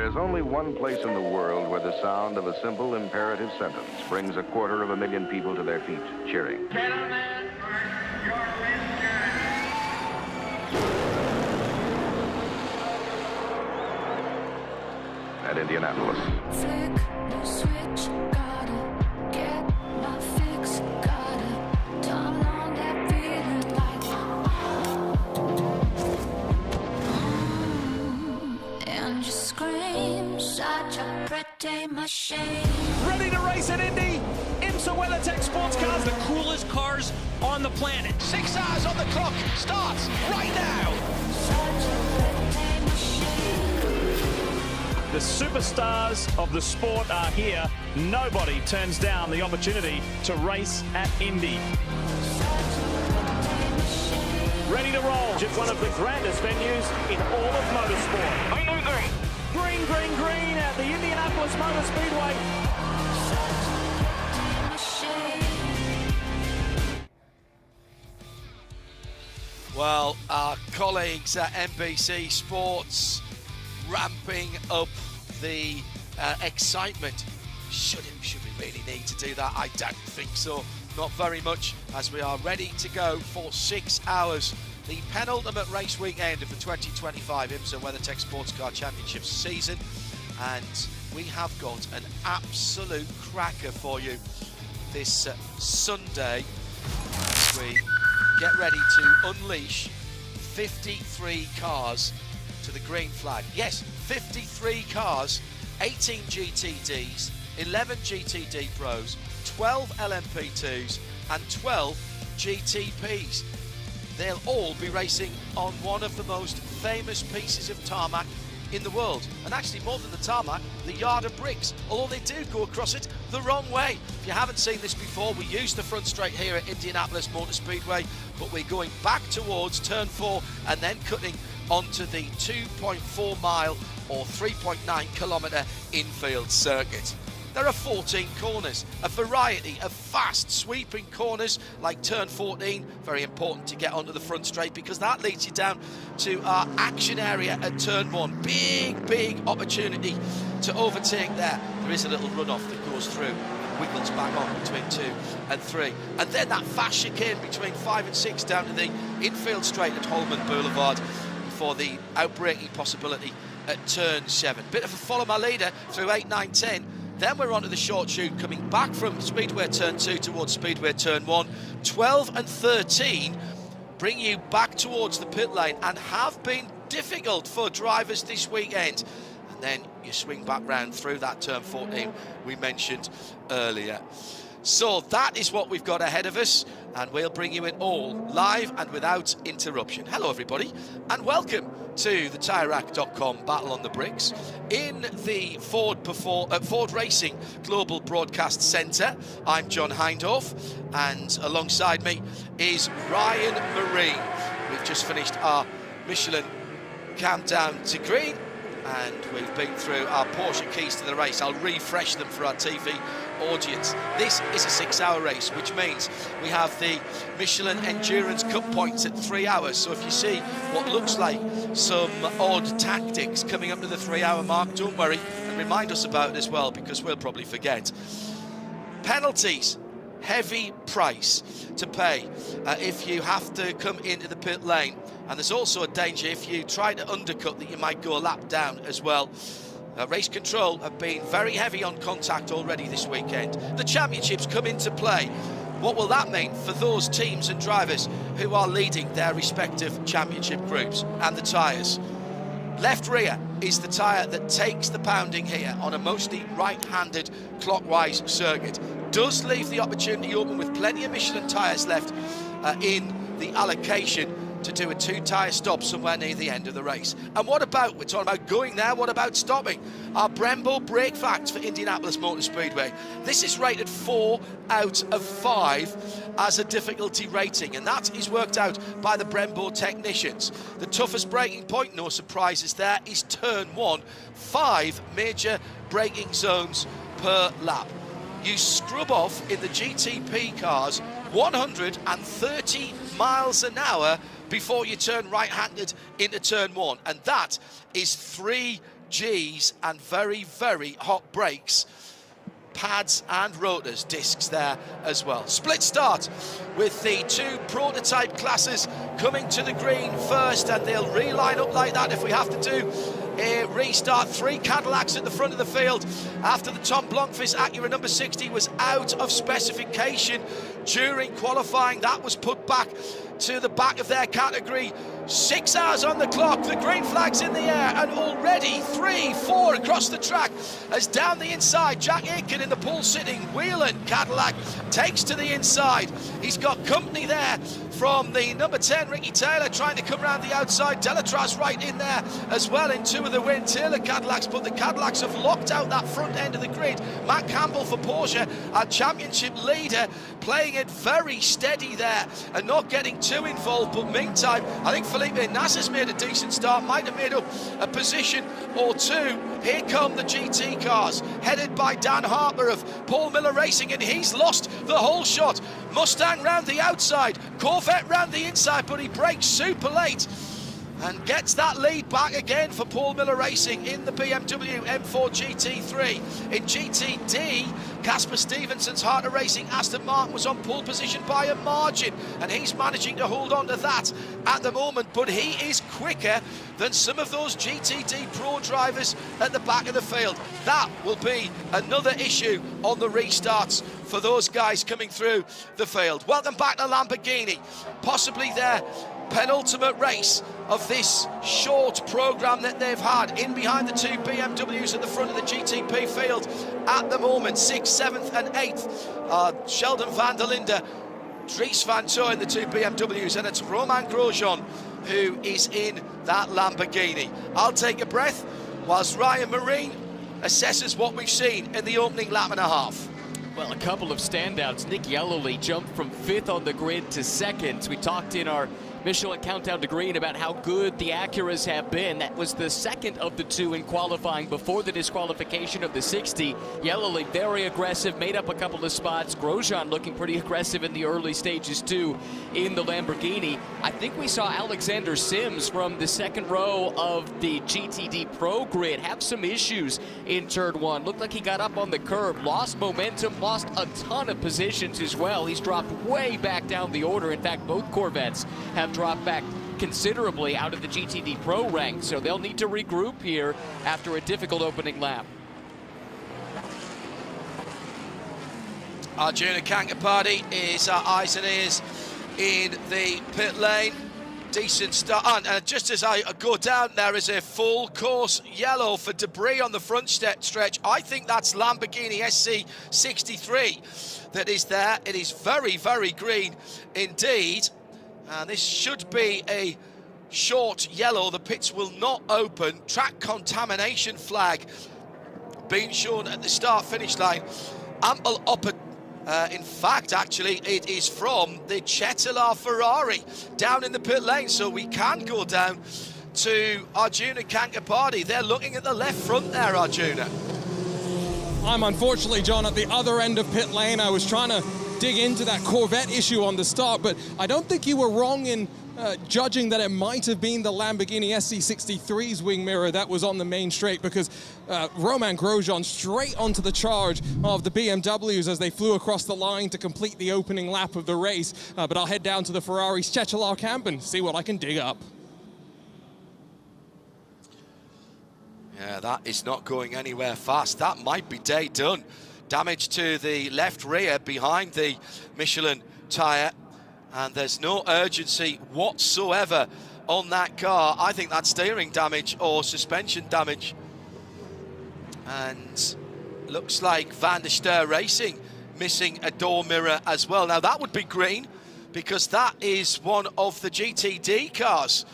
There's only one place in the world where the sound of a simple imperative sentence brings 250,000 people to their feet, cheering. Gentlemen, your At Indianapolis. Flick the switch, gotta get my fix, gotta turn on that feeling like and just scream such a pretty machine. Ready to race at Indy? IMSA WeatherTech SportsCars, the coolest cars on the planet. 6 hours on the clock, starts right now. Such a pretty machine. The superstars of the sport are here. Nobody turns down the opportunity to race at Indy. Ready to roll. Just one of the grandest venues in all of motorsport. I know green. Green, green, green at the Indianapolis Motor Speedway. Well, our colleagues at NBC Sports ramping up the excitement. Should we really need to do that? I don't think so. Not very much, as we are ready to go for 6 hours. The penultimate race weekend of the 2025 IMSA WeatherTech SportsCar Championship season. And we have got an absolute cracker for you this Sunday as we get ready to unleash 53 cars to the green flag. Yes, 53 cars, 18 GTDs, 11 GTD Pros, 12 LMP2s and 12 GTPs. They'll all be racing on one of the most famous pieces of tarmac in the world. And actually, more than the tarmac, the yard of bricks, although they do go across it the wrong way. If you haven't seen this before, we use the front straight here at Indianapolis Motor Speedway, but we're going back towards turn 4 and then cutting onto the 2.4 mile or 3.9 kilometre infield circuit. There are 14 corners, a variety of fast sweeping corners like turn 14, very important to get onto the front straight because that leads you down to our action area at turn 1. Big opportunity to overtake there. There is a little runoff that goes through, wiggles back on between 2 and 3. And then that fast chicane between 5 and 6 down to the infield straight at Holman Boulevard for the outbraking possibility at turn 7. Bit of a follow my leader through 8, 9, 10. Then we're onto the short chute coming back from Speedway turn 2 towards Speedway turn 1. 12 and 13 bring you back towards the pit lane and have been difficult for drivers this weekend. And then you swing back round through that turn 14 we mentioned earlier. So that is what we've got ahead of us, and we'll bring you in all live and without interruption. Hello everybody, and welcome to the TireRack.com Battle on the Bricks in the Ford Racing Global Broadcast Centre. I'm John Hindhaugh, and alongside me is Ryan Marine. We've just finished our Michelin countdown to green, and we've been through our Porsche keys to the race. I'll refresh them for our TV audience. This is a 6-hour race, which means we have the Michelin Endurance Cup points at 3 hours. So if you see what looks like some odd tactics coming up to the 3-hour mark, don't worry, and remind us about it as well, because we'll probably forget. Penalties. Heavy price to pay if you have to come into the pit lane, and there's also a danger if you try to undercut that you might go a lap down as well. Race control have been very heavy on contact already this weekend. The championships come into play. What will that mean for those teams and drivers who are leading their respective championship groups? And the tyres. Left rear is the tyre that takes the pounding here on a mostly right-handed clockwise circuit. Does leave the opportunity open with plenty of Michelin tyres left in the allocation to do a 2-tyre stop somewhere near the end of the race. And what about, we're talking about going there, what about stopping? Our Brembo brake facts for Indianapolis Motor Speedway. This is rated 4 out of 5 as a difficulty rating, and that is worked out by the Brembo technicians. The toughest braking point, no surprises there, is turn 1. 5 major braking zones per lap. You scrub off in the GTP cars 130 miles an hour before you turn right-handed into turn 1, and that is 3 G's and very, very hot brakes. Pads and rotors, discs there as well. Split start with the two prototype classes coming to the green first, and they'll reline up like that if we have to do a restart. 3 Cadillacs at the front of the field after the Tom Blomqvist Acura number 60 was out of specification during qualifying. That was put back to the back of their category. 6 hours on the clock, the green flag's in the air, and already 3, 4 across the track as down the inside, Jack Aitken in the pole sitting, Whelan Cadillac takes to the inside. He's got company there from the number 10, Ricky Taylor, trying to come around the outside. Delatraz right in there as well in 2 of the Win Taylor Cadillacs, but the Cadillacs have locked out that front end of the grid. Matt Campbell for Porsche, our championship leader, playing it very steady there and not getting too involved, but meantime, I think Felipe Nasser's made a decent start, might have made up a position or 2. Here come the GT cars, headed by Dan Harper of Paul Miller Racing, and he's lost the whole shot. Mustang round the outside, Corvette round the inside, but he brakes super late and gets that lead back again for Paul Miller Racing in the BMW M4 GT3. In GTD, Casper Stephenson's Harter Racing Aston Martin was on pole position by a margin, and he's managing to hold on to that at the moment, but he is quicker than some of those GTD Pro drivers at the back of the field. That will be another issue on the restarts for those guys coming through the field. Welcome back to Lamborghini, possibly their penultimate race of this short program that they've had, in behind the 2 BMWs at the front of the GTP field at the moment. 6th, 7th and 8th Sheldon van der Linde, Dries van Toe in the 2 BMWs, and it's Romain Grosjean who is in that Lamborghini. I'll take a breath whilst Ryan Marine assesses what we've seen in the opening lap and a half. Well, a couple of standouts. Nick Yellowly jumped from 5th on the grid to 2nd. We talked in our Michelin Countdown to Green about how good the Acuras have been. That was the 2nd of the 2 in qualifying before the disqualification of the 60. Yellowly very aggressive, made up a couple of spots. Grosjean looking pretty aggressive in the early stages too in the Lamborghini. I think we saw Alexander Sims from the 2nd row of the GTD Pro grid have some issues in turn 1. Looked like he got up on the curb, lost momentum, lost a ton of positions as well. He's dropped way back down the order. In fact, both Corvettes have dropped back considerably out of the GTD Pro ranks, so they'll need to regroup here after a difficult opening lap. Arjuna Kankapati is eyes and ears in the pit lane. Decent start, and just as I go down, there is a full course yellow for debris on the front stretch. I think that's Lamborghini SC63 that is there. It is very, very green indeed. And this should be a short yellow. The pits will not open. Track contamination flag being shown at the start-finish line. Ample upper. In fact, actually, it is from the Cetilar Ferrari down in the pit lane. So we can go down to Arjuna Kankapati. They're looking at the left front there, Arjuna. I'm unfortunately, John, at the other end of pit lane. I was trying to dig into that Corvette issue on the start, but I don't think you were wrong in judging that it might have been the Lamborghini SC63's wing mirror that was on the main straight, because Romain Grosjean straight onto the charge of the BMWs as they flew across the line to complete the opening lap of the race. But I'll head down to the Ferrari's Cetilar camp and see what I can dig up. Yeah, that is not going anywhere fast. That might be day done. Damage to the left rear behind the Michelin tyre, and there's no urgency whatsoever on that car. I think that's steering damage or suspension damage. And looks like Van der Steur Racing missing a door mirror as well. Now that would be green, because that is one of the GTD cars.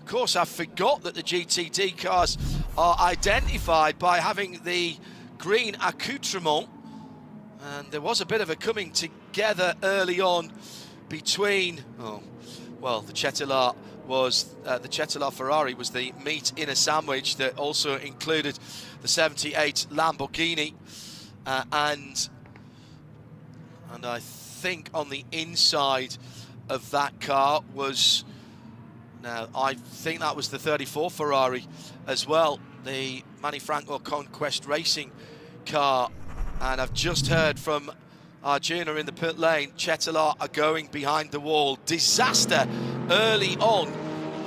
Of course, I forgot that the GTD cars are identified by having the green accoutrement. And there was a bit of a coming together early on between, the Cetilar Ferrari was the meat in a sandwich that also included the 78 Lamborghini, and I think on the inside of that car was Now, I think that was the 34 Ferrari as well, the Manny Franco Conquest Racing car. And I've just heard from Arjuna in the pit lane, Chetelaar are going behind the wall. Disaster early on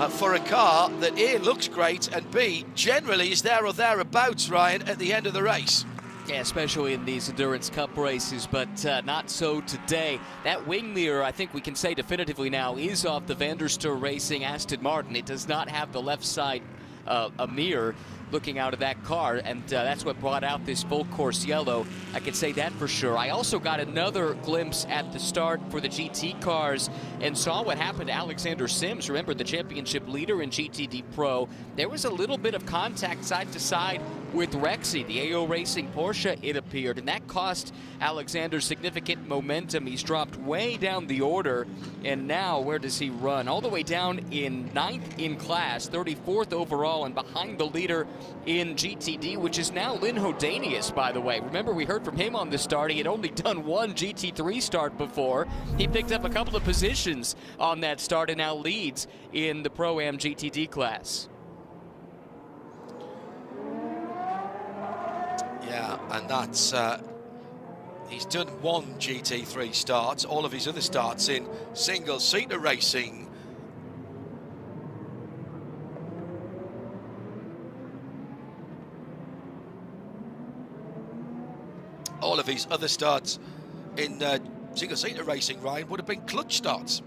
for a car that A, looks great, and B, generally is there or thereabouts, Ryan, at the end of the race. Yeah, especially in these Endurance Cup races, but not so today. That wing mirror, I think we can say definitively now, is off the Van der Stur Racing Aston Martin. It does not have the left side a mirror looking out of that car, and that's what brought out this full course yellow. I can say that for sure. I also got another glimpse at the start for the GT cars and saw what happened to Alexander Sims. Remember, the championship leader in GTD Pro. There was a little bit of contact side to side with Rexy, the AO Racing Porsche, it appeared, and that cost Alexander significant momentum. He's dropped way down the order, and now where does he run? All the way down in 9th in class, 34th overall, and behind the leader in GTD, which is now Lynn Hodanius, by the way. Remember, we heard from him on the start. He had only done one GT3 start before. He picked up a couple of positions on that start and now leads in the Pro-Am GTD class. Yeah, and that's, he's done one GT3 start, all of his other starts in single-seater racing. All of his other starts in single-seater racing, Ryan, would have been clutch starts.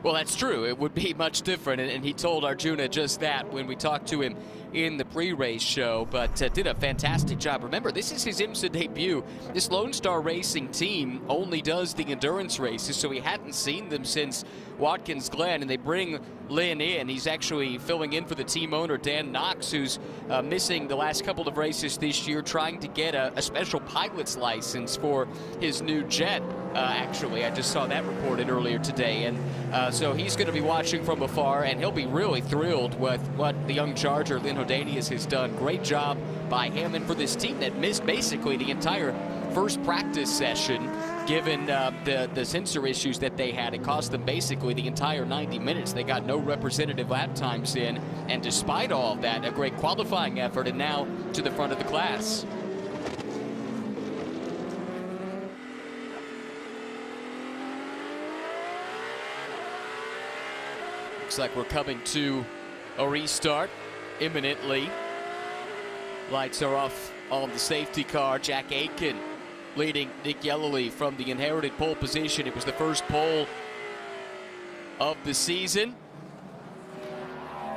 Well, that's true. It would be much different, and he told Arjuna just that when we talked to him in the pre-race show, but did a fantastic job. Remember, this is his IMSA debut. This Lone Star Racing team only does the endurance races, so he hadn't seen them since Watkins Glen, and they bring Lynn in. He's actually filling in for the team owner, Dan Knox, who's missing the last couple of races this year, trying to get a special pilot's license for his new jet. Actually, I just saw that reported earlier today, and so he's going to be watching from afar, and he'll be really thrilled with what the young Charger, Lynn Hodanius, has done. Great job by him, and for this team that missed basically the entire first practice session, given the sensor issues that they had. It cost them basically the entire 90 minutes. They got no representative lap times in, and despite all of that, a great qualifying effort, and now to the front of the class. Looks like we're coming to a restart imminently. Lights are off on the safety car. Jack Aitken leading Nick Yellowly from the inherited pole position. It was the first pole of the season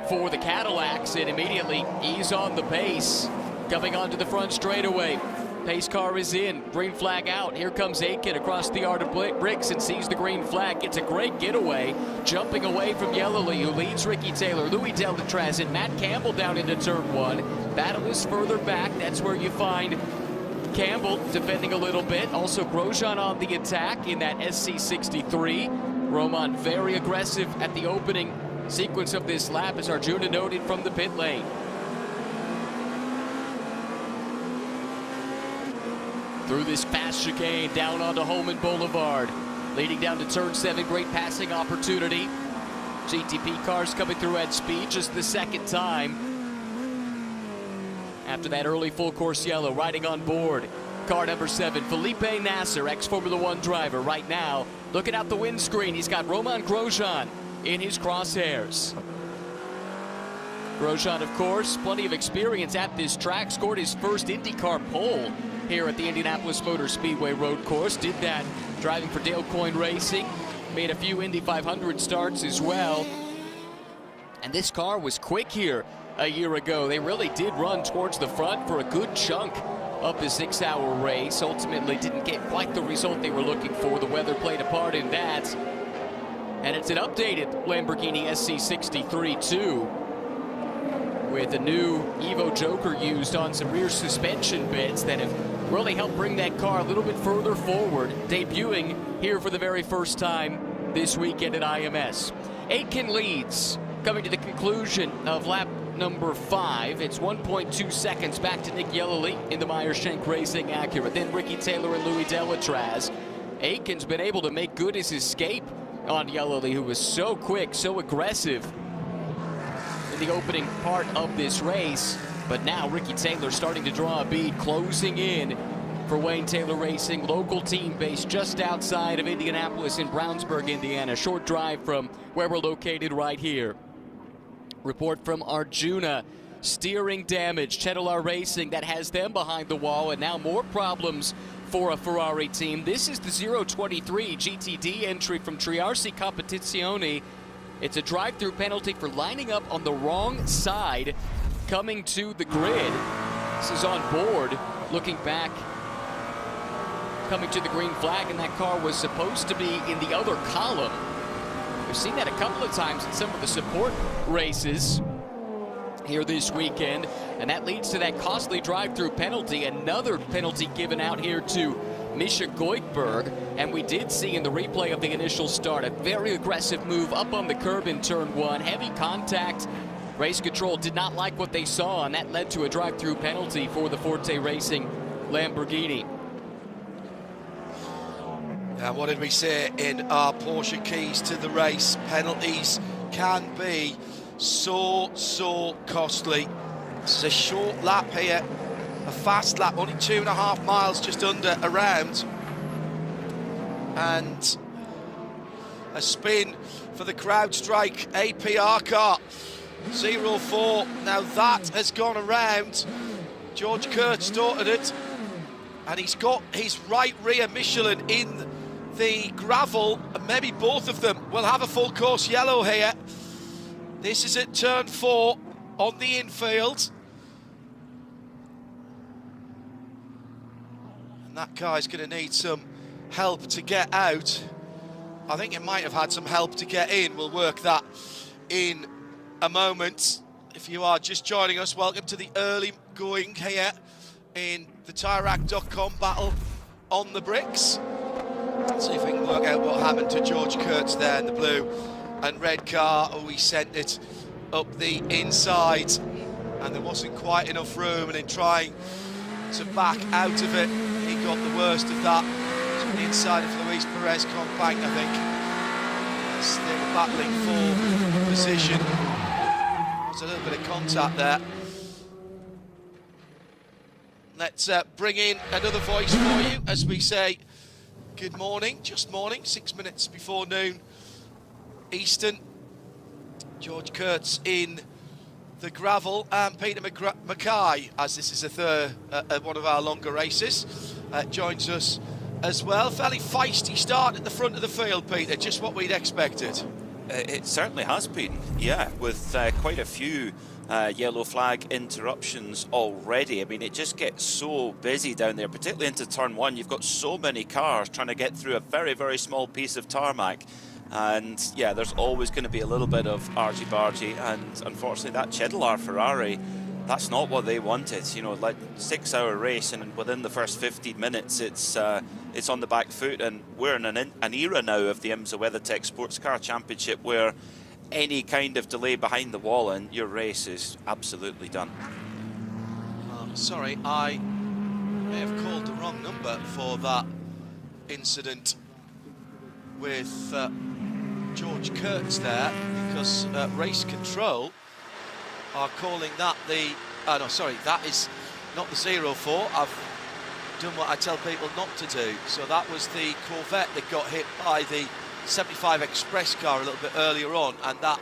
for the Cadillacs, and immediately ease on the pace. Coming onto the front straightaway. Pace car is in, green flag out. Here comes Aitken across the yard of bricks and sees the green flag. Gets a great getaway, jumping away from Yellowly, who leads Ricky Taylor, Louis Delatraz, and Matt Campbell down into turn one. Battle is further back. That's where you find Campbell defending a little bit. Also Grosjean on the attack in that SC63. Roman very aggressive at the opening sequence of this lap, as Arjuna noted from the pit lane. Through this fast chicane, down onto Holman Boulevard. Leading down to turn 7, great passing opportunity. GTP cars coming through at speed, just the second time. After that early full course yellow, riding on board. Car number 7, Felipe Nasser, ex-Formula 1 driver right now. Looking out the windscreen, he's got Roman Grosjean in his crosshairs. Grosjean, of course, plenty of experience at this track, scored his first IndyCar pole here at the Indianapolis Motor Speedway road course. Did that driving for Dale Coyne Racing. Made a few Indy 500 starts as well. And this car was quick here a year ago. They really did run towards the front for a good chunk of the 6-hour race. Ultimately didn't get quite the result they were looking for. The weather played a part in that. And it's an updated Lamborghini SC63 too, with a new Evo Joker used on some rear suspension bits that have really helped bring that car a little bit further forward, debuting here for the very first time this weekend at IMS. Aitken leads, coming to the conclusion of lap number 5. It's 1.2 seconds back to Nick Yellowly in the Meyer-Shank Racing Acura. Then Ricky Taylor and Louis Delatraz. Aitken's been able to make good his escape on Yellowly, who was so quick, so aggressive in the opening part of this race. But now Ricky Taylor starting to draw a bead, closing in for Wayne Taylor Racing, local team based just outside of Indianapolis in Brownsburg, Indiana. Short drive from where we're located right here. Report from Arjuna. Steering damage. Chedelar Racing, that has them behind the wall, and now more problems for a Ferrari team. This is the 023 GTD entry from Triarsi Competizione. It's a drive-through penalty for lining up on the wrong side coming to the grid. This is on board, looking back, coming to the green flag, and that car was supposed to be in the other column. We've seen that a couple of times in some of the support races here this weekend, and that leads to that costly drive-through penalty. Another penalty given out here to Misha Goikberg, and we did see in the replay of the initial start a very aggressive move up on the curb in turn one, heavy contact. Race control did not like what they saw, and that led to a drive-through penalty for the Forte Racing Lamborghini. Now, what did we say in our Porsche keys to the race? Penalties can be so costly. This is a short lap here, a fast lap, only 2.5 miles, just under around, and a spin for the CrowdStrike APR car. 0-4. Now that has gone around. George Kurtz started it, and he's got his right rear Michelin in the gravel, and maybe both of them will have a full course yellow here. This is at turn 4 on the infield. And that guy's going to need some help to get out. I think it might have had some help to get in. We'll work that in a moment. If you are just joining us, welcome to the early going here in the TireRack.com battle on the bricks. Let's see if we can work out what happened to George Kurtz there in the blue and red car. Oh, he sent it up the inside, and there wasn't quite enough room, and in trying to back out of it, he got the worst of that. To the inside of Luis Perez Combank, I think, as they were battling for position. There's a little bit of contact there. Let's bring in another voice for you as we say good morning, just morning, 6 minutes before noon Eastern. George Kurtz in the gravel, and Peter Mackay, as this is one of our longer races, joins us as well. Fairly feisty start at the front of the field, Peter, just what we'd expected. It certainly has been, yeah, with quite a few yellow flag interruptions already. I mean, it just gets so busy down there, particularly into turn 1. You've got so many cars trying to get through a very small piece of tarmac. And yeah, there's always going to be a little bit of argy-bargy, and unfortunately that Chedelar Ferrari, that's not what they wanted. You know, like 6-hour race, and within the first 15 minutes it's on the back foot, and we're in an era now of the IMSA WeatherTech SportsCar Championship where any kind of delay behind the wall and your race is absolutely done. Sorry, I may have called the wrong number for that incident with George Kurtz there, because race control are calling that the... Oh no, sorry, that is not the 04. I've done what I tell people not to do. So that was the Corvette that got hit by the 75 Express car a little bit earlier on, and that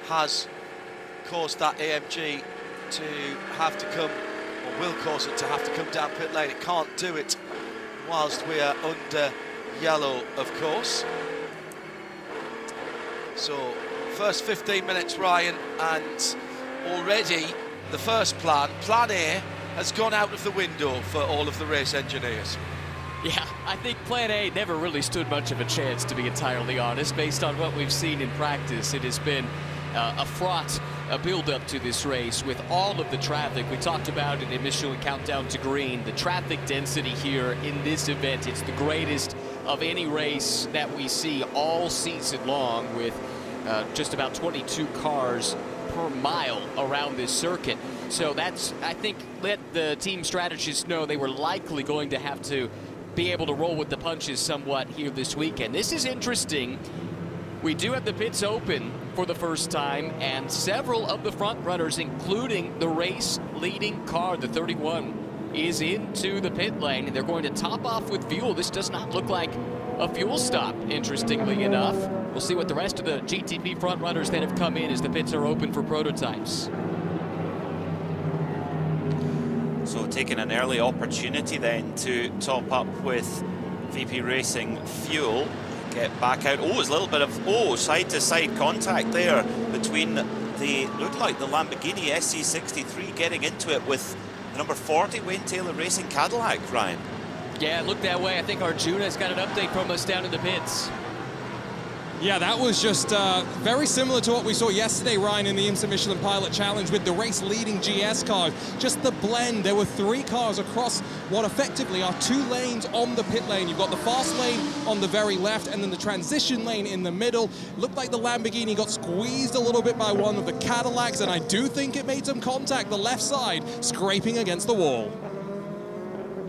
has caused that AMG to have to come, or will cause it to have to come down pit lane. It can't do it whilst we are under yellow, of course. So first 15 minutes, Ryan, and already the first plan A, has gone out of the window for all of the race engineers. Yeah, I think Plan A never really stood much of a chance, to be entirely honest, based on what we've seen in practice. It has been a fraught build-up to this race with all of the traffic. We talked about it in Michelin Countdown to Green. The traffic density here in this event, it's the greatest of any race that we see all season long, with just about 22 cars per mile around this circuit. So that's, I think, let the team strategists know they were likely going to have to be able to roll with the punches somewhat here this weekend. This is interesting We do have the pits open for the first time, and several of the front runners, including the race leading car, the 31, is into the pit lane, and they're going to top off with fuel. This does not look like a fuel stop, interestingly enough. We'll see what the rest of the GTP front runners that have come in as the pits are open for prototypes. So taking an early opportunity then to top up with VP Racing fuel, get back out. Oh, there's a little bit of side-to-side contact there between looked like the Lamborghini SC63 getting into it with the number 40 Wayne Taylor Racing Cadillac, Ryan. Yeah, it looked that way. I think Arjuna's got an update from us down in the pits. Yeah, that was just very similar to what we saw yesterday, Ryan, in the IMSA Michelin Pilot Challenge with the race-leading GS cars. Just the blend. There were 3 cars across what effectively are 2 lanes on the pit lane. You've got the fast lane on the very left and then the transition lane in the middle. Looked like the Lamborghini got squeezed a little bit by one of the Cadillacs, and I do think it made some contact, the left side, scraping against the wall.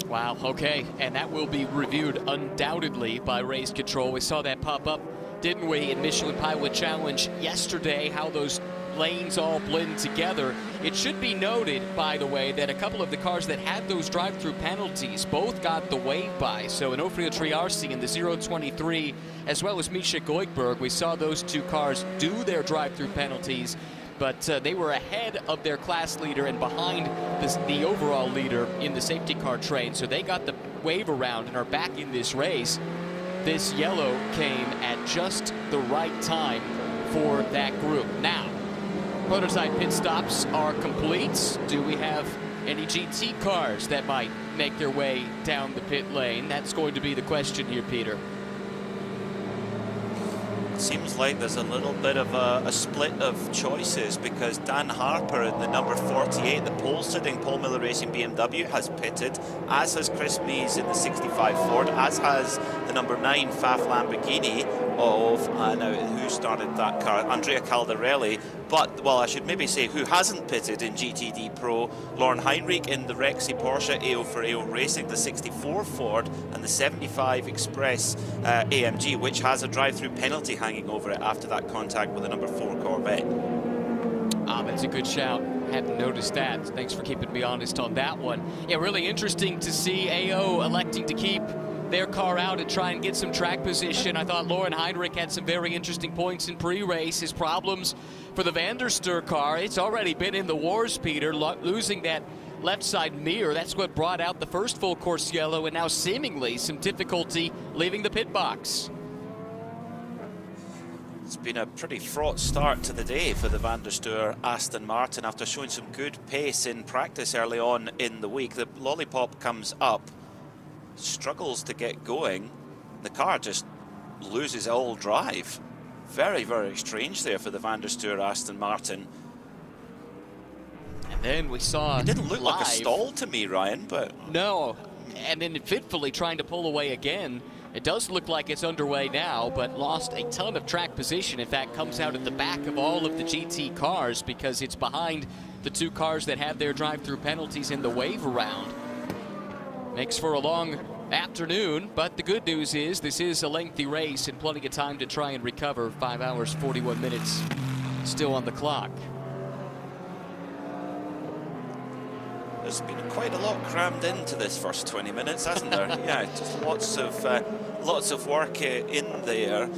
Wow, okay, and that will be reviewed undoubtedly by race control. We saw that pop up, didn't we, in Michelin Pilot Challenge yesterday, how those lanes all blend together. It should be noted, by the way, that a couple of the cars that had those drive-through penalties both got the wave by. So Onofrio Triarsi in the 023, as well as Misha Goikberg, we saw those 2 cars do their drive-through penalties, but they were ahead of their class leader and behind the overall leader in the safety car train. So they got the wave around and are back in this race. This yellow came at just the right time for that group. Now, prototype pit stops are complete. Do we have any GT cars that might make their way down the pit lane? That's going to be the question here, Peter. It seems like there's a little bit of a split of choices, because Dan Harper in the number 48, the pole-sitting Paul Miller Racing BMW, has pitted, as has Chris Mees in the 65 Ford, as has the number 9 Faf Lamborghini of, now who started that car? Andrea Caldarelli. But, well, I should maybe say who hasn't pitted in GTD Pro, Lauren Heinrich in the Rexy Porsche AO for AO Racing, the 64 Ford and the 75 Express AMG, which has a drive-through penalty hanging over it after that contact with the number 4 Corvette. That's a good shout. Hadn't noticed that. Thanks for keeping me honest on that one. Yeah, really interesting to see AO electing to keep their car out and try and get some track position. I thought Lauren Heinrich had some very interesting points in pre-race. His problems for the Van der Stur car, it's already been in the wars, Peter, losing that left side mirror. That's what brought out the first full course yellow, and now seemingly some difficulty leaving the pit box. It's been a pretty fraught start to the day for the Van der Stur Aston Martin after showing some good pace in practice early on in the week. The lollipop comes up, struggles to get going. The car just loses all drive. Very, very strange there for the Van der Stur Aston Martin. And then we saw it didn't look live. like a stall to me, Ryan, but no. And then fitfully trying to pull away again. It does look like it's underway now, but lost a ton of track position. In fact, comes out at the back of all of the GT cars because it's behind the 2 cars that have their drive-through penalties in the wave around. Makes for a long afternoon, but the good news is this is a lengthy race and plenty of time to try and recover. 5 hours, 41 minutes still on the clock. There's been quite a lot crammed into this first 20 minutes, hasn't there? Yeah, just lots of work in there.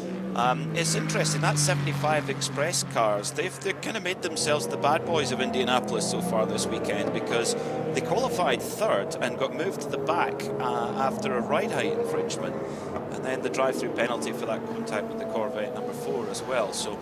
It's interesting, that 75 Express cars, they've kind of made themselves the bad boys of Indianapolis so far this weekend, because they qualified 3rd and got moved to the back after a ride height infringement, and then the drive-through penalty for that contact with the Corvette number 4 as well. So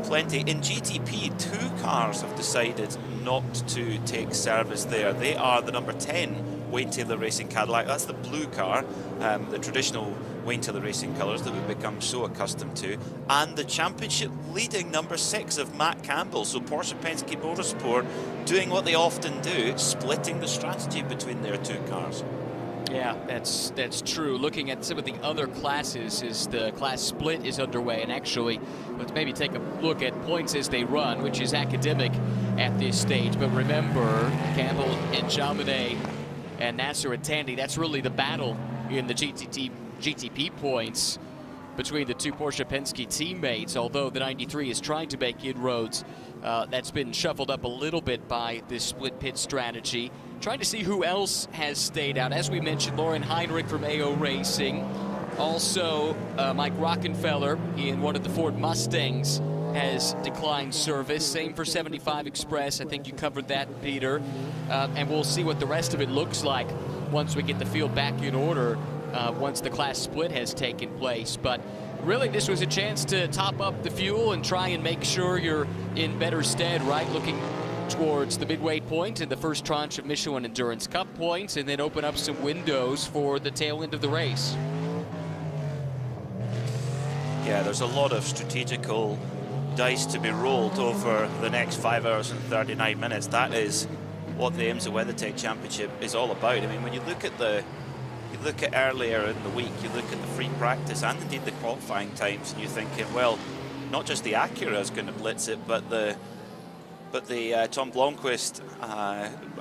plenty. In GTP, 2 cars have decided not to take service there. They are the number 10 Wayne Taylor Racing Cadillac. That's the blue car, the traditional Wayne Taylor Racing colours that we've become so accustomed to, and the championship leading number 6 of Matt Campbell. So Porsche Penske Motorsport doing what they often do, splitting the strategy between their 2 cars. Yeah, that's true. Looking at some of the other classes, as the class split is underway, and actually, let's maybe take a look at points as they run, which is academic at this stage. But remember, Campbell and Jaminet and Nasser and Tandy, that's really the battle in the GTP points. between the two Porsche Penske teammates, although the 93 is trying to make inroads. That's been shuffled up a little bit by this split pit strategy. Trying to see who else has stayed out. As we mentioned, Lauren Heinrich from AO Racing. Also, Mike Rockenfeller in one of the Ford Mustangs has declined service. Same for 75 Express. I think you covered that, Peter. And we'll see what the rest of it looks like once we get the field back in order, once the class split has taken place. But really, this was a chance to top up the fuel and try and make sure you're in better stead, right? Looking towards the midway point and the first tranche of Michelin Endurance Cup points, and then open up some windows for the tail end of the race. Yeah, there's a lot of strategical dice to be rolled over the next 5 hours and 39 minutes. That is what the IMSA WeatherTech Championship is all about. I mean, when you look at earlier in the week, you look at the free practice and indeed the qualifying times, and you're thinking, well, not just the Acura is going to blitz it, but the Tom Blomqvist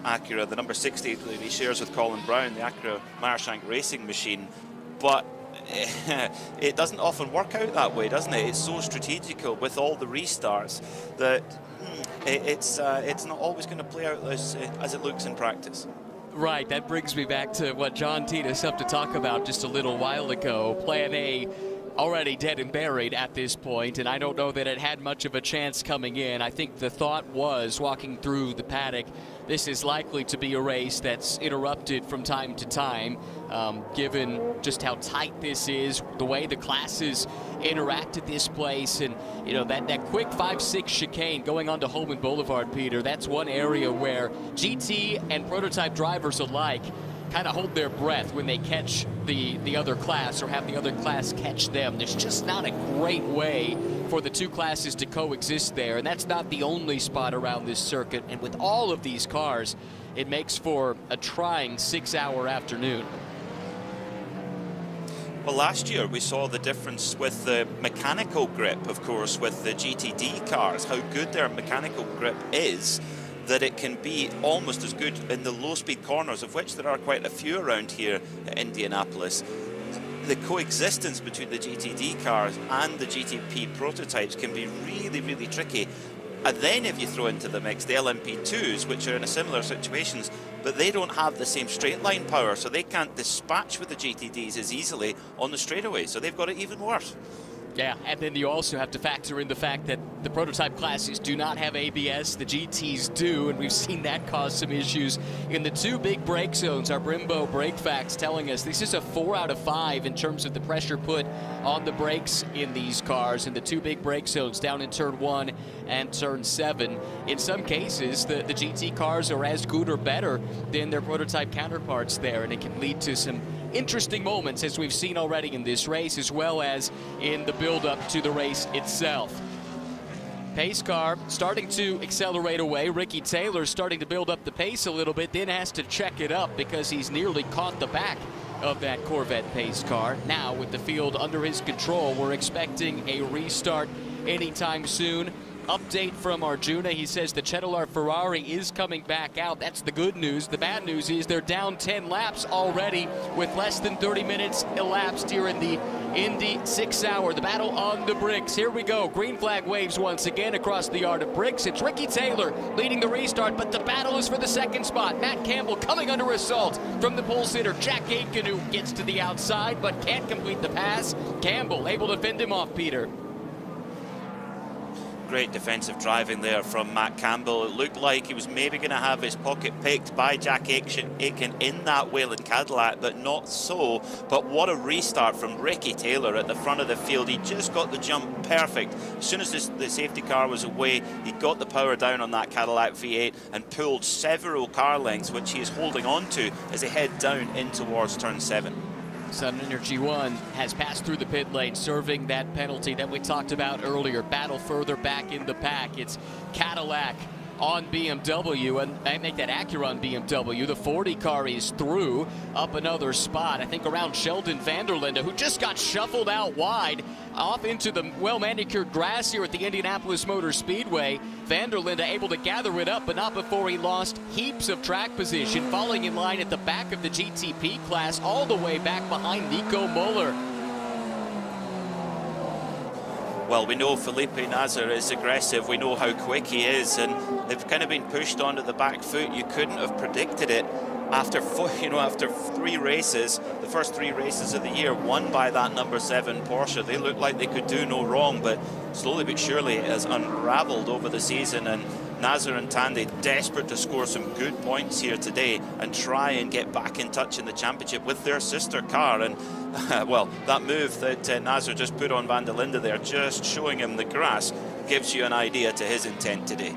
Acura, the number 60 that he shares with Colin Brown, the Acura Meyershank racing machine. But it doesn't often work out that way, doesn't it? It's so strategical with all the restarts that it's not always going to play out as it looks in practice. Right, that brings me back to what John teed us up to talk about just a little while ago. Plan A already dead and buried at this point, and I don't know that it had much of a chance coming in. I think the thought was, walking through the paddock, this is likely to be a race that's interrupted from time to time, given just how tight this is, the way the classes interact at this place, and you know that quick 5-6 chicane going onto Holman Boulevard, Peter. That's one area where GT and prototype drivers alike kind of hold their breath when they catch the other class or have the other class catch them. There's just not a great way for the two classes to coexist there, and that's not the only spot around this circuit. And with all of these cars, it makes for a trying 6-hour afternoon. Well, last year we saw the difference with the mechanical grip, of course, with the GTD cars, how good their mechanical grip is, that it can be almost as good in the low-speed corners, of which there are quite a few around here at Indianapolis. The coexistence between the GTD cars and the GTP prototypes can be really, really tricky. And then if you throw into the mix the LMP2s, which are in a similar situations, but they don't have the same straight line power, so they can't dispatch with the GTDs as easily on the straightaway, so they've got it even worse. Yeah, and then you also have to factor in the fact that the prototype classes do not have ABS, the GTs do, and we've seen that cause some issues in the two big brake zones. Our Brembo brake facts telling us this is a 4 out of 5 in terms of the pressure put on the brakes in these cars, in the two big brake zones down in turn 1 and turn 7. In some cases, the GT cars are as good or better than their prototype counterparts there, and it can lead to some interesting moments, as we've seen already in this race, as well as in the build-up to the race itself. Pace car starting to accelerate away. Ricky Taylor starting to build up the pace a little bit, then has to check it up because he's nearly caught the back of that Corvette pace car. Now, with the field under his control, we're expecting a restart anytime soon. Update from Arjuna. He says the Cedilar Ferrari is coming back out. That's the good news. The bad news is they're down 10 laps already with less than 30 minutes elapsed here in the Indy 6-hour. The battle on the bricks. Here we go. Green flag waves once again across the yard of bricks. It's Ricky Taylor leading the restart, but the battle is for the second spot. Matt Campbell coming under assault from the pole sitter. Jack Aitken, who gets to the outside but can't complete the pass. Campbell able to fend him off, Peter. Great defensive driving there from Matt Campbell. It looked like he was maybe going to have his pocket picked by Jack Aitken in that Wayland Cadillac, but not so. But what a restart from Ricky Taylor at the front of the field. He just got the jump perfect. As soon as the safety car was away, he got the power down on that Cadillac V8 and pulled several car lengths, which he is holding on to as they head down in towards turn 7. Sun Energy One has passed through the pit lane, serving that penalty that we talked about earlier. Battle further back in the pack. It's Cadillac on BMW, and I make that Acura on BMW. The 40 car is through, up another spot, I think around Sheldon Vanderlinde, who just got shuffled out wide off into the well-manicured grass here at the Indianapolis Motor Speedway. Vanderlinde able to gather it up, but not before he lost heaps of track position, falling in line at the back of the GTP class, all the way back behind Nico Muller. well, we know Felipe Nasr is aggressive. We know how quick he is, and they've kind of been pushed onto the back foot. You couldn't have predicted it after after 3 races, the first 3 races of the year, won by that number 7 Porsche. They looked like they could do no wrong, but slowly but surely it has unraveled over the season, and Nasr and Tandy desperate to score some good points here today and try and get back in touch in the championship with their sister car. And well, that move that Nasr just put on Van der Linde there, just showing him the grass, gives you an idea to his intent today.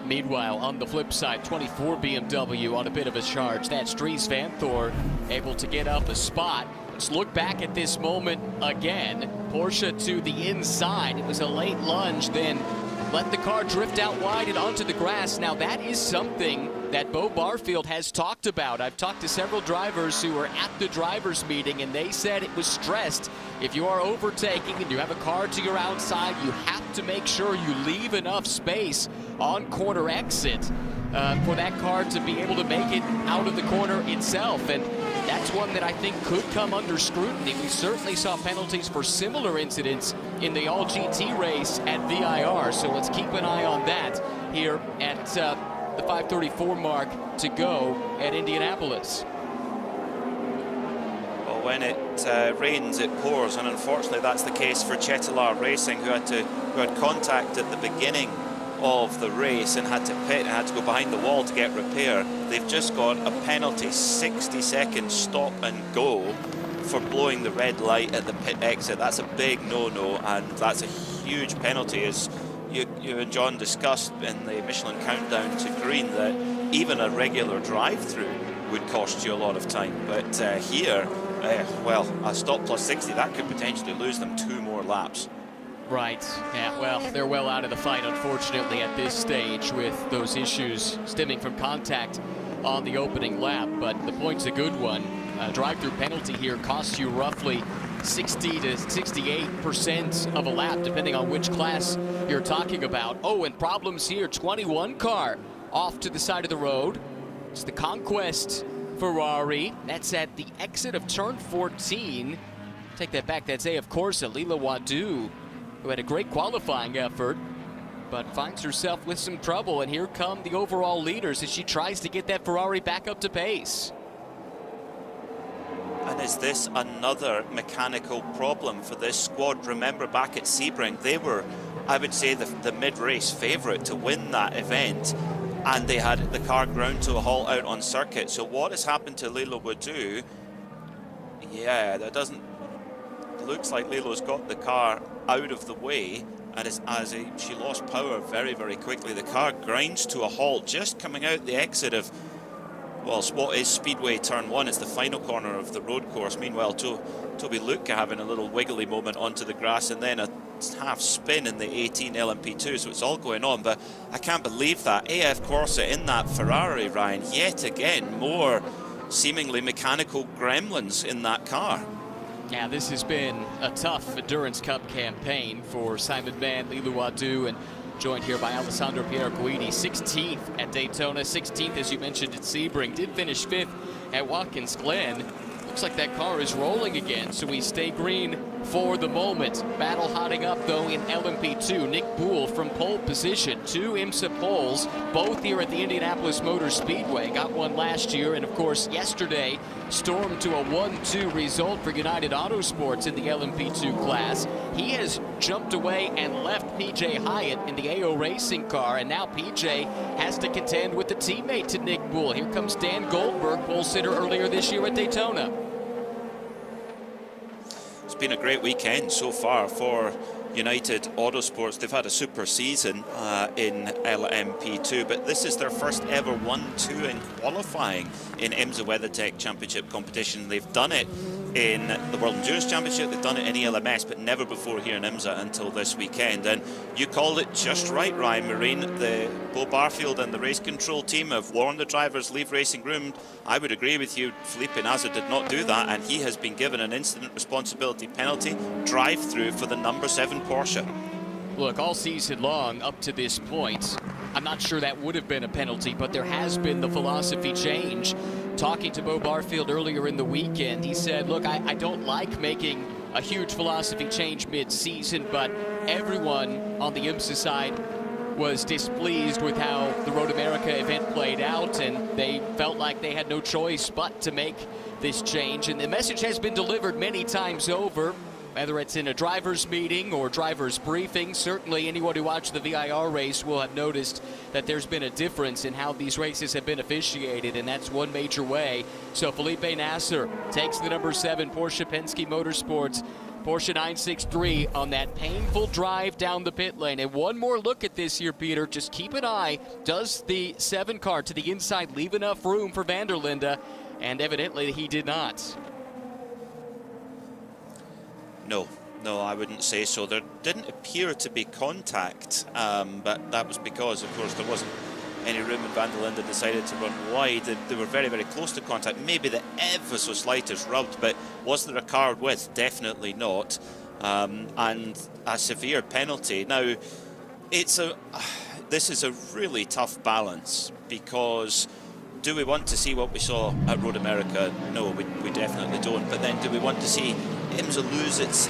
Meanwhile, on the flip side, 24 BMW on a bit of a charge. That's Dries Vanthoor able to get up a spot. Let's look back at this moment again. Porsche to the inside. It was a late lunge, then let the car drift out wide and onto the grass. Now that is something that Bo Barfield has talked about. I've talked to several drivers who were at the drivers' meeting, and they said it was stressed. If you are overtaking and you have a car to your outside, you have to make sure you leave enough space on corner exit for that car to be able to make it out of the corner itself. And that's one that I think could come under scrutiny. We certainly saw penalties for similar incidents in the all-GT race at VIR, so let's keep an eye on that here at the 5:34 mark to go at Indianapolis. Well, when it rains, it pours, and unfortunately that's the case for Cetilar Racing, who had contact at the beginning of the race and had to pit and had to go behind the wall to get repair. They've just got a penalty, 60-second stop and go for blowing the red light at the pit exit. That's a big no-no, and that's a huge penalty, as you and John discussed in the Michelin Countdown to Green, that even a regular drive-through would cost you a lot of time. But here, well, a stop plus 60, that could potentially lose them 2 more laps. Right, yeah, well, they're well out of the fight, unfortunately, at this stage with those issues stemming from contact on the opening lap, but the point's a good one. Drive-through penalty here costs you roughly 60 to 68% of a lap, depending on which class you're talking about. Oh, and problems here, 21 car off to the side of the road. It's the Conquest Ferrari. That's at the exit of turn 14. Take that back, that's AF Corsa, Lila Wadu, who had a great qualifying effort, but finds herself with some trouble. And here come the overall leaders as she tries to get that Ferrari back up to pace. And is this another mechanical problem for this squad? Remember back at Sebring, they were, I would say, the mid-race favourite to win that event, and they had the car ground to a halt out on circuit. So what has happened to Lila Wadu? Yeah, that doesn't... Looks like Lilo's got the car out of the way, and she lost power very, very quickly. The car grinds to a halt just coming out the exit of, well, what is Speedway Turn 1. It's the final corner of the road course. Meanwhile, Toby Luca having a little wiggly moment onto the grass, and then a half spin in the 18 LMP2, so it's all going on. But I can't believe that. AF Corsa in that Ferrari, Ryan, yet again, more seemingly mechanical gremlins in that car. Yeah, this has been a tough Endurance Cup campaign for Simon Mann, Lilu Wadu, and joined here by Alessandro Pierguidi. 16th at Daytona, 16th, as you mentioned, at Sebring. Did finish 5th at Watkins Glen. Looks like that car is rolling again, so we stay green for the moment. Battle hotting up, though, in LMP2. Nick Boole from pole position. 2 IMSA poles, both here at the Indianapolis Motor Speedway. Got one last year, and of course, yesterday, stormed to a 1-2 result for United Autosports in the LMP2 class. He has jumped away and left PJ Hyatt in the AO Racing car, and now PJ has to contend with the teammate to Nick Boole. Here comes Dan Goldberg, pole sitter earlier this year at Daytona. It's been a great weekend so far for United Autosports. They've had a super season in LMP2, but this is their first ever 1-2 in qualifying in IMSA WeatherTech Championship competition. They've done it in the World Endurance Championship, they've done it in ELMS, but never before here in IMSA until this weekend. And you called it just right, Ryan Marine. The Bo Barfield and the race control team have warned the drivers, leave racing room. I would agree with you, Felipe Nasr did not do that, and he has been given an incident responsibility penalty, drive-through for the number 7 Porsche. Look, all season long up to this point, I'm not sure that would have been a penalty, but there has been the philosophy change. Talking to Bo Barfield earlier in the weekend, he said, look, I don't like making a huge philosophy change mid-season, but everyone on the IMSA side was displeased with how the Road America event played out, and they felt like they had no choice but to make this change. And the message has been delivered many times over, whether it's in a driver's meeting or driver's briefing. Certainly anyone who watched the VIR race will have noticed that there's been a difference in how these races have been officiated, and that's one major way. So Felipe Nasser takes the number 7 Porsche Penske Motorsports Porsche 963 on that painful drive down the pit lane. And one more look at this here, Peter. Just keep an eye. Does the 7 car to the inside leave enough room for Van der Linde? And evidently he did not. No, I wouldn't say so. There didn't appear to be contact, but that was because, of course, there wasn't any room, and Van der Linde decided to run wide. They were very, very close to contact. Maybe the ever so slightest rubbed, but was there a card width? Definitely not. And a severe penalty. Now, this is a really tough balance, because do we want to see what we saw at Road America? No, we definitely don't. But then do we want to see IMSA lose its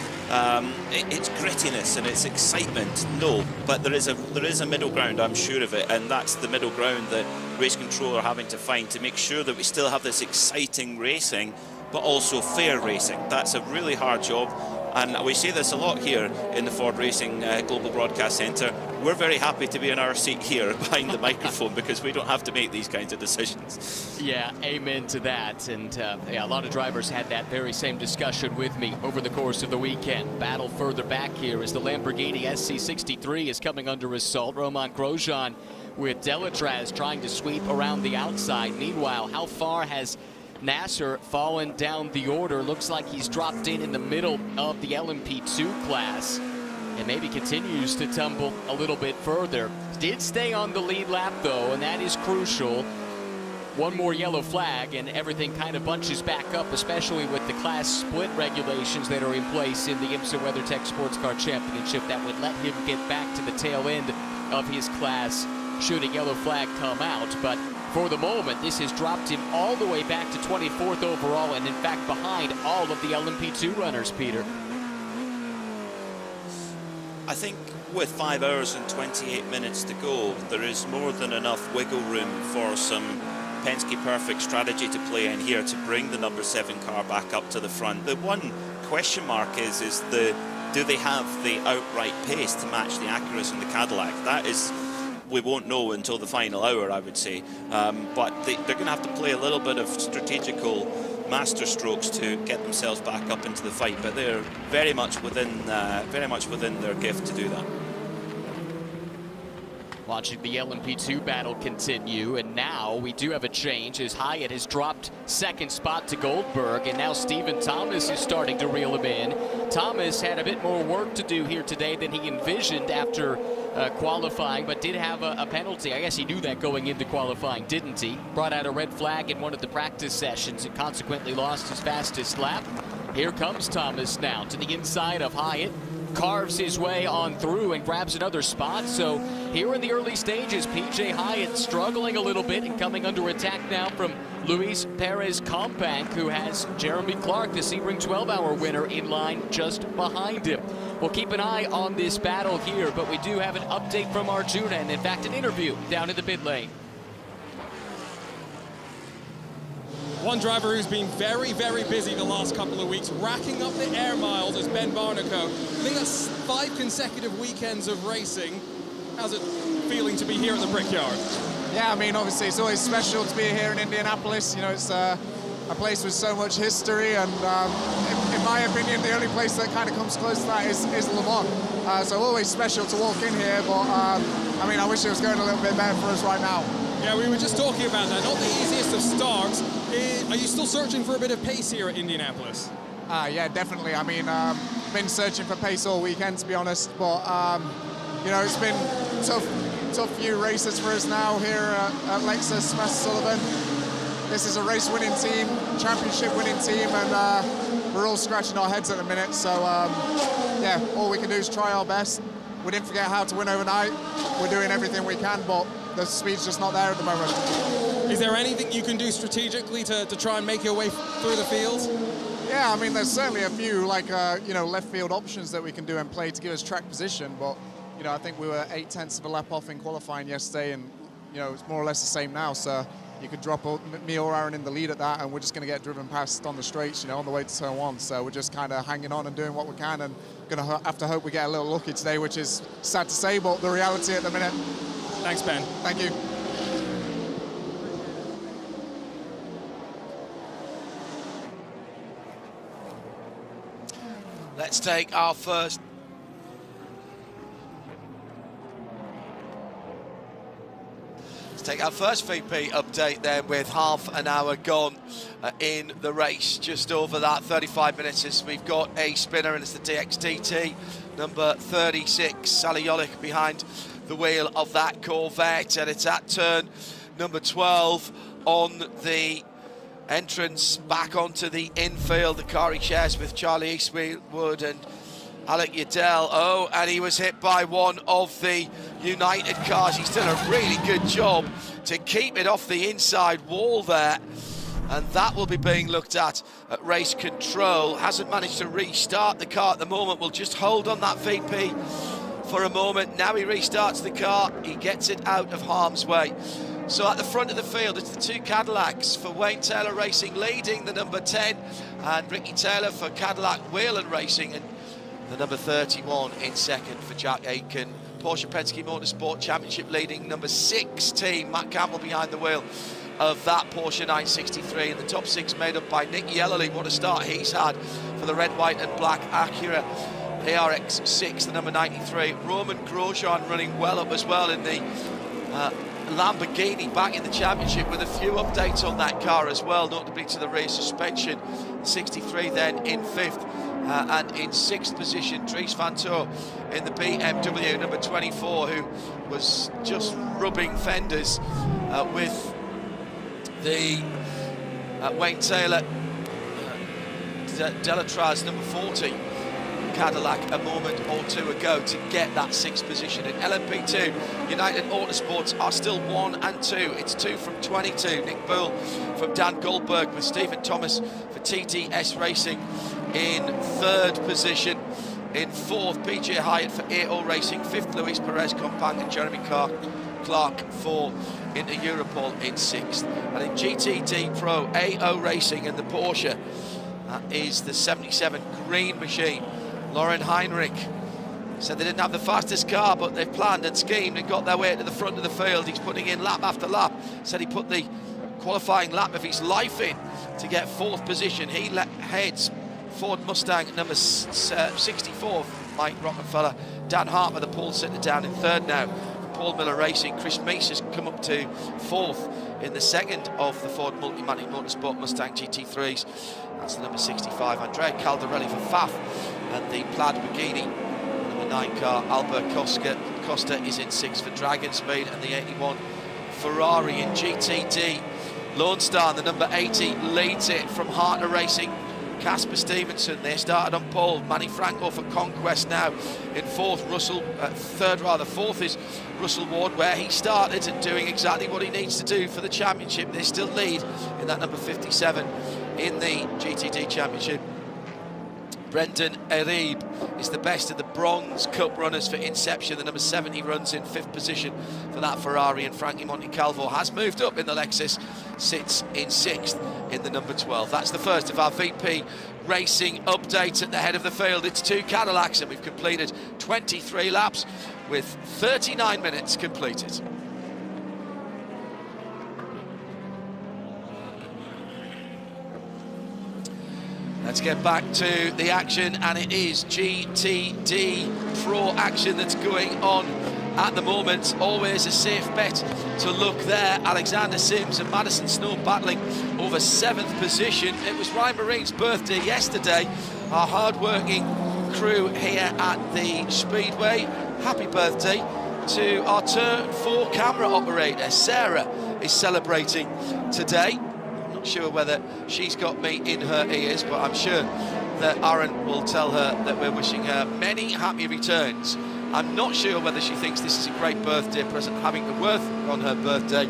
grittiness and its excitement? No, but there is a middle ground, I'm sure of it, and that's the middle ground that race control are having to find to make sure that we still have this exciting racing, but also fair racing. That's a really hard job, and we say this a lot here in the Ford Racing Global Broadcast Centre. We're very happy to be in our seat here behind the microphone, because we don't have to make these kinds of decisions. Yeah, amen to that. And yeah, a lot of drivers had that very same discussion with me over the course of the weekend. Battle further back here as the Lamborghini SC63 is coming under assault. Romain Grosjean with Delatraz trying to sweep around the outside. Meanwhile, how far has Nasser fallen down the order? Looks like he's dropped in the middle of the LMP2 class, and maybe continues to tumble a little bit further. Did stay on the lead lap though, and that is crucial. One more yellow flag and everything kind of bunches back up, especially with the class split regulations that are in place in the IMSA WeatherTech SportsCar Championship that would let him get back to the tail end of his class should a yellow flag come out. But for the moment, this has dropped him all the way back to 24th overall, and in fact behind all of the LMP2 runners, Peter. I think with 5 hours and 28 minutes to go, there is more than enough wiggle room for some Penske perfect strategy to play in here to bring the number 7 car back up to the front. The one question mark is do they have the outright pace to match the Acuras and the Cadillac? That is, we won't know until the final hour, I would say. But they're going to have to play a little bit of strategical master strokes to get themselves back up into the fight, but they're very much within their gift to do that. Watching the LMP2 battle continue, and now we do have a change as Hyatt has dropped second spot to Goldberg, and now Stephen Thomas is starting to reel him in. Thomas had a bit more work to do here today than he envisioned after qualifying, but did have a penalty. I guess he knew that going into qualifying, didn't he? Brought out a red flag in one of the practice sessions and consequently lost his fastest lap. Here comes Thomas now to the inside of Hyatt. Carves his way on through and grabs another spot. So here in the early stages, PJ Hyatt struggling a little bit and coming under attack now from Luis Perez Companc, who has Jeremy Clark, the Sebring 12-hour winner, in line just behind him. We'll keep an eye on this battle here, but we do have an update from Arjuna, and in fact an interview down in the pit lane. One driver who's been very, very busy the last couple of weeks, racking up the air miles, is Ben Barnico. I think that's 5 consecutive weekends of racing. How's it feeling to be here at the Brickyard? Yeah, I mean, obviously it's always special to be here in Indianapolis. You know, it's a place with so much history, and in my opinion, the only place that kind of comes close to that is Le Mans. So always special to walk in here, but I mean, I wish it was going a little bit better for us right now. Yeah, we were just talking about that. Not the easiest of starts. Are you still searching for a bit of pace here at Indianapolis? Yeah, definitely. I mean, been searching for pace all weekend, to be honest, but you know, it's been tough few races for us now here at Lexus Master Sullivan. This is a race winning team, championship winning team, and we're all scratching our heads at the minute. So yeah, all we can do is try our best. We didn't forget how to win overnight. We're doing everything we can, but the speed's just not there at the moment. Is there anything you can do strategically to try and make your way through the field? Yeah, I mean, there's certainly a few, like, left field options that we can do and play to give us track position, but, I think we were 0.8 of a lap off in qualifying yesterday, and, it's more or less the same now, so you could drop me or Aaron in the lead at that, and we're just going to get driven past on the straights, on the way to turn 1, so we're just kind of hanging on and doing what we can, and going to have to hope we get a little lucky today, which is sad to say, but the reality at the minute. Thanks, Ben. Thank you. Let's take our first VP update then, with half an hour gone in the race, just over that 35 minutes as we've got a spinner, and it's the DXTT number 36, Sally Yolich behind the wheel of that Corvette, and it's at turn number 12 on the entrance back onto the infield. The car he shares with Charlie Eastwood and Alec Udell. Oh, and he was hit by one of the United cars. He's done a really good job to keep it off the inside wall there, and that will be being looked at race control. Hasn't managed to restart the car at the moment. We'll just hold on that VP for a moment. Now he restarts the car, he gets it out of harm's way. So at the front of the field, it's the two Cadillacs for Wayne Taylor Racing leading the number 10, and Ricky Taylor for Cadillac Whelen Racing, and the number 31 in second for Jack Aitken. Porsche Penske Motorsport Championship leading number 6 team, Matt Campbell behind the wheel of that Porsche 963, and the top 6 made up by Nick Yellerly. What a start he's had for the red, white and black Acura ARX6, the number 93. Roman Grosjean running well up as well in the Lamborghini, back in the championship with a few updates on that car as well, notably to the rear suspension. 63 then in 5th, and in 6th position Dries Van Toor in the BMW number 24, who was just rubbing fenders with the Wayne Taylor Delatraz number 40 Cadillac a moment or two ago to get that 6th position. In LMP2, United Autosports are still 1 and 2. It's 2 from 22. Nick Bull from Dan Goldberg with Stephen Thomas for TTS Racing in 3rd position. In 4th, PJ Hyatt for AO Racing. 5th, Luis Perez Compang and Jeremy Clark for Inter Europol in 6th. And in GTD Pro, AO Racing and the Porsche, that is the 77 Green Machine. Lauren Heinrich said they didn't have the fastest car, but they've planned and schemed and got their way to the front of the field. He's putting in lap after lap. Said he put the qualifying lap of his life in to get 4th position. He heads Ford Mustang number 64, Mike Rockefeller. Dan Hartman, the pole sitter, down in 3rd now. Paul Miller Racing. Chris Meese has come up to 4th in the 2nd of the Ford Multimatic Motorsport Mustang GT3s. That's the number 65, Andrea Caldarelli for FAF, and the plaid Bugini, number 9 car, Albert Costa is in 6th for Dragon Speed, and the 81 Ferrari in GTD. Lone Star, the number 80, leads it from Hartner Racing. Casper Stevenson, they started on pole. Manny Franco for Conquest now in 4th. 4th is Russell Ward, where he started and doing exactly what he needs to do for the championship. They still lead in that number 57 in the GTD Championship. Brendan Erib is the best of the Bronze Cup runners for Inception. The number 70 runs in 5th position for that Ferrari, and Frankie Montecalvo has moved up in the Lexus, sits in 6th in the number 12. That's the first of our VP Racing updates at the head of the field. It's 2 Cadillacs, and we've completed 23 laps with 39 minutes completed. Let's get back to the action, and it is GTD Pro action that's going on at the moment. Always a safe bet to look there. Alexander Sims and Madison Snow battling over 7th position. It was Ryan Marine's birthday yesterday. Our hard-working crew here at the Speedway. Happy birthday to our Turn 4 camera operator. Sarah is celebrating today. Not sure whether she's got me in her ears, but I'm sure that Aaron will tell her that we're wishing her many happy returns. I'm not sure whether she thinks this is a great birthday present, having to work on her birthday,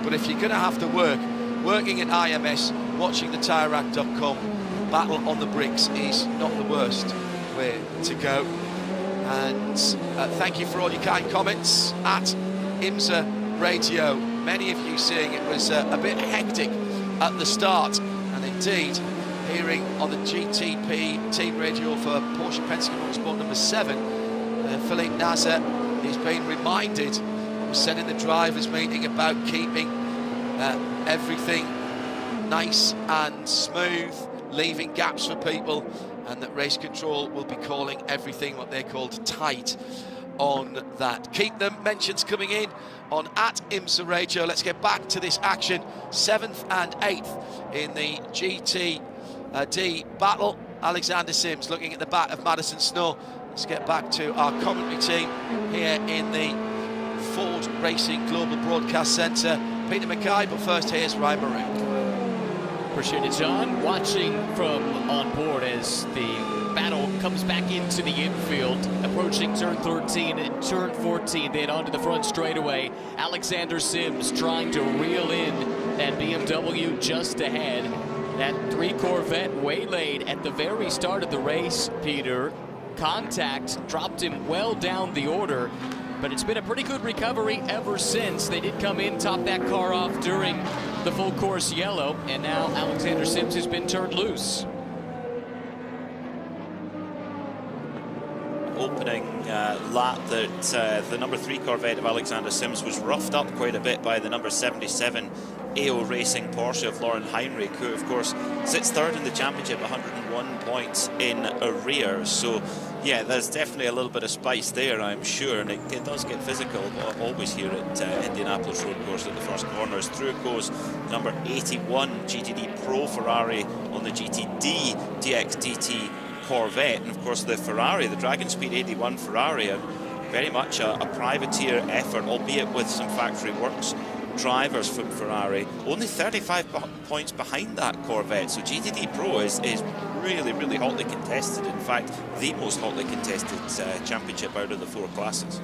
but if you're going to have to work, working at IMS, watching the TireRack.com, battle on the bricks is not the worst way to go. And thank you for all your kind comments at IMSA Radio. Many of you saying it was a bit hectic at the start, and indeed, hearing on the GTP team radio for Porsche Penske Motorsport number 7, Philippe Nasser is being reminded, said in the drivers' meeting, about keeping everything nice and smooth, leaving gaps for people, and that race control will be calling everything what they called tight on that. Keep them mentions coming in on at IMSA Radio. Let's get back to this action. 7th and 8th in the GTD battle. Alexander Sims looking at the back of Madison Snow. Let's get back to our commentary team here in the Ford Racing Global Broadcast Centre. Peter Mackay, but first here's Ryan Maroon. Appreciate it, John. Watching from on board as the battle comes back into the infield, approaching turn 13 and turn 14, then onto the front straightaway. Alexander Sims trying to reel in that BMW just ahead. That 3 Corvette waylaid at the very start of the race, Peter. Contact dropped him well down the order, but it's been a pretty good recovery ever since. They did come in, top that car off during the full course yellow, and now Alexander Sims has been turned loose. Opening lap that the number 3 Corvette of Alexander Sims was roughed up quite a bit by the number 77 AO Racing Porsche of Lauren Heinrich, who of course sits third in the championship, 101 points in arrears. So yeah, there's definitely a little bit of spice there, I'm sure, and it does get physical always here at Indianapolis Road Course at the first corners. Through goes number 81 GTD Pro Ferrari on the GTD DXDT Corvette, and of course the Ferrari, the Dragon Speed 81 Ferrari, very much a privateer effort, albeit with some factory works drivers from Ferrari. Only 35 points behind that Corvette, so GTD Pro is really, really hotly contested. In fact, the most hotly contested championship out of the 4 classes.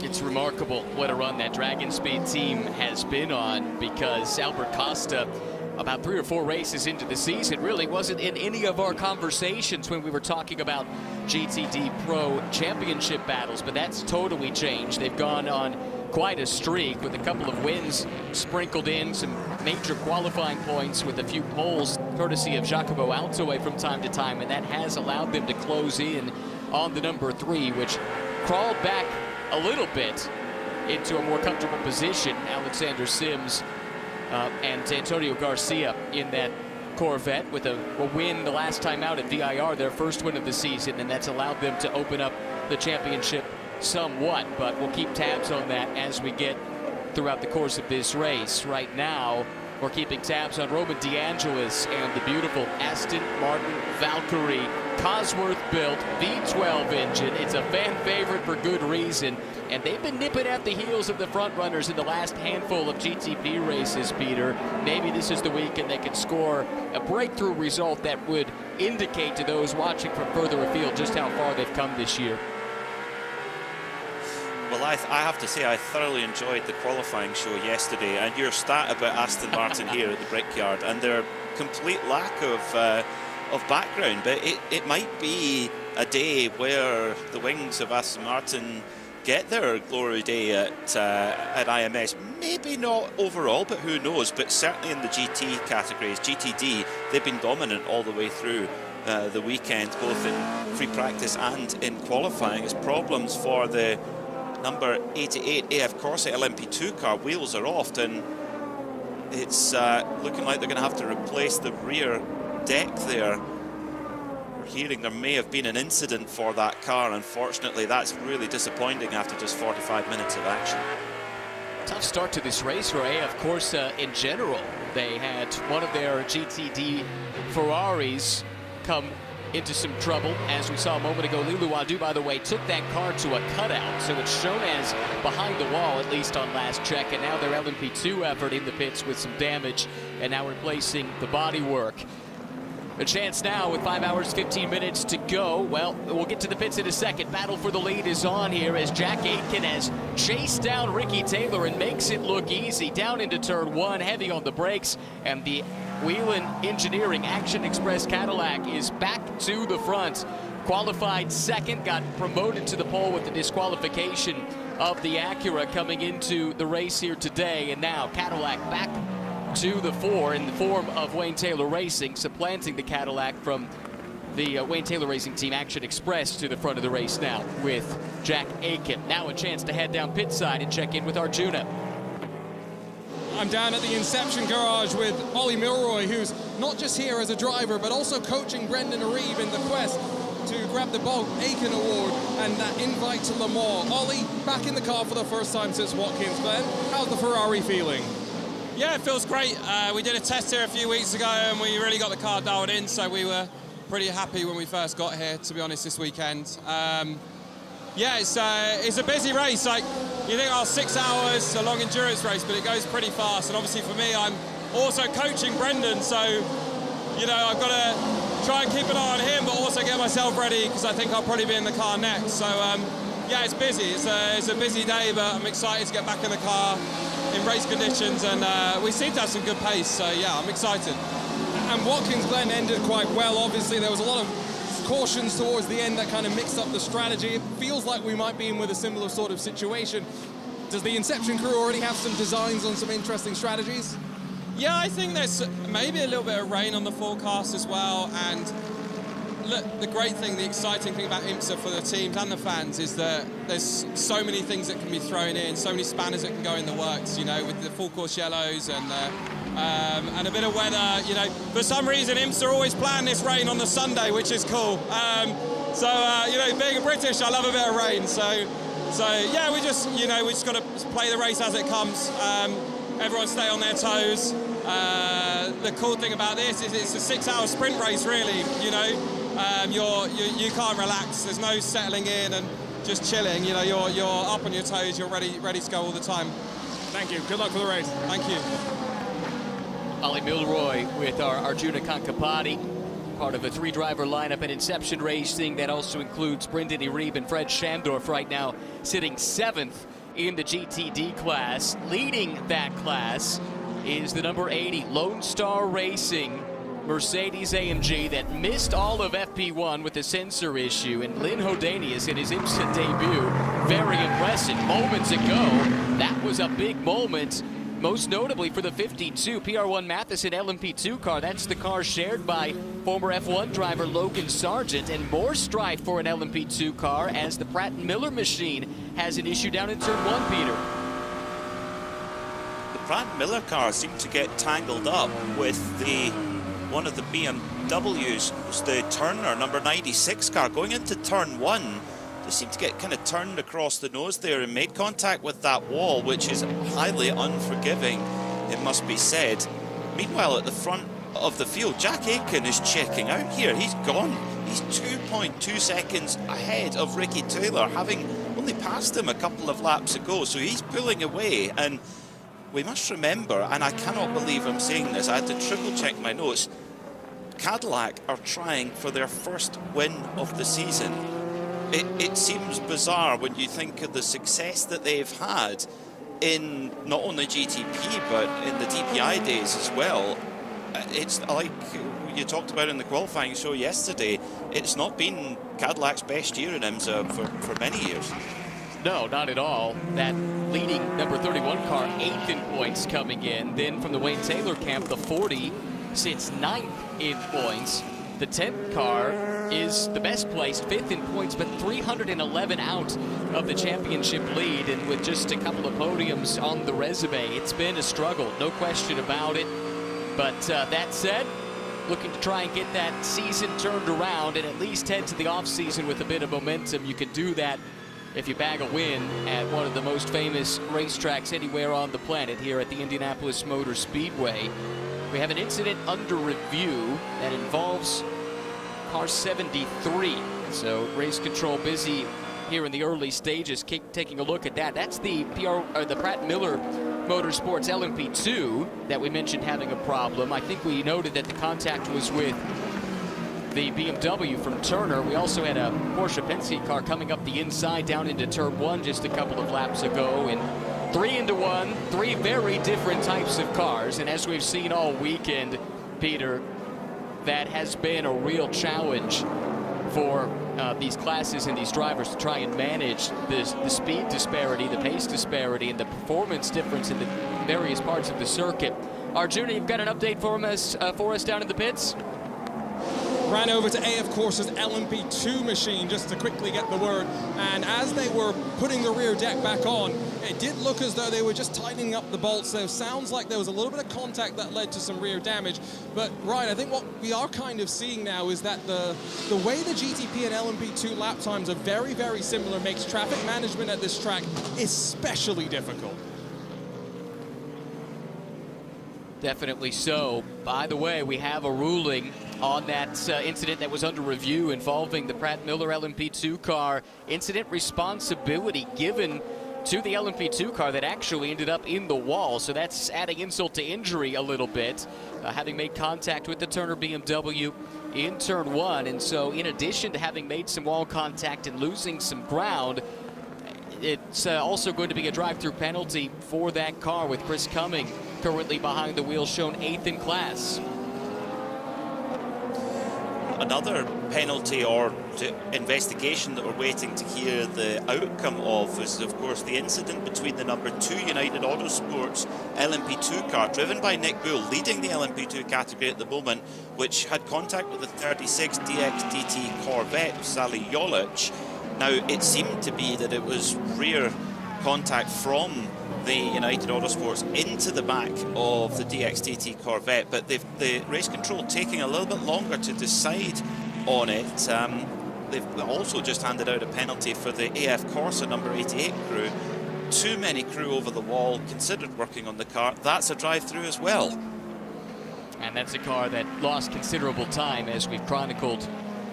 It's remarkable what a run that Dragon Speed team has been on, because Albert Costa, about 3 or 4 races into the season, really wasn't in any of our conversations when we were talking about GTD Pro Championship battles, but that's totally changed. They've gone on quite a streak with a couple of wins sprinkled in, some major qualifying points with a few poles courtesy of Jacopo Altoe from time to time, and that has allowed them to close in on the number 3, which crawled back a little bit into a more comfortable position. Alexander Sims and Antonio Garcia in that Corvette with a win the last time out at VIR, their first win of the season, and that's allowed them to open up the championship somewhat, but we'll keep tabs on that as we get throughout the course of this race. Right now, we're keeping tabs on Roman DeAngelis and the beautiful Aston Martin Valkyrie Cosworth-built V12 engine. It's a fan favorite for good reason, and they've been nipping at the heels of the front runners in the last handful of GTP races, Peter. Maybe this is the week and they can score a breakthrough result that would indicate to those watching from further afield just how far they've come this year. Well, I have to say I thoroughly enjoyed the qualifying show yesterday, and your stat about Aston Martin here at the Brickyard and their complete lack of background, but it might be a day where the wings of Aston Martin get their glory day at IMS. Maybe not overall, but who knows, but certainly in the GT categories, GTD, they've been dominant all the way through the weekend, both in free practice and in qualifying. It's problems for the number 88 AF Corsa LMP2 car. Wheels are off, and it's looking like they're going to have to replace the rear deck there. We're hearing there may have been an incident for that car. Unfortunately, that's really disappointing after just 45 minutes of action. Tough start to this race for AF Corsa in general. They had one of their GTD Ferraris come into some trouble, as we saw a moment ago. Lilu Wadu, by the way, took that car to a cutout, so it's shown as behind the wall, at least on last check, and now their LMP2 effort in the pits with some damage, and now replacing the bodywork. A chance now with 5 hours, 15 minutes to go. Well, we'll get to the pits in a second. Battle for the lead is on here as Jack Aitken has chased down Ricky Taylor and makes it look easy. Down into turn 1, heavy on the brakes, and the Whelen Engineering Action Express Cadillac is back to the front. Qualified second, got promoted to the pole with the disqualification of the Acura coming into the race here today. And now Cadillac back to the fore in the form of Wayne Taylor Racing, supplanting the Cadillac from the Wayne Taylor Racing Team Action Express to the front of the race now with Jack Aiken. Now a chance to head down pit side and check in with Arjuna. I'm down at the Inception garage with Ollie Milroy, who's not just here as a driver, but also coaching Brendan Arebe in the quest to grab the Bob Aiken Award and that invite to Le Mans. Ollie, back in the car for the first time since Watkins Glen. How's the Ferrari feeling? Yeah, it feels great. We did a test here a few weeks ago and we really got the car dialed in, so we were pretty happy when we first got here, to be honest, this weekend. Yeah, it's a busy race. Like, you think, oh, 6 hours, a long endurance race, but it goes pretty fast. And obviously for me, I'm also coaching Brendan, so, you know, I've got to try and keep an eye on him, but also get myself ready, because I think I'll probably be in the car next. So, yeah, it's busy. It's a busy day, but I'm excited to get back in the car in race conditions, and we seem to have some good pace, so yeah, I'm excited. And Watkins Glen ended quite well. Obviously, there was a lot of cautions towards the end that kind of mixed up the strategy. It feels like we might be in with a similar sort of situation. Does the Inception crew already have some designs on some interesting strategies? Yeah, I think there's maybe a little bit of rain on the forecast as well. And look, the great thing, the exciting thing about IMSA for the teams and the fans is that there's so many things that can be thrown in, so many spanners that can go in the works, you know, with the full course yellows and a bit of weather. You know, for some reason IMSA always plan this rain on the Sunday, which is cool. You know, being a British, I love a bit of rain. So yeah, we just got to play the race as it comes. Everyone stay on their toes. The cool thing about this is it's a 6-hour sprint race, really. You know, you can't relax. There's no settling in and just chilling. You know, you're up on your toes. You're ready to go all the time. Thank you. Good luck for the race. Thank you. Ollie Milroy with our Arjuna Kankapati, part of a 3-driver lineup at Inception Racing that also includes Brendan Arebe and Fred Schandorf, right now sitting 7th in the GTD class. Leading that class is the number 80 Lone Star Racing Mercedes AMG that missed all of FP1 with a sensor issue, and Lynn Hodanius in his IMSA debut, very impressive. Moments ago, that was a big moment, most notably for the 52 PR1 Matheson LMP2 car. That's the car shared by former F1 driver Logan Sargent, and more strife for an LMP2 car as the Pratt & Miller machine has an issue down in turn 1, Peter. The Pratt & Miller car seemed to get tangled up with one of the BMWs. It was the Turner number 96 car going into turn 1. They seemed to get kind of turned across the nose there and made contact with that wall, which is highly unforgiving, it must be said. Meanwhile, at the front of the field, Jack Aiken is checking out here. He's gone. He's 2.2 seconds ahead of Ricky Taylor, having only passed him a couple of laps ago. So he's pulling away, and we must remember, and I cannot believe I'm saying this, I had to triple check my notes, Cadillac are trying for their first win of the season. It seems bizarre when you think of the success that they've had in not only GTP but in the DPI days as well. It's like you talked about in the qualifying show yesterday, it's not been Cadillac's best year in IMSA for many years. No, not at all. That leading number 31 car, 8th in points coming in. Then from the Wayne Taylor camp, the 40 sits 9th in points. The 10th car is the best placed, 5th in points, but 311 out of the championship lead. And with just a couple of podiums on the resume, it's been a struggle, no question about it. But that said, looking to try and get that season turned around and at least head to the offseason with a bit of momentum. You can do that if you bag a win at one of the most famous racetracks anywhere on the planet, here at the Indianapolis Motor Speedway. We have an incident under review that involves car 73. So race control busy here in the early stages, taking a look at that. That's the Pratt Miller Motorsports LMP2 that we mentioned having a problem. I think we noted that the contact was with the BMW from Turner. We also had a Porsche Penske car coming up the inside down into turn 1 just a couple of laps ago. And 3 into 1, 3 very different types of cars. And as we've seen all weekend, Peter, that has been a real challenge for these classes and these drivers to try and manage the speed disparity, the pace disparity, and the performance difference in the various parts of the circuit. Arjuna, you've got an update for us down in the pits? Ran over to AF Corsa's LMP2 machine just to quickly get the word, and as they were putting the rear deck back on, it did look as though they were just tightening up the bolts. So it sounds like there was a little bit of contact that led to some rear damage. But Ryan, I think what we are kind of seeing now is that the way the GTP and LMP2 lap times are very, very similar makes traffic management at this track especially difficult. Definitely so. By the way, we have a ruling on that incident that was under review involving the Pratt Miller LMP2 car. Incident responsibility given to the LMP2 car that actually ended up in the wall. So that's adding insult to injury a little bit, having made contact with the Turner BMW in turn 1. And so in addition to having made some wall contact and losing some ground, it's also going to be a drive-through penalty for that car, with Chris Cumming currently behind the wheel, shown 8th in class. Another penalty or investigation that we're waiting to hear the outcome of is, of course, the incident between the number 2 United Autosports LMP2 car, driven by Nick Bull, leading the LMP2 category at the moment, which had contact with the 36 DXDT Corvette of Sally Jolic. Now, it seemed to be that it was rear contact from the United Autosports into the back of the DXDT Corvette, but the race control taking a little bit longer to decide on it. They've also just handed out a penalty for the AF Corsa number 88 crew. Too many crew over the wall, considered working on the car. That's a drive-through as well. And that's a car that lost considerable time, as we've chronicled,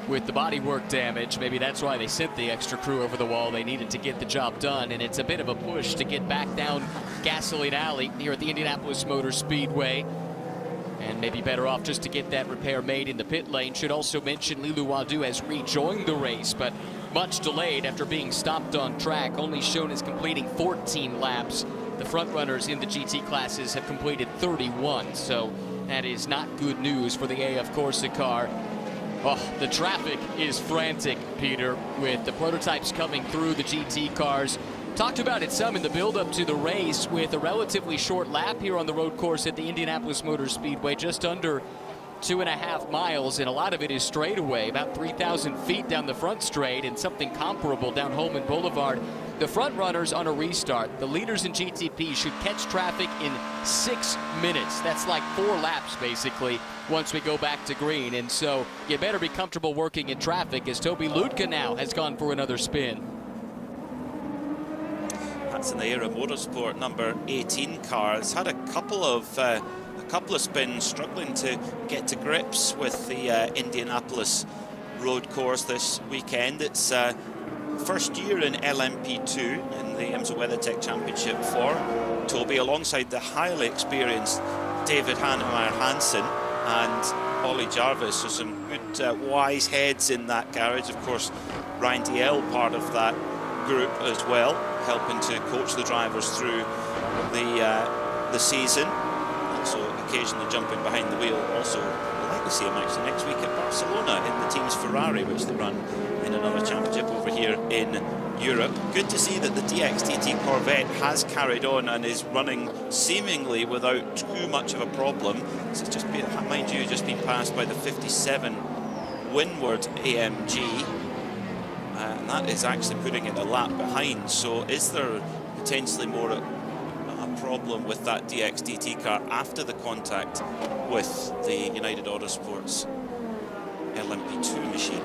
with the bodywork damage. Maybe that's why they sent the extra crew over the wall. They needed to get the job done, and it's a bit of a push to get back down Gasoline Alley here at the Indianapolis Motor Speedway. And maybe better off just to get that repair made in the pit lane. Should also mention Lilu Wadu has rejoined the race, but much delayed after being stopped on track, only shown as completing 14 laps. The front runners in the GT classes have completed 31, so that is not good news for the AF Corsa car. Oh, the traffic is frantic, Peter, with the prototypes coming through the GT cars. Talked about it some in the build-up to the race, with a relatively short lap here on the road course at the Indianapolis Motor Speedway, just under 2.5 miles, and a lot of it is straightaway, about 3,000 feet down the front straight, and something comparable down Holman Boulevard. The front runners on a restart, the leaders in GTP, should catch traffic in 6 minutes. That's like 4 laps, basically, once we go back to green. And so you better be comfortable working in traffic, as Toby Ludka now has gone for another spin. That's in the Aero Motorsport number 18 car. It's had a couple of spins, struggling to get to grips with the Indianapolis road course this weekend. It's first year in LMP2 in the IMSA WeatherTech Championship for Toby, alongside the highly experienced David Hannemeyer Hansen and Ollie Jarvis. So some good wise heads in that garage. Of course, Ryan DL part of that group as well, helping to coach the drivers through the season. Also occasionally jumping behind the wheel. Also, we'll likely see him actually next week at Barcelona in the team's Ferrari, which they run in another championship over here in Europe. Good to see that the DXDT Corvette has carried on and is running seemingly without too much of a problem. This has just been, mind you, just been passed by the 57 Windward AMG, and that is actually putting it a lap behind. So is there potentially more a problem with that DXDT car after the contact with the United Autosports LMP2 machine?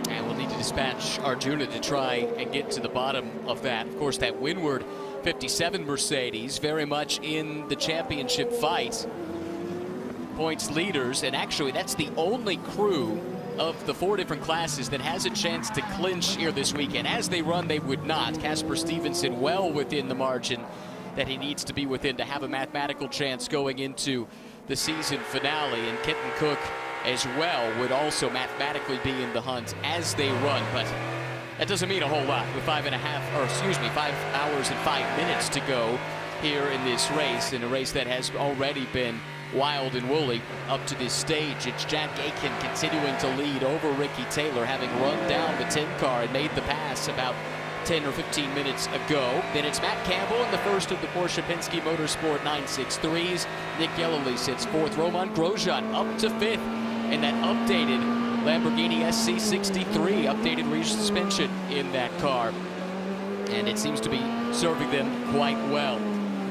And we'll need to dispatch Arjuna to try and get to the bottom of that. Of course, that Windward 57 Mercedes very much in the championship fight. Points leaders, and actually that's the only crew of the 4 different classes that has a chance to clinch here this weekend. As they run, they would not. Casper Stevenson well within the margin that he needs to be within to have a mathematical chance going into the season finale. And Kenton Cook as well would also mathematically be in the hunt as they run, but that doesn't mean a whole lot with 5 hours and 5 minutes to go here in this race, in a race that has already been wild and woolly up to this stage. It's Jack Aitken continuing to lead over Ricky Taylor, having run down the 10 car and made the pass about 10 or 15 minutes ago. Then it's Matt Campbell in the first of the Porsche Penske Motorsport 963s. Nick Yellowly sits fourth. Roman Grosjean up to fifth in that updated Lamborghini SC63, updated rear suspension in that car. And it seems to be serving them quite well.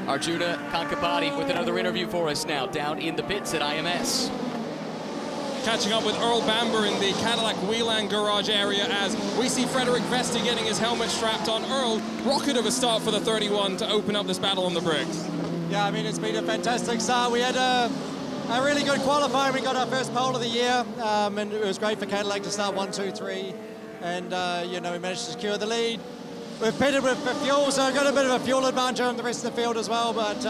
Arjuna Kankapati with another interview for us now down in the pits at IMS. Catching up with Earl Bamber in the Cadillac Wheeland garage area as we see Frederick Vesti getting his helmet strapped on. Earl, rocket of a start for the 31 to open up this battle on the bricks. Yeah, I mean, it's been a fantastic start. We had a really good qualifying. We got our first pole of the year, and it was great for Cadillac to start 1, 2, 3. And, you know, we managed to secure the lead. We've pitted with fuel, so we've got a bit of a fuel advantage on the rest of the field as well. But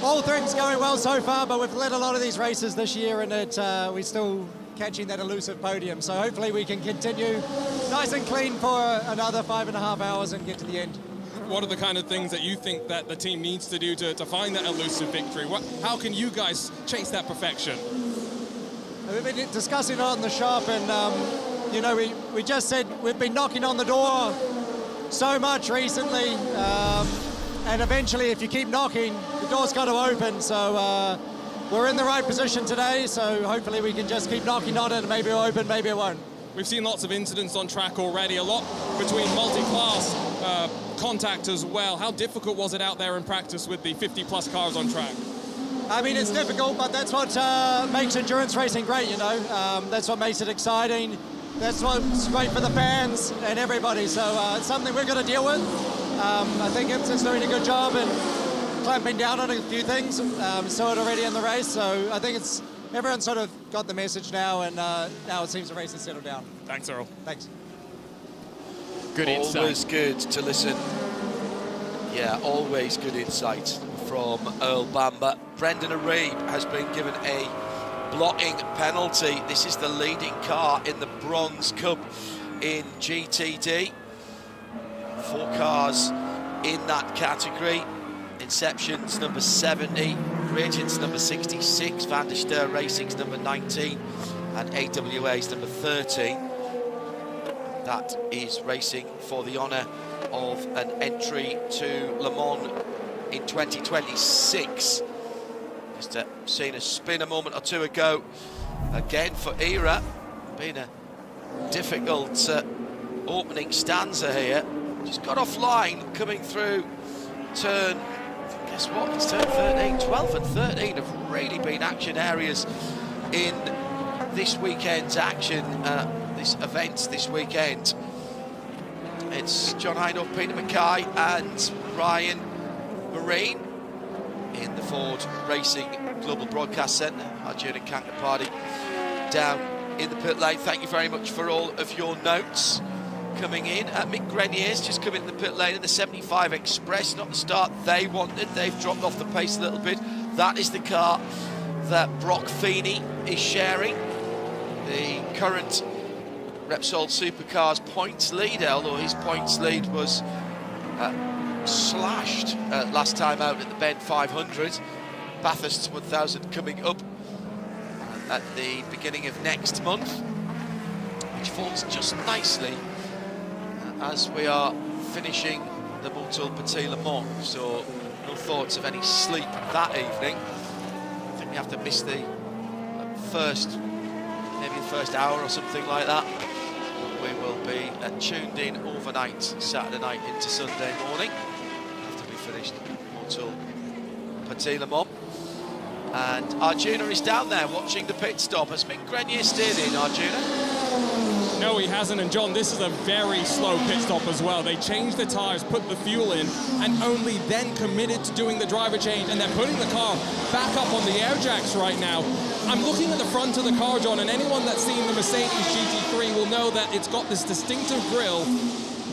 all things going well so far, but we've led a lot of these races this year, and we're still catching that elusive podium. So hopefully we can continue nice and clean for another 5.5 hours and get to the end. What are the kind of things that you think that the team needs to do to find that elusive victory? How can you guys chase that perfection? We've been discussing it in the shop, and you know, we just said we've been knocking on the door so much recently, and eventually if you keep knocking, the door's got to open. So we're in the right position today, so hopefully we can just keep knocking on it, and maybe it'll open, maybe it won't. We've seen lots of incidents on track already, a lot between multi-class contact as well. How difficult was it out there in practice with the 50-plus cars on track? I mean, it's difficult, but that's what makes endurance racing great, you know. That's what makes it exciting. That's what's great for the fans and everybody. So it's something we're going to deal with. I think IMSA's doing a good job in clamping down on a few things. Saw it already in the race. So I think everyone's sort of got the message now, and now it seems the race has settled down. Thanks, Earl. Thanks. Good insight. Always good to listen. Yeah, always good insight from Earl Bamber. Brendan Arabe has been given a blocking penalty. This is the leading car in the Bronze Cup in GTD. 4 cars in that category. Inception's number 70, Creation's number 66, Van der Steur Racing's number 19, and AWA's number 13. That is racing for the honour of an entry to Le Mans in 2026. Just seen a spin a moment or two ago. Again for ERA. Been a difficult opening stanza here. Just got offline coming through turn, guess what, it's turn 13. 12 and 13 have really been action areas in this weekend's action, this event this weekend. It's John Hindhaugh, Peter Mackay and Ryan Marine in the Ford Racing Global Broadcast Centre. Arjuna Kankapati down in the pit lane. Thank you very much for all of your notes coming in. Mick Grenier's just come in the pit lane in the 75 Express, not the start they wanted. They've dropped off the pace a little bit. That is the car that Brock Feeney is sharing. The current Repsol Supercars points lead, although his points lead was slashed last time out at the Bend 500. Bathurst 1000 coming up at the beginning of next month, which falls just nicely as we are finishing the Motul Petit Le Mans. So no thoughts of any sleep that evening. I think we have to miss the maybe the first hour or something like that. We will be tuned in overnight, Saturday night into Sunday morning, after we finished Motul Petit Le Mans. And Arjuna is down there watching the pit stop. Has Mick Grenier steered in, Arjuna? No, he hasn't. And John, this is a very slow pit stop as well. They changed the tyres, put the fuel in, and only then committed to doing the driver change, and they're putting the car back up on the air jacks right now. I'm looking at the front of the car, John, and anyone that's seen the Mercedes GT3 will know that it's got this distinctive grille,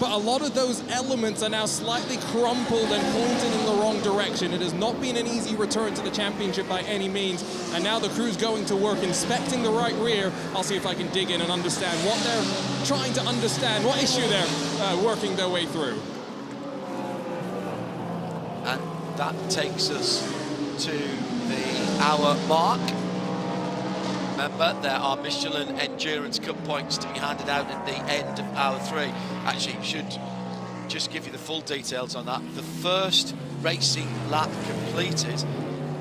but a lot of those elements are now slightly crumpled and pointed in the wrong direction. It has not been an easy return to the championship by any means, and now the crew's going to work inspecting the right rear. I'll see if I can dig in and understand what they're trying to understand, what issue they're working their way through. And that takes us to the hour mark. Remember, there are Michelin Endurance Cup points to be handed out at the end of hour 3. Actually, should just give you the full details on that. The first racing lap completed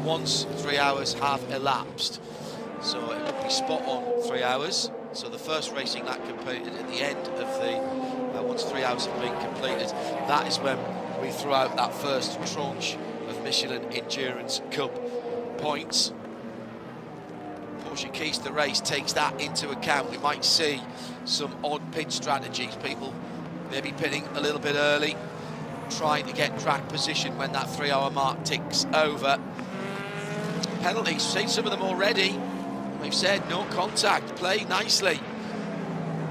once 3 hours have elapsed. So it would be spot on 3 hours. So the first racing lap completed at the end of the, once 3 hours have been completed, that is when we throw out that first tranche of Michelin Endurance Cup points. Porsche Keys to the Race takes that into account. We might see some odd pit strategies, people maybe pitting a little bit early, trying to get track position when that 3 hour mark ticks over. Penalties, we've seen some of them already. We've said no contact, play nicely.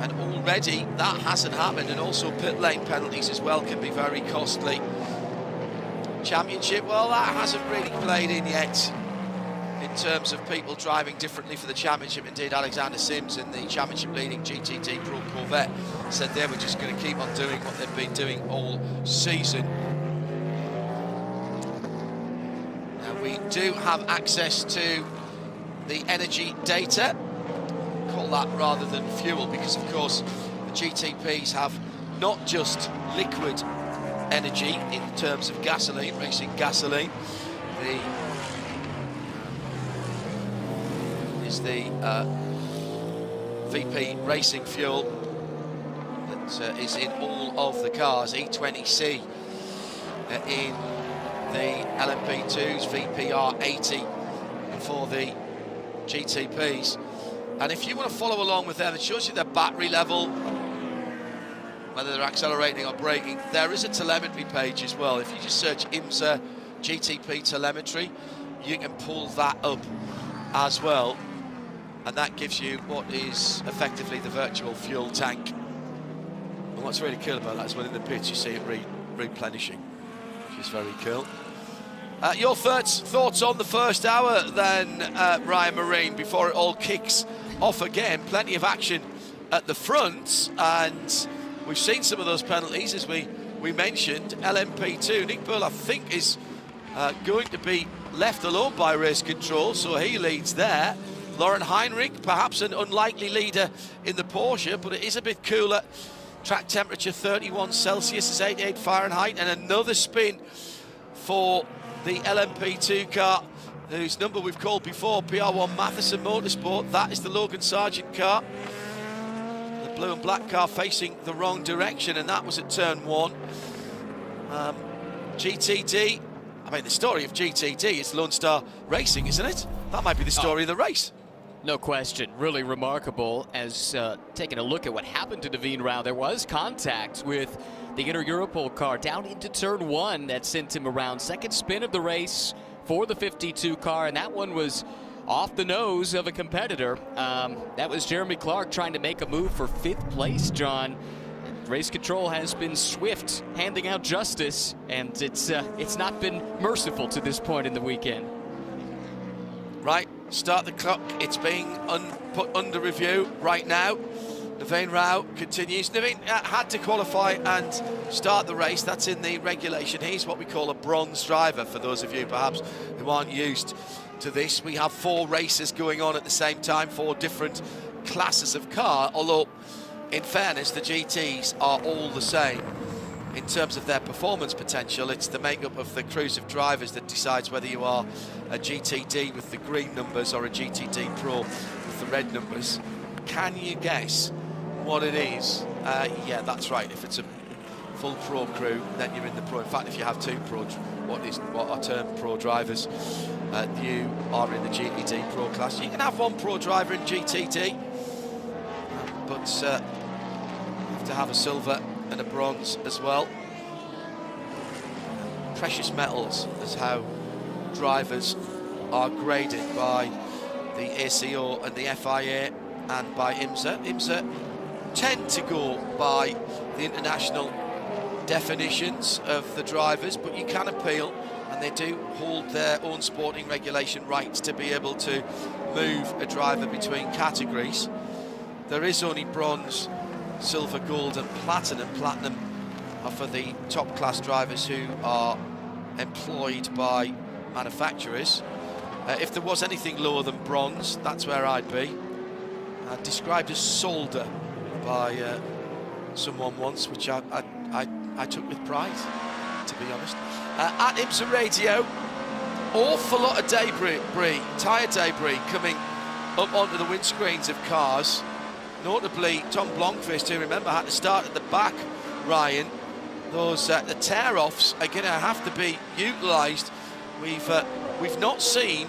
And already that hasn't happened, and also pit lane penalties as well can be very costly. Championship, well, that hasn't really played in yet in terms of people driving differently for the championship. Indeed, Alexander Sims in the championship leading GTD Pro Corvette said they were just going to keep on doing what they've been doing all season. Now we do have access to the energy data, call that rather than fuel, because of course the GTPs have not just liquid energy in terms of gasoline, racing gasoline. The VP racing fuel that is in all of the cars, E20C in the LMP2s, VPR 80 for the GTPs. And if you want to follow along with them, it shows you their battery level, whether they're accelerating or braking. There is a telemetry page as well. If you just search IMSA GTP telemetry, you can pull that up as well, and that gives you what is effectively the virtual fuel tank. And what's really cool about that is when in the pits you see it replenishing, which is very cool. Your thoughts on the first hour then, Ryan Marine, before it all kicks off again? Plenty of action at the front, and we've seen some of those penalties, as we mentioned. LMP2, Nick Pearl, I think, is going to be left alone by race control, so he leads there. Lauren Heinrich, perhaps an unlikely leader in the Porsche, but it is a bit cooler. Track temperature 31 Celsius is 88 Fahrenheit, and another spin for the LMP2 car, whose number we've called before, PR1 Matheson Motorsport. That is the Logan Sargent car. The blue and black car facing the wrong direction, and that was at turn 1. GTD, I mean, the story of GTD is Lone Star Racing, isn't it? That might be the story of the race. No question, really remarkable. As taking a look at what happened to Devine Rao, there was contact with the Inter Europol car down into turn 1 that sent him around. Second spin of the race for the 52 car, and that one was off the nose of a competitor. That was Jeremy Clark trying to make a move for 5th place, John. Race control has been swift, handing out justice, and it's not been merciful to this point in the weekend. Right, start the clock. It's being put under review right now. Devine Rao continues. Devine had to qualify and start the race. That's in the regulation. He's what we call a bronze driver, for those of you perhaps who aren't used to this. We have 4 races going on at the same time, 4 different classes of car, although in fairness the GTs are all the same in terms of their performance potential. It's the makeup of the crews of drivers that decides whether you are a GTD with the green numbers or a GTD Pro with the red numbers. Can you guess what it is? Yeah, that's right. If it's a full Pro crew, then you're in the Pro. In fact, if you have 2 Pro, what are termed Pro drivers, you are in the GTD Pro class. You can have 1 Pro driver in GTD, but you have to have a silver and a bronze as well. Precious metals is how drivers are graded by the ACO and the FIA and by IMSA. IMSA tend to go by the international definitions of the drivers, but you can appeal, and they do hold their own sporting regulation rights to be able to move a driver between categories. There is only bronze, silver, gold and platinum. Platinum are for the top class drivers who are employed by manufacturers. If there was anything lower than bronze, that's where I'd be. Described as solder by someone once, which I took with pride, to be honest. At IMSA Radio, awful lot of debris, tyre debris coming up onto the windscreens of cars. Notably, Tom Blomqvist, who remember had to start at the back, Ryan. Those the tear-offs are going to have to be utilised. We've not seen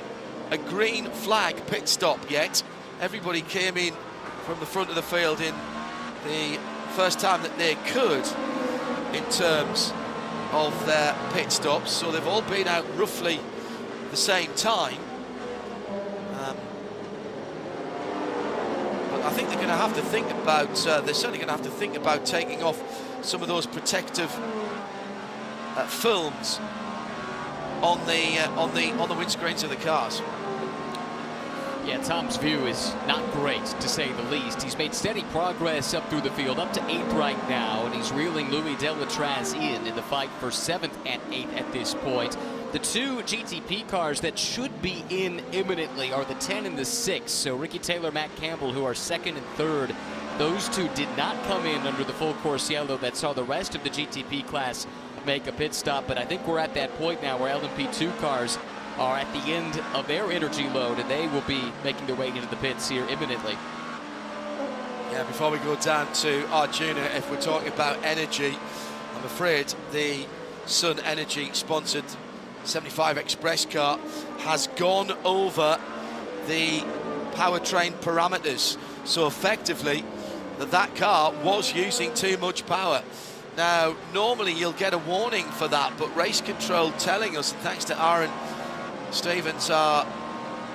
a green flag pit stop yet. Everybody came in from the front of the field in the first time that they could in terms of their pit stops, so they've all been out roughly the same time. But I think they're going to have to think about, they're certainly going to have to think about taking off some of those protective films on the windscreens of the cars. Yeah, Tom's view is not great, to say the least. He's made steady progress up through the field, up to 8th right now, and he's reeling Louis Delatraz in the fight for 7th and 8th at this point. The two GTP cars that should be in imminently are the 10 and the 6. So Ricky Taylor, Matt Campbell, who are 2nd and 3rd, those two did not come in under the full course yellow that saw the rest of the GTP class make a pit stop. But I think we're at that point now where LMP2 cars are at the end of their energy load, and they will be making their way into the pits here imminently. Yeah, before we go down to Arjuna, if we're talking about energy, I'm afraid the Sun Energy sponsored 75 Express car has gone over the powertrain parameters. So effectively, that car was using too much power. Now, normally you'll get a warning for that, but race control telling us, and thanks to Aaron Stevens, our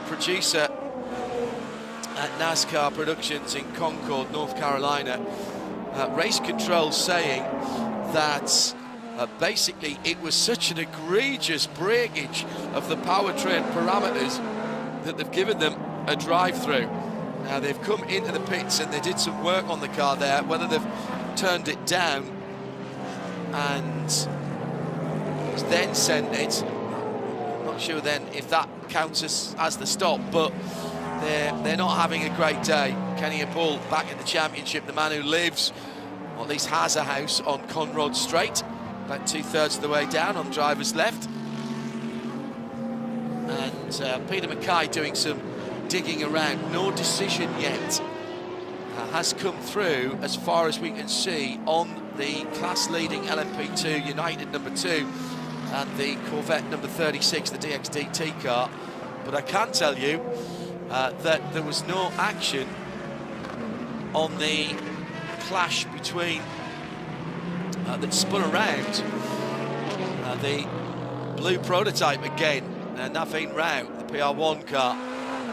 producer at NASCAR Productions in Concord, North Carolina, race control saying that basically it was such an egregious breakage of the powertrain parameters that they've given them a drive-through. Now they've come into the pits and they did some work on the car there, whether they've turned it down and then sent it. Not sure then if that counts as the stop, but they're not having a great day. Kenny Bull back in the championship, the man who lives, or at least has a house on Conrod Straight, about 2/3 of the way down on driver's left. And Peter Mackay doing some digging around. No decision yet has come through as far as we can see on the class-leading LMP2 United number 2 and the Corvette number 36, the DXDT car. But I can tell you that there was no action on the clash between that spun around the blue prototype again, Naveen Rao, the PR1 car.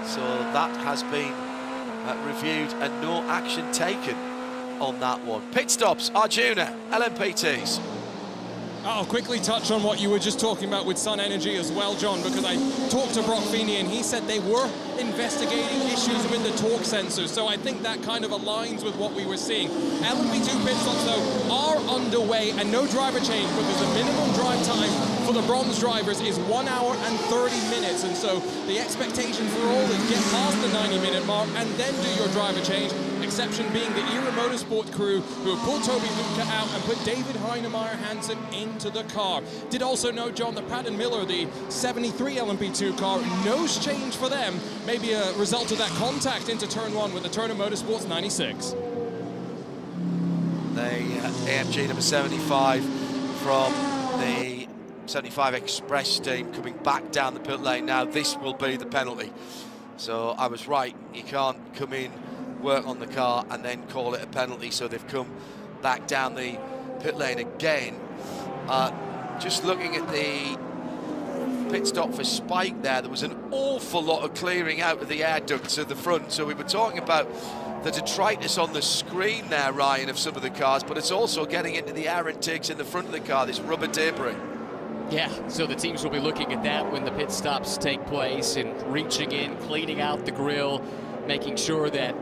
So that has been reviewed and no action taken on that one. Pit stops, Arjuna, LMP2s. I'll quickly touch on what you were just talking about with Sun Energy as well, John, because I talked to Brock Feeney and he said they were investigating issues with the torque sensors, so I think that kind of aligns with what we were seeing. LMP2 pit stops, though, are underway and no driver change, because the minimum drive time for the bronze drivers is 1 hour and 30 minutes, and so the expectation for all is get past the 90-minute mark and then do your driver change. Exception being the ERA Motorsport crew, who have pulled Toby Luca out and put David Heinemeier Hansen into the car. Did also note, John, that Pratt & Miller, the 73 LMP2 car, nose change for them, maybe a result of that contact into turn 1 with the Turner Motorsports 96. The AMG number 75 from the 75 Express team coming back down the pit lane. Now this will be the penalty. So I was right, you can't come in, work on the car and then call it a penalty, so they've come back down the pit lane again. Just looking at the pit stop for Spike there was an awful lot of clearing out of the air ducts at the front, so we were talking about the detritus on the screen there, Ryan, of some of the cars, but it's also getting into the air intakes in the front of the car, this rubber debris. Yeah, so the teams will be looking at that when the pit stops take place and reaching in, cleaning out the grill, making sure that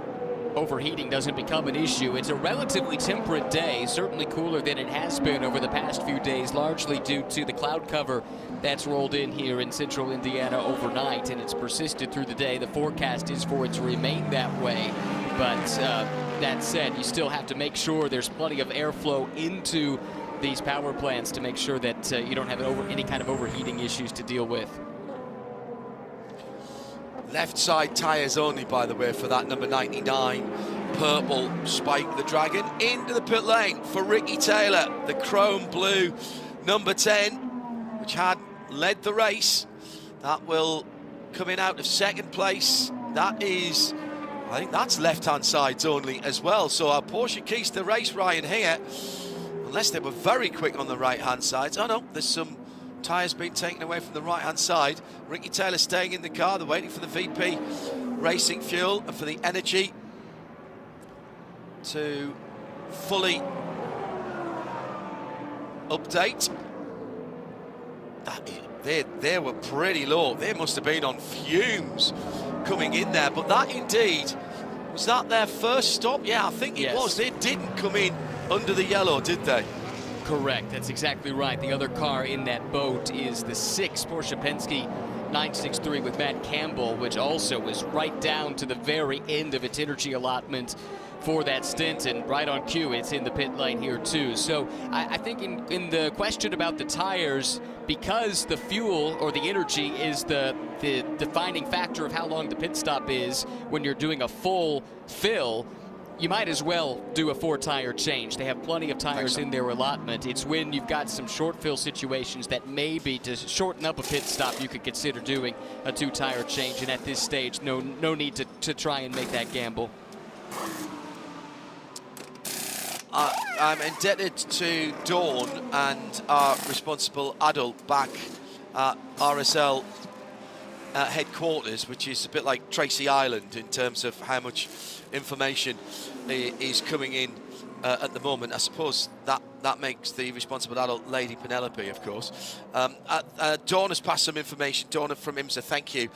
overheating doesn't become an issue. It's a relatively temperate day, certainly cooler than it has been over the past few days, largely due to the cloud cover that's rolled in here in central Indiana overnight, and it's persisted through the day. The forecast is for it to remain that way, but that said, you still have to make sure there's plenty of airflow into these power plants to make sure that you don't have any kind of overheating issues to deal with. Left side tyres only, by the way, for that number 99 purple Spike the Dragon. Into the pit lane for Ricky Taylor, the chrome blue number 10, which had led the race. That will come in out of second place. That is, I think that's left-hand sides only as well. So our Porsche keys the race, Ryan, here, unless they were very quick on the right-hand sides. Oh no, there's some tyres being taken away from the right-hand side. Ricky Taylor staying in the car. They're waiting for the VP Racing Fuel and for the energy to fully update. They were pretty low. They must have been on fumes coming in there. But that indeed, was that their first stop? Yeah, I think it was. They didn't come in under the yellow, did they? Correct, that's exactly right. The other car in that boat is the 6 Porsche Penske 963 with Matt Campbell, which also was right down to the very end of its energy allotment for that stint, and right on cue, it's in the pit lane here too. So I think in the question about the tires, because the fuel or the energy is the defining factor of how long the pit stop is when you're doing a full fill, you might as well do a 4-tire change. They have plenty of tires in their allotment. It's when you've got some short fill situations that maybe to shorten up a pit stop, you could consider doing a 2-tire change. And at this stage, no need to try and make that gamble. I'm indebted to Dawn and our responsible adult back at RSL headquarters, which is a bit like Tracy Island in terms of how much information is coming in at the moment. I suppose that makes the responsible adult Lady Penelope, of course. Dawn has passed some information. Dawn from IMSA, thank you.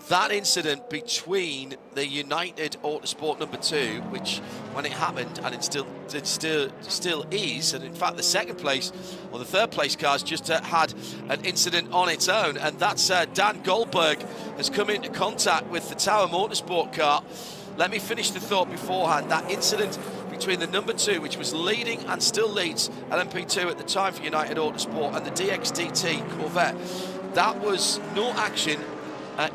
That incident between the United Autosport number 2, which when it happened, and it still is, and in fact the second place or the third place cars just had an incident on its own, and that's Dan Goldberg has come into contact with the Tower Motorsport car. Let me finish the thought beforehand. That incident between the number 2, which was leading and still leads LMP2 at the time for United Autosport, and the DXDT Corvette, that was no action,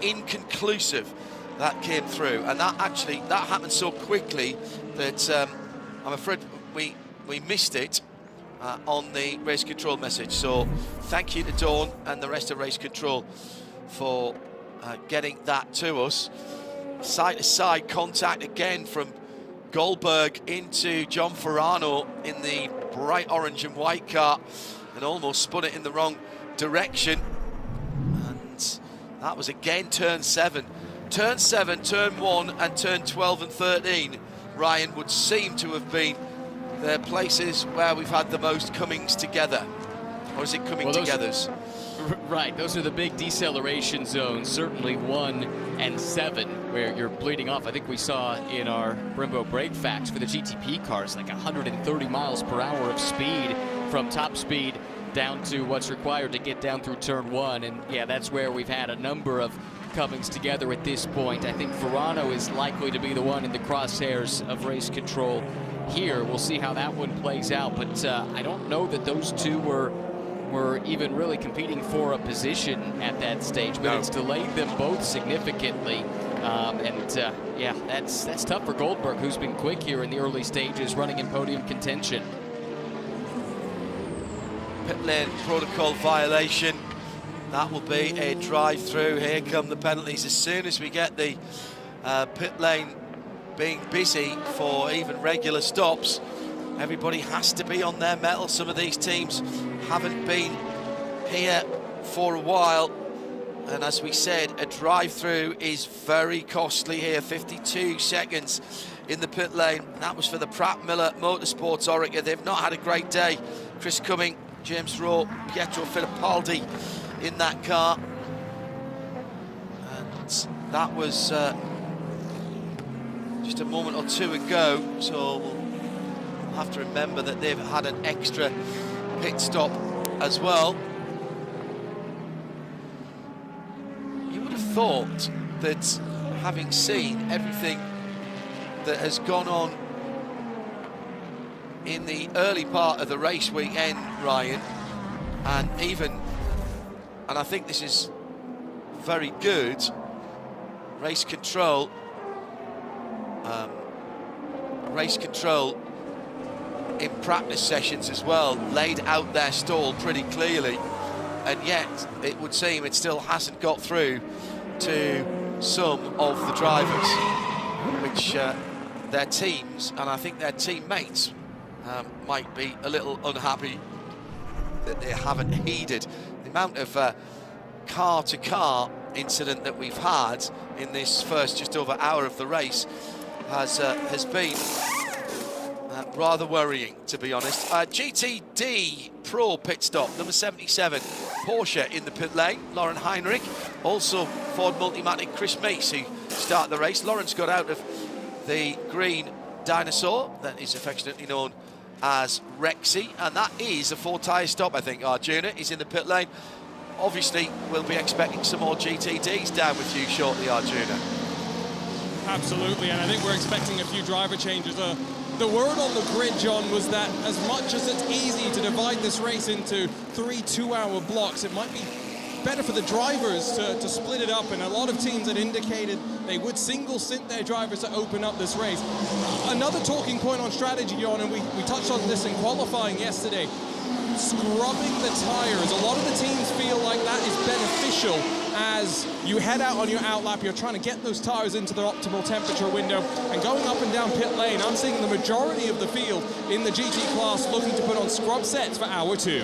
inconclusive, that came through, and that happened so quickly that I'm afraid we missed it on the race control message. So thank you to Dawn and the rest of race control for getting that to us. Side-to-side contact again from Goldberg into John Ferrano in the bright orange and white car, and almost spun it in the wrong direction. And that was again turn 7. Turn 7, turn 1, and turn 12 and 13, Ryan, would seem to have been the places where we've had the most comings together. Or is it coming togethers? Right, those are the big deceleration zones, certainly 1 and 7, where you're bleeding off. I think we saw in our Brembo brake facts for the GTP cars like 130 miles per hour of speed from top speed down to what's required to get down through turn 1. And yeah, that's where we've had a number of comings together at this point. I think Ferrano is likely to be the one in the crosshairs of race control here. We'll see how that one plays out, but I don't know that those two were even really competing for a position at that stage, but it's delayed them both significantly. Yeah, that's tough for Goldberg, who's been quick here in the early stages, running in podium contention. Pit lane protocol violation. That will be a drive-through. Here come the penalties. As soon as we get the pit lane being busy for even regular stops, everybody has to be on their mettle. Some of these teams haven't been here for a while, and as we said, a drive-through is very costly here. 52 seconds in the pit lane. That was for the Pratt Miller Motorsports Orica. They've not had a great day. Chris Cumming, James Rowe, Pietro Fittipaldi in that car, and that was just a moment or two ago, so we'll have to remember that they've had an extra pit stop as well. You would have thought that, having seen everything that has gone on in the early part of the race weekend, Ryan, and I think this is very good, race control in practice sessions as well laid out their stall pretty clearly, and yet it would seem it still hasn't got through to some of the drivers, which their teams and I think their teammates might be a little unhappy that they haven't heeded. The amount of car-to-car incident that we've had in this first just over hour of the race has been rather worrying, to be honest. GTD Pro pit stop, number 77, Porsche in the pit lane, Lauren Heinrich. Also Ford Multimatic, Chris Meese, who started the race. Lauren's got out of the green dinosaur that is affectionately known as Rexy, and that is a 4-tyre stop, I think. Arjuna is in the pit lane. Obviously, we'll be expecting some more GTDs down with you shortly, Arjuna. Absolutely, and I think we're expecting a few driver changes. The word on the grid, John, was that as much as it's easy to divide this race into 3 2-hour blocks, it might be better for the drivers to split it up, and a lot of teams had indicated they would single stint their drivers to open up this race. Another talking point on strategy, John, and we touched on this in qualifying yesterday, scrubbing the tires. A lot of the teams feel like that is beneficial as you head out on your outlap. You're trying to get those tires into the optimal temperature window, and going up and down pit lane, I'm seeing the majority of the field in the GT class looking to put on scrub sets for hour 2.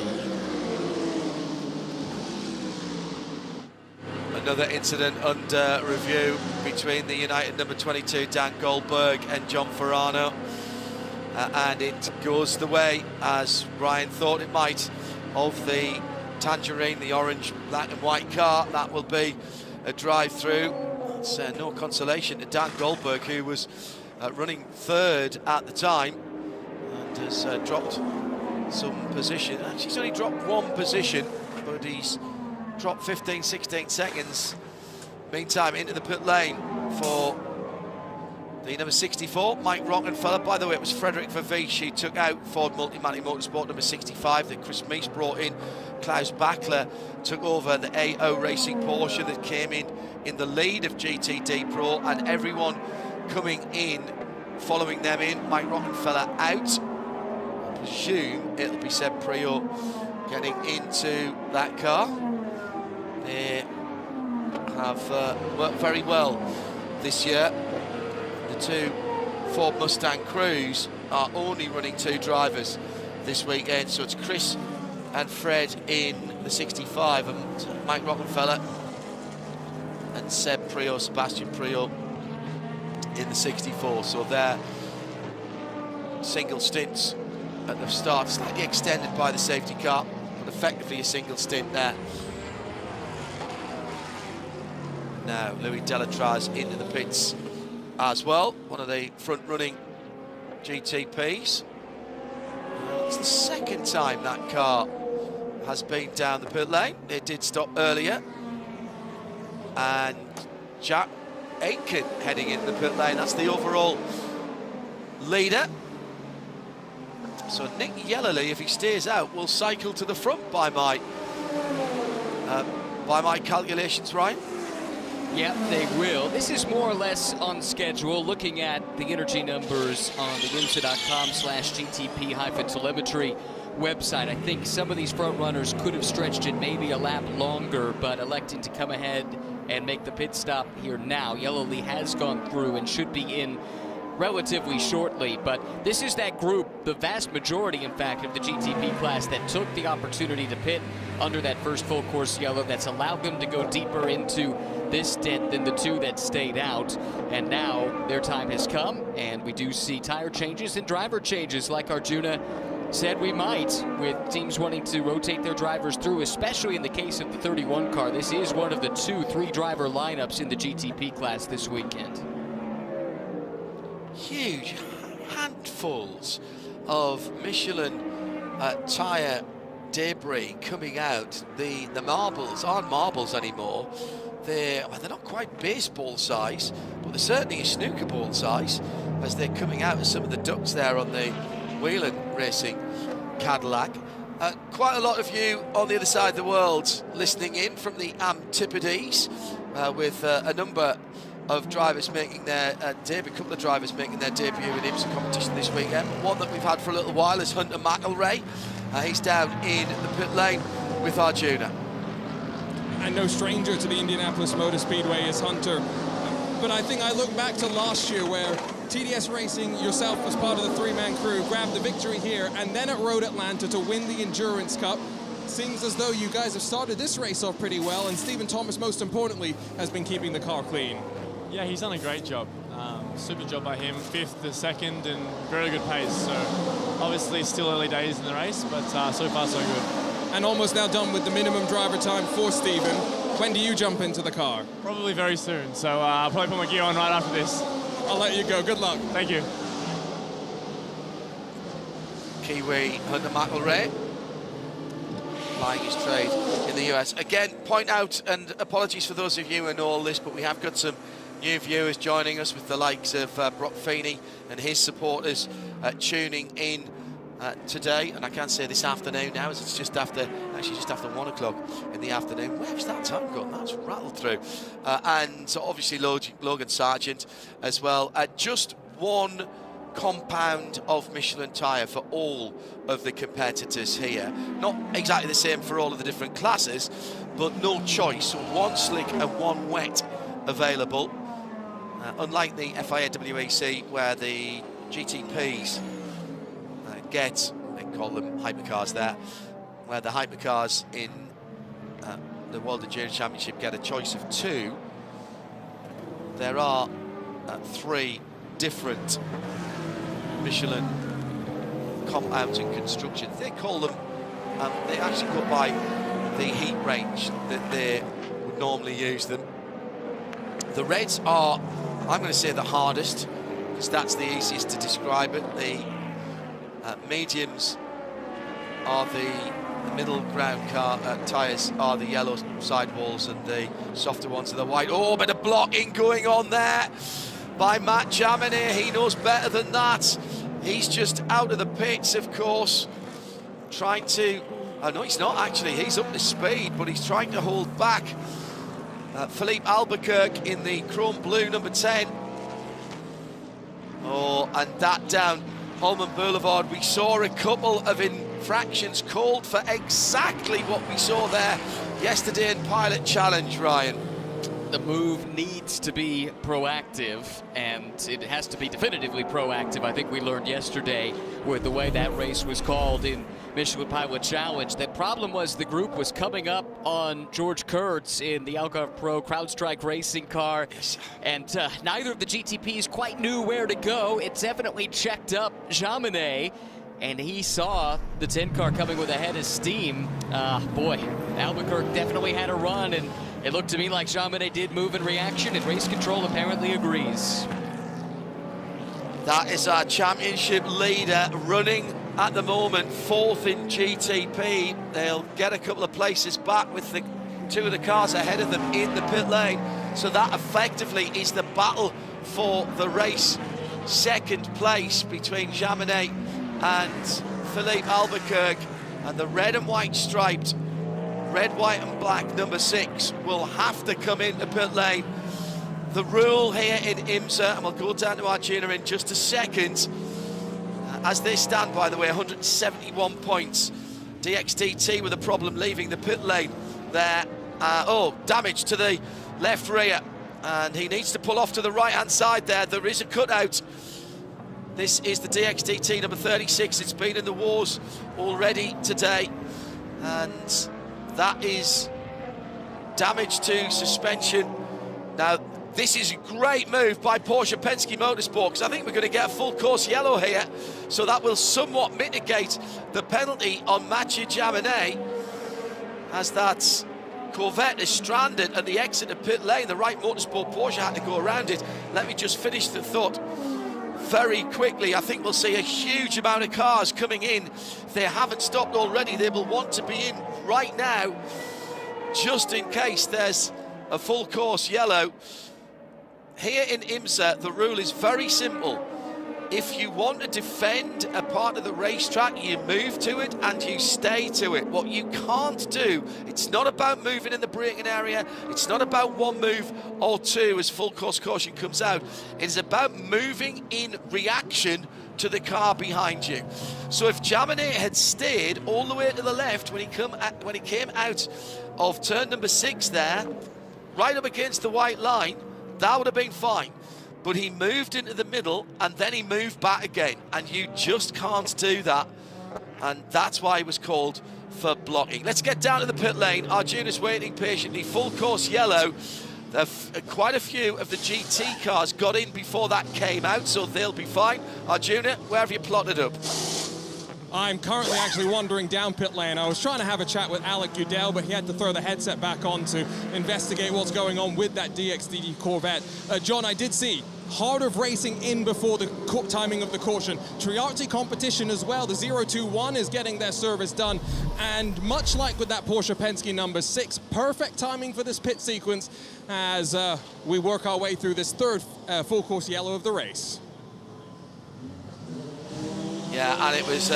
Another incident under review between the United number 22 Dan Goldberg and John Ferrano, and it goes the way, as Ryan thought it might, of the Tangerine, the orange, black and white car. That will be a drive-through. It's no consolation to Dan Goldberg, who was running third at the time and has dropped some position. Actually, he's only dropped 1 position, but he's dropped 15, 16 seconds. Meantime, into the pit lane for the number 64, Mike Rockenfeller. By the way, it was Frederick Vervish who took out Ford Multimatic Motorsport number 65 that Chris Meese brought in. Klaus Bachler took over the AO Racing Porsche that came in the lead of GTD Pro, and everyone coming in, following them in. Mike Rockenfeller out. I presume it'll be Seb Priaulx getting into that car. They have worked very well this year. The 2 Ford Mustang crews are only running 2 drivers this weekend, so it's Chris and Fred in the 65 and Mike Rockenfeller and Seb Priaulx, Sebastian Priaulx in the 64. So they're single stints at the start, slightly extended by the safety car, but effectively a single stint there. Now Louis Delatraz into the pits as well, one of the front-running GTPs. It's the second time that car has been down the pit lane. It did stop earlier. And Jack Aitken heading into the pit lane. That's the overall leader. So Nick Yellerly, if he stays out, will cycle to the front by my calculations, right? Yep, they will. This is more or less on schedule. Looking at the energy numbers on the IMSA.com/GTP-telemetry website, I think some of these front runners could have stretched it maybe a lap longer, but electing to come ahead and make the pit stop here now. Yellowly has gone through and should be in relatively shortly, but this is that group, the vast majority, in fact, of the GTP class that took the opportunity to pit under that first full course yellow that's allowed them to go deeper into this stint than the 2 that stayed out. And now their time has come, and we do see tire changes and driver changes like Arjuna said we might, with teams wanting to rotate their drivers through, especially in the case of the 31 car. This is one of the 2 3-driver lineups in the GTP class this weekend. huge handfuls of Michelin tyre debris coming out. The marbles aren't marbles anymore. They're not quite baseball size, but they're certainly a snooker ball size as they're coming out of some of the ducts there on the Whelen Racing Cadillac. Quite a lot of you on the other side of the world listening in from the Antipodes, with a number of drivers making their debut, a couple of drivers making their debut in IMSA competition this weekend. One that we've had for a little while is Hunter McElrea. He's down in the pit lane with Arjuna. And no stranger to the Indianapolis Motor Speedway is Hunter. But I think I look back to last year where TDS Racing, yourself as part of the three-man crew, grabbed the victory here and then at Road Atlanta to win the Endurance Cup. Seems as though you guys have started this race off pretty well, and Stephen Thomas, most importantly, has been keeping the car clean. Yeah, he's done a great job. Super job by him, 5th to 2nd, and very good pace. So obviously still early days in the race, but so far so good. And almost now done with the minimum driver time for Stephen. When do you jump into the car? Probably very soon, so I'll probably put my gear on right after this. I'll let you go. Good luck. Thank you. Kiwi Hunter McElrea plying his trade in the US. Again, point out, and apologies for those of you who know all this, but we have got some new viewers joining us with the likes of Brock Feeney and his supporters tuning in today, and I can say this afternoon now, as it's just after 1 o'clock in the afternoon. Where's that time gone? That's rattled through. And so obviously Logan Sargent as well. Just one compound of Michelin tyre for all of the competitors here. Not exactly the same for all of the different classes, but no choice. So one slick and one wet available. Unlike the FIA WEC, where the GTPs get, they call them hypercars there, where the hypercars in the World Endurance Championship get a choice of 2. There are 3 different Michelin compounds and constructions. They call them, they actually go by the heat range that they would normally use them. The reds are, I'm going to say, the hardest, because that's the easiest to describe it. The mediums are the middle ground car tyres are the yellow sidewalls, and the softer ones are the white. Oh, bit of blocking going on there by Matt Jaminet. He knows better than that. He's just out of the pits, of course, trying to... Oh, no, he's not actually. He's up to speed, but he's trying to hold back Philippe Albuquerque in the chrome blue number 10. Oh, and that down Holman Boulevard. We saw a couple of infractions called for exactly what we saw there yesterday in Pilot Challenge, Ryan. The move needs to be proactive, and it has to be definitively proactive. I think we learned yesterday with the way that race was called in Michelin Pilot Challenge. The problem was the group was coming up on George Kurtz in the Algarve Pro CrowdStrike racing car, and neither of the GTPs quite knew where to go. It definitely checked up Jaminet, and he saw the 10 car coming with a head of steam. Boy, Albuquerque definitely had a run, and it looked to me like Jaminet did move in reaction, and race control apparently agrees. That is our championship leader running at the moment, 4th in GTP. They'll get a couple of places back with the 2 of the cars ahead of them in the pit lane. So that effectively is the battle for the race. 2nd place between Jaminet and Philippe Albuquerque, and the red and white striped, red, white and black number 6 will have to come into pit lane. The rule here in IMSA, and we'll go down to Arjuna in just a second, as they stand, by the way, 171 points. DXDT with a problem leaving the pit lane there. Damage to the left rear, and he needs to pull off to the right-hand side there. There is a cutout. This is the DXDT number 36. It's been in the wars already today, and that is damage to suspension. Now, this is a great move by Porsche Penske Motorsport, because I think we're going to get a full course yellow here, so that will somewhat mitigate the penalty on Mathieu Jaminet, as that Corvette is stranded at the exit of pit lane. The Wright Motorsport Porsche had to go around it. Let me just finish the thought. very quickly. I think we'll see a huge amount of cars coming in. If they haven't stopped already, they will want to be in right now, just in case there's a full course yellow. Here in IMSA, the rule is very simple. If you want to defend a part of the racetrack, you move to it and you stay to it. What you can't do, it's not about moving in the braking area, it's not about one move or two as full course caution comes out. It's about moving in reaction to the car behind you. So if Jaminet had stayed all the way to the left when he came out of turn number 6 there, right up against the white line, that would have been fine. But he moved into the middle and then he moved back again, and you just can't do that, and that's why he was called for blocking. Let's get down to the pit lane. Arjuna's waiting patiently. Full course yellow. Quite a few of the GT cars got in before that came out, so they'll be fine. Arjuna, where have you plotted up? I'm currently actually wandering down pit lane. I was trying to have a chat with Alec Udell, but he had to throw the headset back on to investigate what's going on with that DXDD Corvette. John, I did see Heart of Racing in before the timing of the caution. Triarte competition as well. The 021 is getting their service done. And much like with that Porsche Penske number 6, perfect timing for this pit sequence as we work our way through this third full course yellow of the race. Yeah, and it was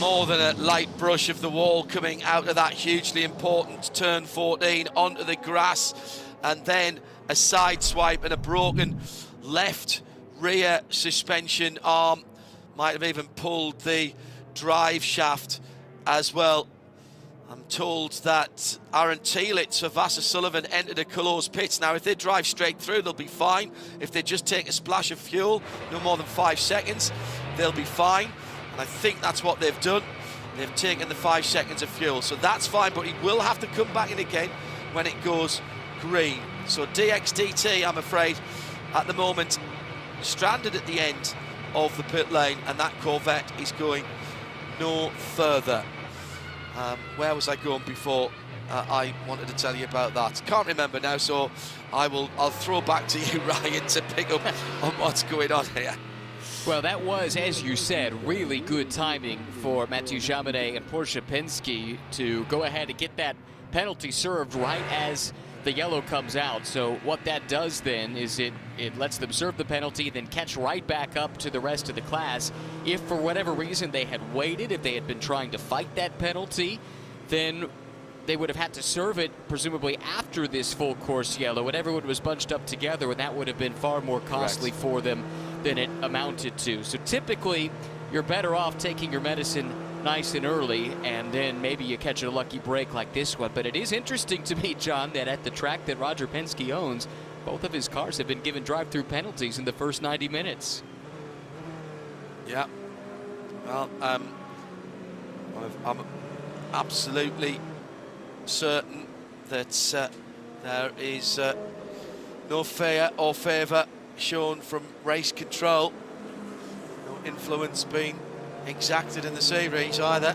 more than a light brush of the wall coming out of that hugely important turn 14 onto the grass, and then a side swipe and a broken left rear suspension arm. Might have even pulled the drive shaft as well. I'm told that Aaron Thielitz for Vassar Sullivan entered a closed pits. Now, if they drive straight through, they'll be fine. If they just take a splash of fuel, no more than 5 seconds, they'll be fine. And I think that's what they've done. They've taken the 5 seconds of fuel, so that's fine, but he will have to come back in again when it goes green. So DXDT, I'm afraid, at the moment, stranded at the end of the pit lane, and that Corvette is going no further. Where was I going before? I wanted to tell you about that. Can't remember now, so I'll throw back to you, Ryan, to pick up on what's going on here. Well, that was, as you said, really good timing for Mathieu Jaminet and Porsche Penske to go ahead and get that penalty served right as the yellow comes out. So what that does then is it lets them serve the penalty, then catch right back up to the rest of the class. If for whatever reason they had waited, if they had been trying to fight that penalty, then they would have had to serve it presumably after this full course yellow, and everyone was bunched up together, and that would have been far more costly for them than it amounted to. So typically you're better off taking your medicine nice and early, and then maybe you catch a lucky break like this one. But it is interesting to me, John, that at the track that Roger Penske owns, both of his cars have been given drive-through penalties in the first 90 minutes. Yeah. Well, I'm absolutely certain that there is no fear or favour shown from race control. No influence being exacted in the series either.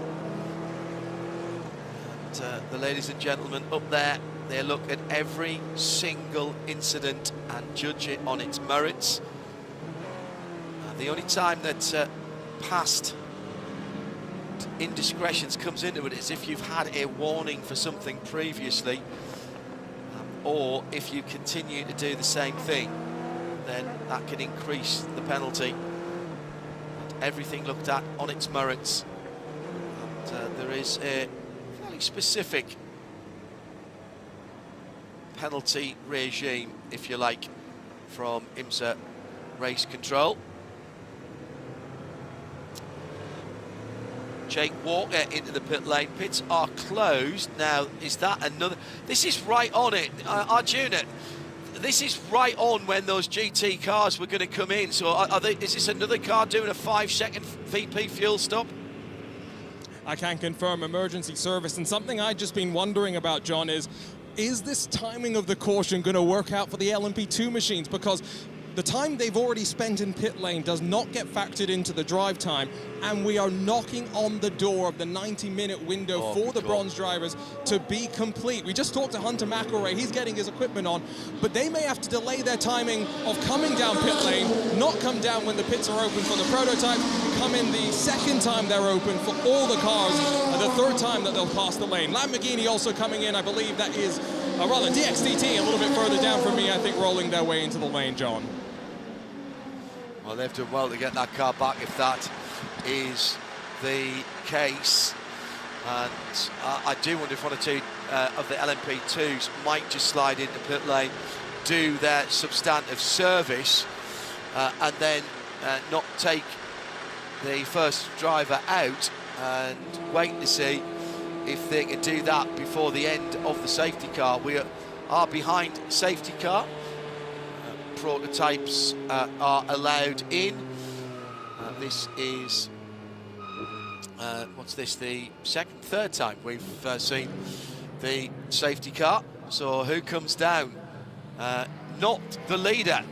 And the ladies and gentlemen up there, they look at every single incident and judge it on its merits. The only time that past indiscretions comes into it is if you've had a warning for something previously, or if you continue to do the same thing, then that can increase the penalty. And everything looked at on its merits. And there is a fairly specific penalty regime, if you like, from IMSA Race Control. Jake Walker into the pit lane. Pits are closed. Now, is that another? This is right on it. Arjuna, this is right on when those GT cars were going to come in. So is this another car doing a 5-second VP fuel stop? I can confirm emergency service. And something I've just been wondering about, John, is this timing of the caution going to work out for the LMP2 machines? Because the time they've already spent in pit lane does not get factored into the drive time, and we are knocking on the door of the 90-minute window for the bronze drivers to be complete. We just talked to Hunter McElroy. He's getting his equipment on, but they may have to delay their timing of coming down pit lane, not come down when the pits are open for the prototype, come in the second time they're open for all the cars, and the third time that they'll pass the lane. Lamborghini also coming in, I believe that is, rather DXDT a little bit further down for me, I think, rolling their way into the lane, John. Well, they've done well to get that car back if that is the case. And I do wonder if one or two of the LMP2s might just slide into pit lane, do their substantive service, and then not take the first driver out and wait to see if they can do that before the end of the safety car. We are behind safety car. Prototypes are allowed in. This is, what's this, the third time we've seen the safety car. So who comes down? Not the leader,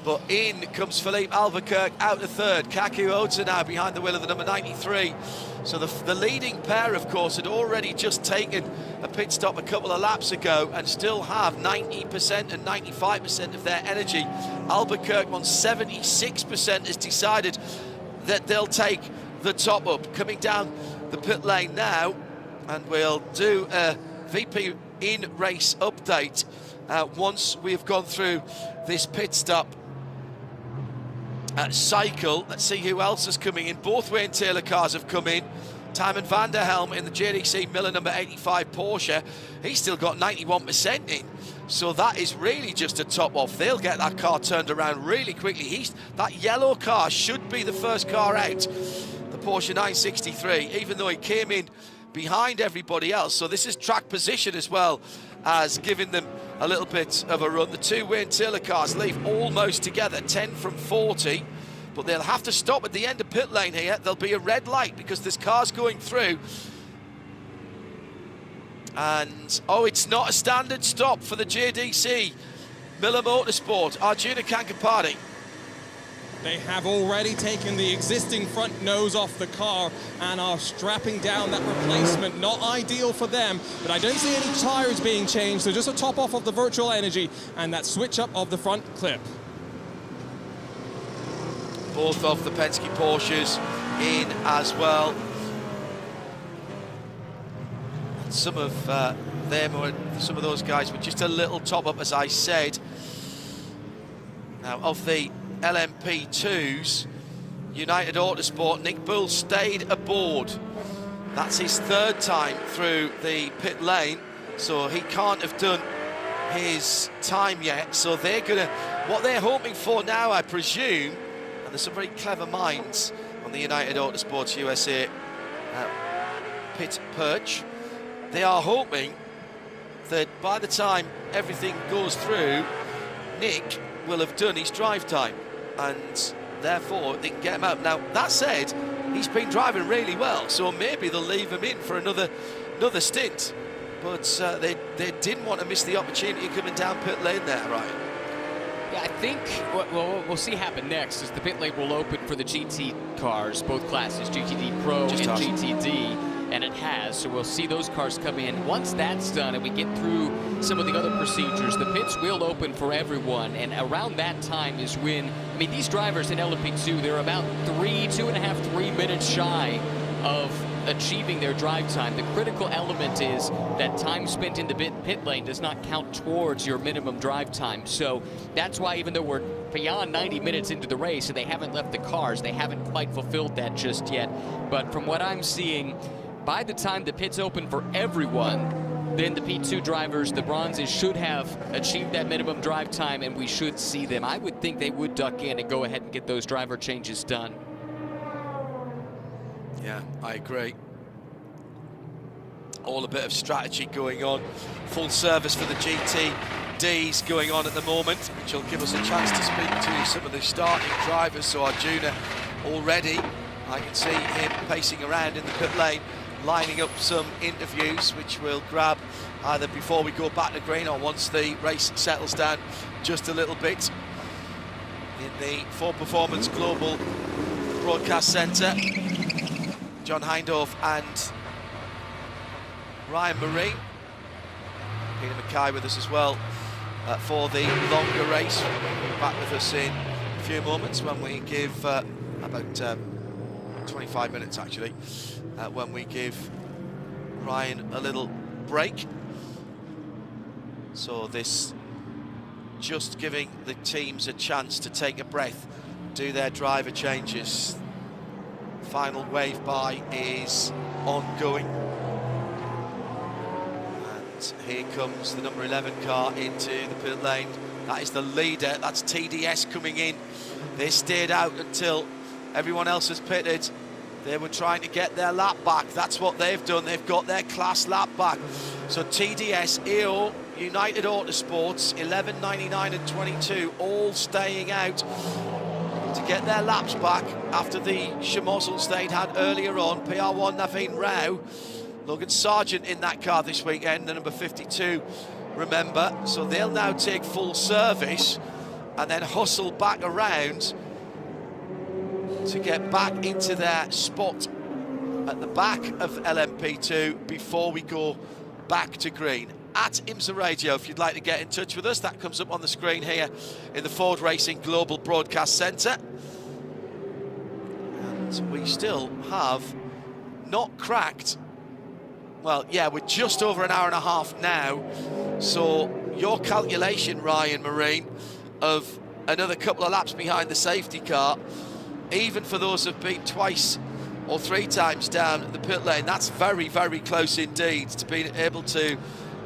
but in comes Philippe Albuquerque out to third. Kaku Otsu now behind the wheel of the number 93. So the leading pair, of course, had already just taken a pit stop a couple of laps ago and still have 90% and 95% of their energy. Albuquerque on 76% has decided that they'll take the top up. Coming down the pit lane now, and we'll do a VP in-race update once we've gone through this pit stop cycle. Let's see who else is coming in. Both Wayne Taylor cars have come in. Timon van der Helm in the JDC Miller number 85 Porsche. He's still got 91% in. So that is really just a top off. They'll get that car turned around really quickly. That yellow car should be the first car out, the Porsche 963, even though he came in behind everybody else. So this is track position as well as giving them a little bit of a run. The two Wayne Taylor cars leave almost together, 10 from 40, but they'll have to stop at the end of pit lane here. There'll be a red light because this car's going through. And, oh, it's not a standard stop for the JDC Miller Motorsport. Arjuna Kankapati. They have already taken the existing front nose off the car and are strapping down that replacement. Not ideal for them, but I don't see any tires being changed, so just a top off of the virtual energy and that switch up of the front clip. Both of the Penske Porsches in as well. And some of them, or some of those guys, were just a little top up, as I said. Now, of the LMP2s, United Autosport, Nick Bull stayed aboard. That's his third time through the pit lane, so he can't have done his time yet. So they're gonna, what they're hoping for now, I presume, and there's some very clever minds on the United Autosports USA pit perch, they are hoping that by the time everything goes through, Nick will have done his drive time, and therefore they can get him out. Now, that said, he's been driving really well, so maybe they'll leave him in for another stint. But they didn't want to miss the opportunity coming down pit lane there, Ryan. Yeah, I think what we'll see happen next is the pit lane will open for the GT cars, both classes, GTD Pro and GTD. And it has, so we'll see those cars come in. Once that's done and we get through some of the other procedures, the pits will open for everyone, and around that time is when, I mean, these drivers in LMP2, they're about 3 minutes shy of achieving their drive time. The critical element is that time spent in the pit lane does not count towards your minimum drive time. So that's why, even though we're beyond 90 minutes into the race and they haven't left the cars, they haven't quite fulfilled that just yet. But from what I'm seeing, by the time the pits open for everyone, then the P2 drivers, the bronzes, should have achieved that minimum drive time, and we should see them. I would think they would duck in and go ahead and get those driver changes done. Yeah, I agree. All a bit of strategy going on. Full service for the GTDs going on at the moment, which will give us a chance to speak to some of the starting drivers. So Arjuna already, I can see him pacing around in the pit lane, lining up some interviews, which we'll grab either before we go back to green or once the race settles down just a little bit. the For Performance Global Broadcast Centre. John Hindhaugh and Ryan Marine. Peter Mackay with us as well for the longer race. Back with us in a few moments when we give about 25 minutes actually, when we give Ryan a little break. So this just giving the teams a chance to take a breath, do their driver changes. Final wave by is ongoing. And here comes the number 11 car into the pit lane. That is the leader, that's TDS coming in. They stayed out until everyone else has pitted. They were trying to get their lap back. That's what they've done. They've got their class lap back. So TDS, AO, United Autosports, 11, 99 and 22, all staying out to get their laps back after the schmozzles they'd had earlier on. PR1 Naveen Rao, Logan Sargent in that car this weekend, the number 52, remember. So they'll now take full service and then hustle back around to get back into their spot at the back of LMP2 before we go back to green. At IMSA Radio, if you'd like to get in touch with us, that comes up on the screen here in the Ford Racing Global Broadcast Centre. And we still have not cracked, well, yeah, we're just over an hour and a half now. So your calculation, Ryan Marine, of another couple of laps behind the safety car, even for those who've been twice or three times down the pit lane, that's very, very close indeed to being able to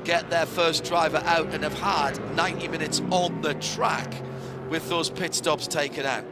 get their first driver out and have had 90 minutes on the track with those pit stops taken out.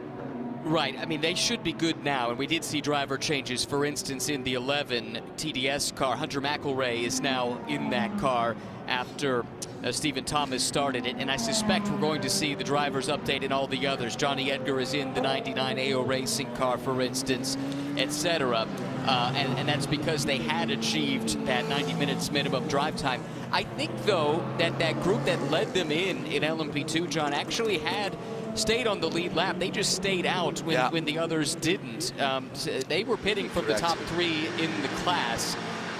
Right, I mean, they should be good now, and we did see driver changes. For instance, in the 11 TDS car, Hunter McElrea is now in that car after Stephen Thomas started it, and I suspect we're going to see the drivers update in all the others. Johnny Edgar is in the 99 AO Racing car, for instance, etc. And that's because they had achieved that 90 minutes minimum drive time. I think, though, that that group that led them in LMP2, John, actually had stayed on the lead lap. They just stayed out when the others didn't. So they were pitting from the top three in the class.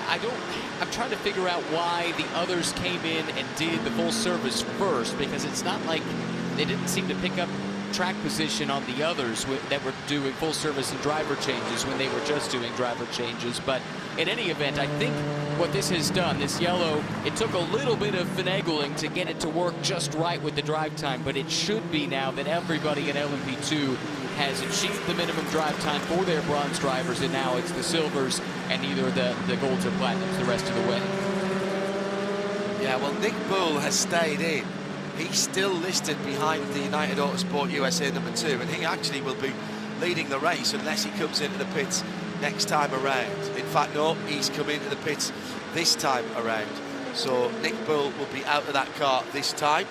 I'm trying to figure out why the others came in and did the full service first, because it's not like they didn't seem to pick up track position on the others that were doing full service and driver changes when they were just doing driver changes. But in any event, I think what this has done, this yellow, it took a little bit of finagling to get it to work just right with the drive time, but it should be now that everybody in LMP2 has achieved the minimum drive time for their bronze drivers, and now it's the silvers and either the golds or platinums the rest of the way. Yeah, well, Nick Bull has stayed in. He's still listed behind the United Autosport USA number 2, and he actually will be leading the race unless he comes into the pits next time around. In fact, no, he's come into the pits this time around. So Nick Bull will be out of that car this time,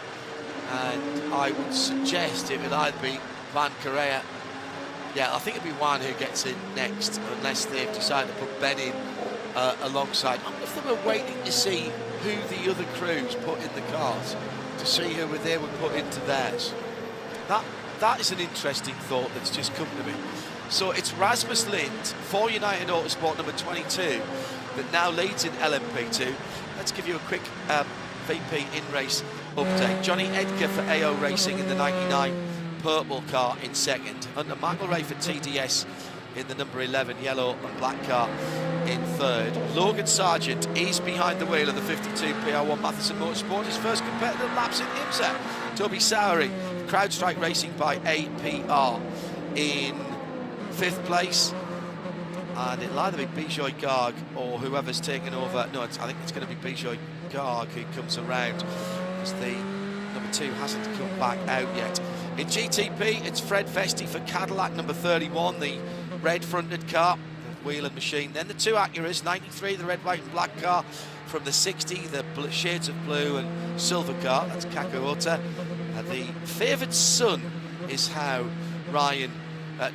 and I would suggest it would either be Van Correa. Yeah, I think it'd be Juan who gets in next, unless they've decided to put Ben in alongside. I wonder if they were waiting to see who the other crews put in the cars, to see who they would put into theirs. That is an interesting thought that's just come to me. So it's Rasmus Lind for United Autosport number 22 that now leads in LMP2. Let's give you a quick VP in-race update. Johnny Edgar for AO Racing in the 99 purple car in second. Hunter McElrea for TDS in the number 11 yellow and black car in third. Logan Sargent is behind the wheel of the 52 PR1 Matheson Motorsport. His first competitive laps in IMSA. Toby Sowery, CrowdStrike Racing by APR in 5th place. And it'll either be Bijoy Garg or whoever's taken over. No, I think it's going to be Bijoy Garg who comes around, because the number 2 hasn't come back out yet. In GTP, it's Fred Vesti for Cadillac number 31, the red-fronted car, the wheel and machine. Then the 2 Acuras, 93, the red, white and black car. From the 60, the shades of blue and silver car, that's Kaku Ota. The favoured son is how Ryan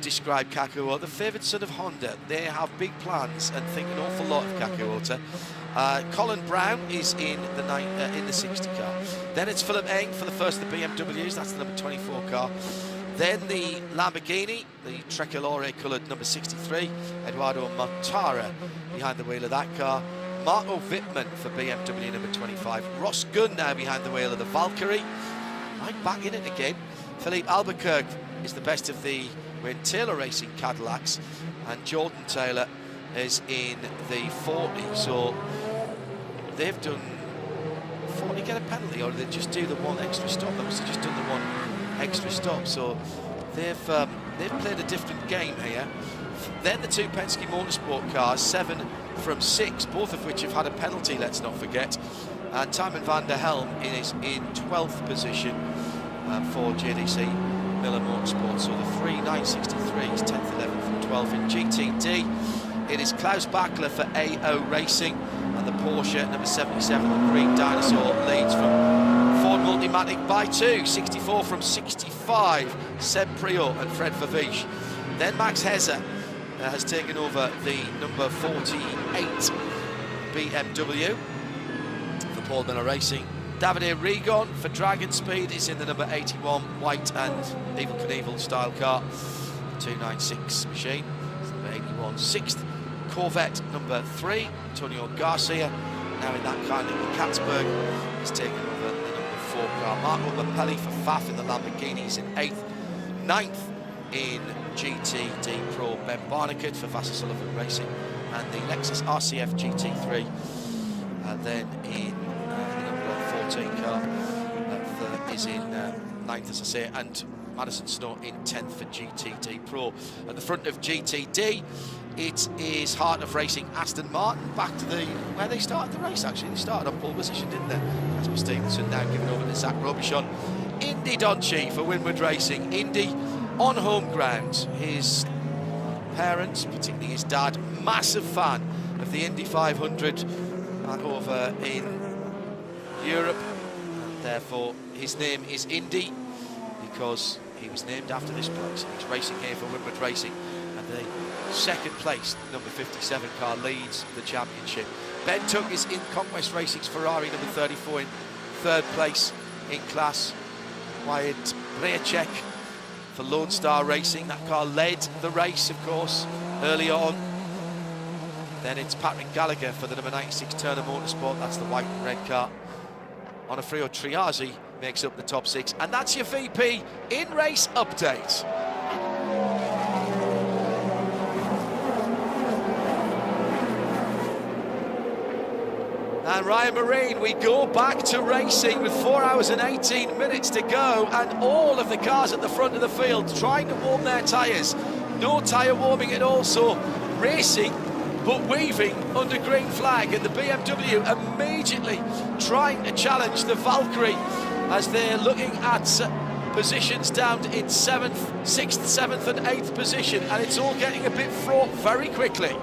described Kaku Ota, the favoured son of Honda. They have big plans and think an awful lot of Kaku Ota. Colin Brown is in the 60 car. Then it's Philip Eng for the first of the BMWs, that's the number 24 car. Then the Lamborghini, the tricolore-coloured number 63, Eduardo Montara behind the wheel of that car. Marco Wittmann for BMW number 25. Ross Gunn now behind the wheel of the Valkyrie. Right back in it again. Philippe Albuquerque is the best of the Wayne Taylor Racing Cadillacs, and Jordan Taylor is in the 40. So they've done 40 get a penalty, or did they just do the one extra stop? They must have just done the one extra stop. So they've played a different game here. Then the two Penske Motorsport cars, 7 from 6, both of which have had a penalty, let's not forget. And Timon van der Helm is in 12th position for JDC Miller Motorsport. So the 3 963s, 10th, 11th and 12th in GTD. It is Klaus Bachler for AO Racing, and the Porsche number 77, the Green Dinosaur, leads from Ford Multimatic by 2, 64 from 65, Seb Priault and Fred Verviche. Then Max Hezzer has taken over the number 48 BMW for Paul Miller Racing. Davide Rigon for Dragon Speed is in the number 81 white and Evel Knievel style car, 296 machine, number 81. 6th Corvette number 3, Antonio Garcia, now in that car. Nicky Katzberg is taking over the number 4 car. Marco Mappelli for Pfaff in the Lamborghinis in 8th. 9th in GTD Pro, Ben Barnicoat for Vassar Sullivan Racing, and the Lexus RCF GT3 then in the number 14 car is in 9th, as I say, and Madison Snow in 10th for GTD Pro. At the front of GTD, it is Heart of Racing Aston Martin, back to where they started the race. Actually, they started on pole position, didn't they? Casper Stevenson now giving over to Zach Robichon. Indy Donchi for Winward Racing. Indy on home ground. His parents, particularly his dad, massive fan of the Indy 500 over in Europe, and therefore his name is Indy because he was named after this place. He's racing here for Winward Racing, and the second place number 57 car leads the championship. Ben Tuck is in Conquest Racing's Ferrari number 34 in 3rd place in class. Wyatt Brejacek for Lone Star Racing. That car led the race, of course, early on. Then it's Patrick Gallagher for the number 96 Turner Motorsport. That's the white and red car. Onofrio Triazzi makes up the top 6. And that's your VP in-race update. And Ryan Marine, we go back to racing with 4 hours and 18 minutes to go, and all of the cars at the front of the field trying to warm their tyres. No tyre warming at all, so racing but weaving under green flag, and the BMW immediately trying to challenge the Valkyrie as they're looking at positions down in 7th, 6th, 7th and 8th position, and it's all getting a bit fraught very quickly.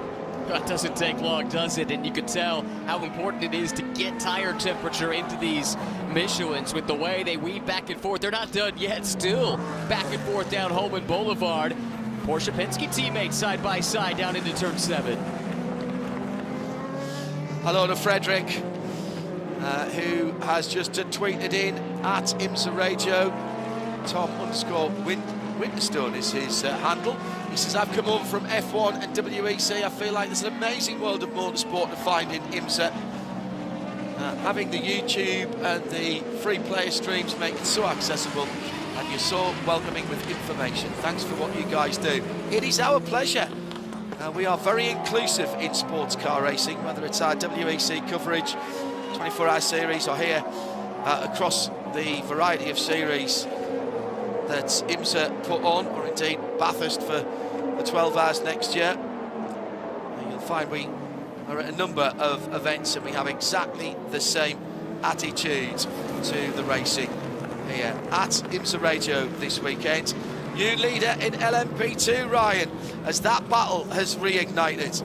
It doesn't take long, does it? And you can tell how important it is to get tire temperature into these Michelins with the way they weave back and forth. They're not done yet, still back and forth down Holman Boulevard. Porsche Penske teammates side by side down into turn 7. Hello to Frederick, who has just tweeted in at IMSA Radio. Tom_Winterstone is his handle. He says, I've come over from F1 and WEC. I feel like there's an amazing world of motorsport to find in IMSA. Having the YouTube and the free player streams make it so accessible, and you're so welcoming with information. Thanks for what you guys do. It is our pleasure. We are very inclusive in sports car racing, whether it's our WEC coverage, 24-hour series, or here across the variety of series that IMSA put on, or indeed Bathurst for the 12 hours next year. You'll find we are at a number of events and we have exactly the same attitude to the racing here at IMSA Radio this weekend. New leader in LMP2, Ryan, as that battle has reignited.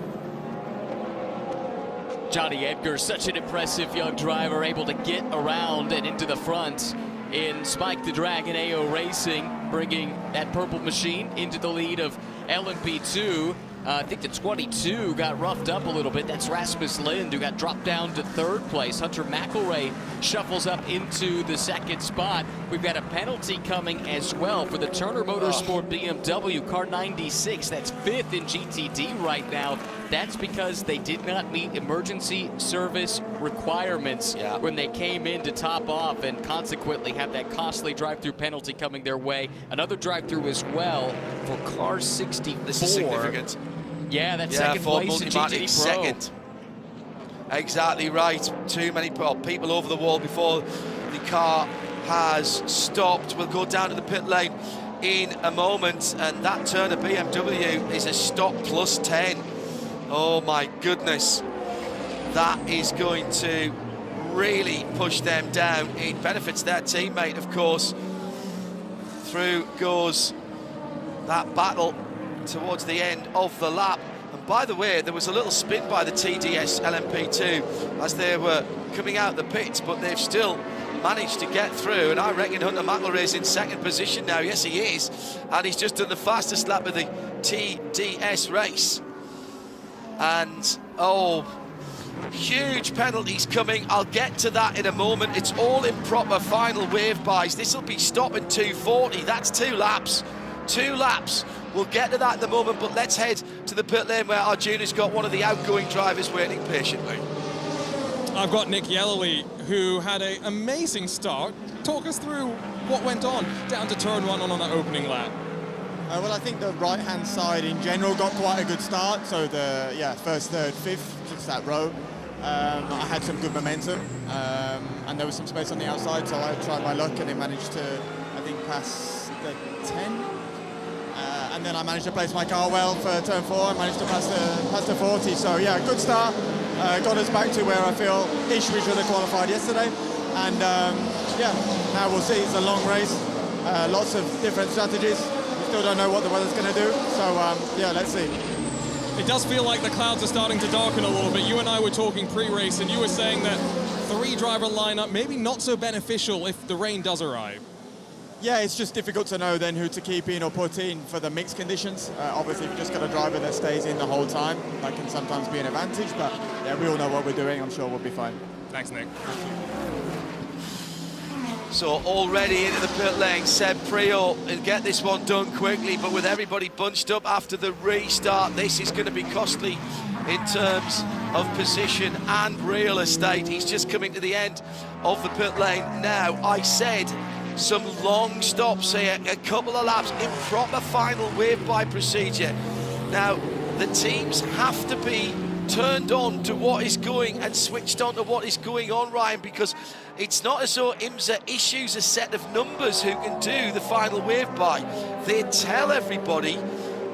Johnny Edgar, such an impressive young driver, able to get around and into the front in Spike the Dragon AO Racing, bringing that purple machine into the lead of LMP2. I think the 22 got roughed up a little bit. That's Rasmus Lind, who got dropped down to 3rd place. Hunter McElroy shuffles up into the second spot. We've got a penalty coming as well for the Turner Motorsport BMW car 96. That's 5th in GTD right now. That's because they did not meet emergency service requirements when they came in to top off, and consequently have that costly drive-through penalty coming their way. Another drive-through as well for car 64. This is significant. Yeah, that's second place in GTD Pro. Second. Exactly right. Too many people over the wall before the car has stopped. We'll go down to the pit lane in a moment, and that Turner BMW is a stop plus 10. Oh my goodness. That is going to really push them down. It benefits their teammate, of course. Through goes that battle towards the end of the lap. And by the way, there was a little spin by the TDS LMP2 as they were coming out the pits, but they've still managed to get through, and I reckon Hunter McElroy's in second position now. Yes, he is, and he's just done the fastest lap of the TDS race. And huge penalties coming. I'll get to that in a moment. It's all improper final wave bys. This will be stopping 240. That's 2 laps. 2 laps. We'll get to that in a moment, but let's head to the pit lane where Arjuna's got one of the outgoing drivers waiting patiently. I've got Nick Yellerly, who had an amazing start. Talk us through what went on down to turn 1 on that opening lap. Well, I think the right-hand side in general got quite a good start. So the first, third, fifth, just that row. I had some good momentum, and there was some space on the outside, so I tried my luck and I managed to, I think, pass the 10. And then I managed to place my car well for turn 4. I managed to pass the 40. So yeah, good start. Got us back to where I feel ish we should have qualified yesterday. And now we'll see. It's a long race. Lots of different strategies. We still don't know what the weather's going to do. So yeah, let's see. It does feel like the clouds are starting to darken a little bit. You and I were talking pre-race, and you were saying that 3-driver lineup maybe not so beneficial if the rain does arrive. Yeah, it's just difficult to know then who to keep in or put in for the mixed conditions. Obviously, if you've just got a driver that stays in the whole time, that can sometimes be an advantage, but yeah, we all know what we're doing. I'm sure we'll be fine. Thanks, Nick. So already into the pit lane, Seb Priaulx, and get this one done quickly, but with everybody bunched up after the restart, this is going to be costly in terms of position and real estate. He's just coming to the end of the pit lane now. I said some long stops here, a couple of laps, improper final wave-by procedure. Now, the teams have to be turned on to what is going and switched on to what is going on, Ryan, because it's not as though IMSA issues a set of numbers who can do the final wave-by. They tell everybody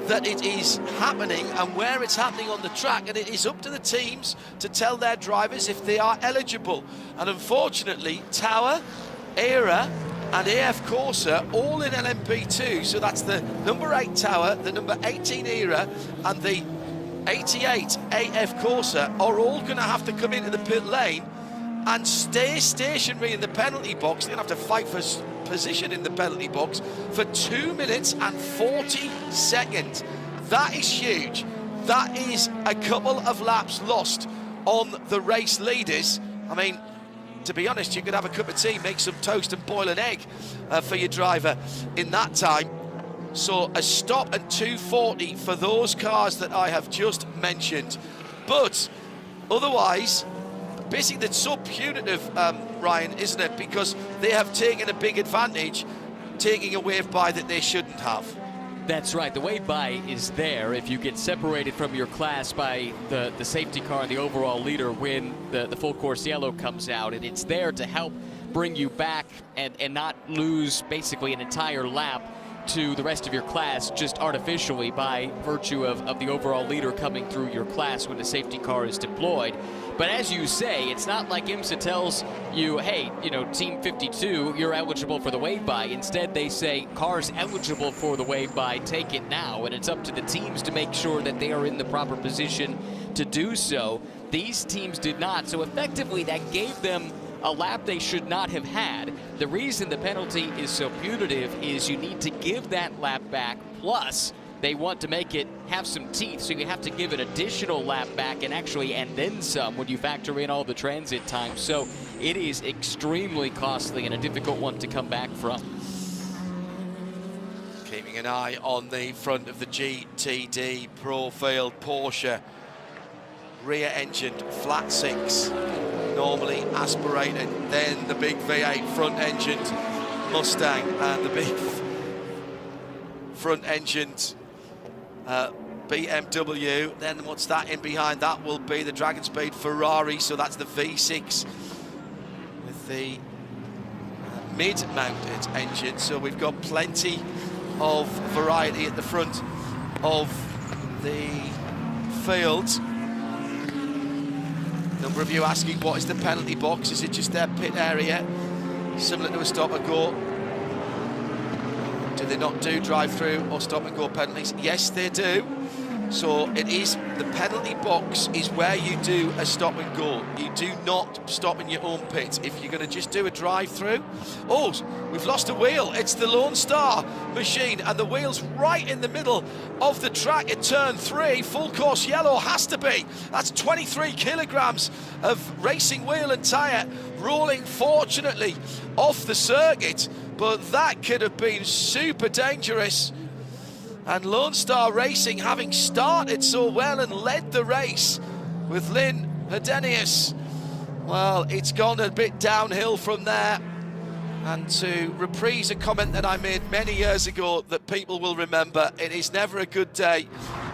that it is happening and where it's happening on the track, and it is up to the teams to tell their drivers if they are eligible. And unfortunately, Tower, ERA, and AF Corsa all in LMP2, so that's the number 8 Tower, the number 18 ERA, and the 88 AF Corsa are all going to have to come into the pit lane and stay stationary in the penalty box. They're going to have to fight for position in the penalty box for 2 minutes and 40 seconds. That is huge. That is a couple of laps lost on the race leaders. I mean, to be honest, you could have a cup of tea, make some toast and boil an egg for your driver in that time. So a stop at 240 for those cars that I have just mentioned. But otherwise, basically that's so punitive, Ryan, isn't it? Because they have taken a big advantage, taking a wave by that they shouldn't have. That's right. The wave by is there if you get separated from your class by the safety car and the overall leader when the full course yellow comes out, and it's there to help bring you back and not lose basically an entire lap to the rest of your class just artificially by virtue of the overall leader coming through your class when the safety car is deployed. But as you say, it's not like IMSA tells you, hey, you know, Team 52, you're eligible for the wave-by. Instead, they say, cars eligible for the wave-by, take it now. And it's up to the teams to make sure that they are in the proper position to do so. These teams did not, so effectively that gave them a lap they should not have had. The reason the penalty is so punitive is you need to give that lap back, plus they want to make it have some teeth, so you have to give an additional lap back and then some when you factor in all the transit time. So it is extremely costly and a difficult one to come back from. Keeping an eye on the front of the GTD Pro-Field Porsche. Rear-engined flat six, normally aspirated, then the big V8 front-engined Mustang and the big front-engined BMW. Then what's that in behind? That will be the Dragon Speed Ferrari, so that's the V6 with the mid-mounted engine. So we've got plenty of variety at the front of the field. Number of you asking, what is the penalty box? Is it just their pit area, similar to a stop and go? Do they not do drive-through or stop and go penalties? Yes, they do. So it is, the penalty box is where you do a stop and go. You do not stop in your own pit. If you're going to just do a drive-through, oh, we've lost a wheel. It's the Lone Star machine, and the wheel's right in the middle of the track at turn 3. Full course yellow has to be. That's 23 kilograms of racing wheel and tyre rolling, fortunately, off the circuit. But that could have been super dangerous. And Lone Star Racing, having started so well and led the race with Lynn Hedenius, well, it's gone a bit downhill from there. And to reprise a comment that I made many years ago that people will remember, it is never a good day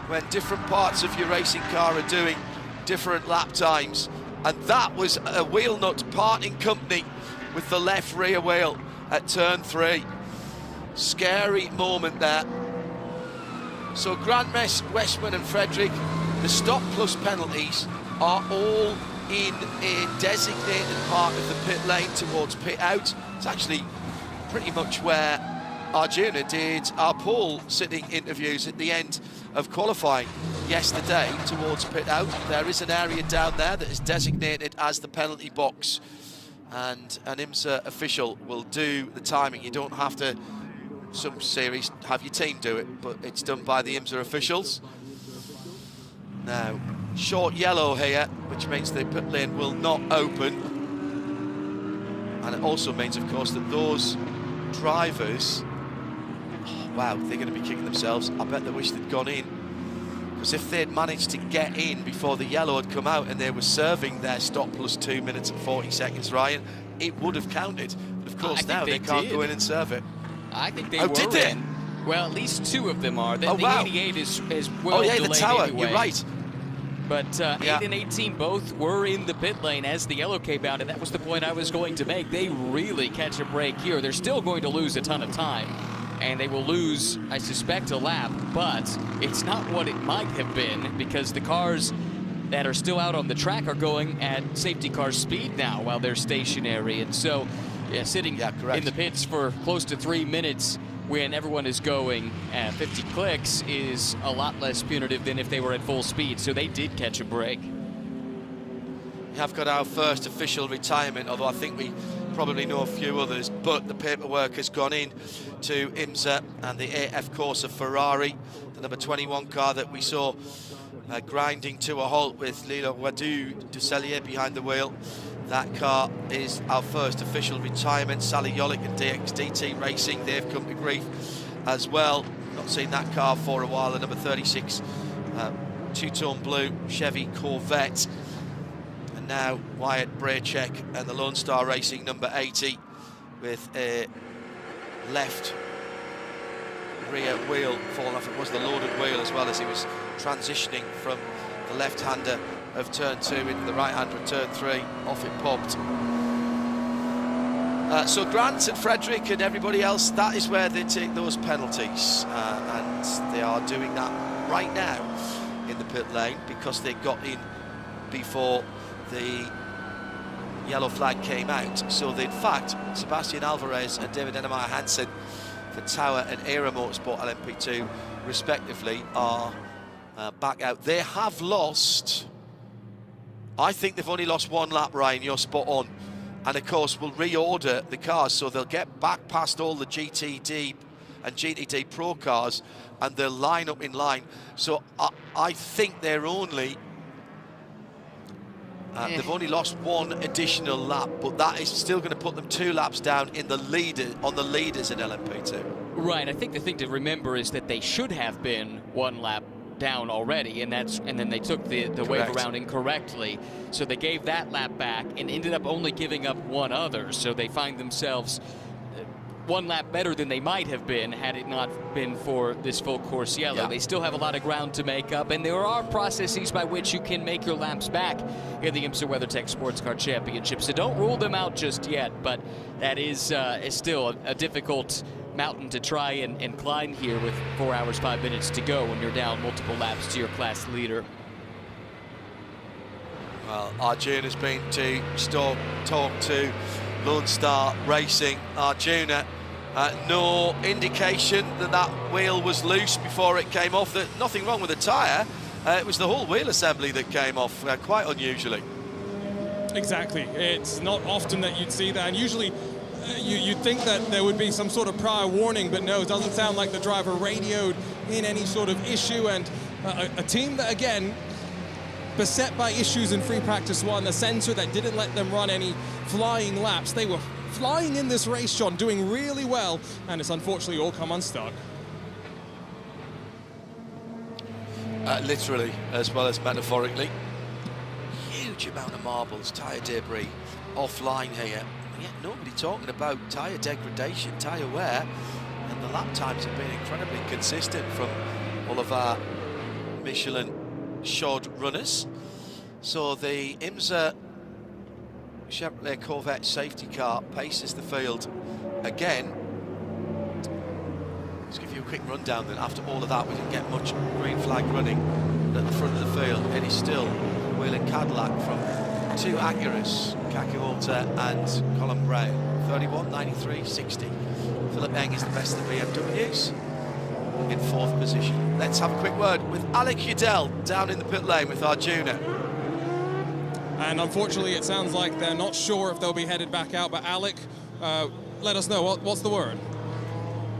when different parts of your racing car are doing different lap times. And that was a wheel nut parting company with the left rear wheel at turn 3. Scary moment there. So Grant Westman and Frederick, the stop plus penalties are all in a designated part of the pit lane towards pit out. It's actually pretty much where Arjuna did our pole sitting interviews at the end of qualifying yesterday towards pit out. There is an area down there that is designated as the penalty box, and an IMSA official will do the timing. You don't have to, some series, have your team do it, but it's done by the IMSA officials. Now, short yellow here, which means the pit lane will not open. And it also means, of course, that those drivers, oh, wow, they're going to be kicking themselves. I bet they wish they'd gone in. Because if they'd managed to get in before the yellow had come out and they were serving their stop plus 2 minutes and 40 seconds, Ryan, it would have counted. But of course now they can't go in and serve it. I think they were did they? in. Well, at least 2 of them are. The, wow. the 88 is well delayed delayed the tower, anyway. you're right. But 8 and 18 both were in the pit lane as the yellow came out, and that was the point I was going to make. They really catch a break here. They're still going to lose a ton of time, and they will lose, I suspect, a lap, but it's not what it might have been because the cars that are still out on the track are going at safety car speed now while they're stationary. And so, yeah, sitting in the pits for close to 3 minutes when everyone is going at 50 clicks is a lot less punitive than if they were at full speed. So they did catch a break. We have got our first official retirement, although I think we probably know a few others, but the paperwork has gone in to IMSA and the AF Corsa Ferrari, the number 21 car that we saw grinding to a halt with Lilo Wadu Dusselier behind the wheel. That car is our first official retirement. Sally Yolick and DXDT Racing, they've come to grief as well. Not seen that car for a while, the number 36 two-tone blue Chevy Corvette. And now Wyatt Braycheck and the Lone Star Racing number 80 with a left rear wheel falling off. It was the loaded wheel as well as he was transitioning from the left-hander of turn 2 into the right-hander of turn 3. Off it popped. So Grant and Frederick and everybody else, that is where they take those penalties. And they are doing that right now in the pit lane because they got in before the yellow flag came out. So they, in fact, Sebastian Alvarez and David Ennemeyer Hansen for Tower and Era Motorsport LMP2 respectively are back out. They have lost, I think they've only lost 1 lap, Ryan, you're spot on. And of course we'll reorder the cars, so they'll get back past all the GTD and GTD Pro cars and they'll line up in line. So I think they're only They've only lost one additional lap, but that is still going to put them 2 laps down in the leaders in LMP2. Right, I think the thing to remember is that they should have been 1 lap down already, and then they took the wave around incorrectly, so they gave that lap back and ended up only giving up 1 other, so they find themselves 1 lap better than they might have been had it not been for this full course yellow. Yeah. They still have a lot of ground to make up, and there are processes by which you can make your laps back in the IMSA WeatherTech SportsCar Championship, so don't rule them out just yet, but that is still a difficult mountain to try and climb here with 4 hours 5 minutes to go when you're down multiple laps to your class leader. Well, Arjun has been to talk to Lone Star Racing. Arjuna, no indication that wheel was loose before it came off. Nothing wrong with the tyre. It was the whole wheel assembly that came off, quite unusually. Exactly. It's not often that you'd see that, and usually you'd think that there would be some sort of prior warning, but no, it doesn't sound like the driver radioed in any sort of issue, and a team that, again, beset by issues in free practice 1, the sensor that didn't let them run any flying laps. They were flying in this race, John, doing really well, and it's unfortunately all come unstuck. Literally, as well as metaphorically. Huge amount of marbles, tyre debris offline here. And yet nobody talking about tyre degradation, tyre wear, and the lap times have been incredibly consistent from all of our Michelin shod runners. So the IMSA Chevrolet Corvette safety car paces the field again. Let's give you a quick rundown then. After all of that, we didn't get much green flag running at the front of the field. It is still Wheeling Cadillac from 2 Acuras, Kaki Walter and Colin Brown. 31, 93, 60. Philip Eng is the best of the BMWs in 4th position. Let's have a quick word with Alec Udell down in the pit lane with Arjuna. And unfortunately, it sounds like they're not sure if they'll be headed back out, but Alec, let us know, what's the word?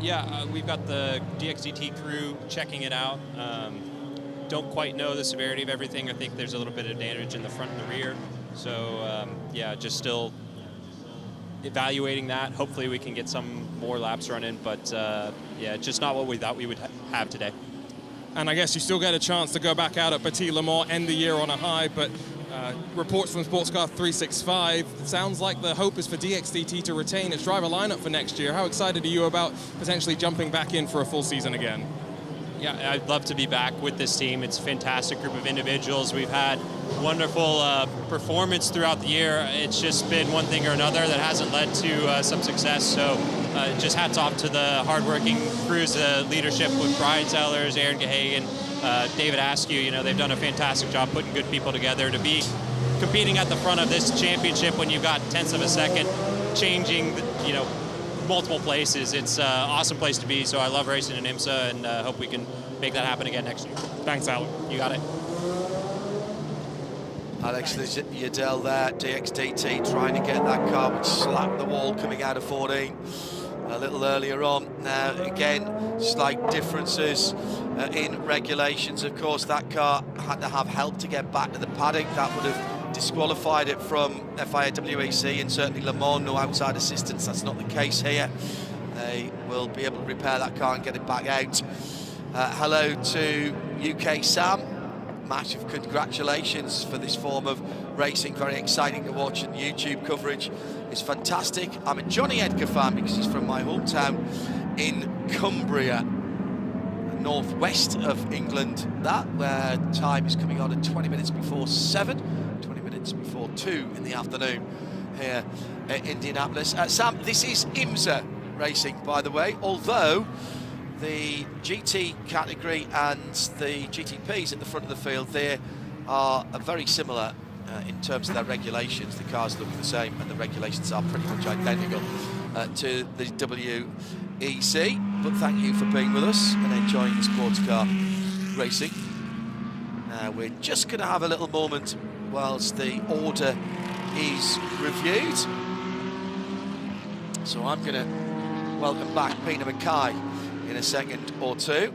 Yeah, we've got the DXDT crew checking it out. Don't quite know the severity of everything. I think there's a little bit of damage in the front and the rear. So, yeah, just still evaluating that. Hopefully we can get some more laps running, but yeah, just not what we thought we would have today. And I guess you still get a chance to go back out at Petit Le Mans, end the year on a high, but reports from SportsCar 365, sounds like the hope is for DXDT to retain its driver lineup for next year. How excited are you about potentially jumping back in for a full season again? Yeah, I'd love to be back with this team. It's a fantastic group of individuals. We've had wonderful performance throughout the year. It's just been one thing or another that hasn't led to some success. So just hats off to the hardworking crews, leadership with Brian Sellers, Aaron Gahagan, David Askew. You know, they've done a fantastic job putting good people together to be competing at the front of this championship when you've got tenths of a second changing, you know, multiple places. It's an awesome place to be, so I love racing in IMSA and hope we can make that happen again next year. Thanks, Alec. You got it. Alex Udell there, DXDT trying to get that car, which slapped the wall coming out of 14 a little earlier on. Now, again, slight differences in regulations. Of course, that car had to have help to get back to the paddock. That would have disqualified it from FIA WEC and certainly Le Mans, no outside assistance. That's not the case here. They will be able to repair that car and get it back out. Hello to UK Sam. Massive congratulations for this form of racing. Very exciting to watch, and YouTube coverage is fantastic. I'm a Johnny Edgar fan because he's from my hometown in Cumbria, northwest of England. That time is coming on at 20 minutes before 7, 20 minutes before 2 in the afternoon here at Indianapolis. Sam, this is IMSA racing, by the way, although the GT category and the GTPs at the front of the field there are very similar in terms of their regulations. The cars look the same and the regulations are pretty much identical to the WEC. But thank you for being with us and enjoying the sports car racing. Now we're just going to have a little moment whilst the order is reviewed. So I'm going to welcome back Peter Mackay in a second or two,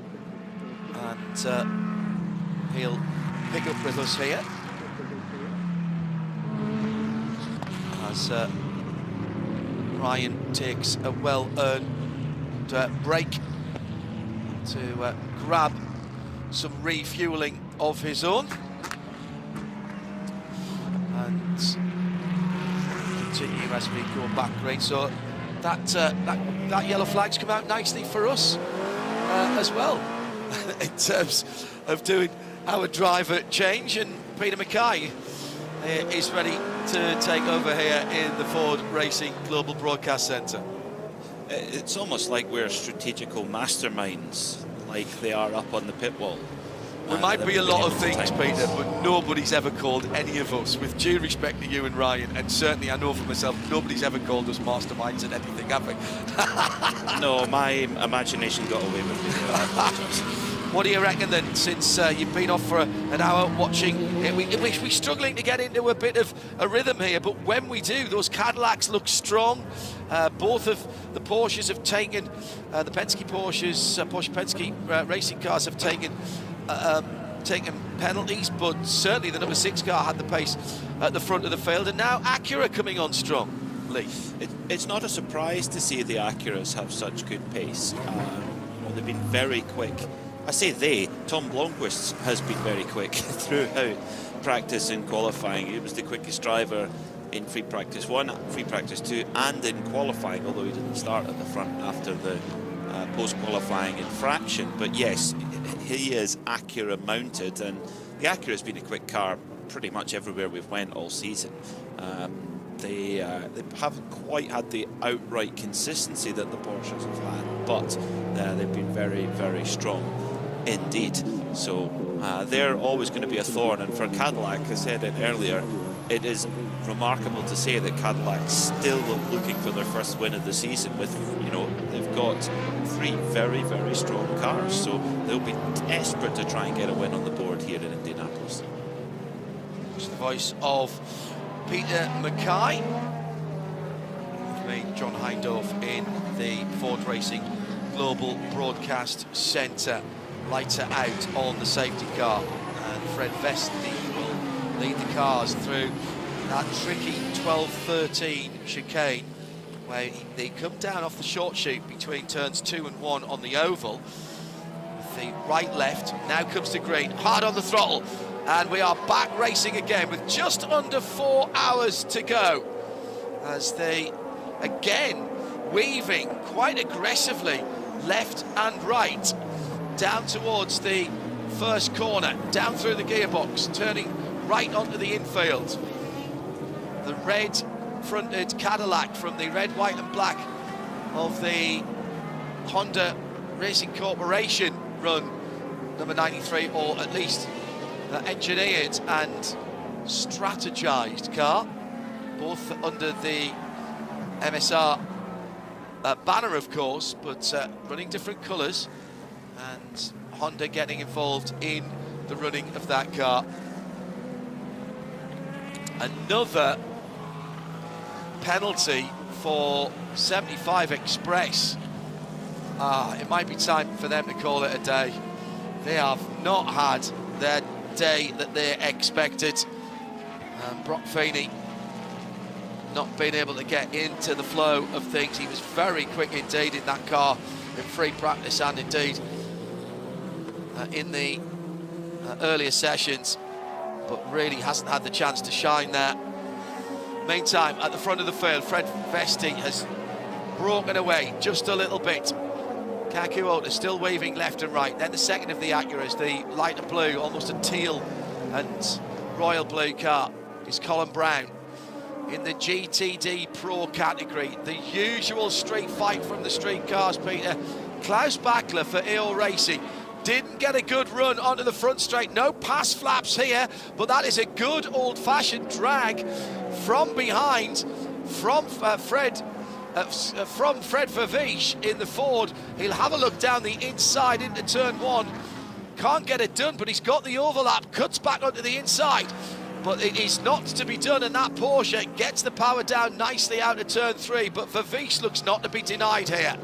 and he'll pick up with us here. as Ryan takes a well-earned break to grab some refueling of his own and continue as we go back green. So that yellow flag's come out nicely for us as well in terms of doing our driver change, and Peter Mackay is ready to take over here in the Ford Racing Global Broadcast Centre. It's almost like we're strategical masterminds, like they are up on the pit wall. We might be a lot of things, Peter, but nobody's ever called any of us, with due respect to you and Ryan, and certainly I know for myself, nobody's ever called us masterminds at anything, have we? No, my imagination got away with me. I apologise. What do you reckon then, since you've been off for an hour watching? We're struggling to get into a bit of a rhythm here, but when we do, those Cadillacs look strong. Both of the Porsches have taken, the Penske Porsches, Porsche Penske racing cars have taken penalties, but certainly the number 6 car had the pace at the front of the field, and now Acura coming on strong. Lee. It's not a surprise to see the Acuras have such good pace. They've been very quick. I say they, Tom Blomqvist has been very quick throughout practice and qualifying. He was the quickest driver in free practice 1, free practice 2, and in qualifying, although he didn't start at the front after the post-qualifying infraction. But yes, he is Acura mounted, and the Acura's been a quick car pretty much everywhere we've went all season. They haven't quite had the outright consistency that the Porsches have had, but they've been very, very strong indeed. So they're always going to be a thorn, and for Cadillac, as I said it earlier, it is remarkable to say that Cadillac's still looking for their first win of the season with, they've got 3 very, very strong cars, so they'll be desperate to try and get a win on the board here in Indianapolis. It's the voice of Peter Mackay, with me, John Hindorf, in the Ford Racing Global Broadcast Centre. Lights are out on the safety car, and Fred Vestny will lead the cars through that tricky 12-13 chicane, where they come down off the short chute between turns 2 and 1 on the oval. With the right-left, now comes to green, hard on the throttle, and we are back racing again with just under 4 hours to go, as they again weaving quite aggressively left and right down towards the first corner, down through the gearbox, turning right onto the infield. The red fronted Cadillac from the red, white and black of the Honda Racing Corporation run number 93, or at least engineered and strategized car, both under the MSR banner, of course, but running different colours, and Honda getting involved in the running of that car. Another penalty for 75 Express. It might be time for them to call it a day. They have not had their day that they expected. Brock Feeney not being able to get into the flow of things. He was very quick indeed in that car in free practice, and indeed in the earlier sessions, but really hasn't had the chance to shine there. Meantime, at the front of the field, Fred Vestny has broken away just a little bit. Kakuota still waving left and right. Then the second of the Acuras, the lighter blue, almost a teal and royal blue car, is Colin Brown. In the GTD Pro category, the usual street fight from the street cars, Peter. Klaus Bachler for EO Racing didn't get a good run onto the front straight. No pass flaps here, but that is a good old-fashioned drag from behind from Fred Vervish in the Ford. He'll have a look down the inside into turn 1. Can't get it done, but he's got the overlap, cuts back onto the inside. But it is not to be done, and that Porsche gets the power down nicely out of turn 3, but Vervish looks not to be denied here.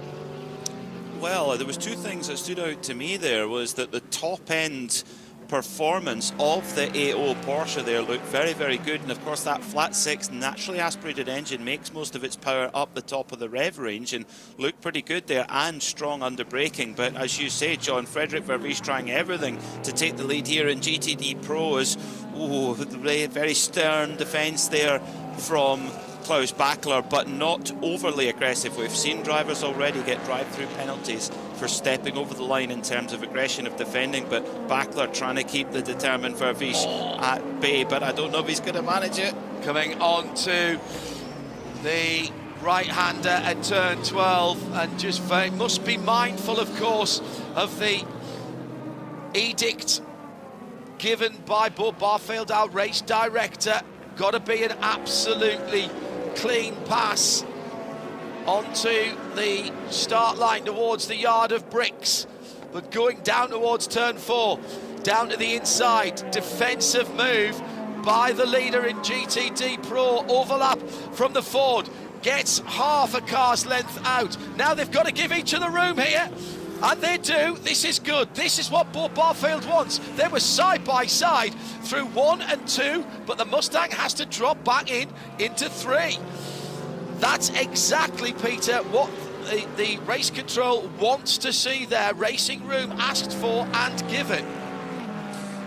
Well, there was 2 things that stood out to me there. Was that the top end performance of the AO Porsche there looked very, very good. And of course that flat six naturally aspirated engine makes most of its power up the top of the rev range and looked pretty good there and strong under braking. But as you say, John, Frederick Vervies trying everything to take the lead here in GTD Pro as, very stern defence there from Klaus Bachler, but not overly aggressive. We've seen drivers already get drive-through penalties for stepping over the line in terms of aggression of defending, but Bachler trying to keep the determined Vervies at bay, but I don't know if he's going to manage it. Coming on to the right-hander at turn 12, and just must be mindful, of course, of the edict given by Bud Barfield, our race director. Got to be an absolutely clean pass onto the start line towards the yard of bricks, but going down towards turn 4, down to the inside, defensive move by the leader in GTD Pro, overlap from the Ford, gets half a car's length out. Now they've got to give each other room here, and they do. This is good. This is what Bud Barfield wants. They were side by side through 1 and 2, but the Mustang has to drop back into 3. That's exactly, Peter, what the race control wants to see there. Racing room asked for and given.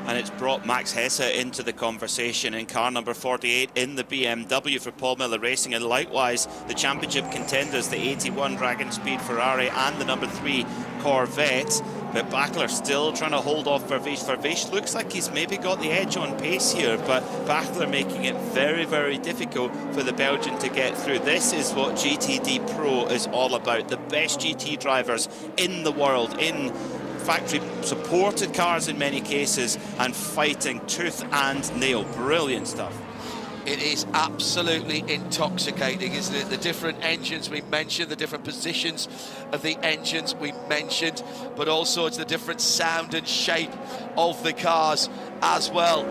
And it's brought Max Hesse into the conversation in car number 48 in the BMW for Paul Miller Racing, and likewise the championship contenders, the 81 Dragon Speed Ferrari and the number 3 Corvette. But Bachler still trying to hold off Vervies. Vervies looks like he's maybe got the edge on pace here, but Bachler making it very, very difficult for the Belgian to get through. This is what GTD Pro is all about. The best GT drivers in the world, in factory supported cars in many cases, and fighting tooth and nail. Brilliant stuff. It is absolutely intoxicating, isn't it? The different engines we mentioned, the different positions of the engines we mentioned, but also it's the different sound and shape of the cars as well.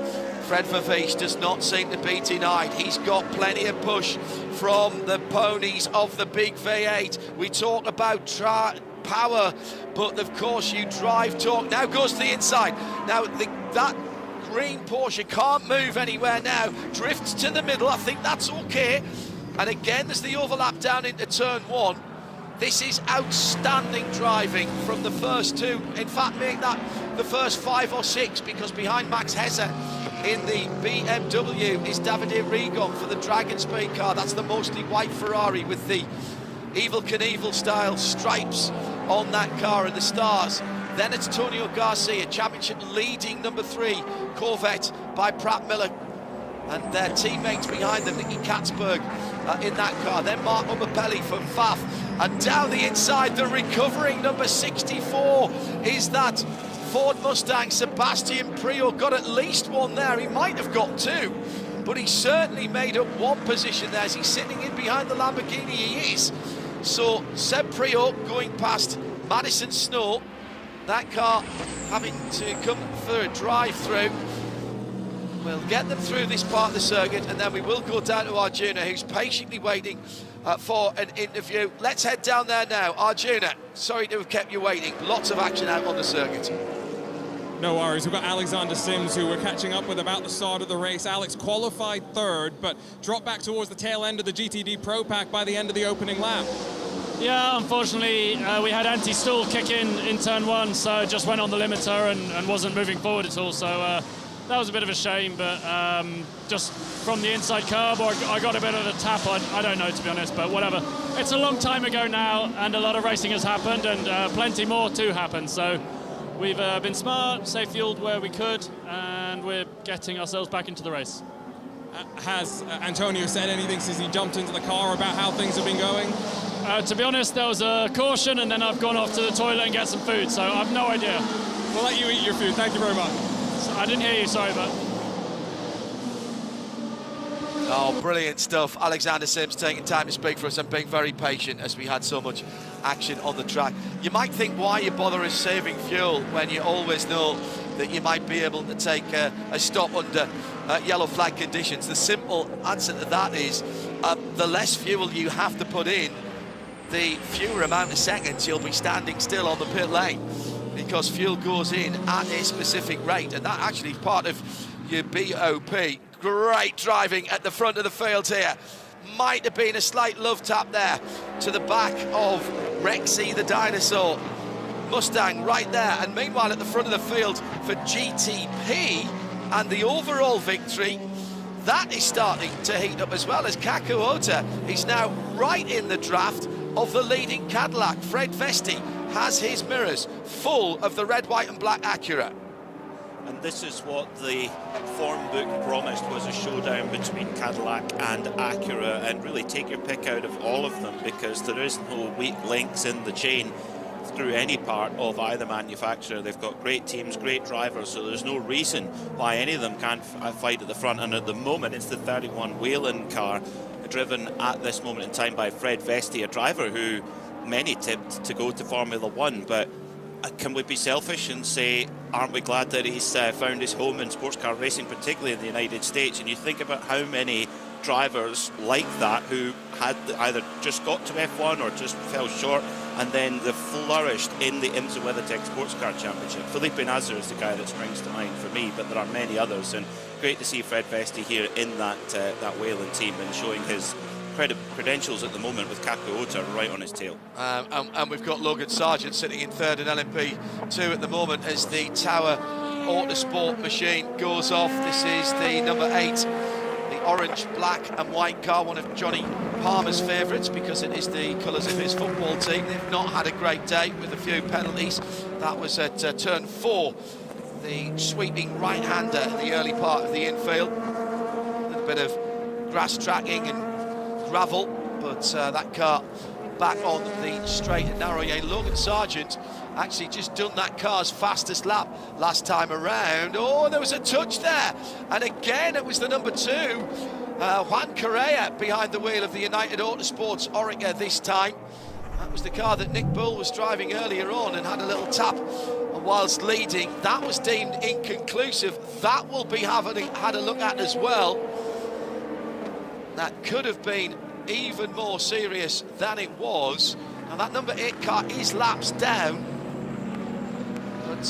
Fred Vervies does not seem to be denied. He's got plenty of push from the ponies of the big V8. We talk about power, but of course you drive torque. Now goes to the inside. Now that green Porsche can't move anywhere now, drifts to the middle. I think that's okay. And again, there's the overlap down into turn 1. This is outstanding driving from the first 2. In fact, make that the first 5 or 6, because behind Max Hesse in the BMW is Davide Rigon for the Dragon Speed car. That's the mostly white Ferrari with the Evel Knievel style stripes on that car and the stars. Then it's Antonio Garcia, championship leading number 3 Corvette by Pratt Miller, and their teammates behind them, Nicky Katzberg in that car. Then Mark Umapelli from FAF, and down the inside, the recovering number 64 is that Ford Mustang. Sebastian Priaulx got at least 1 there. He might have got 2, but he certainly made up 1 position there as he's sitting in behind the Lamborghini. He is. So Seb Priaulx going past Madison Snow, that car having to come for a drive-through. We'll get them through this part of the circuit, and then we will go down to Arjuna, who's patiently waiting for an interview. Let's head down there now. Arjuna, sorry to have kept you waiting. Lots of action out on the circuit. No worries, we've got Alexander Sims, who we're catching up with about the start of the race. Alex qualified 3rd, but dropped back towards the tail end of the GTD Pro Pack by the end of the opening lap. Yeah, unfortunately, we had anti-stall kick in turn 1, so just went on the limiter and wasn't moving forward at all. So that was a bit of a shame, but just from the inside curb, or I got a bit of a tap. I don't know, to be honest, but whatever. It's a long time ago now, and a lot of racing has happened, and plenty more to happen. So we've been smart, safe fueled where we could, and we're getting ourselves back into the race. Has Antonio said anything since he jumped into the car about how things have been going? To be honest, there was a caution, and then I've gone off to the toilet and get some food, so I've no idea. We'll let you eat your food. Thank you very much. I didn't hear you, sorry, but... Oh, brilliant stuff. Alexander Sims taking time to speak for us and being very patient as we had so much action on the track. You might think, why you bother us saving fuel when you always know that you might be able to take a stop under yellow flag conditions? The simple answer to that is the less fuel you have to put in, the fewer amount of seconds you'll be standing still on the pit lane. because fuel goes in at a specific rate, and that actually is part of your BOP. Great driving at the front of the field here. Might have been a slight love tap there to the back of Rexy the dinosaur. Mustang right there, and meanwhile at the front of the field for GTP and the overall victory, that is starting to heat up as well, as Kaku Ota is now right in the draft of the leading Cadillac. Fred Vesti has his mirrors full of the red, white and black Acura. And this is what the form book promised, was a showdown between Cadillac and Acura, and really take your pick out of all of them, because there is no weak links in the chain through any part of either manufacturer. They've got great teams, great drivers, so there's no reason why any of them can't fight at the front. And at the moment it's the 31 Whelen car, driven at this moment in time by Fred Vesti, a driver who many tipped to go to Formula One. But can we be selfish and say, aren't we glad that he's found his home in sports car racing, particularly in the United States? And you think about how many drivers like that who had either just got to F1 or just fell short, and then they flourished in the IMSA WeatherTech SportsCar Championship. Felipe Nasr is the guy that springs to mind for me, but there are many others, and great to see Fred Vesti here in that Whelen team and showing his credentials at the moment, with Kaku Ota right on his tail. And we've got Logan Sargent sitting in third in LMP2 at the moment as the Tower Autosport machine goes off. This is the number 8, the orange, black and white car, one of Johnny Palmer's favourites because it is the colours of his football team. They've not had a great day with a few penalties. That was at turn 4, the sweeping right-hander in the early part of the infield. A little bit of grass tracking and gravel, but that car back on the straight and narrow. Yeah, Logan Sargent actually just done that car's fastest lap last time around. Oh, there was a touch there, and again it was the number 2, Juan Correa, behind the wheel of the United Autosports Oreca this time. That was the car that Nick Bull was driving earlier on and had a little tap whilst leading. That was deemed inconclusive. That will be had a look at as well. That could have been even more serious than it was. Now that number 8 car is laps down, but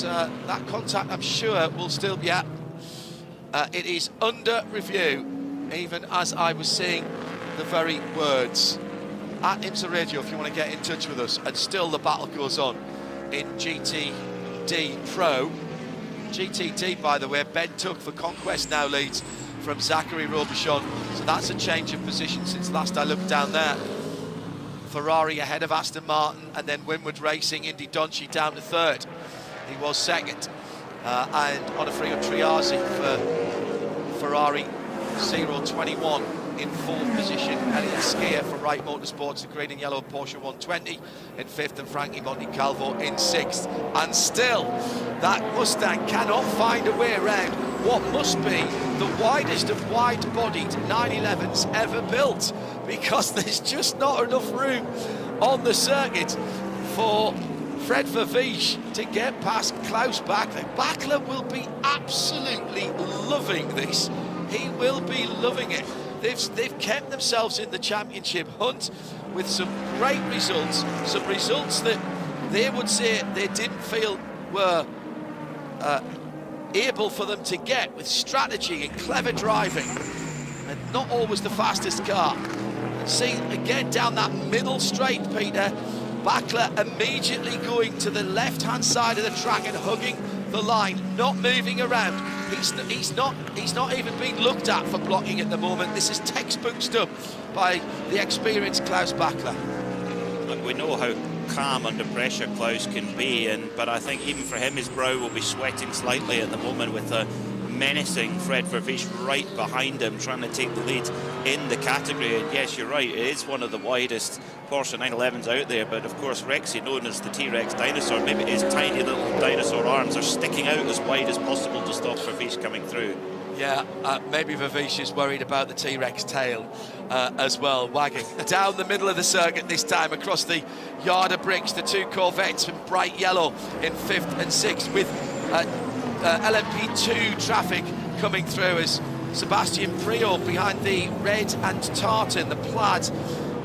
that contact, I'm sure, will still be at. It is under review, even as I was saying the very words. At IMSA Radio, if you want to get in touch with us, and still the battle goes on in GTD Pro. GTD, by the way, Ben Tuck for Conquest now leads from Zachary Robichon, so that's a change of position since last I looked down there. Ferrari ahead of Aston Martin, and then Winward Racing, Indy Donchi down to 3rd. He was 2nd. And Onofrio Triazzi for Ferrari 021 in 4th position. Elliot Skier for Wright Motorsports, the green and yellow Porsche 120 in 5th, and Frankie Montecalvo in 6th. And still, that Mustang cannot find a way around what must be the widest of wide-bodied 911s ever built, because there's just not enough room on the circuit for Fred Verviche to get past Klaus Bachler. Bachler will be absolutely loving this. He will be loving it. They've kept themselves in the championship hunt with some great results, some results that they would say they didn't feel were able for them to get, with strategy and clever driving, and not always the fastest car. And see, again, down that middle straight, Peter, Bachler immediately going to the left-hand side of the track and hugging the line, not moving around. He's not even being looked at for blocking at the moment. This is textbook stuff by the experienced Klaus Bachler. Look, we know how calm under pressure Klaus can be, but I think even for him, his brow will be sweating slightly at the moment with a menacing Fred Verviche right behind him, trying to take the lead in the category. And yes, you're right, it is one of the widest Porsche 911s out there, but of course Rexy, known as the T-Rex dinosaur, maybe his tiny little dinosaur arms are sticking out as wide as possible to stop Verviche coming through. Yeah, maybe Verviche is worried about the T-Rex tail as well, wagging down the middle of the circuit this time, across the yard of bricks. The 2 Corvettes in bright yellow in 5th and 6th, with LMP2 traffic coming through as Sebastian Priaulx behind the red and tartan, the plaid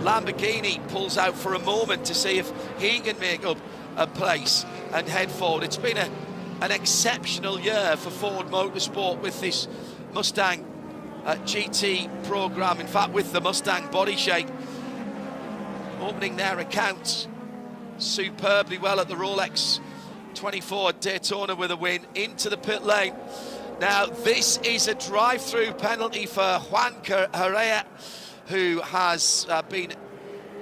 Lamborghini, pulls out for a moment to see if he can make up a place and head forward. It's been an exceptional year for Ford Motorsport with this Mustang GT program. In fact, with the Mustang body shape opening their accounts superbly well at the Rolex 24 at Daytona with a win into the pit lane. Now, this is a drive-through penalty for Juan Correa, who has been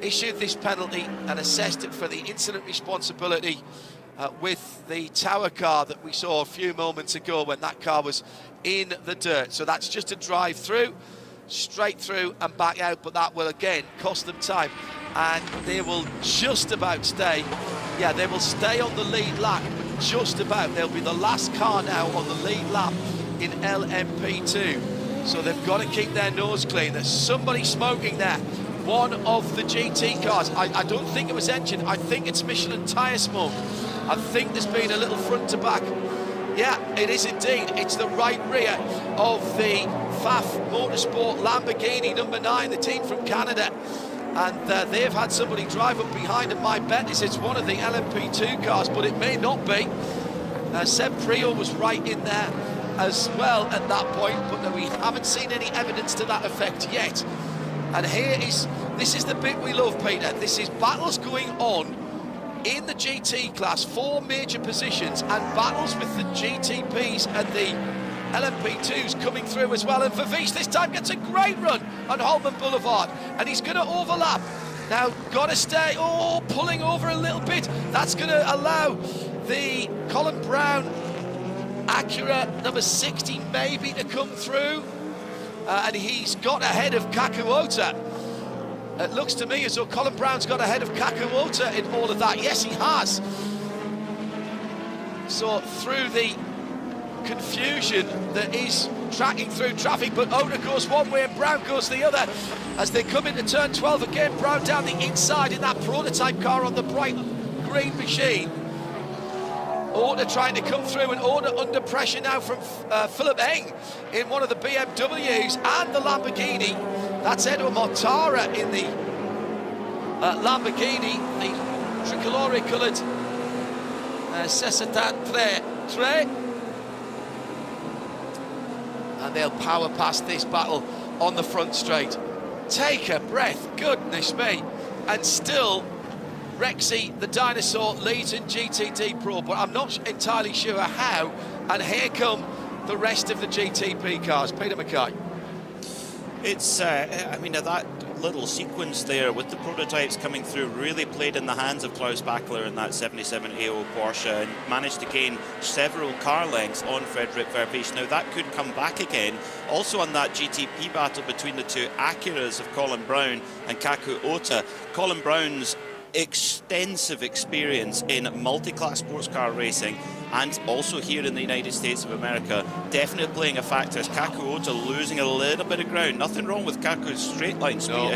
issued this penalty and assessed it for the incident responsibility with the tower car that we saw a few moments ago when that car was in the dirt. So that's just a drive-through, straight through and back out, but that will again cost them time, and they will just about stay. Yeah, they will stay on the lead lap, just about. They'll be the last car now on the lead lap in LMP2. So they've got to keep their nose clean. There's somebody smoking there. One of the GT cars. I don't think it was engine. I think it's Michelin tyre smoke. I think there's been a little front to back. Yeah, it is indeed. It's the right rear of the FAF Motorsport Lamborghini number 9, the team from Canada. And they've had somebody drive up behind them. My bet is it's one of the LMP2 cars, but it may not be. Seb Prio was right in there as well at that point, but we haven't seen any evidence to that effect yet. And this is the bit we love, Peter. This is battles going on in the GT class, 4 major positions, and battles with the GTPs and the LMP2s coming through as well. And Vervies this time gets a great run on Holman Boulevard, and he's going to overlap. Now, got to stay, pulling over a little bit. That's going to allow the Colin Brown Acura number 60 maybe to come through. And he's got ahead of Kakuota. It looks to me as though Colin Brown's got ahead of Kakuota in all of that. Yes, he has. So through the confusion that is tracking through traffic, but Ota goes one way and Brown goes the other. As they come into turn 12 again, Brown down the inside in that prototype car on the bright green machine. Ota trying to come through, and Ota under pressure now from Philip Eng in one of the BMWs and the Lamborghini. That's Edo Mortara in the Lamborghini, the tricolore coloured Cesatan 3. And they'll power past this battle on the front straight. Take a breath, goodness me. And still, Rexy, the dinosaur, leads in GTD Pro, but I'm not entirely sure how. And here come the rest of the GTP cars. Peter Mackay. It's, I mean, that little sequence there with the prototypes coming through really played in the hands of Klaus Bachler in that 77 AO Porsche and managed to gain several car lengths on Frederick Vervies. Now that could come back again. Also on that GTP battle between the two Acuras of Colin Brown and Kaku Ota. Colin Brown's extensive experience in multi-class sports car racing and also here in the United States of America definitely playing a factor as Kaku Ota losing a little bit of ground. Nothing wrong with Kaku's straight line speed,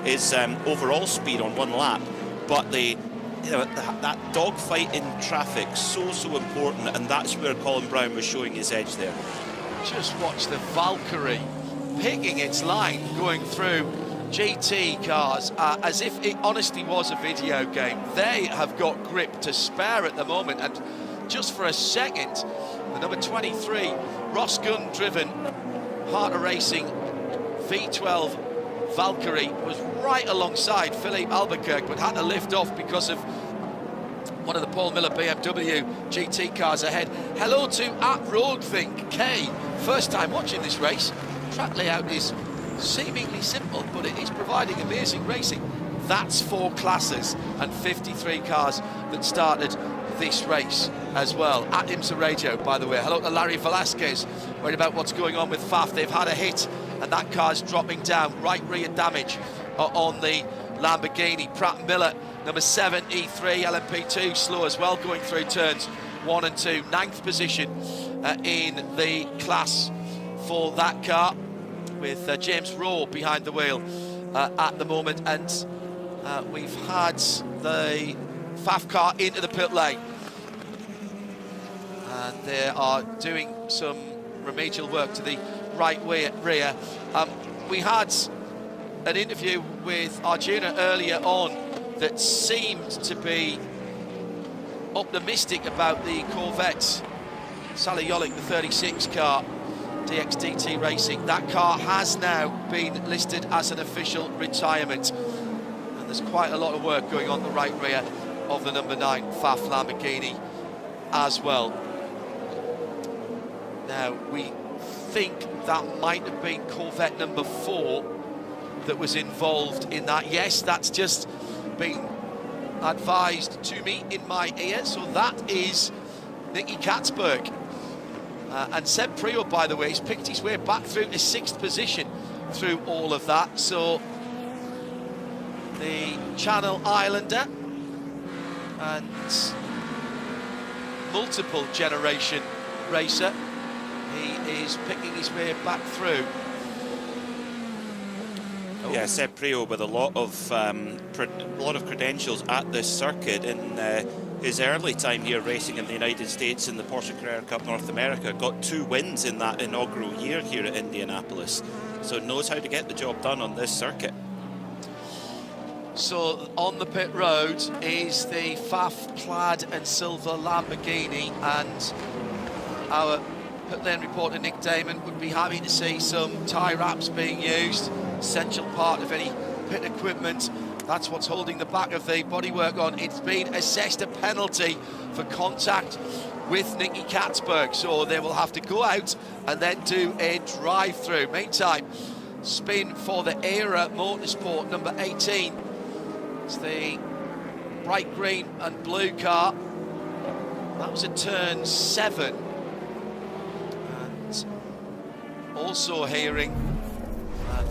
his overall speed on one lap, but that dogfight in traffic so important, and that's where Colin Brown was showing his edge there. Just watch the Valkyrie picking its line going through GT cars as if it honestly was a video game. They have got grip to spare at the moment, and just for a second, the number 23 Ross Gunn driven Harter Racing V12 Valkyrie was right alongside Philippe Albuquerque, but had to lift off because of one of the Paul Miller BMW GT cars ahead. Hello to @RoadThink K. First time watching this race. Track layout is seemingly simple, but it is providing amazing racing. That's 4 classes and 53 cars that started this race as well. At IMSA Radio, by the way. Hello to Larry Velasquez, worried about what's going on with FAF. They've had a hit, and that car's dropping down. Right rear damage on the Lamborghini. Pratt Miller, number 7 E3 LMP2, slow as well, going through turns 1 and 2. 9th position in the class for that car, with James Rowe behind the wheel at the moment. And we've had the FAF car into the pit lane, and they are doing some remedial work to the right rear. We had an interview with Arjuna earlier on that seemed to be optimistic about the Corvette Sally Yolick, the 36 car, DXDT Racing. That car has now been listed as an official retirement. And there's quite a lot of work going on the right rear of the number 9 Faf Lamborghini as well. Now, we think that might have been Corvette number 4 that was involved in that. Yes, that's just been advised to me in my ear. So that is Nicky Katzberg. And Seb Priaulx, by the way, has picked his way back through to 6th position through all of that. So the Channel Islander and multiple generation racer, he is picking his way back through. Yeah, Seb Priaulx with a lot of credentials at this circuit. In his early time here racing in the United States in the Porsche Carrera Cup North America, got 2 wins in that inaugural year here at Indianapolis, so knows how to get the job done on this circuit. So on the pit road is the Faf plaid and silver Lamborghini, and our pit lane reporter Nick Damon would be happy to see some tie wraps being used, essential part of any pit equipment. That's what's holding the back of the bodywork on. It's been assessed a penalty for contact with Nicky Katzberg, so they will have to go out and then do a drive-through. Meantime, spin for the Era Motorsport number 18. It's the bright green and blue car. That was a turn 7. And also hearing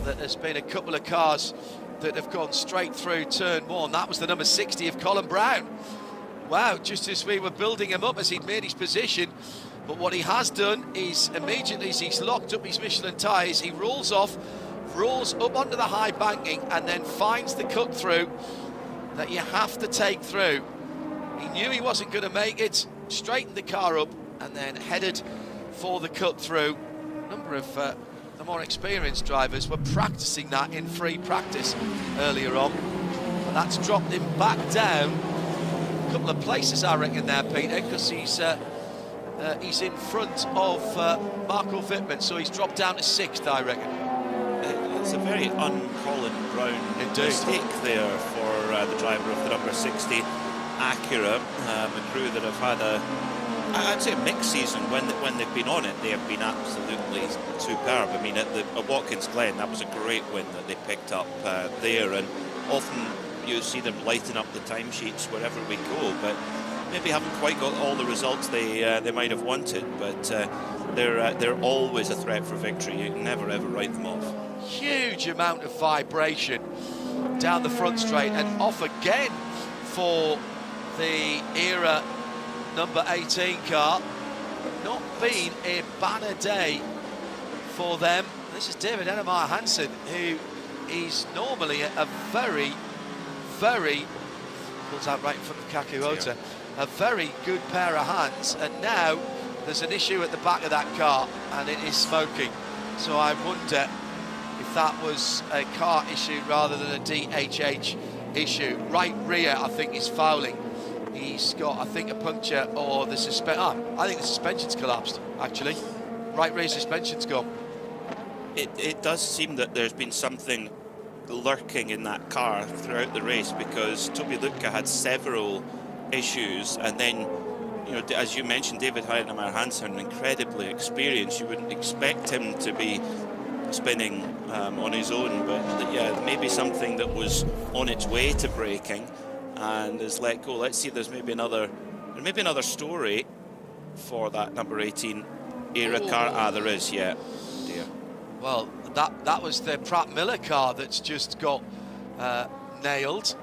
that there's been a couple of cars that have gone straight through turn 1. That was the number 60 of Colin Brown. Wow, just as we were building him up as he'd made his position. But what he has done is immediately as he's locked up his Michelin tyres, he rolls off, rolls up onto the high banking, and then finds the cut through that you have to take through. He knew he wasn't going to make it, straightened the car up, and then headed for the cut through. A number of the more experienced drivers were practicing that in free practice earlier on, and that's dropped him back down a couple of places, I reckon, there, Peter, because he's in front of Marco Wittmann, so he's dropped down to 6th, I reckon. It's a very un-Colin Brown mistake there for the driver of the number 60 Acura, a crew that have had I'd say a mixed season. When they've been on it, they have been absolutely superb. I mean, at Watkins Glen, that was a great win that they picked up there, and often you see them lighting up the timesheets wherever we go, but maybe haven't quite got all the results they might have wanted, but they're always a threat for victory. You can never ever write them off. Huge amount of vibration down the front straight, and off again for the Era number 18 car. Not been a banner day for them. This is David Ennemeyer Hansen, who is normally a very, pulls out right in front of Kakuota, a very good pair of hands, and now there's an issue at the back of that car, and it is smoking. So I wonder if that was a car issue rather than a DHH issue. Right rear, I think, is fouling. He's got, I think, a puncture, or the I think the suspension's collapsed, actually. Right rear suspension's gone. It does seem that there's been something lurking in that car throughout the race, because Toby Lutka had several issues, and then, you know, as you mentioned, David Ennemeyer Hansen, incredibly experienced. You wouldn't expect him to be spinning on his own, but yeah, maybe something that was on its way to breaking and is let go. Let's see if there's maybe another story for that number 18 Era car. There is, yeah. Dear. Well, that was the Pratt Miller car that's just got nailed.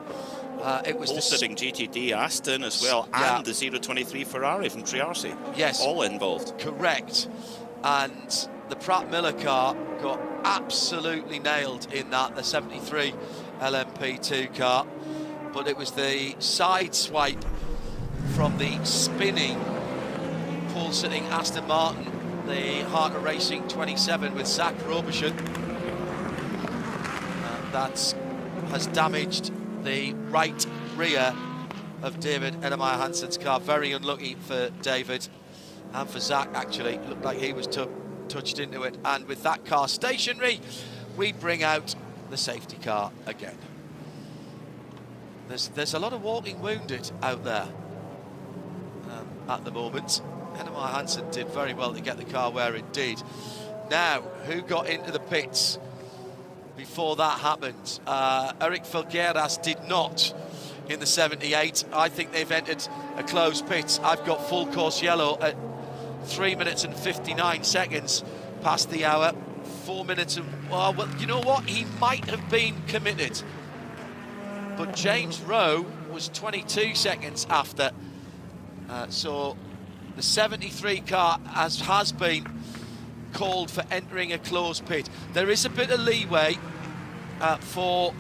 It was Pole-sitting GTD Aston as well, and the 023 Ferrari from Triarsi. Yes, all involved. Correct. And the Pratt Miller car got absolutely nailed in that, the 73 LMP2 car. But it was the side swipe from the spinning pole-sitting Aston Martin, the Harter Racing 27 with Zach Robertson, that has damaged the right rear of David Enemeyer Hansen's car. Very unlucky for David and for Zach, actually. It looked like he was touched into it. And with that car stationary, we bring out the safety car again. There's a lot of walking wounded out there at the moment. Enemeyer Hansen did very well to get the car where it did. Now, who got into the pits before that happened? Eric Filgueiras did not in the 78. I think they've entered a closed pit. I've got full course yellow at 3 minutes and 59 seconds past the hour. 4 minutes and, well, you know what? He might have been committed. But James Rowe was 22 seconds after. So the 73 car has been called for entering a closed pit. There is a bit of leeway for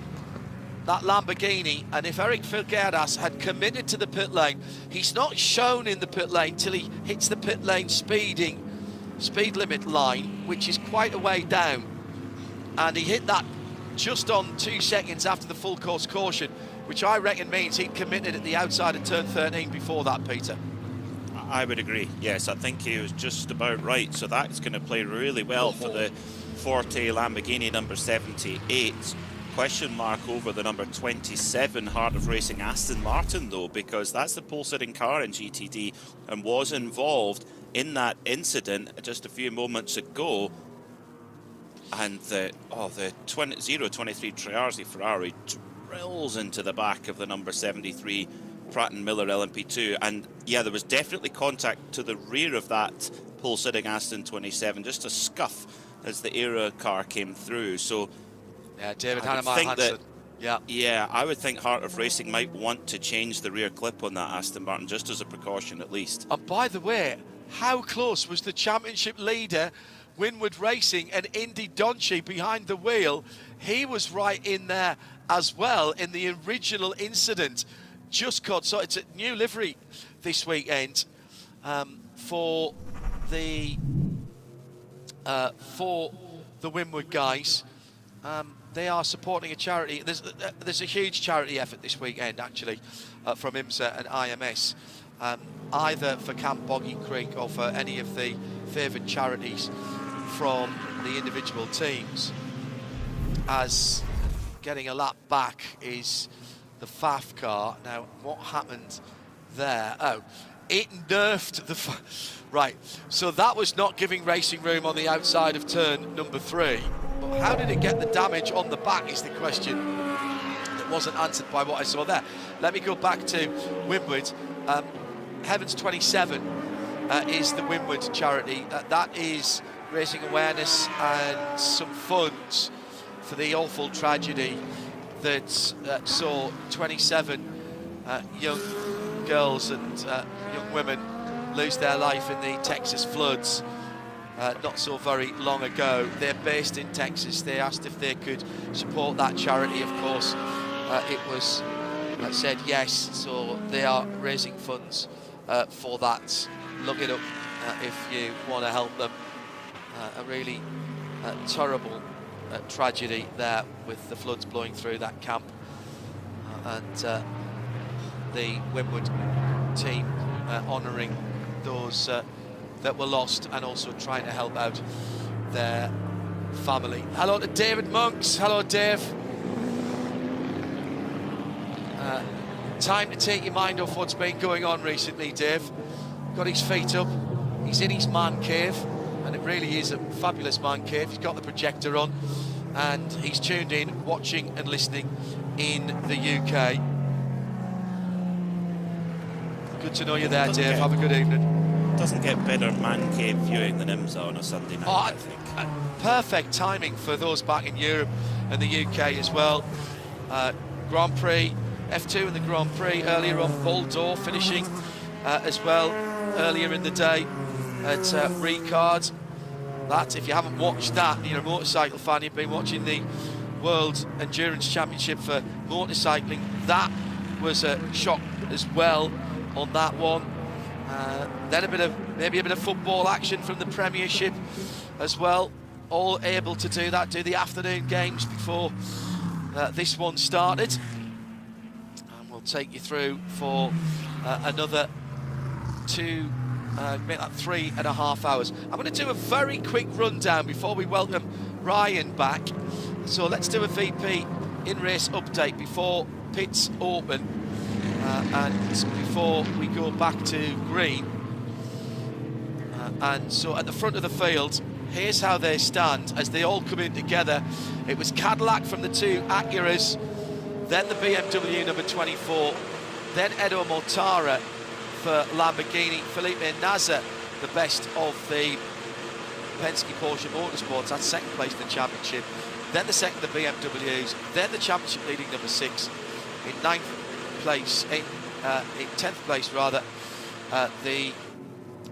that Lamborghini, and if Eric Filgueiras had committed to the pit lane, he's not shown in the pit lane till he hits the pit lane speed limit line, which is quite a way down, and he hit that just on 2 seconds after the full course caution, which I reckon means he'd committed at the outside of turn 13 before that, Peter. I would agree, yes. I think he was just about right, so that's going to play really well for the Forte Lamborghini number 78. Question mark over the number 27 Heart of Racing Aston Martin, though, because that's the pole-sitting car in GTD and was involved in that incident just a few moments ago. And the 023 Triarzi Ferrari drills into the back of the number 73 Pratt & Miller LMP2, and yeah, there was definitely contact to the rear of that pole-sitting Aston 27, just a scuff as the Era car came through. So yeah, David Enemeyer Hansen. Yeah, I would think Heart of Racing might want to change the rear clip on that Aston Martin, just as a precaution at least. And by the way, how close was the championship leader, Winward Racing, and Indy Donchi behind the wheel? He was right in there as well in the original incident. Just caught, so it's a new livery this weekend for the Winward guys. They are supporting a charity. There's a huge charity effort this weekend, actually, from IMSA and IMS, either for Camp Boggy Creek or for any of the favoured charities from the individual teams. As getting a lap back is the FAF car. Now, what happened there? Oh, it nerfed the... Right, so that was not giving racing room on the outside of turn number 3. But how did it get the damage on the back is the question that wasn't answered by what I saw there. Let me go back to Winward. Heavens 27 is the Winward charity. That is raising awareness and some funds for the awful tragedy that saw 27 young girls and young women lose their life in the Texas floods not so very long ago. They're based in Texas. They asked if they could support that charity. Of course, it was said yes, so they are raising funds for that. Look it up if you want to help them. A really terrible tragedy there with the floods blowing through that camp, and the Winward team honouring those that were lost and also trying to help out their family. Hello to David Monks. Hello, Dave. Time to take your mind off what's been going on recently, Dave. Got his feet up. He's in his man cave, and it really is a fabulous man cave. He's got the projector on, and he's tuned in, watching and listening in the UK. Good to know you're there, Dave. Have a good evening. Doesn't get better man cave viewing than IMSA on a Sunday night, I think. Perfect timing for those back in Europe and the UK as well. Grand Prix, F2 in the Grand Prix earlier on, Boldor finishing as well earlier in the day at Ricard. That, if you haven't watched that and you're a motorcycle fan, you've been watching the World Endurance Championship for motorcycling, that was a shock as well on that one. Then maybe a bit of football action from the Premiership as well. All able to do that, do the afternoon games before this one started. And we'll We'll take you through for another make that 3.5 hours. I'm going to do a very quick rundown before we welcome Ryan back. So let's do a VP in-race update before pits open and before we go back to green. And so at the front of the field, here's how they stand as they all come in together. It was Cadillac from the two Acuras, then the BMW number 24, then Edo Mortara for Lamborghini, Felipe Nasr, the best of the Penske Porsche Motorsports, that's second place in the championship, then the second the BMWs, then the championship leading number 6, in 10th place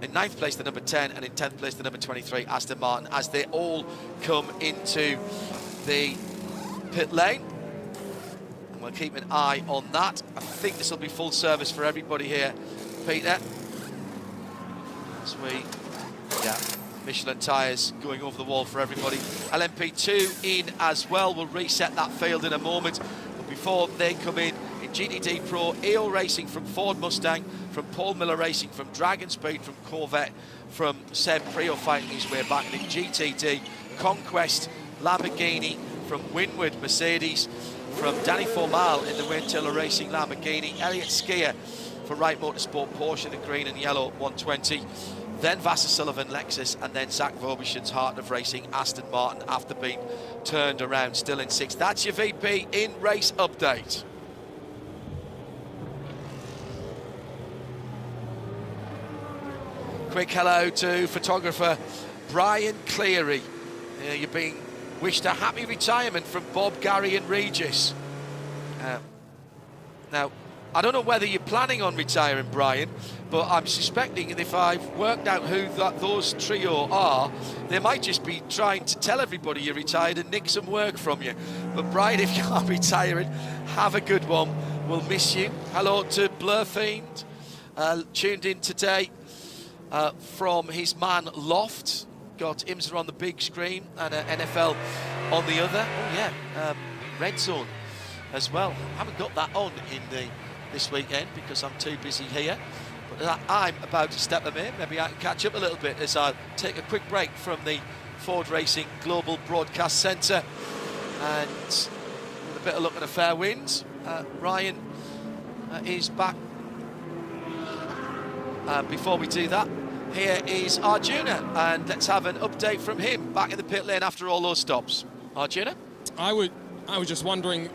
in 9th place the number 10, and in 10th place the number 23 Aston Martin, as they all come into the pit lane. And we'll keep an eye on that. I think this will be full service for everybody here, Peter. Michelin tyres going over the wall for everybody. LMP2 in as well. We'll reset that field in a moment. But before they come in GTD Pro, AO Racing from Ford Mustang, from Paul Miller Racing, from Dragon Speed, from Corvette, from Seb Prio fighting his way back in GTD, Conquest, Lamborghini, from Winward Mercedes, from Danny Formal in the Wayne Taylor Racing Lamborghini, Elliott Skier for Wright Motorsport Porsche, the green and yellow 120, then Vassar Sullivan Lexus, and then Zach Vobishan's Heart of Racing Aston Martin after being turned around, still in 6th. That's your VP in race update. Quick hello to photographer Brian Cleary. You're being wished a happy retirement from Bob, Gary and Regis. Now, I don't know whether you're planning on retiring, Brian, but I'm suspecting that if I've worked out who those trio are, they might just be trying to tell everybody you're retired and nick some work from you. But Brian, if you are retiring, have a good one. We'll miss you. Hello to Blur Fiend, tuned in today. From his man Loft, got IMSA on the big screen and NFL on the other. Oh yeah, Red Zone as well. Haven't got that on in this weekend because I'm too busy here. But I'm about to step them in. Maybe I can catch up a little bit as I take a quick break from the Ford Racing Global Broadcast Centre. And with a bit of luck and a fair wind, Ryan is back. Before we do that, here is Arjuna, and let's have an update from him back in the pit lane after all those stops. Arjuna? I was just wandering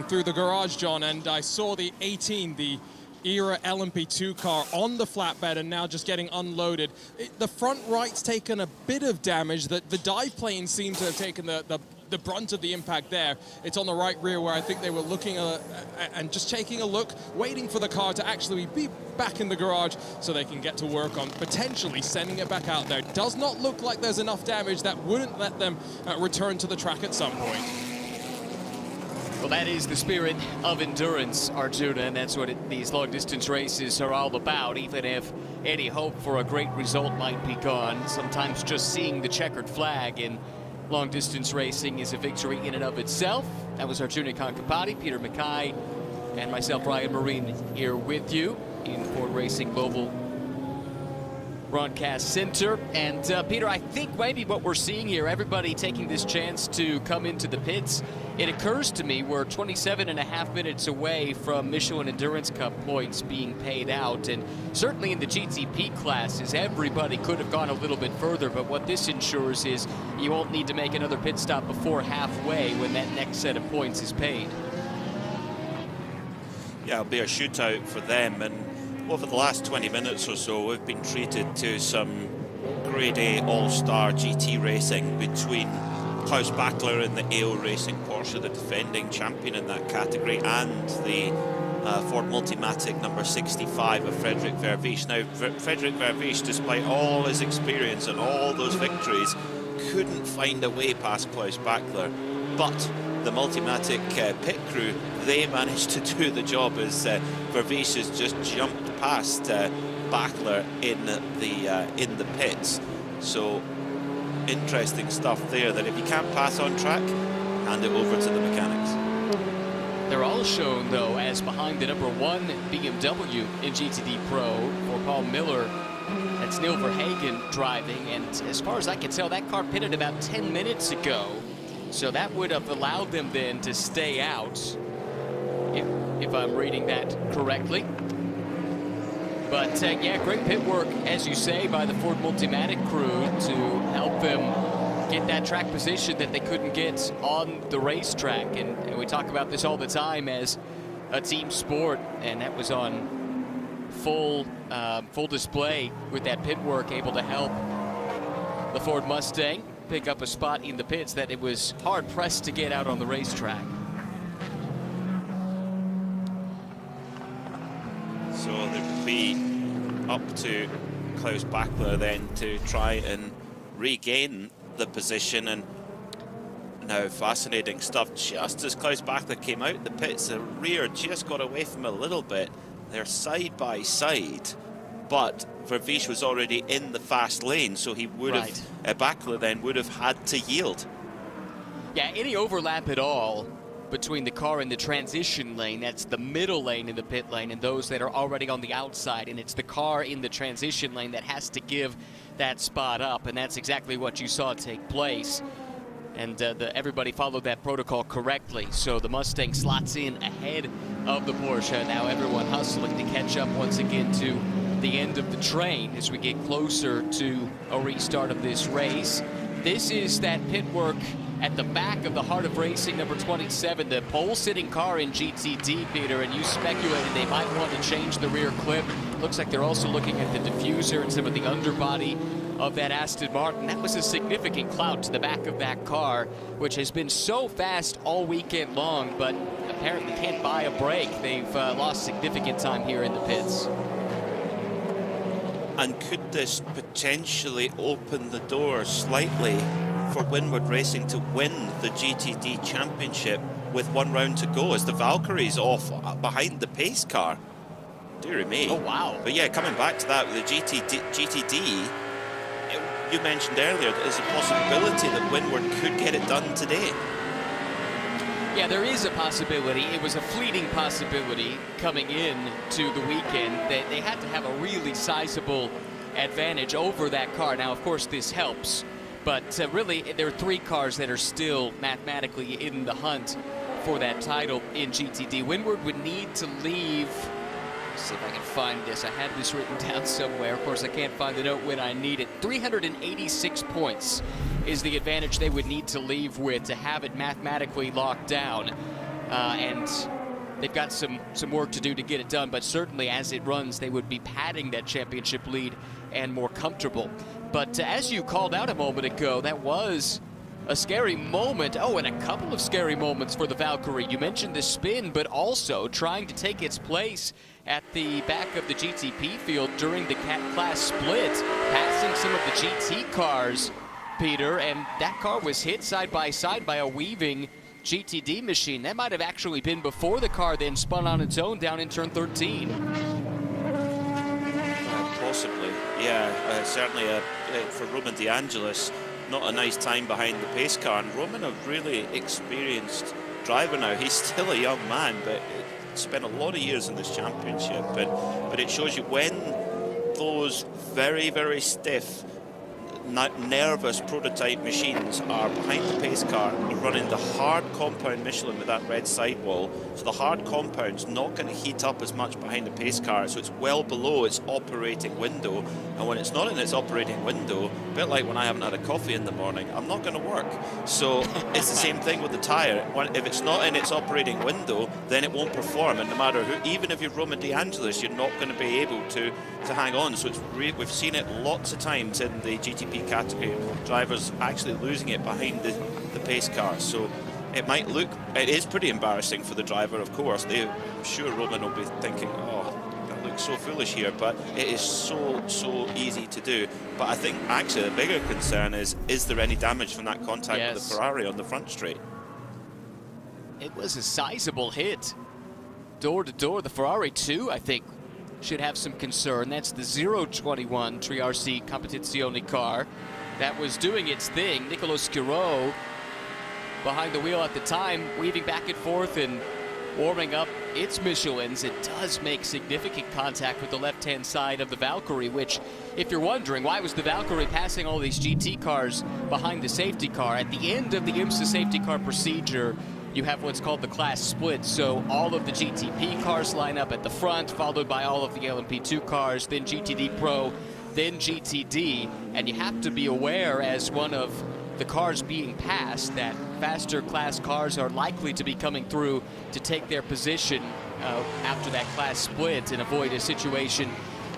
through the garage, John, and I saw the 18, the era LMP2 car on the flatbed and now just getting unloaded. The front right's taken a bit of damage. The dive plane seems to have taken the brunt of the impact there. It's on the right rear where I think they were looking and just taking a look, waiting for the car to actually be back in the garage so they can get to work on potentially sending it back out there. Does not look like there's enough damage that wouldn't let them return to the track at some point. Well, that is the spirit of endurance, Arjuna, and that's what these long-distance races are all about. Even if any hope for a great result might be gone, sometimes just seeing the checkered flag in long-distance racing is a victory in and of itself. That was Arjuna Kankapati, Peter Mackay, and myself, Ryan Marine, here with you in Ford Racing Global Broadcast Center. And Peter, I think maybe what we're seeing here, everybody taking this chance to come into the pits. It occurs to me we're 27.5 minutes away from Michelin Endurance Cup points being paid out, and certainly in the GTP classes, everybody could have gone a little bit further, but what this ensures is you won't need to make another pit stop before halfway when that next set of points is paid. Yeah, it'll be a shootout for them, and over the last 20 minutes or so, we've been treated to some grade A all-star GT racing between Klaus Bachler in the AO Racing Porsche, the defending champion in that category, and the Ford Multimatic number 65 of Frederick Vervies. Now, Frederick Vervies, despite all his experience and all those victories, couldn't find a way past Klaus Bachler, but the Multimatic pit crew, they managed to do the job as Vervies has just jumped past Bachler in the pits. So interesting stuff there, that if you can't pass on track, hand it over to the mechanics. They're all shown, though, as behind the number 1 BMW in GTD Pro for Paul Miller. That's Neil Verhagen driving, and as far as I can tell, that car pitted about 10 minutes ago. So that would have allowed them then to stay out, if I'm reading that correctly. But yeah, great pit work, as you say, by the Ford Multimatic crew to help them get that track position that they couldn't get on the racetrack. And we talk about this all the time as a team sport, and that was on full display with that pit work, able to help the Ford Mustang pick up a spot in the pits that it was hard pressed to get out on the racetrack. So there would be up to Klaus Bachler then to try and regain the position. And now fascinating stuff. Just as Klaus Bachler came out the pits, the rear just got away from him a little bit. They're side by side, but Vervish was already in the fast lane, so he would have, Bachler then would have had to yield. Yeah, any overlap at all between the car in the transition lane, that's the middle lane in the pit lane, and those that are already on the outside, and it's the car in the transition lane that has to give that spot up, and that's exactly what you saw take place. And everybody followed that protocol correctly, so the Mustang slots in ahead of the Porsche. Now everyone hustling to catch up once again to the end of the train as we get closer to a restart of this race. This is that pit work at the back of the heart of racing, number 27, the pole-sitting car in GTD, Peter, and you speculated they might want to change the rear clip. Looks like they're also looking at the diffuser and some of the underbody of that Aston Martin. That was a significant clout to the back of that car, which has been so fast all weekend long, but apparently can't buy a break. They've lost significant time here in the pits. And could this potentially open the door slightly for Windward Racing to win the GTD Championship with 1 round to go, as the Valkyrie's off behind the pace car? Dear me. Oh, wow. But yeah, coming back to that, with the GTD, you mentioned earlier that there's a possibility that Windward could get it done today. Yeah, there is a possibility. It was a fleeting possibility coming in to the weekend. They had to have a really sizable advantage over that car. Now, of course, this helps, but really there are 3 cars that are still mathematically in the hunt for that title in GTD. Windward would need to leave. Let's see if I can find this. I had this written down somewhere. Of course, I can't find the note when I need it. 386 points is the advantage they would need to leave with to have it mathematically locked down. And they've got some work to do to get it done, but certainly as it runs, they would be padding that championship lead and more comfortable. But as you called out a moment ago, that was a scary moment. Oh, and a couple of scary moments for the Valkyrie. You mentioned the spin, but also trying to take its place at the back of the GTP field during the class split, passing some of the GT cars, Peter, and that car was hit side by side by a weaving GTD machine. That might have actually been before the car then spun on its own down in turn 13. Possibly, yeah. Certainly for Roman DeAngelis, not a nice time behind the pace car. And Roman, a really experienced driver now. He's still a young man, but spent a lot of years in this championship. But it shows you when those very, very stiff, nervous prototype machines are behind the pace car, running the hard compound Michelin with that red sidewall. So the hard compound's not going to heat up as much behind the pace car, so it's well below its operating window. And when it's not in its operating window, a bit like when I haven't had a coffee in the morning, I'm not going to work. So it's the same thing with the tyre. If it's not in its operating window, then it won't perform. And no matter who, even if you're Roman DeAngelis, you're not going to be able to hang on. So it's we've seen it lots of times in the GTP category, drivers actually losing it behind the pace car. So it is pretty embarrassing for the driver, of course. I'm sure Roman will be thinking, oh, that looks so foolish here, but it is so easy to do. But I think actually the bigger concern is there any damage from that contact with the Ferrari on the front straight? It was a sizable hit. Door to door, the Ferrari 2, I think, should have some concern. That's the 021 Triarci Competizione car that was doing its thing. Nicolo Schiro behind the wheel at the time, weaving back and forth and warming up its Michelin's, it does make significant contact with the left-hand side of the Valkyrie, which, if you're wondering, why was the Valkyrie passing all these GT cars behind the safety car? At the end of the IMSA safety car procedure, you have what's called the class split, so all of the GTP cars line up at the front, followed by all of the LMP2 cars, then GTD Pro, then GTD, and you have to be aware as one of the cars being passed that faster class cars are likely to be coming through to take their position after that class split and avoid a situation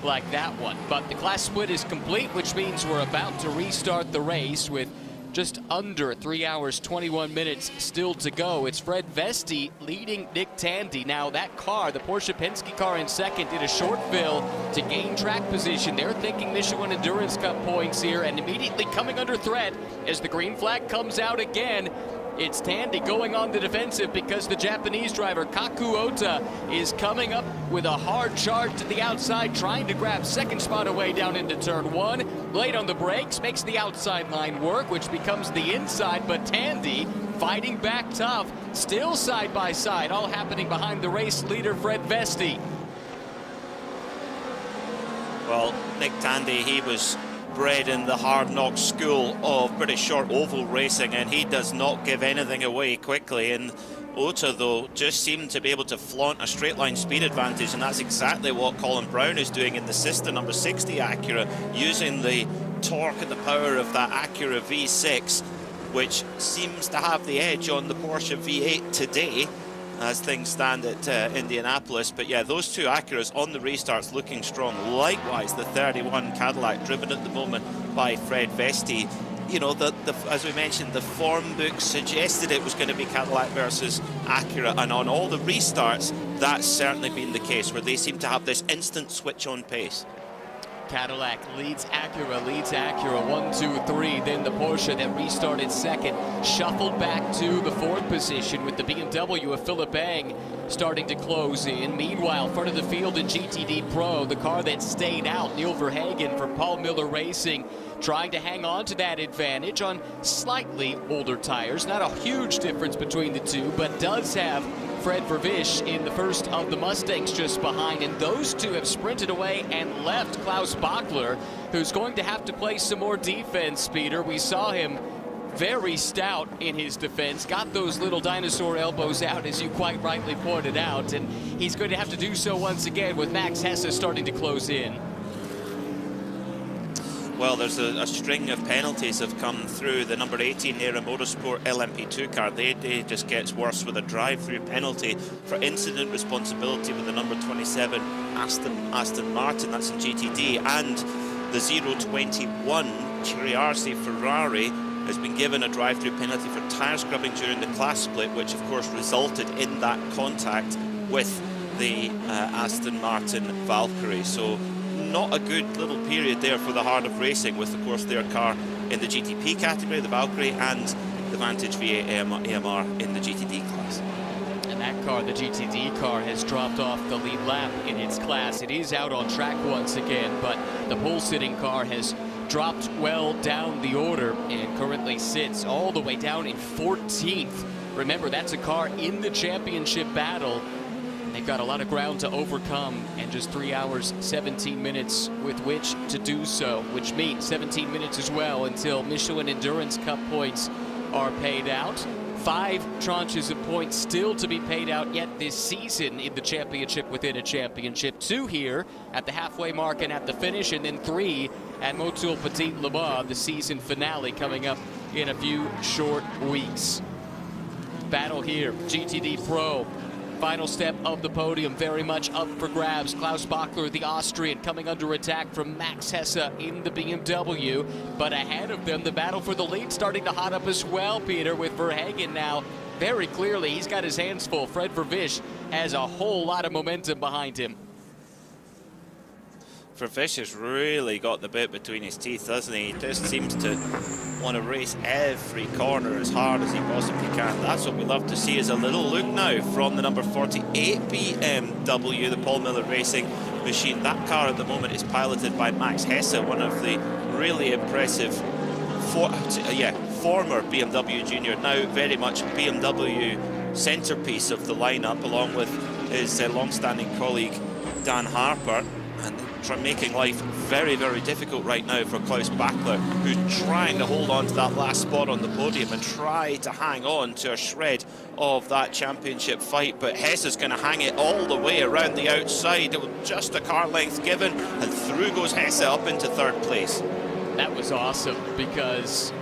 like that one. But the class split is complete, which means we're about to restart the race with just under 3 hours, 21 minutes still to go. It's Fred Vesti leading Nick Tandy. Now that car, the Porsche Penske car in second, did a short fill to gain track position. They're thinking Michelin Endurance Cup points here, and immediately coming under threat as the green flag comes out again. It's Tandy going on the defensive because the Japanese driver Kaku Ota is coming up with a hard charge to the outside, trying to grab second spot away down into turn one. Late on the brakes, makes the outside line work, which becomes the inside, but Tandy fighting back tough, still side by side, all happening behind the race leader Fred Vesti. Well, Nick Tandy, he was bred in the hard knock school of British short oval racing, and he does not give anything away quickly. And Ota, though, just seemed to be able to flaunt a straight line speed advantage, and that's exactly what Colin Brown is doing in the sister number 60 Acura, using the torque and the power of that Acura V6, which seems to have the edge on the Porsche V8 today as things stand at Indianapolis. But yeah, those two Acuras on the restarts looking strong. Likewise, the 31 Cadillac, driven at the moment by Fred Vesti. You know, as we mentioned, the form book suggested it was going to be Cadillac versus Acura, and on all the restarts, that's certainly been the case, where they seem to have this instant switch on pace. Cadillac leads Acura, 1, 2, 3. Then the Porsche that restarted second shuffled back to the fourth position with the BMW of Philip Eng starting to close in. Meanwhile, front of the field in GTD Pro, the car that stayed out, Neil Verhagen for Paul Miller Racing, trying to hang on to that advantage on slightly older tires. Not a huge difference between the two, but does have Fred Vervish in the first of the Mustangs just behind, and those two have sprinted away and left Klaus Bachler, who's going to have to play some more defense, Peter. We saw him very stout in his defense, got those little dinosaur elbows out, as you quite rightly pointed out, and he's going to have to do so once again with Max Hesse starting to close in. Well, there's a string of penalties have come through. The number 18 Nera Motorsport LMP2 car, they just gets worse with a drive-through penalty for incident responsibility with the number 27 Aston Martin, that's in GTD, and the 021 Chiriarsi Ferrari has been given a drive-through penalty for tyre scrubbing during the class split, which of course resulted in that contact with the Aston Martin Valkyrie. So not a good little period there for the Heart of Racing, with of course their car in the GTP category, the Valkyrie, and the Vantage V8 AMR in the GTD class. And that car, the GTD car, has dropped off the lead lap in its class. It is out on track once again, but the pole-sitting car has dropped well down the order and currently sits all the way down in 14th. Remember, that's a car in the championship battle. They've got a lot of ground to overcome, and just 3 hours, 17 minutes with which to do so, which means 17 minutes as well until Michelin Endurance Cup points are paid out. 5 tranches of points still to be paid out yet this season in the championship within a championship. 2 here at the halfway mark and at the finish, and then 3 at Motul Petit Le Mans, the season finale coming up in a few short weeks. Battle here, GTD Pro. Final step of the podium, very much up for grabs. Klaus Bachler, the Austrian, coming under attack from Max Hesse in the BMW. But ahead of them, the battle for the lead starting to hot up as well, Peter, with Verhagen now very clearly. He's got his hands full. Fred Vervish has a whole lot of momentum behind him. Vervish has really got the bit between his teeth, doesn't he? He just seems to want to race every corner as hard as he possibly can. That's what we love to see, is a little look now from the number 48 BMW, the Paul Miller Racing machine. That car at the moment is piloted by Max Hesse, one of the really impressive former BMW junior, now very much BMW centerpiece of the lineup, along with his long-standing colleague Dan Harper, and they're making life very, very difficult right now for Klaus Bachler, who's trying to hold on to that last spot on the podium and try to hang on to a shred of that championship fight. But Hess is going to hang it all the way around the outside, just a car length given, and through goes Hess up into third place. That was awesome, because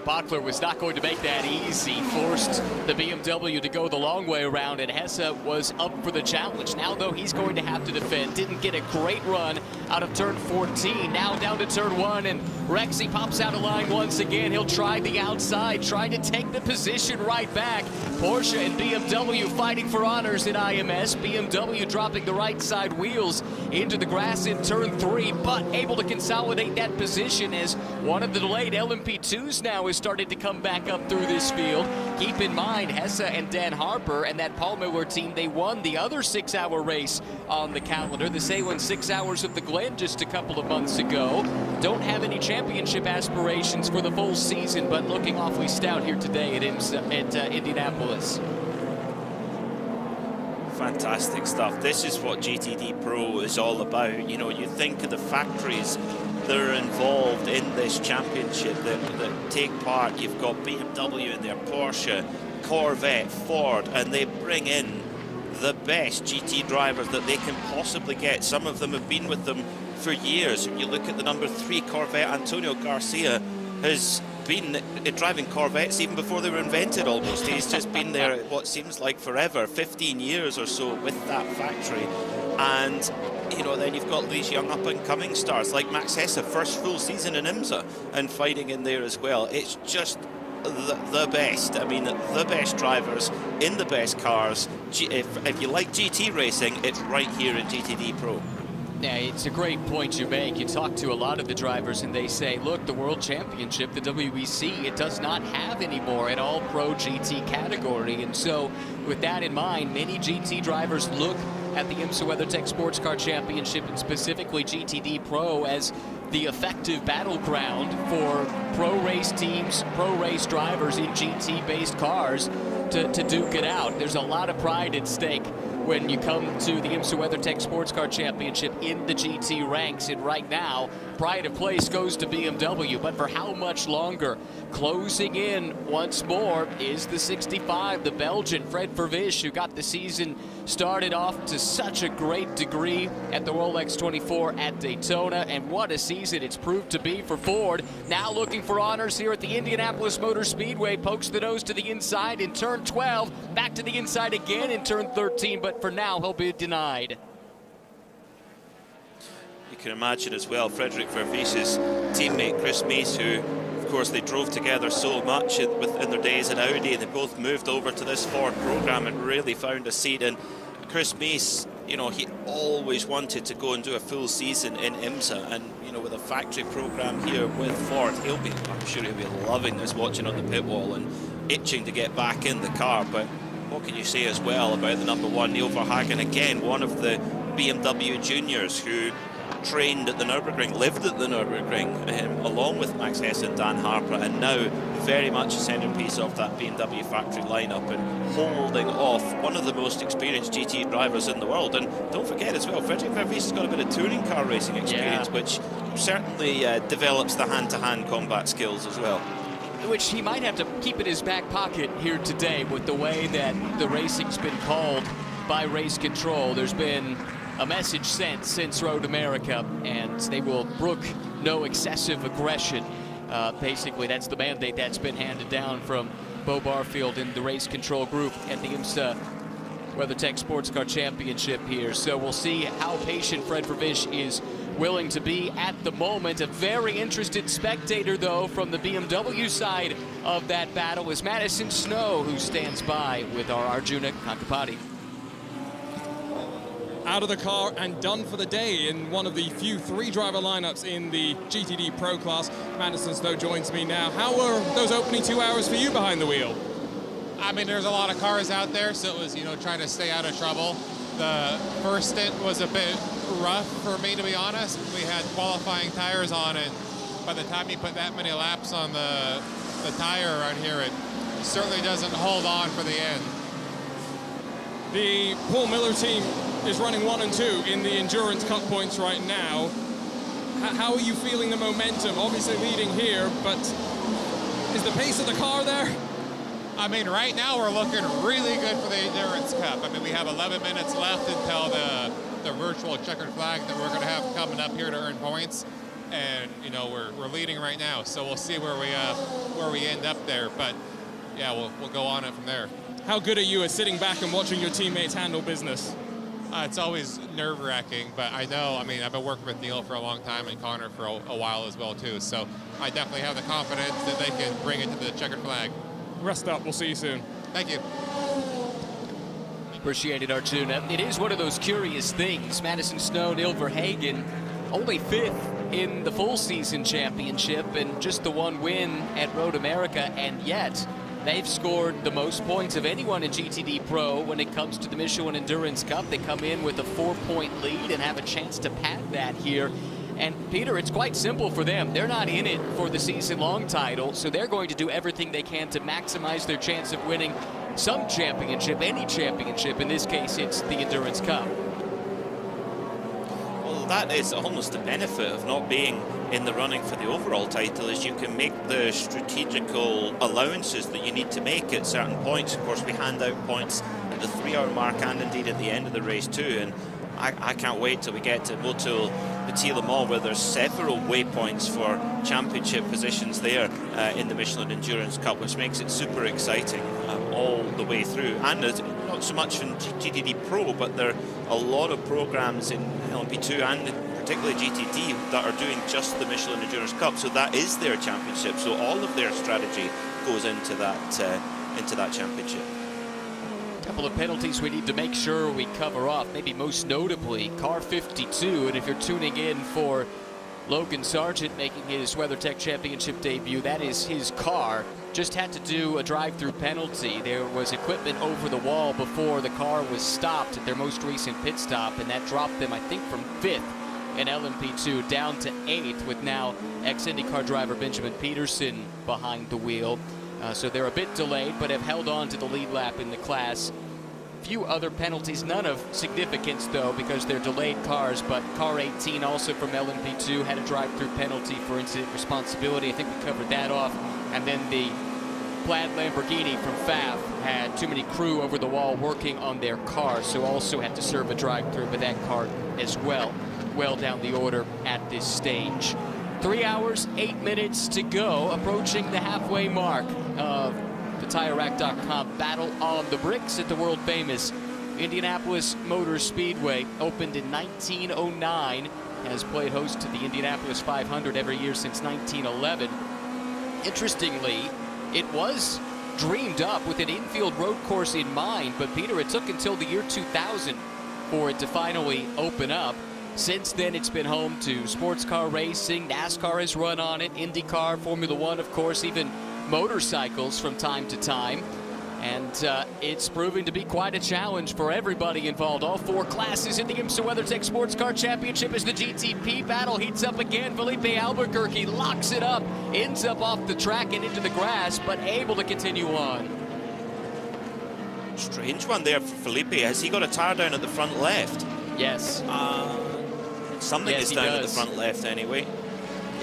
Bachler was not going to make that easy, forced the BMW to go the long way around, and Hesse was up for the challenge. Now, though, he's going to have to defend. Didn't get a great run out of turn 14. Now down to turn 1, and Rexy pops out of line once again. He'll try the outside, trying to take the position right back. Porsche and BMW fighting for honors in IMS. BMW dropping the right side wheels into the grass in turn 3, but able to consolidate that position as one of the delayed LMP2s now is started to come back up through this field. Keep in mind, Hesse and Dan Harper and that Paul Miller team, they won the other 6-hour race on the calendar, the Salem 6 Hours of the Glen, just a couple of months ago. Don't have any championship aspirations for the full season, but looking awfully stout here today at Indianapolis. Fantastic stuff. This is what GTD Pro is all about. You know, you think of the factories that are involved in this championship that take part. You've got BMW in there, Porsche, Corvette, Ford, and they bring in the best GT drivers that they can possibly get. Some of them have been with them for years. You look at the number 3 Corvette, Antonio Garcia has been driving Corvettes even before they were invented almost. He's just been there what seems like forever, 15 years or so with that factory. And you know, then you've got these young up-and-coming stars like Max Hesse, first full season in IMSA and fighting in there as well. It's just the best. I mean, the best drivers in the best cars. If you like GT racing, it's right here in GTD Pro. Yeah, it's a great point you make. You talk to a lot of the drivers and they say, look, the World Championship, the WEC, it does not have anymore an all-pro GT category. And so with that in mind, many GT drivers look at the IMSA WeatherTech SportsCar Championship and specifically GTD Pro as the effective battleground for pro race teams, pro race drivers in GT-based cars to duke it out. There's a lot of pride at stake when you come to the IMSA WeatherTech SportsCar Championship in the GT ranks, and right now, pride of place goes to BMW, but for how much longer? Closing in once more is the 65, the Belgian Fred Vervisch, who got the season started off to such a great degree at the Rolex 24 at Daytona, and what a season it's proved to be for Ford. Now looking for honors here at the Indianapolis Motor Speedway, pokes the nose to the inside in turn 12, back to the inside again in turn 13, but for now he'll be denied. You can imagine as well Frederick Vervisch's teammate Chris Mees, who of course they drove together so much in their days at Audi, and they both moved over to this Ford program and really found a seat. And Chris Mees, you know, he always wanted to go and do a full season in IMSA, and you know, with a factory program here with Ford, I'm sure he'll be loving this, watching on the pit wall and itching to get back in the car. But what can you say as well about the number 1, Neil Verhagen, again, one of the BMW juniors who trained at the Nürburgring, lived at the Nürburgring, along with Max Hesse and Dan Harper, and now very much a centerpiece of that BMW factory lineup and holding off one of the most experienced GT drivers in the world. And don't forget as well, Frederick Vervisch has got a bit of touring car racing experience, which certainly develops the hand-to-hand combat skills as well. Which he might have to keep in his back pocket here today with the way that the racing's been called by race control. There's been a message sent since Road America, and they will brook no excessive aggression. Basically, that's the mandate that's been handed down from Bo Barfield and the race control group at the IMSA WeatherTech SportsCar Championship here. So we'll see how patient Fred Vervisch is willing to be at the moment. A very interested spectator, though, from the BMW side of that battle is Madison Snow, who stands by with our Arjuna Kankapati. Out of the car and done for the day in one of the few 3-driver lineups in the GTD Pro class. Madison Snow joins me now. How were those opening 2 hours for you behind the wheel? I mean, there's a lot of cars out there, so it was, you know, trying to stay out of trouble. The first stint was a bit rough for me, to be honest. We had qualifying tires on, and by the time you put that many laps on the tire around here, it certainly doesn't hold on for the end. The Paul Miller team is running 1 and 2 in the Endurance Cup points right now. How are you feeling the momentum? Obviously leading here, but is the pace of the car there? I mean, right now we're looking really good for the Endurance Cup. I mean, we have 11 minutes left until the virtual checkered flag that we're going to have coming up here to earn points. And, you know, we're leading right now, so we'll see where we end up there. But, yeah, we'll go on it from there. How good are you at sitting back and watching your teammates handle business? It's always nerve-wracking, but I know, I mean, I've been working with Neil for a long time and Connor for a while as well, too. So I definitely have the confidence that they can bring it to the checkered flag. Rest up. We'll see you soon. Thank you. Appreciate it, Arjuna. It is one of those curious things. Madison Snow, Neil Verhagen, only 5th in the full season championship and just the 1 win at Road America, and yet they've scored the most points of anyone in GTD Pro when it comes to the Michelin Endurance Cup. They come in with a 4-point lead and have a chance to pad that here. And Peter, it's quite simple for them. They're not in it for the season-long title, so they're going to do everything they can to maximize their chance of winning some championship, any championship. In this case, it's the Endurance Cup. Well, that is almost the benefit of not being in the running for the overall title, is you can make the strategical allowances that you need to make at certain points. Of course, we hand out points at the 3-hour mark and indeed at the end of the race too, and I can't wait till we get to Motul Petit Le Mans, where there's several waypoints for championship positions there in the Michelin Endurance Cup, which makes it super exciting all the way through. And it's not so much in GTD Pro, but there are a lot of programs in LMP2 and particularly GTD that are doing just the Michelin Endurance Cup, so that is their championship. So all of their strategy goes into that championship. Couple of penalties we need to make sure we cover off, maybe most notably car 52. And if you're tuning in for Logan Sargent making his WeatherTech Championship debut, that is his car. Just had to do a drive-through penalty. There was equipment over the wall before the car was stopped at their most recent pit stop, and that dropped them, I think, from 5th in LMP2 down to 8th, with now ex-IndyCar driver Benjamin Peterson behind the wheel. So they're a bit delayed, but have held on to the lead lap in the class. Few other penalties, none of significance though, because they're delayed cars, but car 18 also from LMP2 had a drive-through penalty for incident responsibility. I think we covered that off. And then the plaid Lamborghini from FAF had too many crew over the wall working on their car, so also had to serve a drive-through with that car as well. Well down the order at this stage. 3 hours, 8 minutes to go, approaching the halfway mark of the TireRack.com Battle on the Bricks at the world-famous Indianapolis Motor Speedway. Opened in 1909, has played host to the Indianapolis 500 every year since 1911. Interestingly, it was dreamed up with an infield road course in mind, but Peter, it took until the year 2000 for it to finally open up. Since then, it's been home to sports car racing. NASCAR has run on it, INDYCAR, Formula One, of course, even motorcycles from time to time. And it's proving to be quite a challenge for everybody involved. All 4 classes in the IMSA WeatherTech SportsCar Championship as the GTP battle heats up again. Felipe Albuquerque locks it up, ends up off the track and into the grass, but able to continue on. Strange one there for Felipe. Has he got a tire down at the front left? Yes. Something yes, is down at the front left anyway.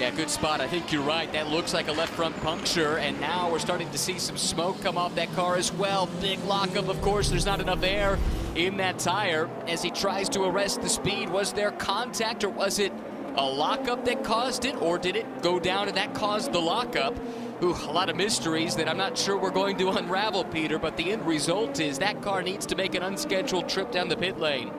Yeah, good spot. I think you're right. That looks like a left front puncture, and now we're starting to see some smoke come off that car as well. Big lockup, of course. There's not enough air in that tire as he tries to arrest the speed. Was there contact, or was it a lockup that caused it, or did it go down and that caused the lockup? Ooh, a lot of mysteries that I'm not sure we're going to unravel, Peter, but the end result is that car needs to make an unscheduled trip down the pit lane.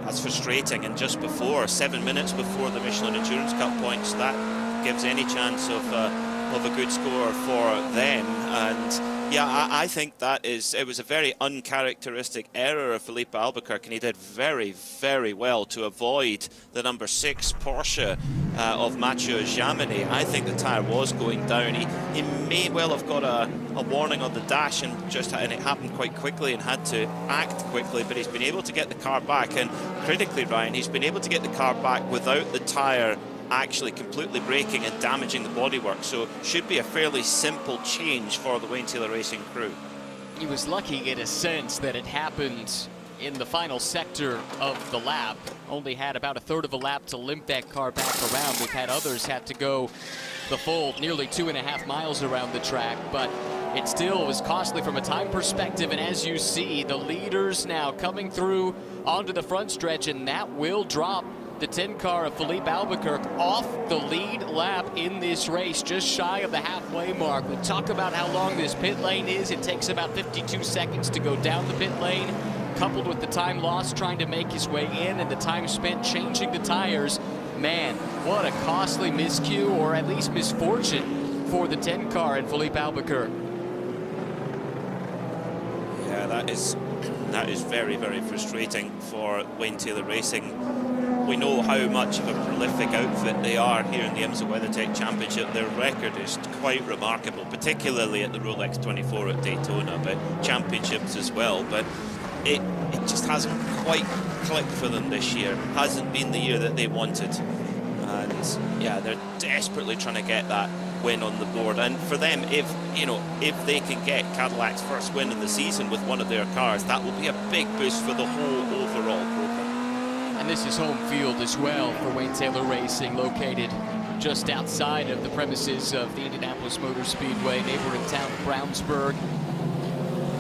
That's frustrating, and just before, 7 minutes before the Michelin Endurance Cup points, that gives any chance of a good score for them. And yeah, I think it was a very uncharacteristic error of Felipe Albuquerque, and he did very, very well to avoid the number 6 Porsche of Mathieu Jaminet. I think the tyre was going down. He may well have got a warning on the dash, and it happened quite quickly and had to act quickly, but he's been able to get the car back. And critically, Ryan, he's been able to get the car back without the tyre actually completely breaking and damaging the bodywork, so should be a fairly simple change for the Wayne Taylor Racing crew. he was lucky in a sense that it happened in the final sector of the lap. Only had about a third of a lap to limp that car back around. We've had others have to go the full nearly 2.5 miles around the track, but it still was costly from a time perspective. And as you see, the leaders now coming through onto the front stretch, and that will drop the 10 car of Philippe Albuquerque off the lead lap in this race, just shy of the halfway mark. We talk about how long this pit lane is. It takes about 52 seconds to go down the pit lane, coupled with the time lost trying to make his way in and the time spent changing the tires. Man, what a costly miscue, or at least misfortune, for the 10 car and Philippe Albuquerque. Yeah, that is very, very frustrating for Wayne Taylor Racing. We know how much of a prolific outfit they are here in the IMSA WeatherTech Championship. Their record is quite remarkable, particularly at the Rolex 24 at Daytona, but championships as well. But it just hasn't quite clicked for them this year. Hasn't been the year that they wanted. And yeah, they're desperately trying to get that win on the board. And for them, if they can get Cadillac's first win of the season with one of their cars, that will be a big boost for the whole overall program. And this is home field as well for Wayne Taylor Racing, located just outside of the premises of the Indianapolis Motor Speedway, neighboring town of Brownsburg.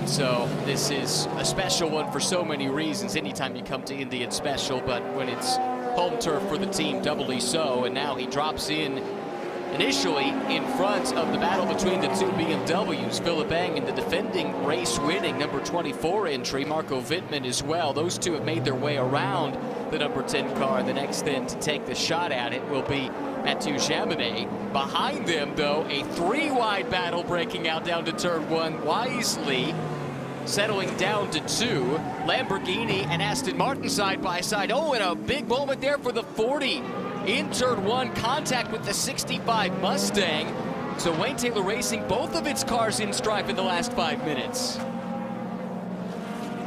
So this is a special one for so many reasons. Anytime you come to Indy, it's special, but when it's home turf for the team, doubly so. And now he drops in initially in front of the battle between the two BMWs, Philip Eng and the defending race-winning number 24 entry, Marco Wittmann as well. Those two have made their way around the number 10 car. The next then to take the shot at it will be Mathieu Jaminet. Behind them, though, a three-wide battle breaking out down to turn one. Wisely settling down to two. Lamborghini and Aston Martin side by side. Oh, and a big moment there for the 40 in turn one, contact with the 65 Mustang. So Wayne Taylor Racing, both of its cars in strife in the last 5 minutes.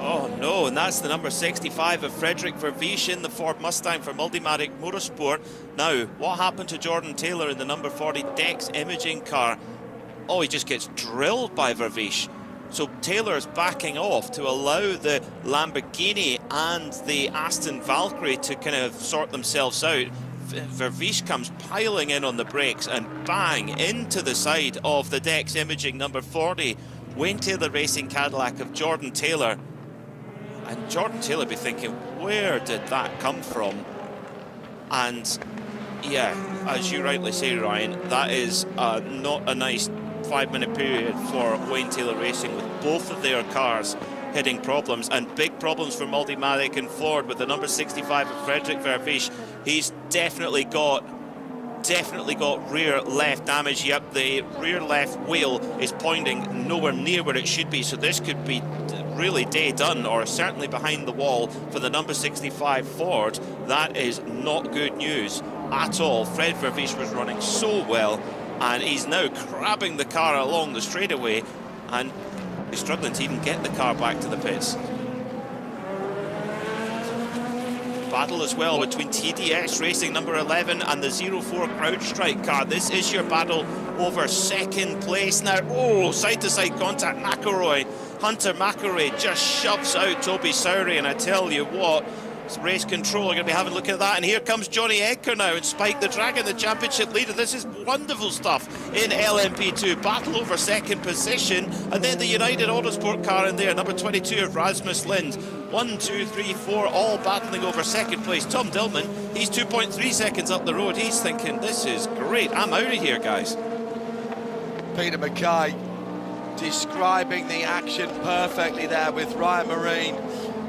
Oh no, and that's the number 65 of Frederick Vervisch in the Ford Mustang for Multimatic Motorsport. Now, what happened to Jordan Taylor in the number 40 Dex Imaging car? Oh, he just gets drilled by Vervisch. So Taylor's backing off to allow the Lamborghini and the Aston Valkyrie to kind of sort themselves out. Vervisch comes piling in on the brakes and bang into the side of the Dex Imaging number 40 Wayne Taylor Racing Cadillac of Jordan Taylor. And Jordan Taylor be thinking, where did that come from? And yeah, as you rightly say, Ryan, that is not a nice 5-minute period for Wayne Taylor Racing, with both of their cars hitting problems, and big problems for Multimatic and Ford with the number 65 of Frederick Vervisch. He's definitely got rear left damage. Yep, the rear left wheel is pointing nowhere near where it should be, so this could be really day done, or certainly behind the wall for the number 65 Ford. That is not good news at all. Fred Vervisch was running so well, and he's now crabbing the car along the straightaway, and he's struggling to even get the car back to the pits. Battle as well between TDX Racing number 11 and the 04 CrowdStrike car. This is your battle over second place now. Oh, side-to-side contact. Hunter McElroy just shoves out Toby Sowry, and I tell you what, race control are going to be having a look at that. And here comes Johnny Edgar now and Spike the Dragon, the championship leader. This is wonderful stuff in LMP2. Battle over second position, and then the United Autosport car in there, number 22 of Rasmus Lind. 1, 2, 3, 4, all battling over second place. Tom Dillman, he's 2.3 seconds up the road. He's thinking, this is great, I'm out of here, guys. Peter Mackay describing the action perfectly there with Ryan Marine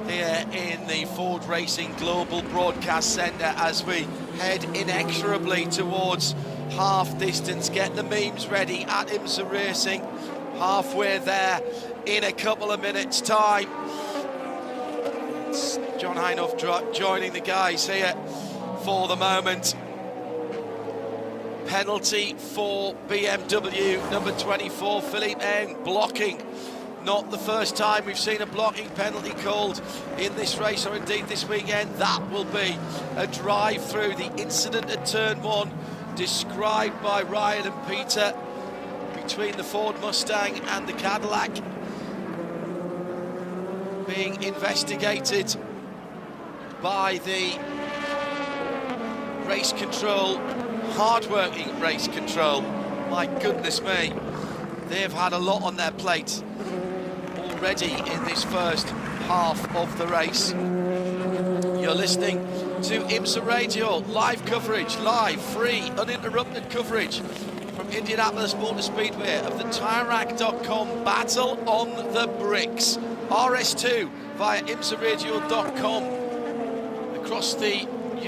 here in the Ford Racing Global Broadcast Centre as we head inexorably towards half distance. Get the memes ready at IMSA Racing, halfway there in a couple of minutes time. It's John Heinhoff joining the guys here for the moment. Penalty for BMW number 24, Philippe Eng, blocking. Not the first time we've seen a blocking penalty called in this race, or indeed this weekend. That will be a drive through. The incident at turn one, described by Ryan and Peter, between the Ford Mustang and the Cadillac. being investigated by the race control, hard-working race control. My goodness me, they've had a lot on their plate already in this first half of the race. You're listening to IMSA Radio, live coverage, live, free, uninterrupted coverage from Indianapolis Motor Speedway of the TireRack.com Battle on the Bricks. RS2 via IMSARadio.com. Across the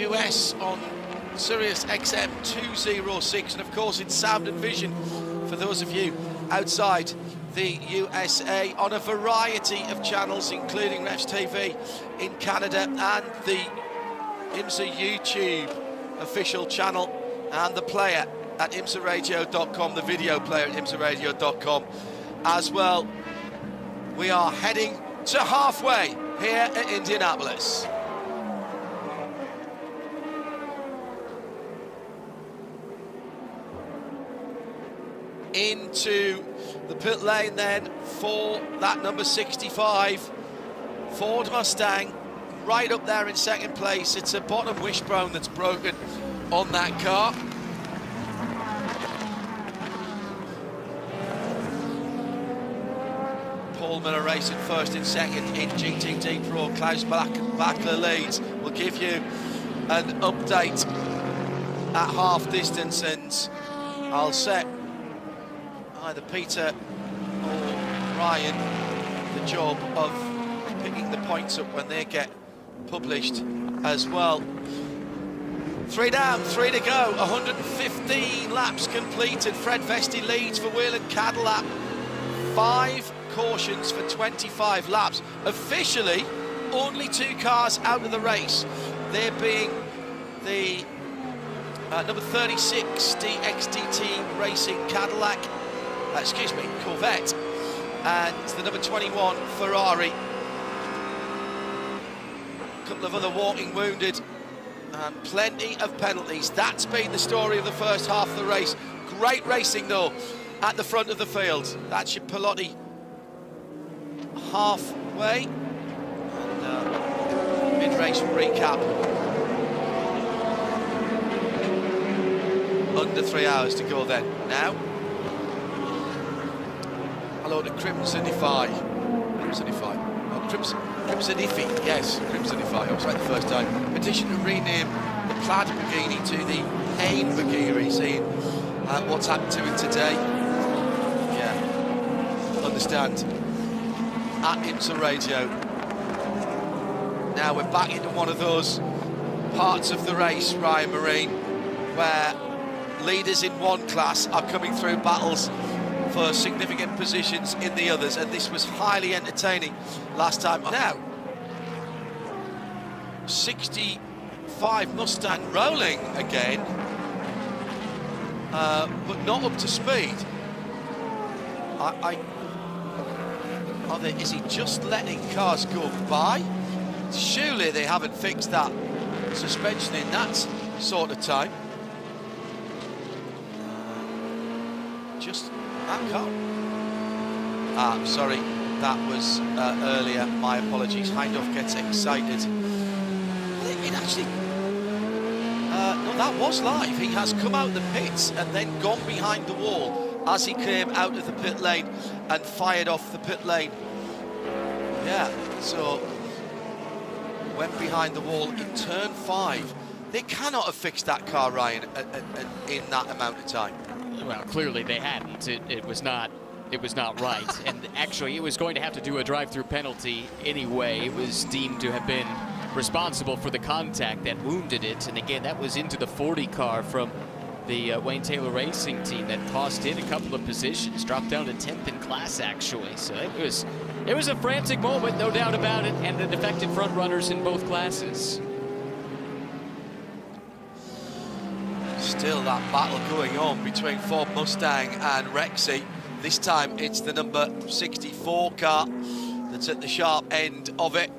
US on Sirius XM 206, and of course in sound and vision for those of you outside the USA on a variety of channels, including Refs TV in Canada and the IMSA YouTube official channel and the player at IMSARadio.com, the video player at IMSARadio.com as well. We are heading to halfway here at Indianapolis. Into the pit lane then for that number 65 Ford Mustang, right up there in second place. It's a bottom wishbone that's broken on that car. Paul Miller racing first and second in GTD Pro. Klaus Bachler leads. We'll give you an update at half distance, and I'll set either Peter or Ryan the job of picking the points up when they get published as well. 3 down, 3 to go, 115 laps completed. Fred Vesti leads for Whelen Cadillac. 5 cautions for 25 laps. Officially, only 2 cars out of the race. There being the number 36 DXDT Racing Cadillac, Corvette, and the number 21 Ferrari. A couple of other walking wounded and plenty of penalties. That's been the story of the first half of the race. Great racing though at the front of the field. That's your Pelotti halfway. And mid-race recap. Under 3 hours to go then. Now, hello to Crimsonify. Crimsonify, yes, Crimsonify. I was right the first time. Petition to rename the plaid bikini to the Hain bikini, seeing what's happened to it today. Yeah, understand. At IMSA Radio. Now we're back into one of those parts of the race, Ryan Marine, where leaders in one class are coming through battles for significant positions in the others, and this was highly entertaining last time. Now, 65 Mustang rolling again, but not up to speed. Is he just letting cars go by? Surely they haven't fixed that suspension in that sort of time. Just that car. Sorry, that was earlier. My apologies. Hindhoff gets excited. It actually... no, that was live. He has come out the pits and then gone behind the wall as he came out of the pit lane and fired off the pit lane. Yeah, so went behind the wall in turn 5. They cannot have fixed that car, Ryan, in that amount of time. Well, clearly they hadn't. It was not right. And actually, it was going to have to do a drive-through penalty anyway. It was deemed to have been responsible for the contact that wounded it. And again, that was into the 40 car from the Wayne Taylor Racing team that cost it a couple of positions, dropped down to 10th in class actually. So it was a frantic moment, no doubt about it, and the defected front runners in both classes. Still that battle going on between Ford Mustang and Rexy. This time it's the number 64 car that's at the sharp end of it.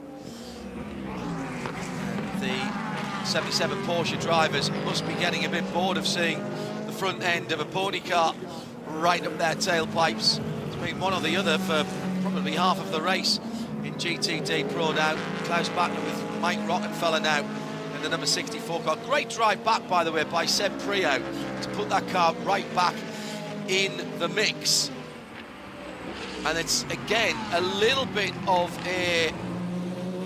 The 77 Porsche drivers must be getting a bit bored of seeing the front end of a pony car right up their tailpipes. It's been one or the other for probably half of the race in GTD Pro now. Klaus Bachner with Mike Rockenfeller now in the number 64 car. Great drive back, by the way, by Sebring to put that car right back in the mix. And it's, again, a little bit of a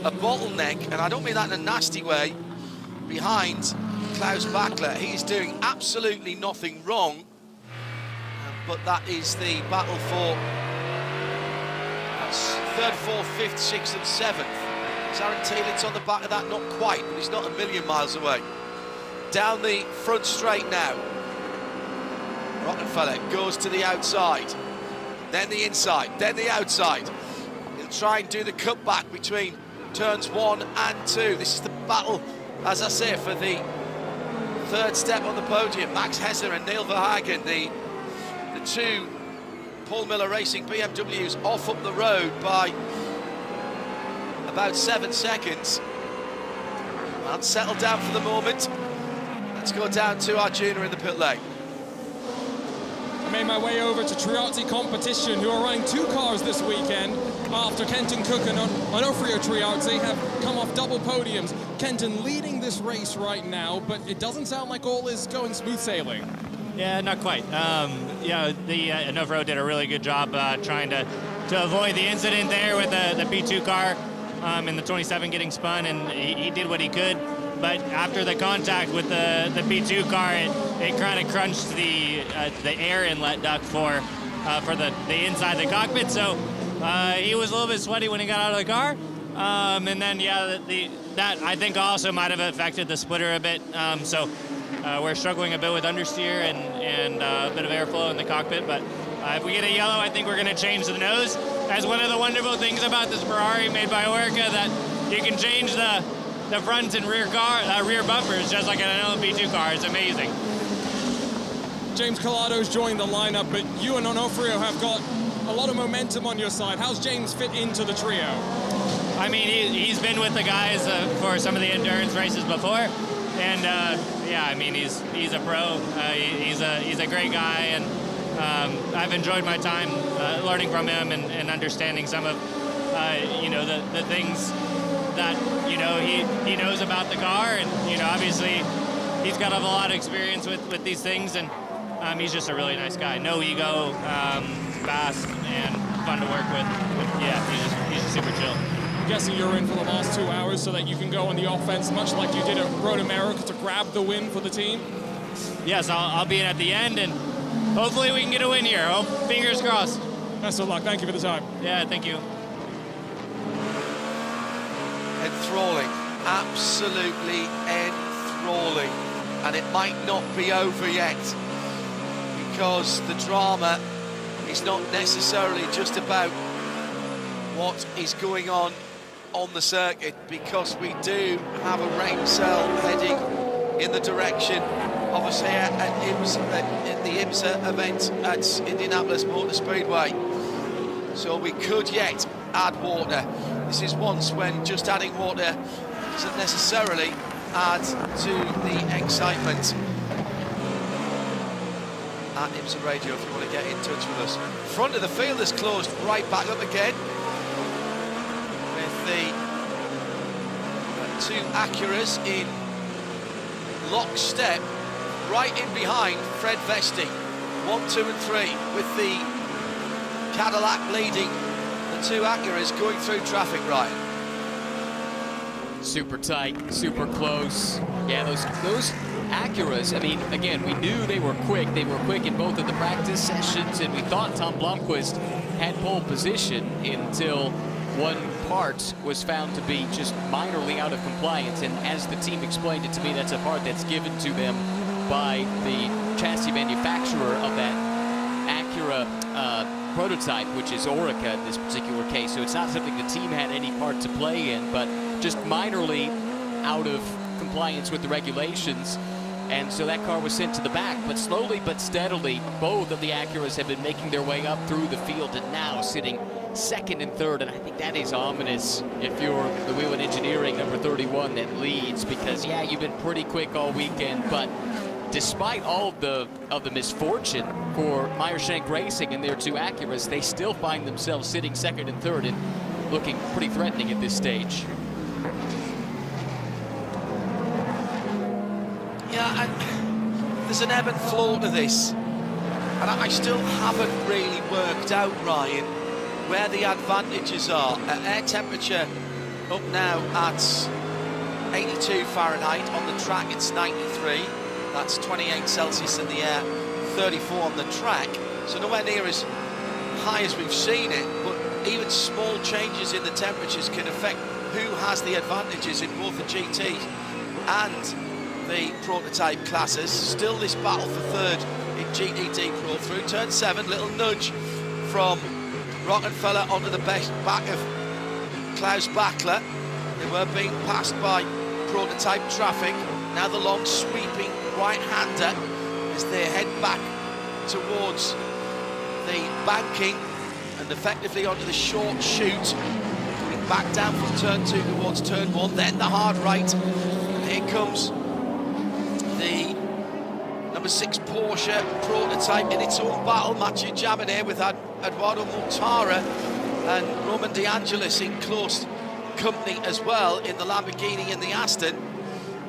bottleneck, and I don't mean that in a nasty way, behind Klaus Bachner. He's doing absolutely nothing wrong, but that is the battle for third, fourth, fifth, sixth and seventh. Aaron Thielit's on the back of that, not quite, but he's not a million miles away. Down the front straight now. Rockenfeller goes to the outside, then the inside, then the outside. He'll try and do the cutback between turns 1 and 2. This is the battle, as I say, for the third step on the podium. Max Hesser and Neil Verhagen, the two Paul Miller Racing BMWs, off up the road by about 7 seconds. And settle down for the moment. Let's go down to our junior in the pit lane. I made my way over to Triati Competition, who are running 2 cars this weekend after Kenton Cook and Onofrio Triati have come off double podiums. Kenton leading this race right now, but it doesn't sound like all is going smooth sailing. Yeah, not quite. Yeah, the Onofrio did a really good job trying to avoid the incident there with the B2 car in the 27 getting spun, and he did what he could. But after the contact with the B2 car, it kind of crunched the air inlet duct for the inside of the cockpit. So he was a little bit sweaty when he got out of the car. And then, yeah, that I think also might have affected the splitter a bit. So we're struggling a bit with understeer and a bit of airflow in the cockpit. But if we get a yellow, I think we're going to change the nose. That's one of the wonderful things about this Ferrari made by Oreca, that you can change the front and rear bumpers just like an LMP2 car. It's amazing. James Colado's joined the lineup, but you and Onofrio have got a lot of momentum on your side. How's James fit into the trio? I mean, he's been with the guys for some of the endurance races before, and yeah, I mean, he's a pro. He's a great guy, and I've enjoyed my time learning from him and understanding some of you know, the things that, you know, he knows about the car, and, you know, obviously he's got a lot of experience with these things, and he's just a really nice guy. No ego, fast and fun to work with. Yeah, he's super chill. I'm guessing you're in for the last 2 hours so that you can go on the offense, much like you did at Road America, to grab the win for the team? Yes, I'll be in at the end, and hopefully we can get a win here. Oh, fingers crossed. Best of luck. Thank you for the time. Yeah, thank you. Enthralling, absolutely enthralling, and it might not be over yet, because the drama is not necessarily just about what is going on the circuit, because we do have a rain cell heading in the direction of us here at the IMSA event at Indianapolis Motor Speedway. So we could yet add water. This is once when just adding water doesn't necessarily add to the excitement. At IMSA Radio if you want to get in touch with us. Front of the field is closed right back up again, with the two Acuras in lockstep, right in behind Fred Vesti. 1, 2 and 3, with the Cadillac leading the two Acuras going through traffic, Ryan. Super tight, super close. Yeah, those Acuras, I mean, again, we knew they were quick. They were quick in both of the practice sessions, and we thought Tom Blomqvist had pole position until one part was found to be just minorly out of compliance. And as the team explained it to me, that's a part that's given to them by the chassis manufacturer of that Acura prototype, which is Oreca in this particular case. So it's not something the team had any part to play in, but just minorly out of compliance with the regulations. And so that car was sent to the back, but slowly but steadily, both of the Acuras have been making their way up through the field and now sitting second and third. And I think that is ominous if you're the Whelen Engineering number 31 that leads, because yeah, you've been pretty quick all weekend, but despite all of the misfortune for Meyer Shank Racing and their two Acuras, they still find themselves sitting second and third. And looking pretty threatening at this stage. Yeah, and there's an ebb and flow to this. And I still haven't really worked out, Ryan, where the advantages are. Air temperature up now at 82 Fahrenheit. On the track, it's 93. That's 28 Celsius in the air, 34 on the track. So nowhere near as high as we've seen it, but even small changes in the temperatures can affect who has the advantages in both the GT and the prototype classes. Still this battle for third in GTD Pro through turn 7, little nudge from Rockenfeller onto the back of Klaus Bachler. They were being passed by prototype traffic. Now the long sweeping right-hander as they head back towards the banking and effectively onto the short chute, coming back down from turn 2 towards turn 1, then the hard right. And here comes the number 6 Porsche prototype in its own battle, matching jamming here with Eduardo Mortara and Roman De Angelis in close company as well in the Lamborghini and the Aston,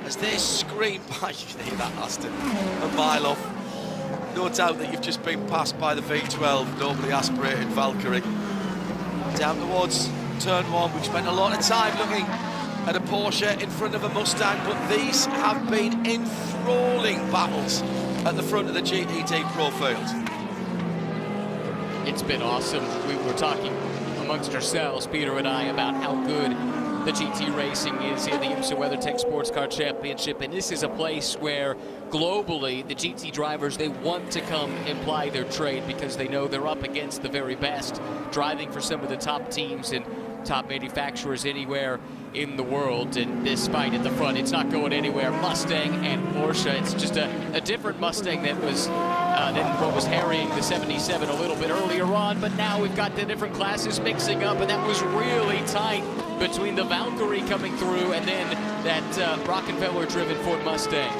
as they scream by. You can hear that Aston a mile off. No doubt that you've just been passed by the V12 normally aspirated Valkyrie. Down towards turn 1, we've spent a lot of time looking at a Porsche in front of a Mustang, but these have been enthralling battles at the front of the GTD Pro field. It's been awesome. We were talking amongst ourselves, Peter and I, about how good the GT racing is in the IMSA WeatherTech SportsCar Championship, and this is a place where globally the GT drivers, they want to come and ply their trade because they know they're up against the very best, driving for some of the top teams and top manufacturers anywhere in the world. And this fight at the front, it's not going anywhere. Mustang and Porsche, it's just a different Mustang that was than what was harrying the 77 a little bit earlier on, but now we've got the different classes mixing up, and that was really tight between the Valkyrie coming through and then that Rockefeller-driven Ford Mustang.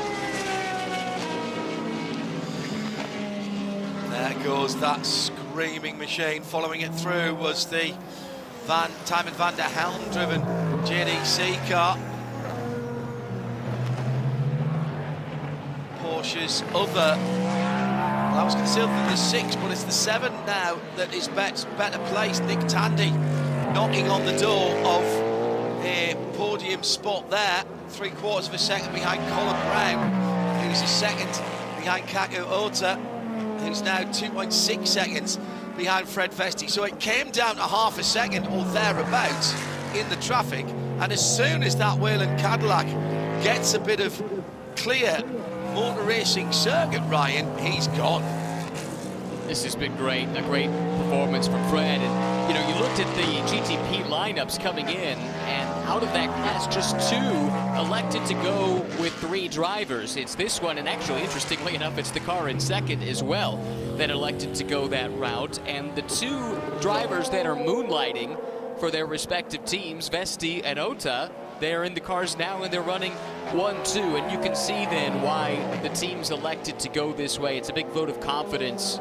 There goes that screaming machine. Following it through was the Timon van der Helm-driven GNEC car. Porsche's other, well, I was concealed from the 6, but it's the 7 now that is better placed. Nick Tandy knocking on the door of a podium spot there, 3/4 of a second behind Colin Brown, who's a second behind Kaku Ota, who's now 2.6 seconds behind Fred Vesti. So it came down to half a second or thereabouts in the traffic, and as soon as that Whelen Cadillac gets a bit of clear motor racing circuit, Ryan, he's gone. This has been great, a great performance from Fred. And you know, you looked at the GTP lineups coming in, and out of that class, just 2 elected to go with 3 drivers. It's this one, and actually, interestingly enough, it's the car in second as well that elected to go that route. And the 2 drivers that are moonlighting for their respective teams, Vesti and Ota, they're in the cars now and they're running 1-2, and you can see then why the teams elected to go this way. It's a big vote of confidence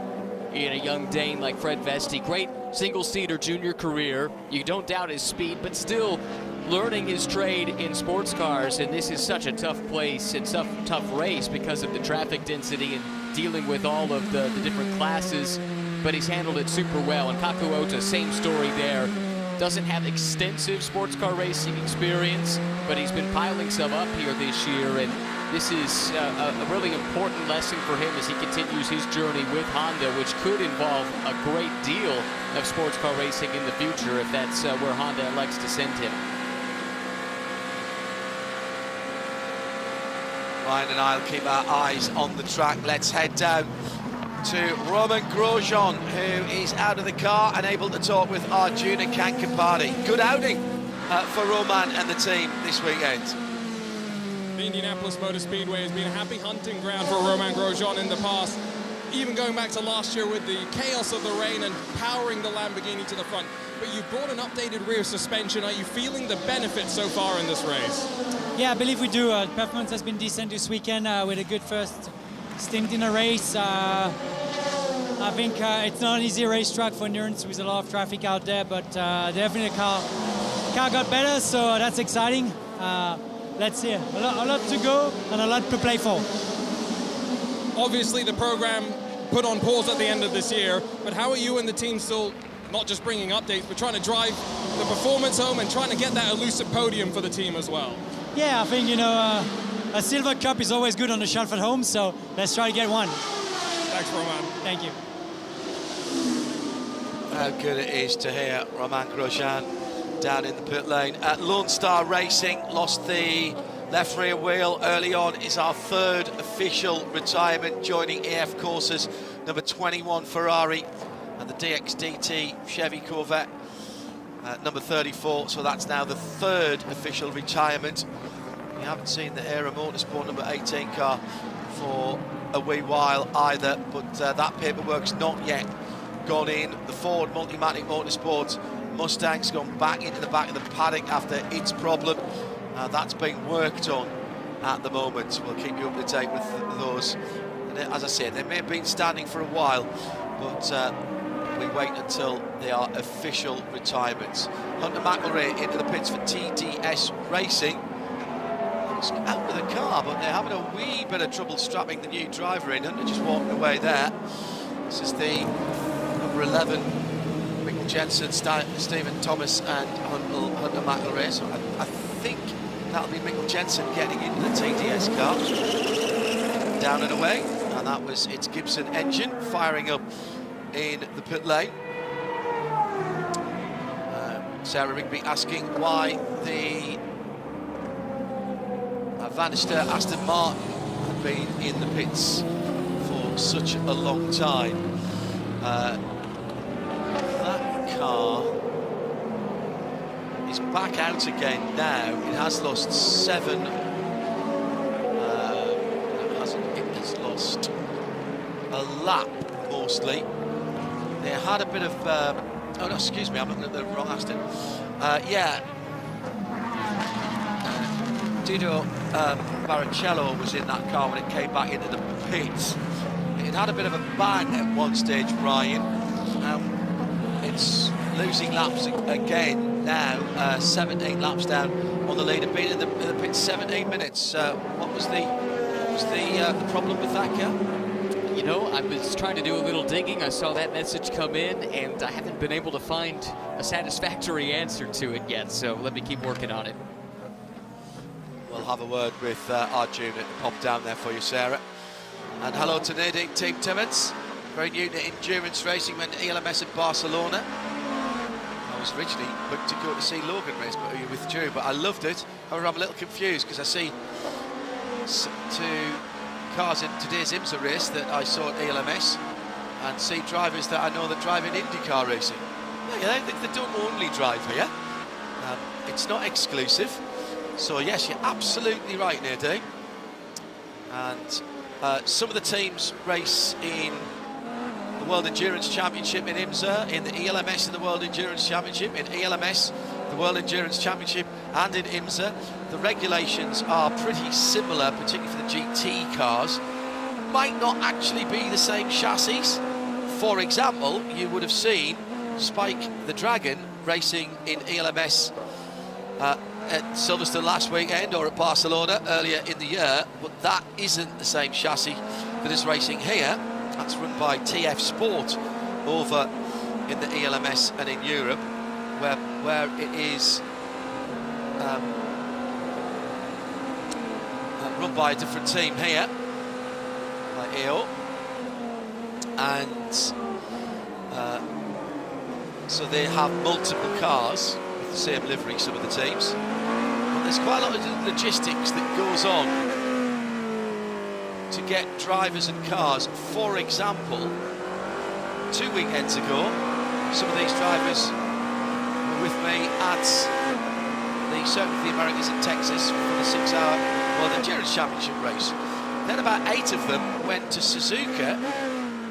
in a young Dane like Fred Vesti. Great single-seater junior career. You don't doubt his speed, but still learning his trade in sports cars, and this is such a tough place and tough race because of the traffic density and dealing with all of the different classes, but he's handled it super well. And Kaku Ota, same story there. Doesn't have extensive sports car racing experience, but he's been piling some up here this year, and this is a really important lesson for him as he continues his journey with Honda, which could involve a great deal of sports car racing in the future if that's where Honda elects to send him. Ryan and I'll keep our eyes on the track. Let's head down to Roman Grosjean, who is out of the car and able to talk with Arjuna Kankapati. Good outing for Roman and the team this weekend. The Indianapolis Motor Speedway has been a happy hunting ground for Roman Grosjean in the past, even going back to last year with the chaos of the rain and powering the Lamborghini to the front. But you brought an updated rear suspension. Are you feeling the benefits so far in this race? Yeah, I believe we do. Performance has been decent this weekend with a good first stint in a race. I think it's not an easy racetrack for endurance with a lot of traffic out there, but definitely the car got better, so that's exciting. Let's see, a lot to go and a lot to play for. Obviously the program put on pause at the end of this year, but how are you and the team still not just bringing updates, but trying to drive the performance home and trying to get that elusive podium for the team as well? Yeah, I think, you know, a silver cup is always good on the shelf at home, so let's try to get one. Thanks, Romain. Thank you. How good it is to hear Romain Grosjean down in the pit lane. Lone Star Racing lost the left rear wheel early on. Is our third official retirement, joining AF Courses number 21 Ferrari and the DXDT Chevy Corvette number 34. So that's now the third official retirement. We haven't seen the Aero Motorsport number 18 car for a wee while either, but that paperwork's not yet gone in. The Ford Multimatic Motorsport Mustang's gone back into the back of the paddock after its problem. That's being worked on at the moment. We'll keep you up to date with those. And as I said, they may have been standing for a while, but we wait until they are official retirements. Hunter McElrea into the pits for TDS Racing. He's out with the car, but they're having a wee bit of trouble strapping the new driver in. Hunter just walking away there. This is the number 11, Mikkel Jensen, Stephen Thomas and Hunter McElrea. So I think that'll be Mikkel Jensen getting into the TDS car. Down and away, and it's Gibson engine firing up in the pit lane. Sarah Rigby asking why the Vanister Aston Martin had been in the pits for such a long time. That car is back out again now. It has lost 7. It has lost a lap mostly. They had a bit of oh no, excuse me, I'm looking at the wrong Aston. Yeah, Dido Barrichello was in that car when it came back into the pits. It had a bit of a bang at one stage, Ryan. It's losing laps again now. 17 laps down on the lead. Been in the pits 17 minutes. What was the problem with that car? You know, I was trying to do a little digging. I saw that message come in, and I haven't been able to find a satisfactory answer to it yet, so let me keep working on it. We'll have a word with our unit to pop down there for you, Sarah. And hello to Nadine Team Timmins, very new to endurance racing, went to ELMS in Barcelona. I was originally booked to go to see Logan race, but you withdrew, but I loved it. However, I'm a little confused because I see 2 cars in today's IMSA race that I saw at ELMS and see drivers that I know that drive in INDYCAR racing. Yeah, they don't only drive here. It's not exclusive. So yes, you're absolutely right, Nadine. And some of the teams race in the World Endurance Championship in IMSA, in the ELMS in the World Endurance Championship, in ELMS, the World Endurance Championship, and in IMSA. The regulations are pretty similar, particularly for the GT cars. Might not actually be the same chassis. For example, you would have seen Spike the Dragon racing in ELMS at Silverstone last weekend, or at Barcelona earlier in the year, but that isn't the same chassis that is racing here. That's run by TF Sport over in the ELMS and in Europe, where it is run by a different team here, by EO, and so they have multiple cars with the same livery, some of the teams. But there's quite a lot of logistics that goes on to get drivers and cars. For example, 2 weekends ago, some of these drivers were with me at the Circuit of the Americas in Texas for the 6-hour World Endurance Championship race. Then about 8 of them went to Suzuka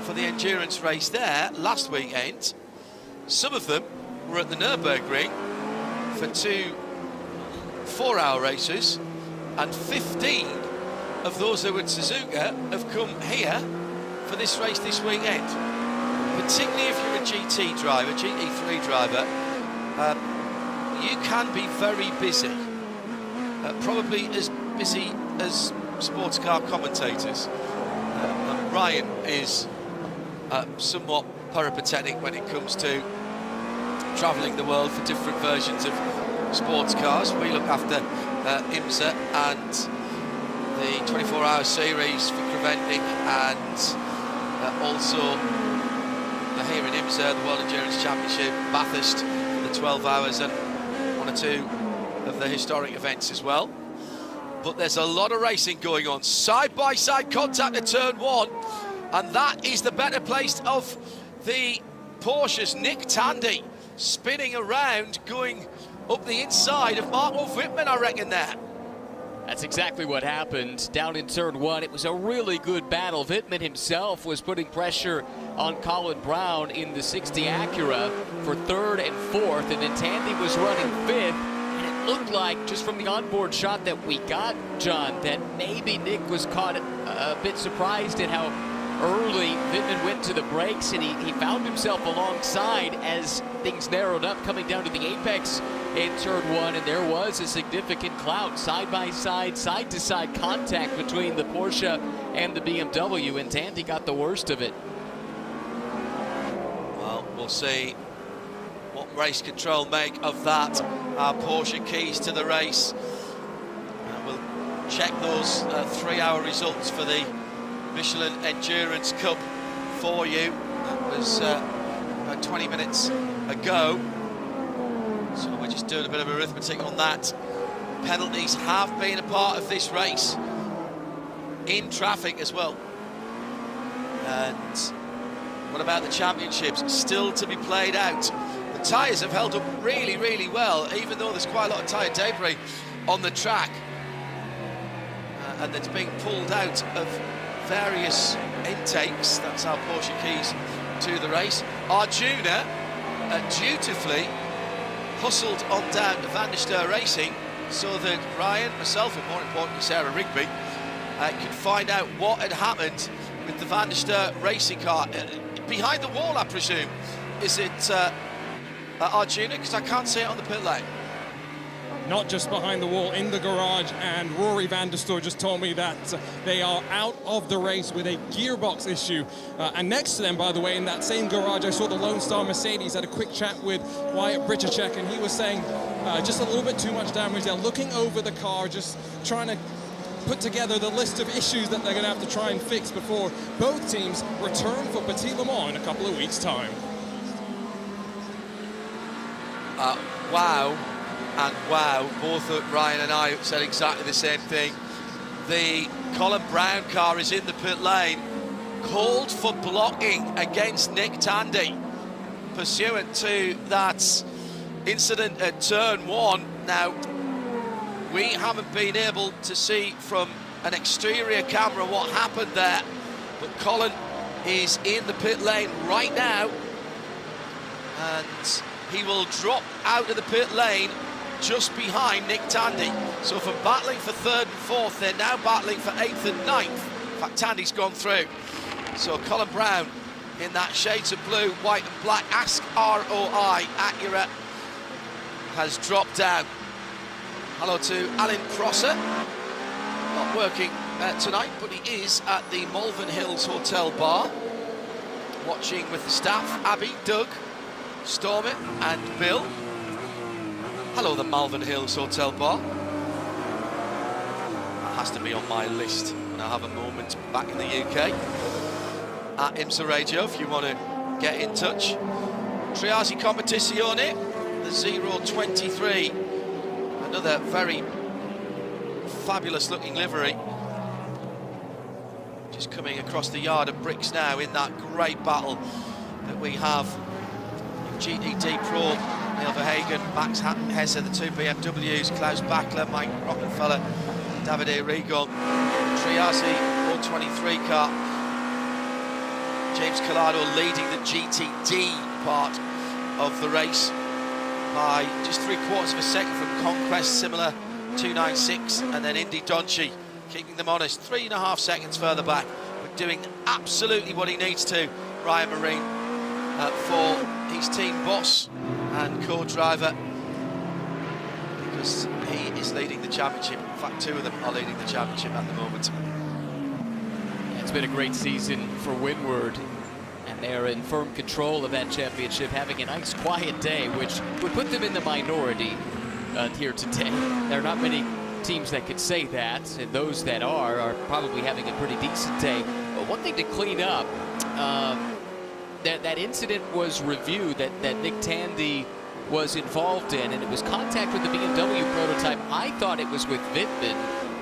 for the endurance race there last weekend. Some of them were at the Nürburgring for 2 4-hour races, and 15 of those who were at Suzuka have come here for this race this weekend. particularly if you're a GT driver, GT3 driver, you can be very busy, probably as busy as sports car commentators. Ryan is somewhat peripatetic when it comes to travelling the world for different versions of sports cars. We look after IMSA and the 24-hour series for Creventic, and also here in IMSA, the World Endurance Championship, Bathurst for the 12 hours, and one or two of the historic events as well. But there's a lot of racing going on. Side-by-side contact at turn 1, and that is the better place of the Porsche's Nick Tandy, spinning around, going up the inside of Marco Wittmann, I reckon there. That's exactly what happened down in turn 1. It was a really good battle. Wittmann himself was putting pressure on Colin Brown in the 60 Acura for 3rd and 4th, and then Tandy was running 5th. And it looked like, just from the onboard shot that we got, John, that maybe Nick was caught a bit surprised at how early Wittmann went to the brakes, and he found himself alongside as things narrowed up coming down to the apex in turn 1, and there was a significant clout, side-by-side, side-to-side contact between the Porsche and the BMW, and Tandy got the worst of it. Well, we'll see what race control make of that. Our Porsche keys to the race. We'll check those 3-hour results for the Michelin Endurance Cup for you. That was about 20 minutes ago. So we're just doing a bit of arithmetic on that. Penalties have been a part of this race, in traffic as well. And what about the championships? Still to be played out. The tyres have held up really, really well, even though there's quite a lot of tyre debris on the track. And it's being pulled out of various intakes. That's our Porsche keys to the race. Arjuna dutifully hustled on down to Van der Steur Racing so that Ryan, myself, and more importantly Sarah Rigby, could find out what had happened with the Van der Steur Racing car. Behind the wall, I presume. Is it Arjuna? Because I can't see it on the pit lane. Not just behind the wall, in the garage, and Rory van der Steur just told me that they are out of the race with a gearbox issue. And next to them, by the way, in that same garage, I saw the Lone Star Mercedes. Had a quick chat with Wyatt Britchacek, and he was saying just a little bit too much damage. They're looking over the car, just trying to put together the list of issues that they're going to have to try and fix before both teams return for Petit Le Mans in a couple of weeks' time. Wow. And wow, both Ryan and I said exactly the same thing. The Colin Brown car is in the pit lane, called for blocking against Nick Tandy, pursuant to that incident at turn 1. Now, we haven't been able to see from an exterior camera what happened there, but Colin is in the pit lane right now, and he will drop out of the pit lane just behind Nick Tandy. So from battling for 3rd and 4th, they're now battling for 8th and 9th. In fact, Tandy's gone through. So Colin Brown in that shades of blue, white and black, Ask ROI Acura, has dropped down. Hello to Alan Prosser, not working tonight, but he is at the Malvern Hills Hotel Bar, watching with the staff, Abby, Doug, Stormy and Bill. Hello, the Malvern Hills Hotel Bar. That has to be on my list when I have a moment back in the UK. At IMSA Radio, if you want to get in touch. Triasi Competizione, the 023. Another very fabulous looking livery. Just coming across the yard of bricks now in that great battle that we have. GTD Pro, Neil Verhagen, Max Hesse, the 2 BMWs, Klaus Bachler, Mike Rockefeller, Davide Rigon, Triasi 423 car, James Collado leading the GTD part of the race by just 3/4 of a second from Conquest, similar 296, and then Indy Donchi keeping them honest, 3.5 seconds further back, but doing absolutely what he needs to. Ryan Marine for his team boss and co-driver, because he is leading the championship. In fact, two of them are leading the championship at the moment. Yeah, it's been a great season for Windward, and they're in firm control of that championship, having a nice quiet day, which would put them in the minority here today. There are not many teams that could say that, and those that are probably having a pretty decent day. But one thing to clean up, that incident was reviewed that Nick Tandy was involved in, and it was contact with the BMW prototype. I thought it was with Vintman,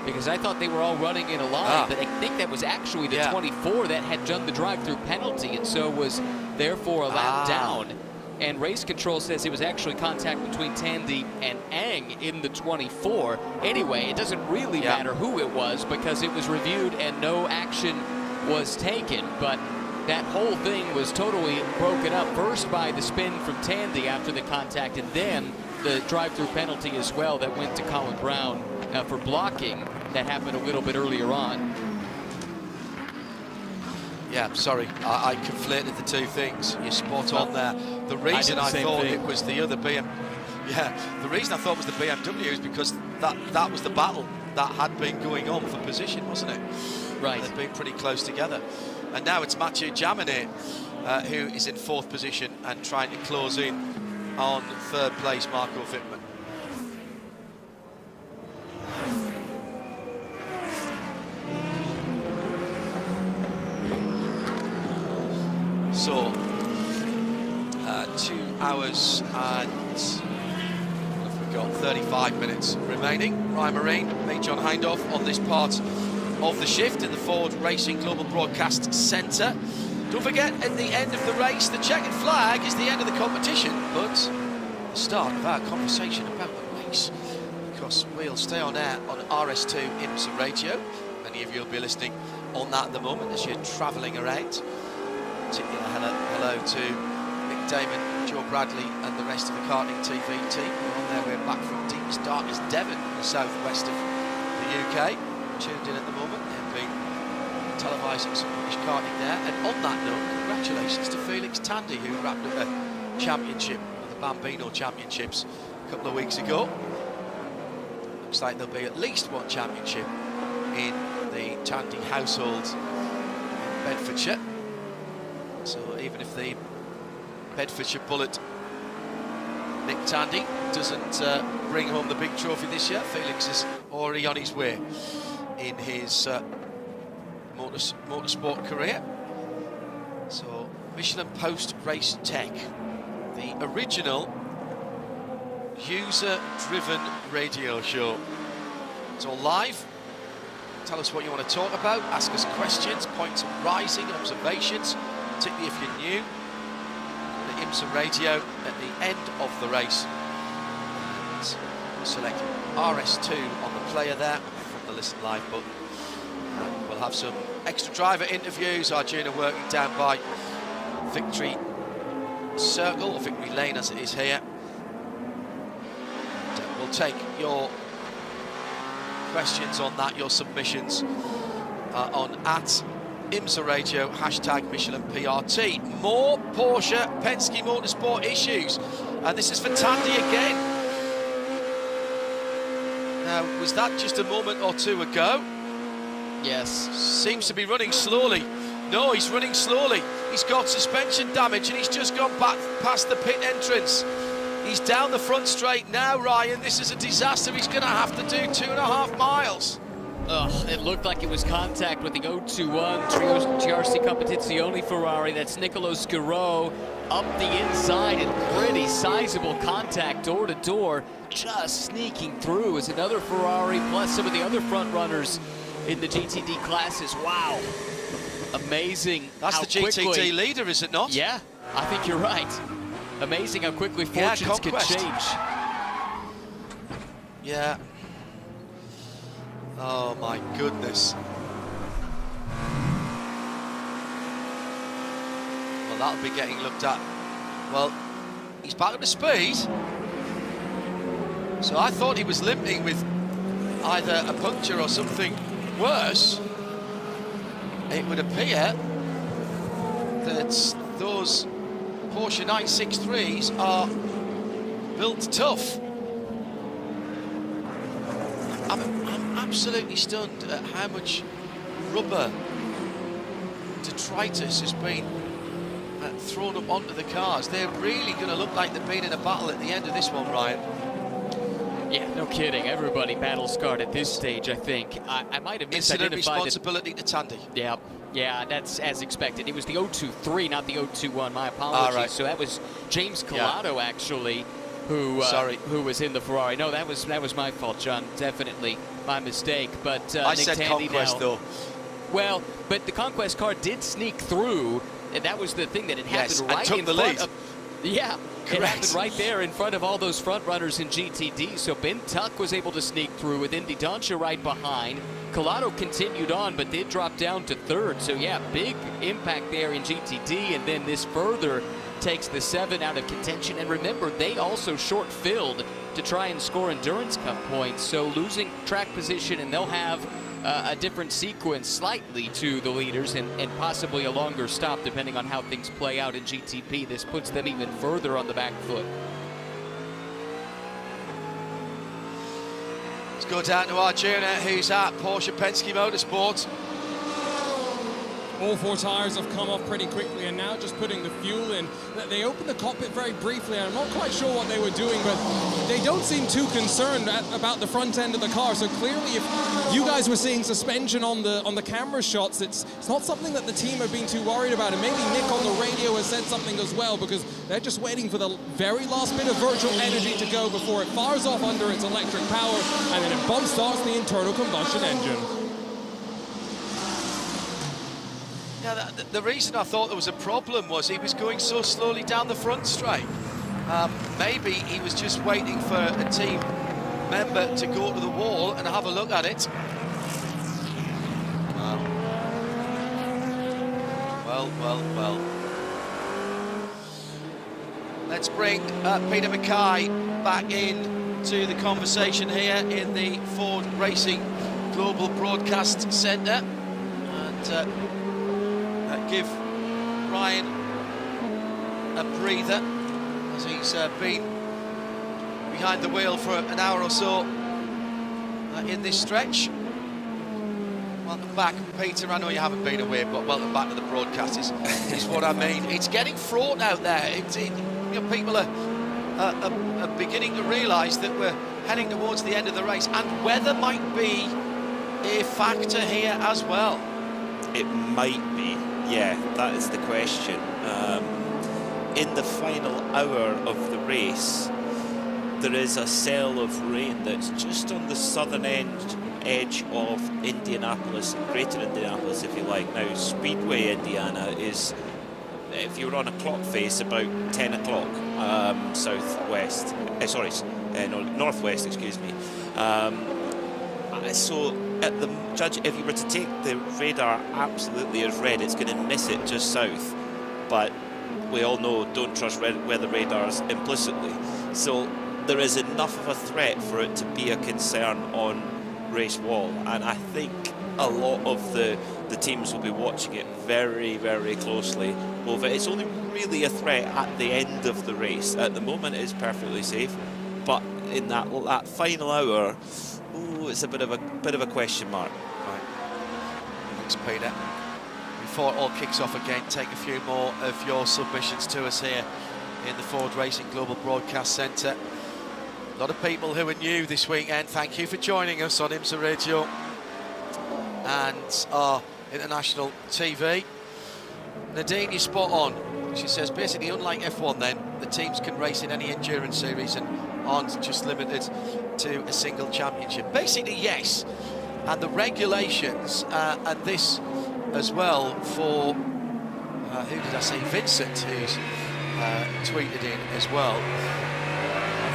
because I thought they were all running in a line, but I think that was actually the 24 that had done the drive-through penalty, and so was therefore a lap down. And race control says it was actually contact between Tandy and Ang in the 24. Anyway, it doesn't really matter who it was, because it was reviewed and no action was taken. But that whole thing was totally broken up, first by the spin from Tandy after the contact, and then the drive-through penalty as well that went to Colin Brown for blocking. That happened a little bit earlier on. Yeah, sorry, I conflated the two things. You're spot on there. The reason I thought it was the other the reason I thought it was the BMW is because that was the battle that had been going on for position, wasn't it? Right. They'd been pretty close together. And now it's Mathieu Jaminet who is in 4th position and trying to close in on 3rd place Marco Wittmann. So, 2 hours and what have we got? 35 minutes remaining. Ryan Marine, me, John Hindhaugh, on this part of the shift in the Ford Racing Global Broadcast Centre. Don't forget, at the end of the race, the checkered flag is the end of the competition, but the start of our conversation about the race, because we'll stay on air on RS2 IMSA Radio. Many of you will be listening on that at the moment as you're travelling around. Particular hello to Mick Damon, Joe Bradley and the rest of the karting TV team. We're on their way back from deepest darkest Devon in the southwest of the UK. Tuned in at the moment. They've been televising some British karting there. And on that note, congratulations to Felix Tandy, who wrapped up a championship, the Bambino Championships, a couple of weeks ago. Looks like there'll be at least one championship in the Tandy household in Bedfordshire. So even if the Bedfordshire Bullet Nick Tandy doesn't bring home the big trophy this year, Felix is already on his way in his motorsport career. So Michelin Post Race Tech, the original user-driven radio show. It's all live. Tell us what you want to talk about, ask us questions, points of rising, observations, particularly if you're new. The IMSA radio at the end of the race. And select RS2 on the player there from the Listen Live button. And we'll have some extra driver interviews. Arjuna working down by Victory Circle, or Victory Lane as it is here. And we'll take your questions on that, your submissions on at IMSA Radio, hashtag Michelin PRT. More Porsche Penske Motorsport issues, and this is for Tandy again. Now, was that just a moment or two ago? Yes. Seems to be running slowly. No, he's running slowly. He's got suspension damage and he's just gone back past the pit entrance. He's down the front straight now, Ryan. This is a disaster. He's going to have to do 2.5 miles. It looked like it was contact with the 021 GRC Competizione Ferrari. That's Nicolo Scarot up the inside, and pretty sizable contact door to door. Just sneaking through as another Ferrari plus some of the other front runners in the GTD classes. Wow. Amazing. That's the GTD leader, is it not? Yeah, I think you're right. Amazing how quickly fortunes can change. Yeah. Oh my goodness. Well, that'll be getting looked at. Well, he's back up to speed. So I thought he was limping with either a puncture or something worse. It would appear that those Porsche 963s are built tough. I'm absolutely stunned at how much rubber detritus has been thrown up onto the cars. They're really going to look like they've been in a battle at the end of this one, Ryan. Yeah, no kidding. Everybody battle scarred at this stage, I think. I might have misidentified responsibility to Tandy. Yeah, that's as expected. It was the 023, not the 021. My apologies. Right. So that was James Collado, actually, who was in the Ferrari. No, that was my fault, John. Definitely my mistake. But I Nick said Tandy Conquest, though. Well, but the Conquest car did sneak through, and that was the thing that it happened and right took in the front lead. of. Yeah, correct. It happened right there in front of all those front runners in GTD. So Ben Tuck was able to sneak through with Indy Dancia right behind. Collado continued on, but did drop down to third. So yeah, big impact there in GTD, and then this further takes the 7 out of contention. And remember, they also short-filled to try and score Endurance Cup points. So losing track position, and they'll have a different sequence slightly to the leaders and possibly a longer stop depending on how things play out in GTP. This puts them even further on the back foot. Let's go down to Arjuna, who's at Porsche Penske Motorsports. All 4 tires have come off pretty quickly, and now just putting the fuel in. They opened the cockpit very briefly, and I'm not quite sure what they were doing, but they don't seem too concerned about the front end of the car. So clearly, if you guys were seeing suspension on the camera shots, it's not something that the team have been too worried about. And maybe Nick on the radio has said something as well, because they're just waiting for the very last bit of virtual energy to go before it fires off under its electric power, and then it bump starts the internal combustion engine. Yeah, the reason I thought there was a problem was he was going so slowly down the front straight. Maybe he was just waiting for a team member to go to the wall and have a look at it. Well. Let's bring Peter Mackay back in to the conversation here in the Ford Racing Global Broadcast Centre. And give Ryan a breather as he's been behind the wheel for an hour or so in this stretch. Welcome back, Peter. I know you haven't been away, but welcome back to the broadcast is what I mean. It's getting fraught out there. People are beginning to realise that we're heading towards the end of the race, and weather might be a factor here as well. It might be. Yeah, that is the question. In the final hour of the race, there is a cell of rain that's just on the southern edge of Indianapolis, Greater Indianapolis, if you like. Now, Speedway, Indiana, is, if you were on a clock face, about 10 o'clock southwest. Northwest, excuse me. So, at the judge, if you were to take the radar absolutely as red, it's going to miss it just south. But we all know, don't trust weather radars implicitly. So there is enough of a threat for it to be a concern on race wall, and I think a lot of the teams will be watching it very, very closely. It's only really a threat at the end of the race. At the moment, it's perfectly safe, but in that final hour, it's a bit of a question mark. Right. Thanks, Peter. Before it all kicks off again, take a few more of your submissions to us here in the Ford Racing Global Broadcast Centre. A lot of people who are new this weekend, thank you for joining us on IMSA Radio and our international TV. Nadine, you're spot on. She says, basically, unlike F1 then, the teams can race in any endurance series and aren't just limited to a single championship. Basically, yes. And the regulations, and this as well for, who did I say, Vincent, who's tweeted in as well.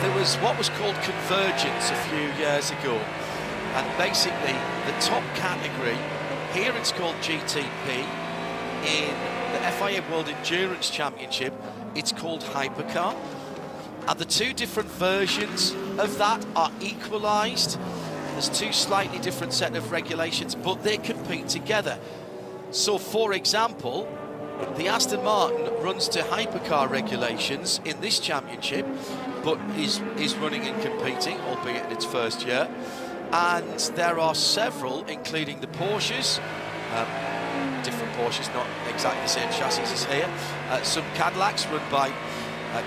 There was what was called convergence a few years ago, and basically the top category, here it's called GTP, in the FIA World Endurance Championship it's called Hypercar, and the two different versions of that are equalised. There's two slightly different set of regulations, but they compete together. So for example, the Aston Martin runs to hypercar regulations in this championship, but is running and competing, albeit in its first year. And there are several, including the Porsches, different Porsches, not exactly the same chassis as here. Some Cadillacs run by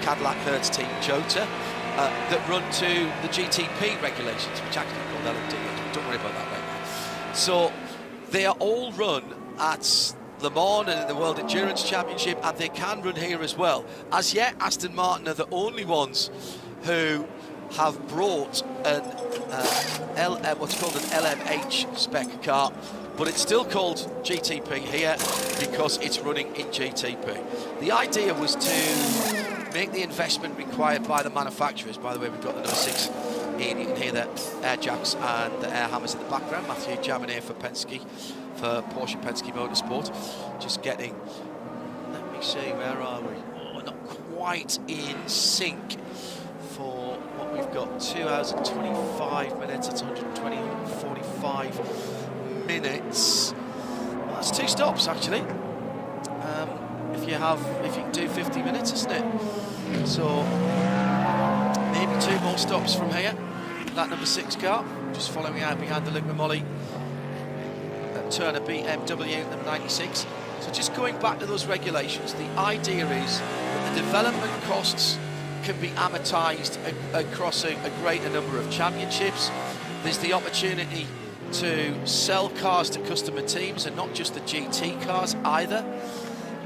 Cadillac Hertz Team Jota that run to the GTP regulations, which actually are called LMD. Don't worry about that right now. So they are all run at Le Mans and in the World Endurance Championship, and they can run here as well. As yet, Aston Martin are the only ones who have brought an what's called an LMH spec car, but it's still called GTP here because it's running in GTP. The idea was to make the investment required by the manufacturers. By the way, we've got the number 6 in. You can hear the air jacks and the air hammers in the background. Matthew jamming here for Penske, for Porsche Penske Motorsport. Just getting, let me see, where are we? Oh, not quite in sync for what we've got. 2 hours and 25 minutes. That's 120, 145 minutes. Well, that's 2 stops actually. If you can do 50 minutes, isn't it? So maybe 2 more stops from here. That number 6 car, just following out behind the Luke Molly Turner BMW number 96. So just going back to those regulations, the idea is that the development costs can be amortised across a greater number of championships. There's the opportunity to sell cars to customer teams and not just the GT cars either,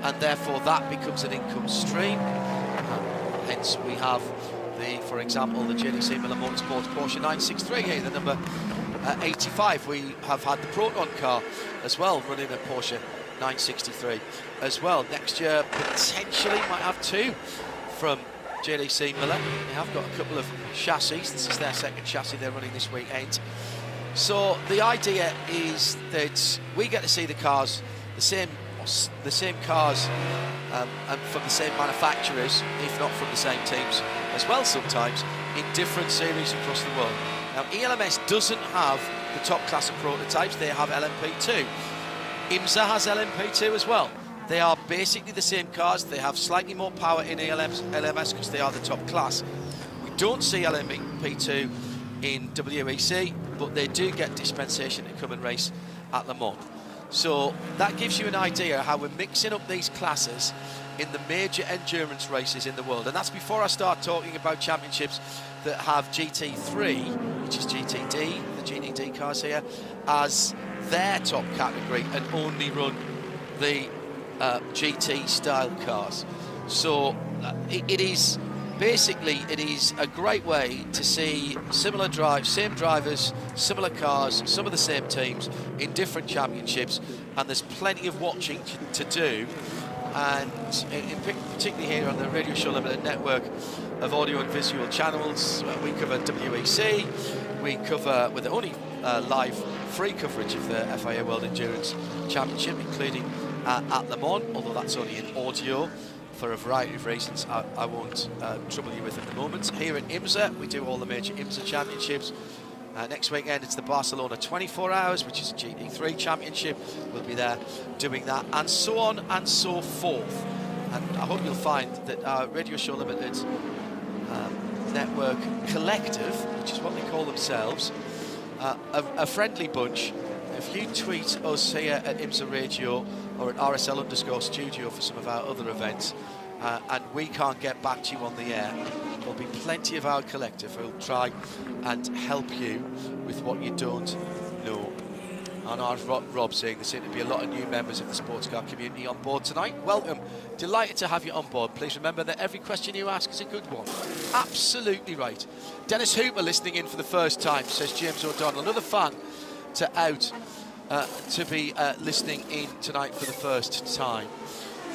and therefore that becomes an income stream. Hence we have for example, the JDC Miller Motorsports Porsche 963 here, the number 85. We have had the Proton car as well running at Porsche 963 as well. Next year potentially might have 2 from JDC Miller. They have got a couple of chassis. This is their second chassis they're running this weekend. So the idea is that we get to see the cars, the same cars, and from the same manufacturers, if not from the same teams as well sometimes, in different series across the world. Now ELMS doesn't have the top class of prototypes, they have LMP2. IMSA has LMP2 as well. They are basically the same cars, they have slightly more power in LMS because they are the top class. We don't see LMP2 in WEC, but they do get dispensation to come and race at Le Mans. So that gives you an idea how we're mixing up these classes in the major endurance races in the world. And that's before I start talking about championships that have GT3, which is GTD, the GTD cars here, as their top category and only run the GT style cars. So it is a great way to see similar same drivers, similar cars, some of the same teams in different championships, and there's plenty of watching to do. And particularly here on the Radio Show Limited network of audio and visual channels, we cover WEC, we cover with the only live free coverage of the FIA World Endurance Championship, including at Le Mans, although that's only in audio for a variety of reasons I won't trouble you with at the moment. Here in IMSA, we do all the major IMSA championships. Next weekend it's the Barcelona 24 Hours, which is a GT3 championship. We'll be there doing that, and so on and so forth. And I hope you'll find that our Radio Show Limited network collective, which is what they call themselves, a friendly bunch. If you tweet us here at IMSA Radio or at RSL_studio for some of our other events, and we can't get back to you on the air, there'll be plenty of our collective who'll try and help you with what you don't know. And as Rob saying, there seem to be a lot of new members of the sports car community on board tonight. Welcome, delighted to have you on board. Please remember that every question you ask is a good one. Absolutely right. Dennis Hooper listening in for the first time, says James O'Donnell, another fan to be listening in tonight for the first time.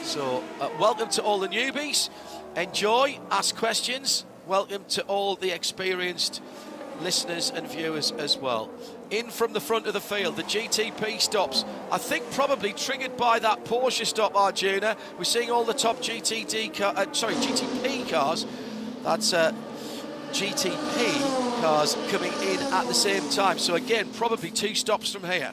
So welcome to all the newbies. Enjoy, ask questions. Welcome to all the experienced listeners and viewers as well. In from the front of the field, the GTP stops. I think probably triggered by that Porsche stop, Arjuna. We're seeing all the top GTP cars. That's GTP cars coming in at the same time. So again, probably 2 stops from here.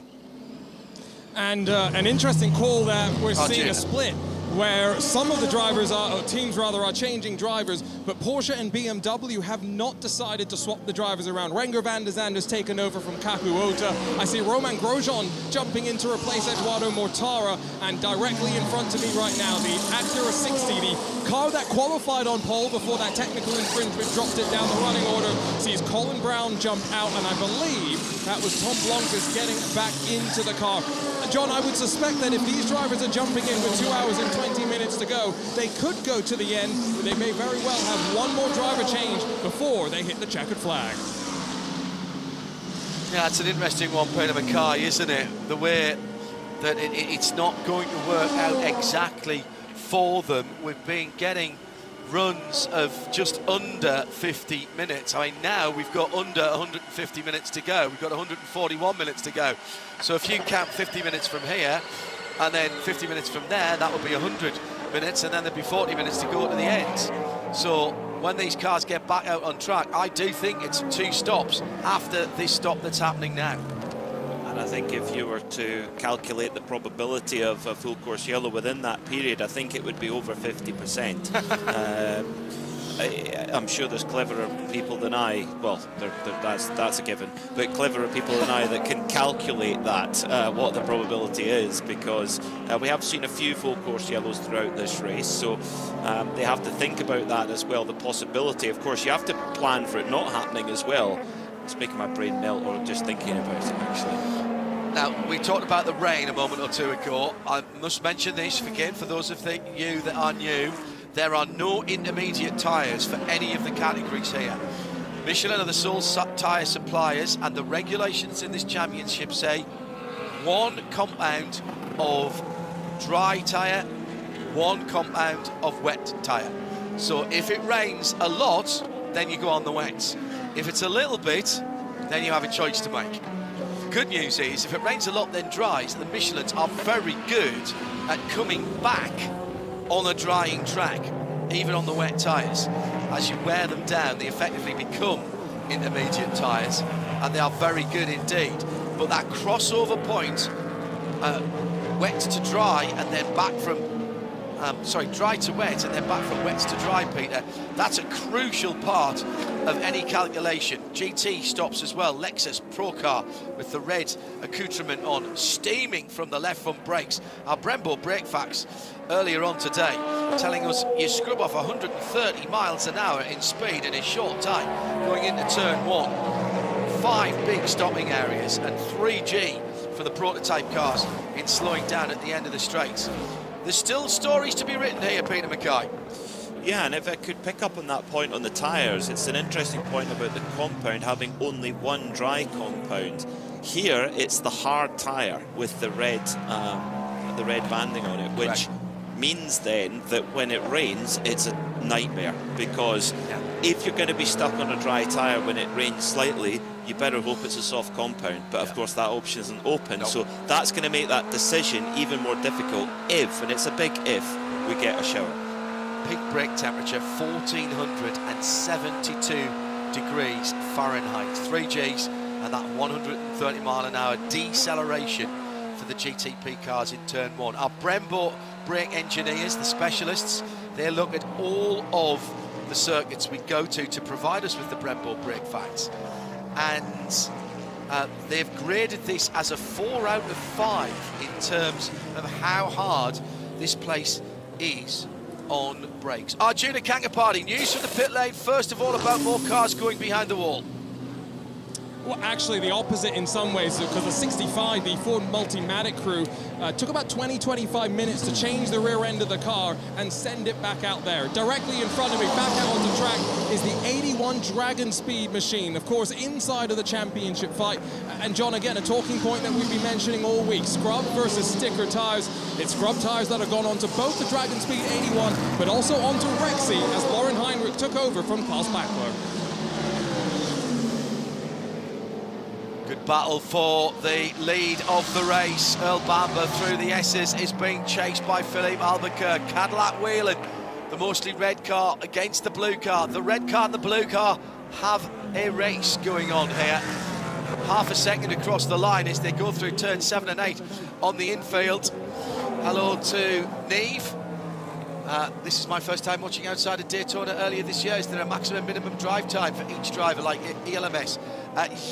And an interesting call there. We're seeing a split where some of the drivers are, or teams rather, are changing drivers, but Porsche and BMW have not decided to swap the drivers around. Renger van der Zande has taken over from Kaku Ota. I see Romain Grosjean jumping in to replace Eduardo Mortara, and directly in front of me right now, the Acura 60, the car that qualified on pole before that technical infringement dropped it down the running order, sees Colin Brown jump out, and I believe that was Tom Blancas getting back into the car. John, I would suspect that if these drivers are jumping in with 2 hours and 20 minutes to go, they could go to the end, but they may very well have one more driver change before they hit the checkered flag. Yeah, it's an interesting one, Peter Mackay, isn't it? The way that it's not going to work out exactly for them. We've been getting runs of just under 50 minutes. I mean, now we've got under 150 minutes to go. We've got 141 minutes to go. So if you count 50 minutes from here, and then 50 minutes from there, that would be 100 minutes, and then there'd be 40 minutes to go to the end. So when these cars get back out on track, I do think it's 2 stops after this stop that's happening now. And I think if you were to calculate the probability of a full course yellow within that period, I think it would be over 50%. I'm sure there's cleverer people than I, well, that's a given, but cleverer people than I that can calculate that, what the probability is, because we have seen a few full course yellows throughout this race, so they have to think about that as well, the possibility. Of course, you have to plan for it not happening as well. It's making my brain melt, or just thinking about it, actually. Now, we talked about the rain a moment or two ago. I must mention this again for those of you that are new. There are no intermediate tyres for any of the categories here. Michelin are the sole tyre suppliers, and the regulations in this championship say 1 compound of dry tyre, 1 compound of wet tyre. So if it rains a lot, then you go on the wets. If it's a little bit, then you have a choice to make. Good news is, if it rains a lot, then dries. The Michelins are very good at coming back on a drying track, even on the wet tyres. As you wear them down, they effectively become intermediate tyres, and they are very good indeed. But that crossover point, wet to dry, and then back from dry to wet and then back from wet to dry, Peter, that's a crucial part of any calculation. GT stops as well. Lexus Pro Car with the red accoutrement on, steaming from the left front brakes. Our Brembo brake facts earlier on today telling us you scrub off 130 miles an hour in speed in a short time going into turn 1. 5 big stopping areas and 3G for the prototype cars in slowing down at the end of the straights. There's still stories to be written here, Peter Mackay. Yeah, and if I could pick up on that point on the tyres, it's an interesting point about the compound having only 1 dry compound. Here, it's the hard tyre with the red banding on it, which means then that when it rains, it's a nightmare, because if you're going to be stuck on a dry tyre when it rains slightly, you better hope it's a soft compound, but of course that option isn't open. So that's going to make that decision even more difficult if, and it's a big if, we get a shower. Peak brake temperature 1472 degrees Fahrenheit, 3 Gs, and that 130 mile an hour deceleration for the GTP cars in turn 1. Our Brembo brake engineers, the specialists, they look at all of the circuits we go to provide us with the Brembo brake facts. And they've graded this as a 4 out of 5 in terms of how hard this place is on brakes. Arjuna Kangapati, news from the pit lane, first of all about more cars going behind the wall. Well, actually the opposite in some ways, because the 65, the Ford Multimatic crew, took about 20-25 minutes to change the rear end of the car and send it back out there. Directly in front of me, back out on the track, is the 81 Dragon Speed machine, of course, inside of the championship fight. And John, again, a talking point that we've been mentioning all week, scrub versus sticker tires. It's scrub tires that have gone onto both the Dragon Speed 81, but also onto Rexy, as Lauren Heinrich took over from Klaus Bachler. Good battle for the lead of the race. Earl Bamber through the S's is being chased by Philippe Albuquerque. Cadillac wheeling the mostly red car against the blue car. The red car and the blue car have a race going on here. Half a second across the line as they go through turn 7 and 8 on the infield. Hello to Neve This is my first time watching outside of Daytona earlier this year. Is there a maximum minimum drive time for each driver like ELMS?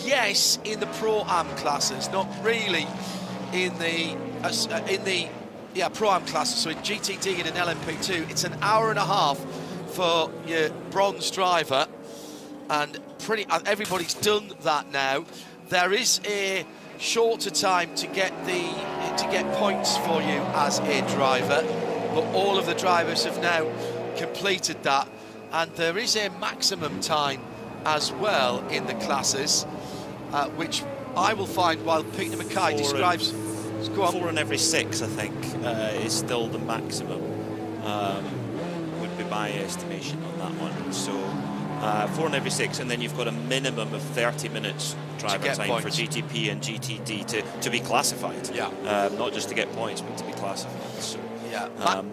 Yes, in the Pro-Am classes, not really in the Pro-Am classes. So in GTD and in LMP2, it's an hour and a half for your bronze driver, and everybody's done that now. There is a shorter time to get points for you as a driver, but all of the drivers have now completed that, and there is a maximum time as well in the classes, which I will find while Peter Mackay describes. Go on. 4 in every 6, I think, is still the maximum. Would be my estimation on that one. So 4 in every 6, and then you've got a minimum of 30 minutes driver time points for GTP and GTD to be classified. Yeah. Not just to get points, but to be classified. So yeah.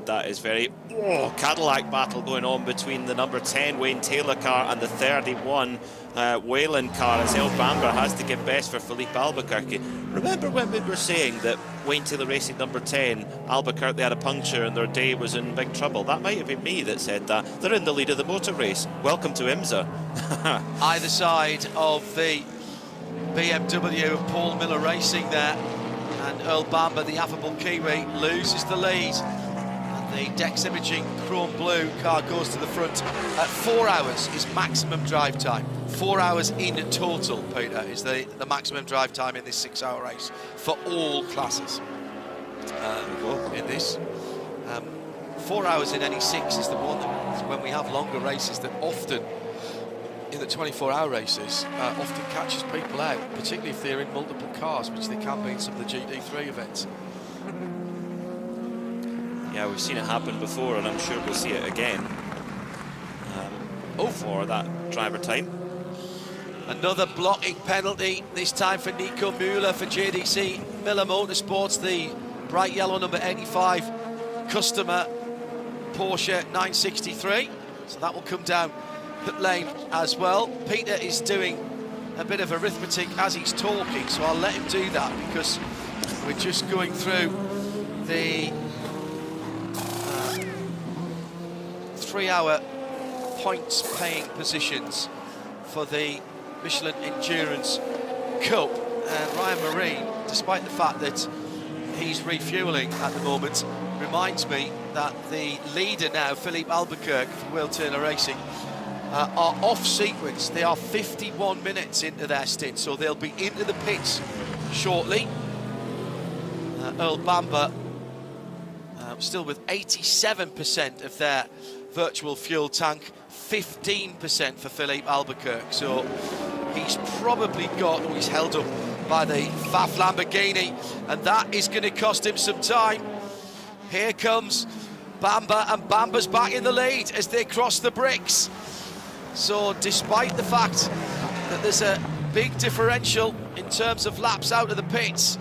that is very Cadillac battle going on between the number 10 Wayne Taylor car and the 31 Whalen car, as El Bamber has to give best for Felipe Albuquerque. Remember when we were saying that Wayne Taylor Racing number 10, Albuquerque had a puncture and their day was in big trouble? That might have been me that said that. They're in the lead of the motor race. Welcome to IMSA. Either side of the BMW of Paul Miller Racing there, and Earl Bamber, the affable Kiwi, loses the lead. The Dex Imaging Chrome Blue car goes to the front. 4 hours is maximum drive time. 4 hours in total, Peter, is the maximum drive time in this 6-hour race for all classes. In this, 4 hours in any 6 is the one that, when we have longer races, that often in the 24-hour races often catches people out, particularly if they're in multiple cars, which they can be in some of the GT3 events. Yeah, we've seen it happen before, and I'm sure we'll see it again. For that driver time. Another blocking penalty, this time for Nico Müller for JDC Miller Motorsports, the bright yellow number 85 customer Porsche 963. So that will come down pit lane as well. Peter is doing a bit of arithmetic as he's talking, so I'll let him do that, because we're just going through the 3-hour points paying positions for the Michelin Endurance Cup. And Ryan Marine, despite the fact that he's refueling at the moment, reminds me that the leader now, Philippe Albuquerque for Will Turner Racing, are off sequence. They are 51 minutes into their stint, so they'll be into the pits shortly. Earl Bamber still with 87% of their virtual fuel tank, 15% for Philippe Albuquerque. So he's probably got, he's held up by the Faf Lamborghini, and that is going to cost him some time. Here comes Bamber, and Bamber's back in the lead as they cross the bricks. So despite the fact that there's a big differential in terms of laps out of the pits,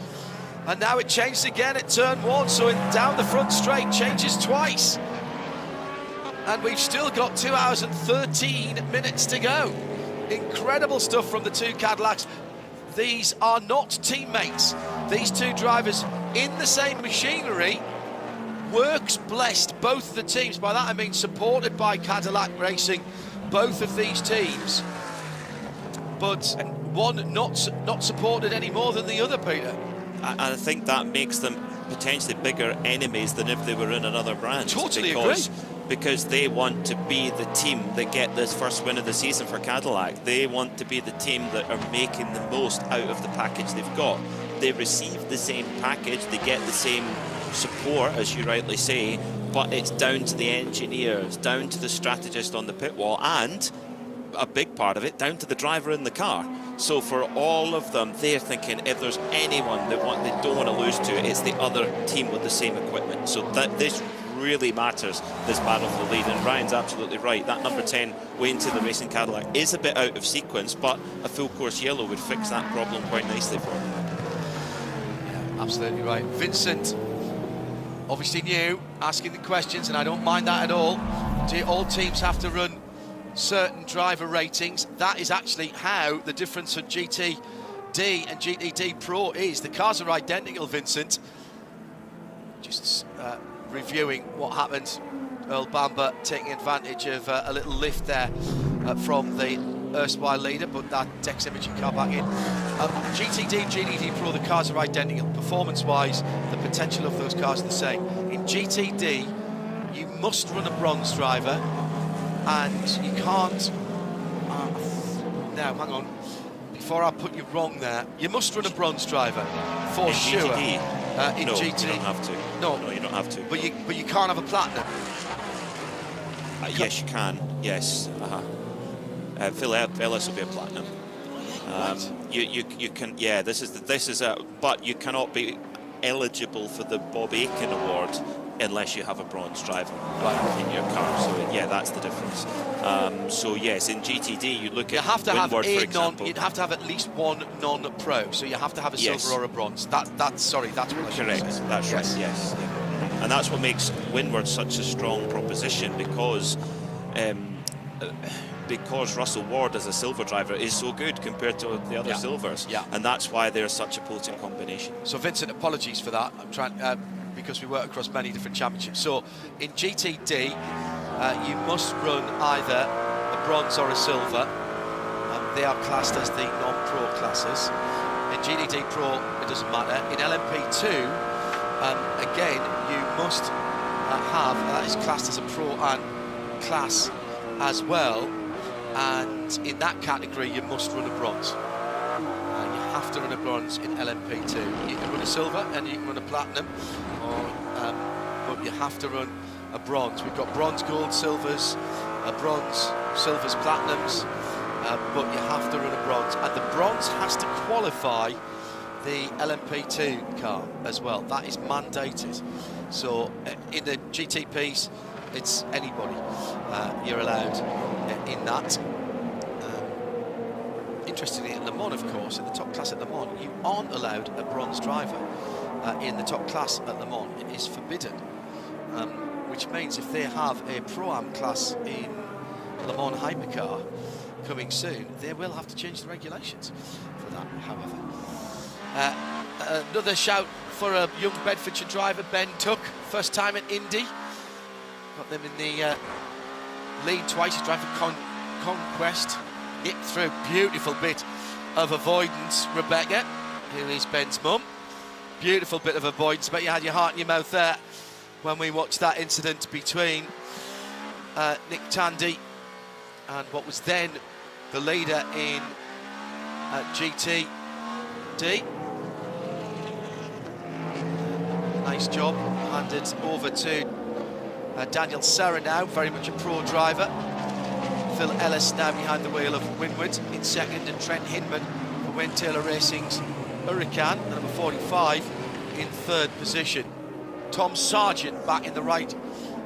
and now it changed again at turn 1, so down the front straight changes twice. And we've still got 2 hours and 13 minutes to go. Incredible stuff from the two Cadillacs. These are not teammates. These two drivers in the same machinery. Works blessed both the teams. By that I mean supported by Cadillac Racing, both of these teams. But one not supported any more than the other, Peter. I think that makes them potentially bigger enemies than if they were in another brand. Totally agree. Because they want to be the team that get this first win of the season for Cadillac. They want to be the team that are making the most out of the package they've got. They receive the same package, they get the same support, as you rightly say, but it's down to the engineers, down to the strategist on the pit wall, and a big part of it down to the driver in the car. So for all of them, they're thinking if there's anyone they don't want to lose to, it's the other team with the same equipment. So that this really matters, this battle for the lead. And Ryan's absolutely right. That number 10 Wayne Taylor Racing Cadillac is a bit out of sequence, but a full course yellow would fix that problem quite nicely for him. Yeah, absolutely right. Vincent, obviously new, asking the questions, and I don't mind that at all. Do all teams have to run certain driver ratings? That is actually how the difference on GTD and GTD Pro is. The cars are identical, Vincent. Just reviewing what happened Earl Bamber taking advantage of a little lift there from the erstwhile leader, but that Dex Imaging car back in. GTD, GTD Pro, the cars are identical. Performance-wise, the potential of those cars are the same. In GTD, you must run a bronze driver, and you can't... now, hang on. Before I put you wrong there, you must run a bronze driver, for sure. GTD? In No, GT. you don't have to. No, you don't have to. But you can't have a platinum. Yes, you can. Yes. Phil Ellis will be a platinum. You can. Yeah, this is a. But you cannot be eligible for the Bob Aiken Award unless you have a bronze driver in your car. So yeah, that's the difference. So yes, in GTD you look You at have to have Windward, for example. you'd have to have at least one non-pro. So you have to have a silver or a bronze. That's what I should Correct. say. That's right. Yes. Yeah. And that's what makes Windward such a strong proposition, because Russell Ward as a silver driver is so good compared to the other silvers. Yeah. And that's why they're such a potent combination. So Vincent, apologies for that. I'm trying because we work across many different championships. So in GTD, you must run either a bronze or a silver. They are classed as the non-pro classes. In GTD Pro, it doesn't matter. In LMP2, again, you must have, that is classed as a pro and class as well. And in that category, you must run a bronze. You have to run a bronze in LMP2. You can run a silver and you can run a platinum, but you have to run a bronze. We've got bronze, gold, silvers, bronze, silvers, platinums, but you have to run a bronze. And the bronze has to qualify the LMP2 car as well. That is mandated. So in the GTPs, it's anybody you're allowed in that. Interestingly, at Le Mans, of course, in the top class at Le Mans, you aren't allowed a bronze driver in the top class at Le Mans. It is forbidden, which means if they have a Pro-Am class in Le Mans Hypercar coming soon, they will have to change the regulations for that, however. Another shout for a young Bedfordshire driver, Ben Tuck, first time at Indy. Got them in the lead twice. He's driving for Conquest. Nipped through, beautiful bit of avoidance, Rebecca, who is Ben's mum. Beautiful bit of avoidance, but you had your heart in your mouth there when we watched that incident between Nick Tandy and what was then the leader in GTD. Nice job, handed over to Daniel Serra now, very much a pro driver. Phil Ellis now behind the wheel of Winward in second, and Trent Hinman for Wayne Taylor Racing's Hurricane, number 45, in third position. Tom Sargent back in the right,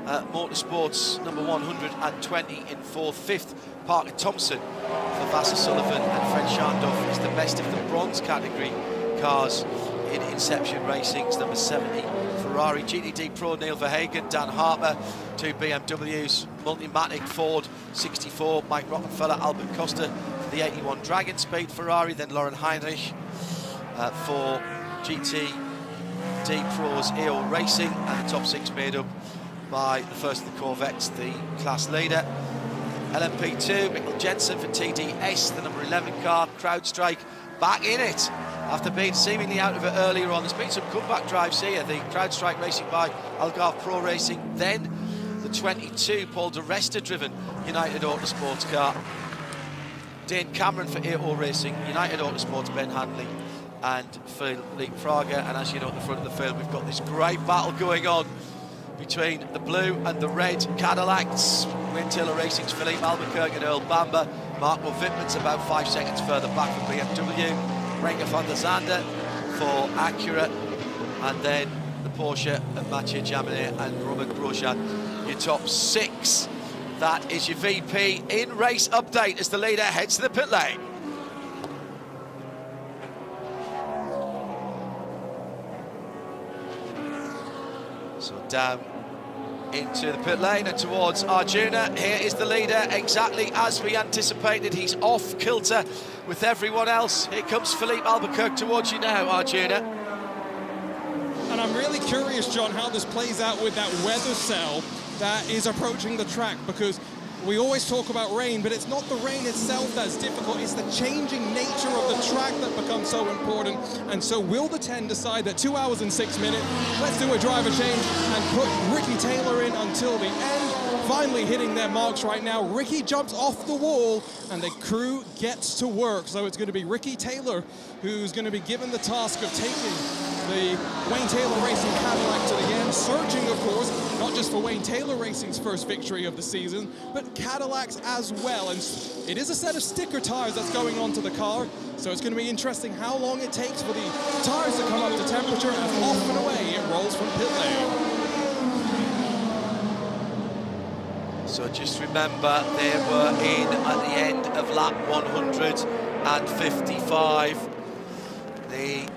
Motorsports number 120 in fourth. Fifth, Parker Thompson for Vassar Sullivan, and Fred Schandorf is the best of the bronze category cars in Inception Racing's number 70 Ferrari. GTD Pro, Neil Verhagen, Dan Harper, two BMWs, Multimatic, Ford 64, Mike Rockefeller, Albert Costa for the 81 Dragon Speed Ferrari, then Lauren Heinrich for GTD Pro's AO Racing, and the top six made up by the first of the Corvettes, the class leader. LMP2, Mikkel Jensen for TDS, the number 11 car. CrowdStrike back in it after being seemingly out of it earlier on. There's been some comeback drives here. The CrowdStrike Racing by Algarve Pro Racing, then the 22 Paul de Resta driven United Autosports car. Dane Cameron for AO Racing, United Autosports Ben Hanley and Philippe Fraga. And as you know, at the front of the field, we've got this great battle going on between the blue and the red Cadillacs. Wayne Taylor Racing's Philippe Albuquerque and Earl Bamber. Marco Wittmann's about 5 seconds further back for BMW. Renger van der Zande for Acura, and then the Porsche at Mathieu Jaminet and Robert Grosjean, your top six. That is your VP in race update as the leader heads to the pit lane. So down into the pit lane and towards Arjuna. Here is the leader, exactly as we anticipated. He's off kilter with everyone else. Here comes Philippe Albuquerque towards you now, Arjuna. And I'm really curious, John, how this plays out with that weather cell. that is approaching the track, because we always talk about rain, but it's not the rain itself that's difficult, it's the changing nature of the track that becomes so important. And so will the 10 decide that 2 hours and 6 minutes, let's do a driver change and put Ricky Taylor in until the end. Finally hitting their marks right now. Ricky jumps off the wall and the crew gets to work. So it's going to be Ricky Taylor who's going to be given the task of taking the Wayne Taylor Racing Cadillac to the end, searching, of course, not just for Wayne Taylor Racing's first victory of the season, but Cadillac's as well. And it is a set of sticker tires that's going onto the car, so it's going to be interesting how long it takes for the tires to come up to temperature, and off and away it rolls from pit lane. So just remember, they were in at the end of lap 155. The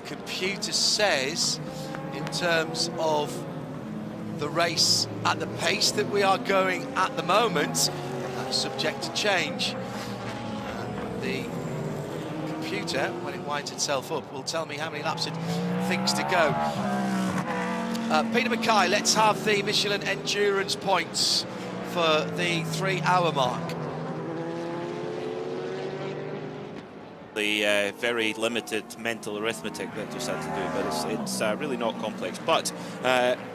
computer says, in terms of the race at the pace that we are going at the moment, that's subject to change. The computer, when it winds itself up, will tell me how many laps it thinks to go. Peter Mackay, let's have the Michelin Endurance points for the 3 hour mark. The very limited mental arithmetic that just had to do, but it's really not complex, but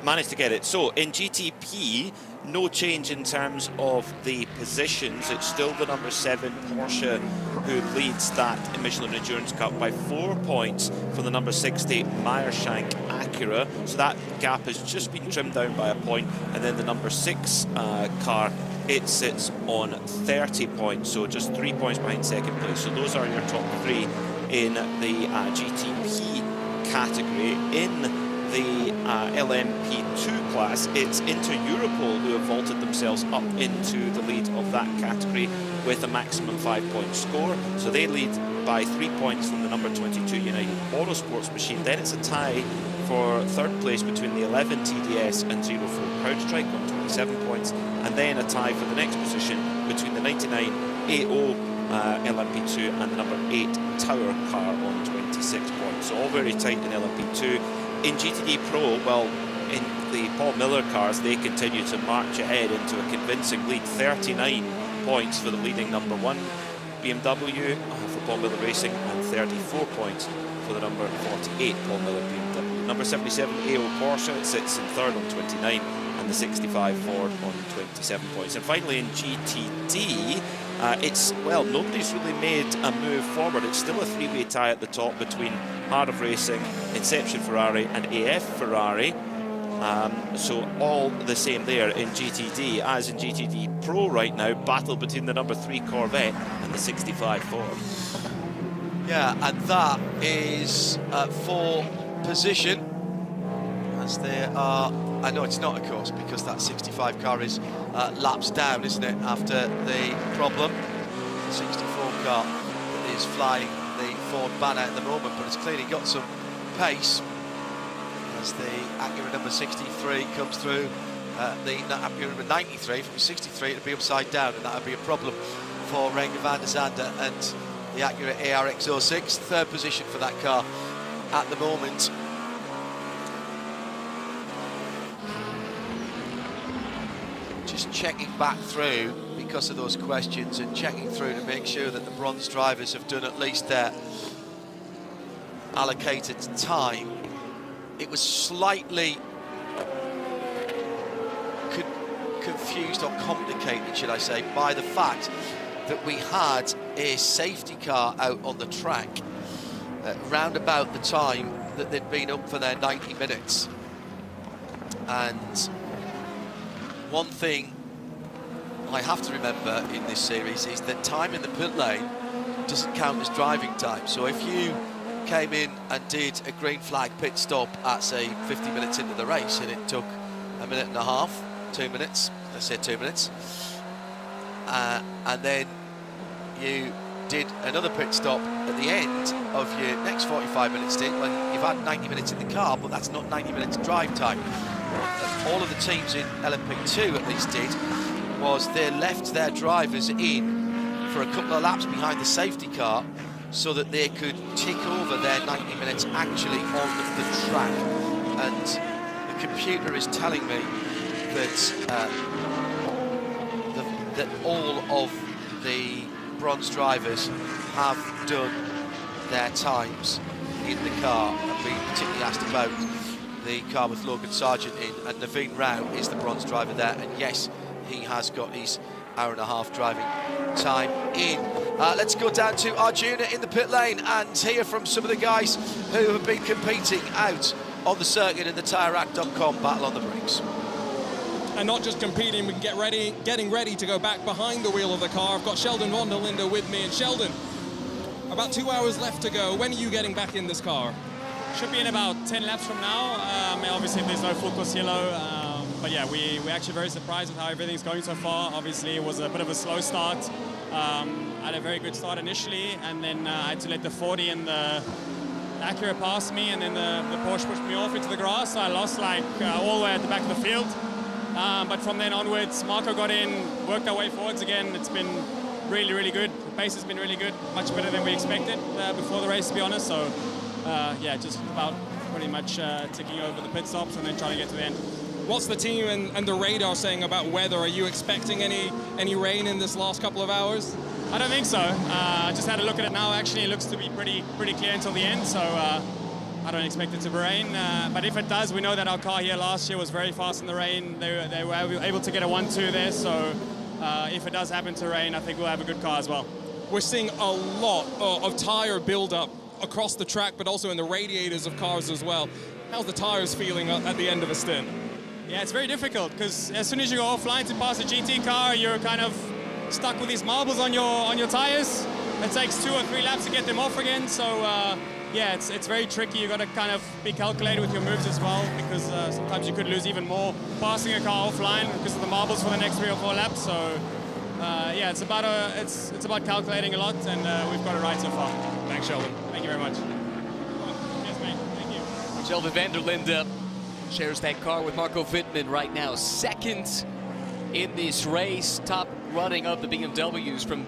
managed to get it. So in GTP, no change in terms of the positions. It's still the number 7 Porsche who leads that Michelin Endurance Cup by 4 points from the number 60 Meyershank Acura. So that gap has just been trimmed down by a point, and then the number 6 car, it sits on 30 points, so just 3 points behind second place. So those are your top 3 in the GTP category. In the LMP2 class, it's Inter Europol who have vaulted themselves up into the lead of that category with a maximum 5-point score. So they lead by 3 points from the number 22 United Autosports machine. Then it's a tie for third place between the 11 TDS and 04 CrowdStrike on 27 points, and then a tie for the next position between the 99 AO LMP2 and the number 8 Tower car on 26 points. So all very tight in LMP2. In GTD Pro, well, in the Paul Miller cars, they continue to march ahead into a convincing lead. 39 points for the leading number 1 BMW for Paul Miller Racing, and 34 points for the number 48 Paul Miller BMW. Number 77 AO Porsche sits in third on 29, and the 65 Ford on 27 points. And finally in GTD, it's, well, nobody's really made a move forward. It's still a 3-way tie at the top between Heart of Racing, Inception Ferrari and AF Ferrari. So all the same there in GTD. As in GTD Pro right now, battle between the number 3 Corvette and the 65 Ford. Yeah, and that is for position, as there are, I know it's not, of course, because that 65 car is laps down, isn't it, after the problem. The 64 car is flying the Ford banner at the moment, but it's clearly got some pace as the Acura number 63 comes through. The Acura number 93, from 63 it'll be upside down, and that would be a problem for Renger van der Zande and the Acura ARX06. Third position for that car at the moment. Just checking back through because of those questions, and checking through to make sure that the bronze drivers have done at least their allocated time. It was slightly confused or complicated, should I say, by the fact that we had a safety car out on the track round about the time that they'd been up for their 90 minutes. And one thing I have to remember in this series is that time in the pit lane doesn't count as driving time. So if you came in and did a green flag pit stop at, say, 50 minutes into the race, and it took a minute and a half, 2 minutes, let's say 2 minutes, and then you did another pit stop at the end of your next 45 minute stint, well, you've had 90 minutes in the car, but that's not 90 minutes drive time. All of the teams in LMP2 at least did was they left their drivers in for a couple of laps behind the safety car so that they could tick over their 90 minutes actually on the track. And the computer is telling me that all of the bronze drivers have done their times in the car and been particularly asked about the car with Logan Sargent in, and Naveen Rao is the bronze driver there, and yes, he has got his hour-and-a-half driving time in. Let's go down to Arjuna in the pit lane and hear from some of the guys who have been competing out on the circuit in the TireRack.com Battle on the Brakes. And not just competing, we can getting ready to go back behind the wheel of the car. I've got Sheldon von der Linde with me, and Sheldon, about 2 hours left to go. When are you getting back in this car? Should be in about 10 laps from now. Obviously, there's no full course yellow, but yeah, we're actually very surprised with how everything's going so far. Obviously, it was a bit of a slow start. I had a very good start initially, and then I had to let the 40 and the Acura pass me, and then the Porsche pushed me off into the grass. So I lost all the way at the back of the field. But from then onwards, Marco got in, worked our way forwards again. It's been really, really good. The pace has been really good, much better than we expected before the race, to be honest. So, yeah, just about pretty much ticking over the pit stops and then trying to get to the end. What's the team and the radar saying about weather? Are you expecting any rain in this last couple of hours? I don't think so. I just had a look at it now. Actually, it looks to be pretty clear until the end. So I don't expect it to rain. But if it does, we know that our car here last year was very fast in the rain. They were able to get a 1-2 there. So if it does happen to rain, I think we'll have a good car as well. We're seeing a lot of tire buildup across the track, but also in the radiators of cars as well. How's the tires feeling at the end of a stint? Yeah, it's very difficult because as soon as you go offline to pass a GT car, you're kind of stuck with these marbles on your tires. It takes 2 or 3 laps to get them off again. So yeah, it's very tricky. You got to kind of be calculated with your moves as well, because sometimes you could lose even more passing a car offline because of the marbles for the next 3 or 4 laps. So yeah, it's about calculating a lot, and we've got it right so far. Thanks, Sheldon. Thank you very much. Cheers, mate. Thank you. Sheldon van der Linde shares that car with Marco Wittmann right now, second in this race. Top running of the BMWs from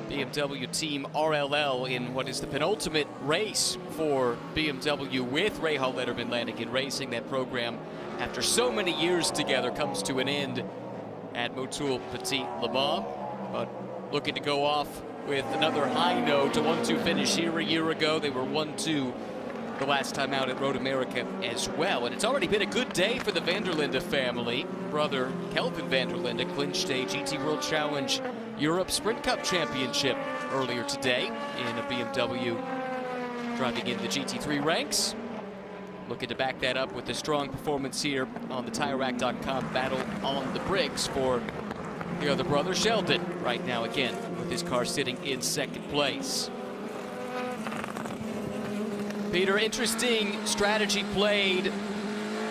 BMW Team RLL in what is the penultimate race for BMW with Rahal Letterman landing in racing. That program, after so many years together, comes to an end at Motul Petit Le Mans, but looking to go off with another high note, a 1-2 finish here a year ago. They were 1-2 the last time out at Road America as well. And it's already been a good day for the van der Linde family. Brother Kelvin van der Linde clinched a GT World Challenge Europe Sprint Cup Championship earlier today in a BMW driving in the GT3 ranks. Looking to back that up with a strong performance here on the TireRack.com Battle on the Bricks for the other brother, Sheldon, right now again with his car sitting in second place. Peter, interesting strategy played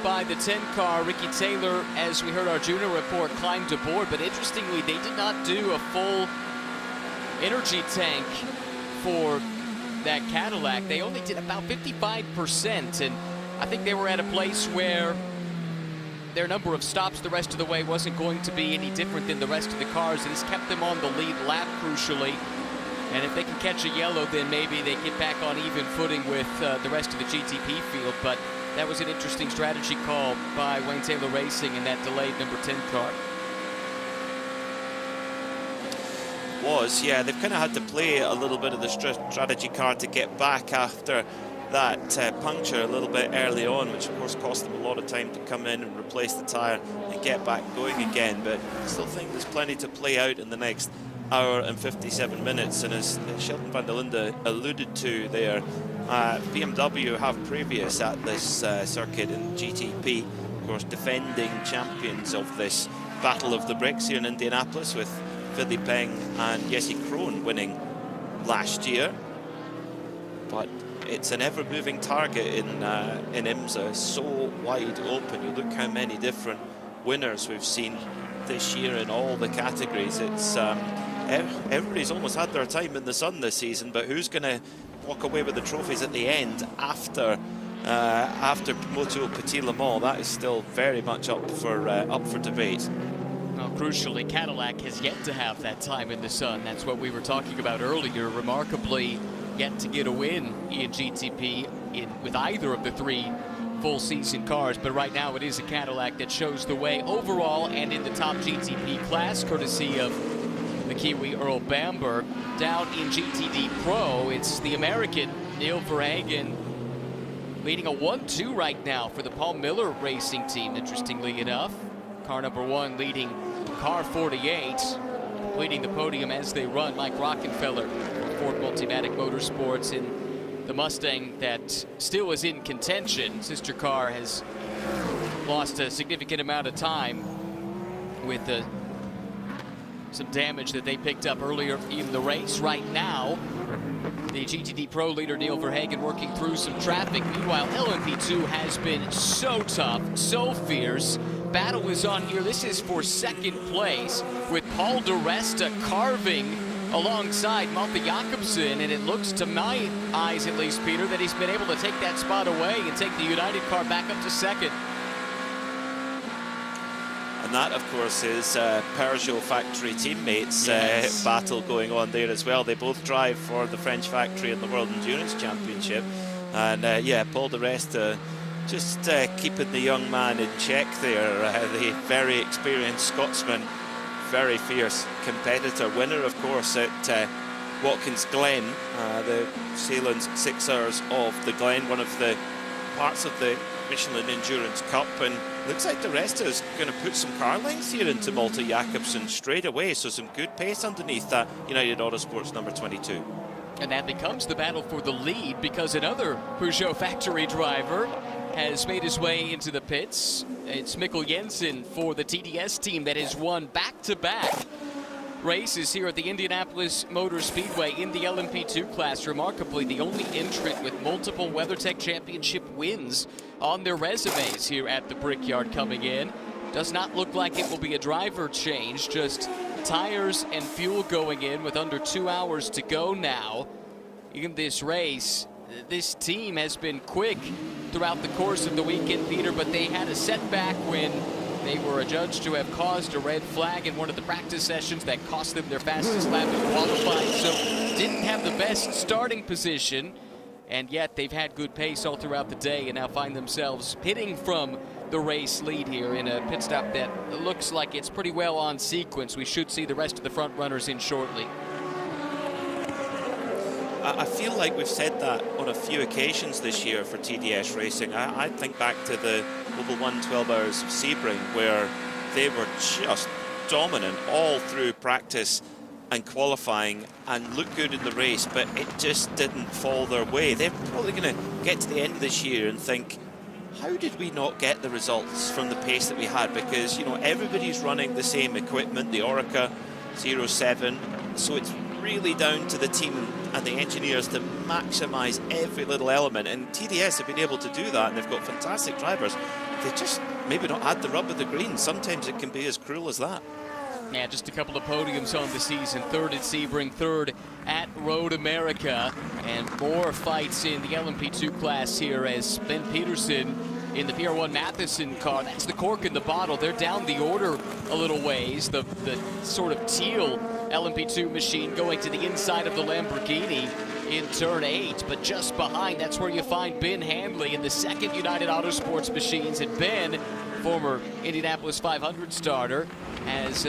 by the 10 car. Ricky Taylor, as we heard Arjuna report, climbed aboard, but interestingly, they did not do a full energy tank for that Cadillac. They only did about 55%, and I think they were at a place where their number of stops the rest of the way wasn't going to be any different than the rest of the cars, and it's kept them on the lead lap, crucially. And if they can catch a yellow, then maybe they get back on even footing with the rest of the GTP field. But that was an interesting strategy call by Wayne Taylor Racing in that delayed number 10 car. Yeah, they've kind of had to play a little bit of the strategy car to get back after that puncture a little bit early on, which of course cost them a lot of time to come in and replace the tyre and get back going again. But I still think there's plenty to play out in the next hour and 57 minutes, and as Sheldon van der Linde alluded to there, BMW have previous at this circuit in GTP, of course defending champions of this Battle of the Bricks here in Indianapolis, with Vili Peng and Jesse Krohn winning last year. But it's an ever-moving target in IMSA, so wide open. You look how many different winners we've seen this year in all the categories. It's everybody's almost had their time in the sun this season, but who's going to walk away with the trophies at the end after Motul Petit Le Mans? That is still very much up for debate. Well, crucially, Cadillac has yet to have that time in the sun. That's what we were talking about earlier. Remarkably, yet to get a win in GTP with either of the 3 full season cars, but right now it is a Cadillac that shows the way overall and in the top GTP class, courtesy of the Kiwi Earl Bamberg. Down in GTD Pro, it's the American Neil Verhagen leading a 1-2 right now for the Paul Miller Racing Team, interestingly enough. Car number 1 leading car 48, leading the podium as they run. Mike Rockenfeller for Ford Multimatic Motorsports in the Mustang that still is in contention. Sister car has lost a significant amount of time with some damage that they picked up earlier in the race. Right now, the GTD Pro leader Neil Verhagen working through some traffic. Meanwhile, LMP2 has been so tough, so fierce. Battle is on here. This is for second place with Paul di Resta carving alongside Malte Jakobsen, and it looks, to my eyes at least, Peter, that he's been able to take that spot away and take the United car back up to second. And that, of course, is Peugeot factory teammates battle going on there as well. They both drive for the French factory in the World Endurance Championship. And yeah, Paul di Resta just keeping the young man in check there. The very experienced Scotsman, very fierce competitor. Winner, of course, at Watkins Glen, the Salins 6 Hours of the Glen, one of the parts of the Michelin Endurance Cup, and looks like di Resta is going to put some car lengths here into Malte Jakobsen straight away, so some good pace underneath that United Autosports number 22. And that becomes the battle for the lead, because another Peugeot factory driver has made his way into the pits. It's Mikkel Jensen for the TDS team that has won back-to-back races here at the Indianapolis Motor Speedway in the LMP2 class. Remarkably, the only entrant with multiple WeatherTech Championship wins on their resumes here at the Brickyard coming in. Does not look like it will be a driver change, just tires and fuel going in with under 2 hours to go now in this race. This team has been quick throughout the course of the weekend, Peter, but they had a setback when they were adjudged to have caused a red flag in one of the practice sessions that cost them their fastest lap in qualifying, so didn't have the best starting position, and yet they've had good pace all throughout the day and now find themselves pitting from the race lead here in a pit stop that looks like it's pretty well on sequence. We should see the rest of the front runners in shortly. I feel like we've said that on a few occasions this year for TDS racing. I think back to the Global 1 12 Hours of Sebring, where they were just dominant all through practice and qualifying and looked good in the race, but it just didn't fall their way. They're probably going to get to the end of this year and think, how did we not get the results from the pace that we had? Because, you know, everybody's running the same equipment, the Orica 07, so it's really down to the team and the engineers to maximize every little element, and TDS have been able to do that, and they've got fantastic drivers. They just maybe not had the rub of the green. Sometimes it can be as cruel as that. Yeah, just a couple of podiums on the season. Third at Sebring, third at Road America, and more fights in the LMP2 class here as Ben Peterson in the PR1 Matheson car. That's the cork in the bottle. They're down the order a little ways. The sort of teal LMP2 machine going to the inside of the Lamborghini in turn 8, but just behind, that's where you find Ben Handley in the second United Autosports machines. And Ben, former Indianapolis 500 starter, has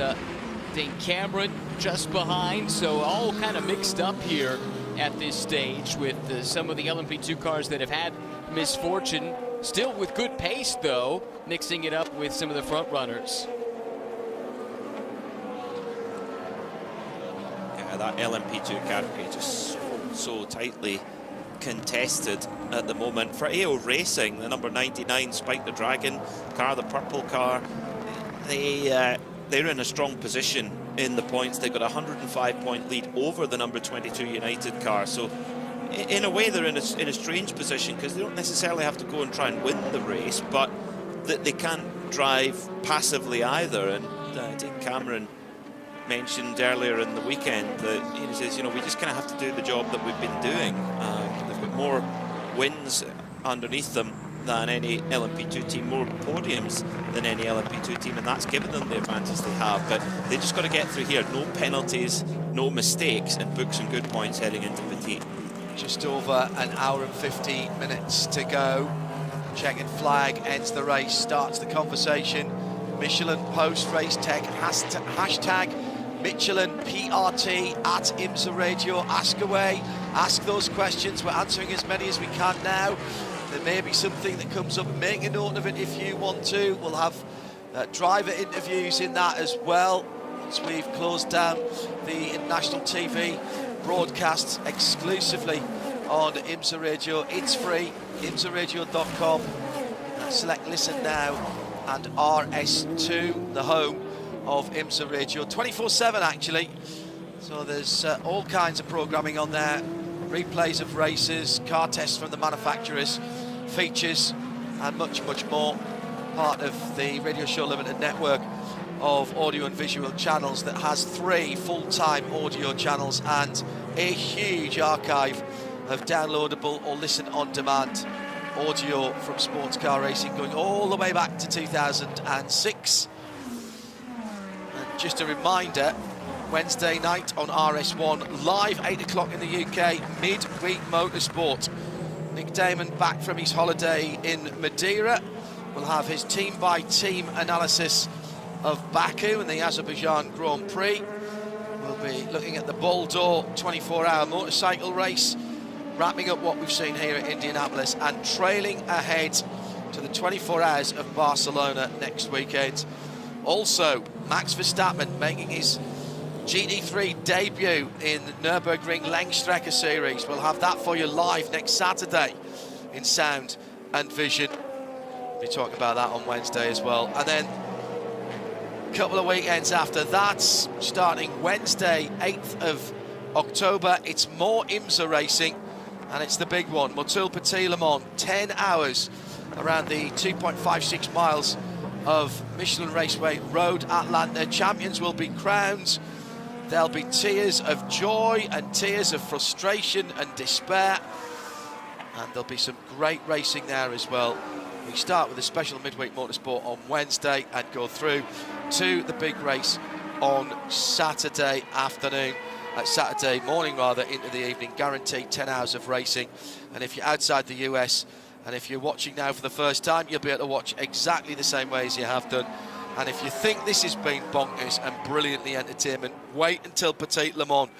Dane Cameron just behind, so all kind of mixed up here at this stage with some of the LMP2 cars that have had misfortune. Still with good pace, though, mixing it up with some of the front runners. Yeah, that LMP2 category just so tightly contested at the moment. For AO Racing, the number 99 Spike the Dragon car, the purple car, they're in a strong position in the points. They've got a 105-point lead over the number 22 United car. So in a way, they're in a strange position because they don't necessarily have to go and try and win the race, but they can't drive passively either. And Dane Cameron mentioned earlier in the weekend that he says, you know, we just kind of have to do the job that we've been doing. They've got more wins underneath them than any LMP2 team, more podiums than any LMP2 team, and that's given them the advantage they have. But they just got to get through here, no penalties, no mistakes, and book some good points heading into Petit. Just over an hour and 15 minutes to go. Checkered flag ends the race, starts the conversation. Michelin post-race tech, hashtag Michelin PRT at IMSA Radio. Ask away, ask those questions. We're answering as many as we can now. There may be something that comes up, make a note of it if you want to. We'll have driver interviews in that as well. Once we've closed down the international TV broadcasts exclusively on IMSA Radio. It's free, IMSARadio.com. Select Listen Now and RS2, the home of IMSA Radio. 24/7 actually. So there's all kinds of programming on there. Replays of races, car tests from the manufacturers, features and much, much more. Part of the Radio Show Limited network of audio and visual channels that has 3 full-time audio channels and a huge archive of downloadable or listen-on-demand audio from sports car racing going all the way back to 2006. And just a reminder, Wednesday night on RS1, live 8 o'clock in the UK, midweek motorsport. Nick Damon back from his holiday in Madeira will have his team-by-team analysis of Baku and the Azerbaijan Grand Prix. We'll be looking at the Boldor 24-hour motorcycle race, wrapping up what we've seen here at Indianapolis and trailing ahead to the 24 hours of Barcelona next weekend. Also, Max Verstappen making his GT3 debut in the Nürburgring Langstrecke Series. We'll have that for you live next Saturday in sound and vision. We'll be talking about that on Wednesday as well. And then a couple of weekends after that, starting Wednesday, 8th of October, it's more IMSA racing, and it's the big one, Motul Petit Le Mans, 10 hours around the 2.56 miles of Michelin Raceway Road, Atlanta. Champions will be crowned. There'll be tears of joy and tears of frustration and despair, and there'll be some great racing there as well. We start with a special midweek motorsport on Wednesday and go through to the big race on Saturday afternoon, Saturday morning rather, into the evening. Guaranteed 10 hours of racing. And if you're outside the US and if you're watching now for the first time, you'll be able to watch exactly the same way as you have done. And if you think this has been bonkers and brilliantly entertainment, wait until Petit Le Mans,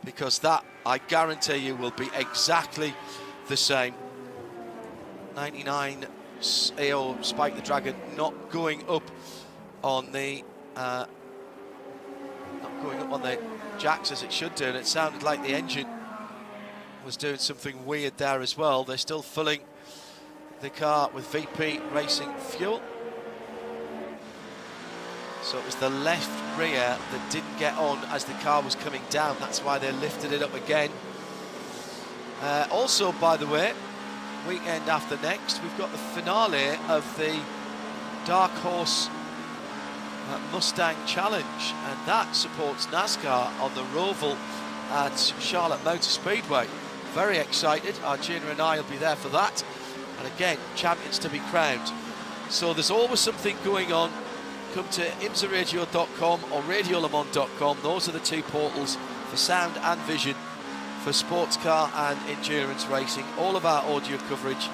because that, I guarantee you, will be exactly the same. 99 AO Spike the Dragon not going up on the jacks as it should do, and it sounded like the engine was doing something weird there as well. They're still filling the car with VP Racing fuel. So it was the left rear that didn't get on as the car was coming down. That's why they lifted it up again. Also, by the way, weekend after next, we've got the finale of the Dark Horse Mustang Challenge, and that supports NASCAR on the Roval at Charlotte Motor Speedway. Very excited. Arjuna and I will be there for that. And again, champions to be crowned. So there's always something going on. Come to IMSARadio.com or RadioLeMans.com. Those are the 2 portals for sound and vision for sports car and endurance racing. All of our audio coverage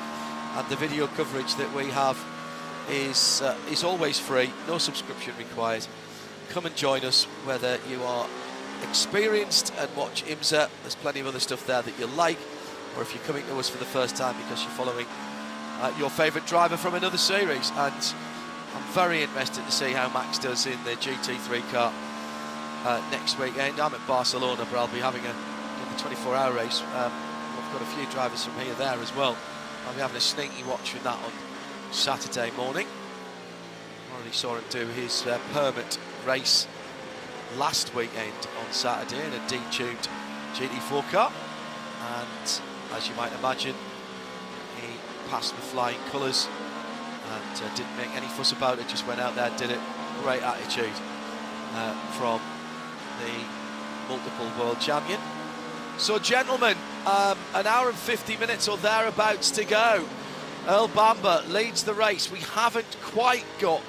and the video coverage that we have is always free, no subscription required. Come and join us, whether you are experienced and watch IMSA, there's plenty of other stuff there that you like, or if you're coming to us for the first time because you're following your favourite driver from another series. And I'm very interested to see how Max does in the GT3 car next weekend. I'm at Barcelona, but I'll be having the 24-hour race. We've got a few drivers from here there as well. I'll be having a sneaky watch with that on Saturday morning. Already saw him do his permit race last weekend on Saturday in a detuned GT4 car, and as you might imagine, he passed with flying colours and didn't make any fuss about it, just went out there, did it. Great attitude from the multiple world champion. So gentlemen, an hour and 50 minutes or thereabouts to go. Earl Bamber leads the race. We haven't quite got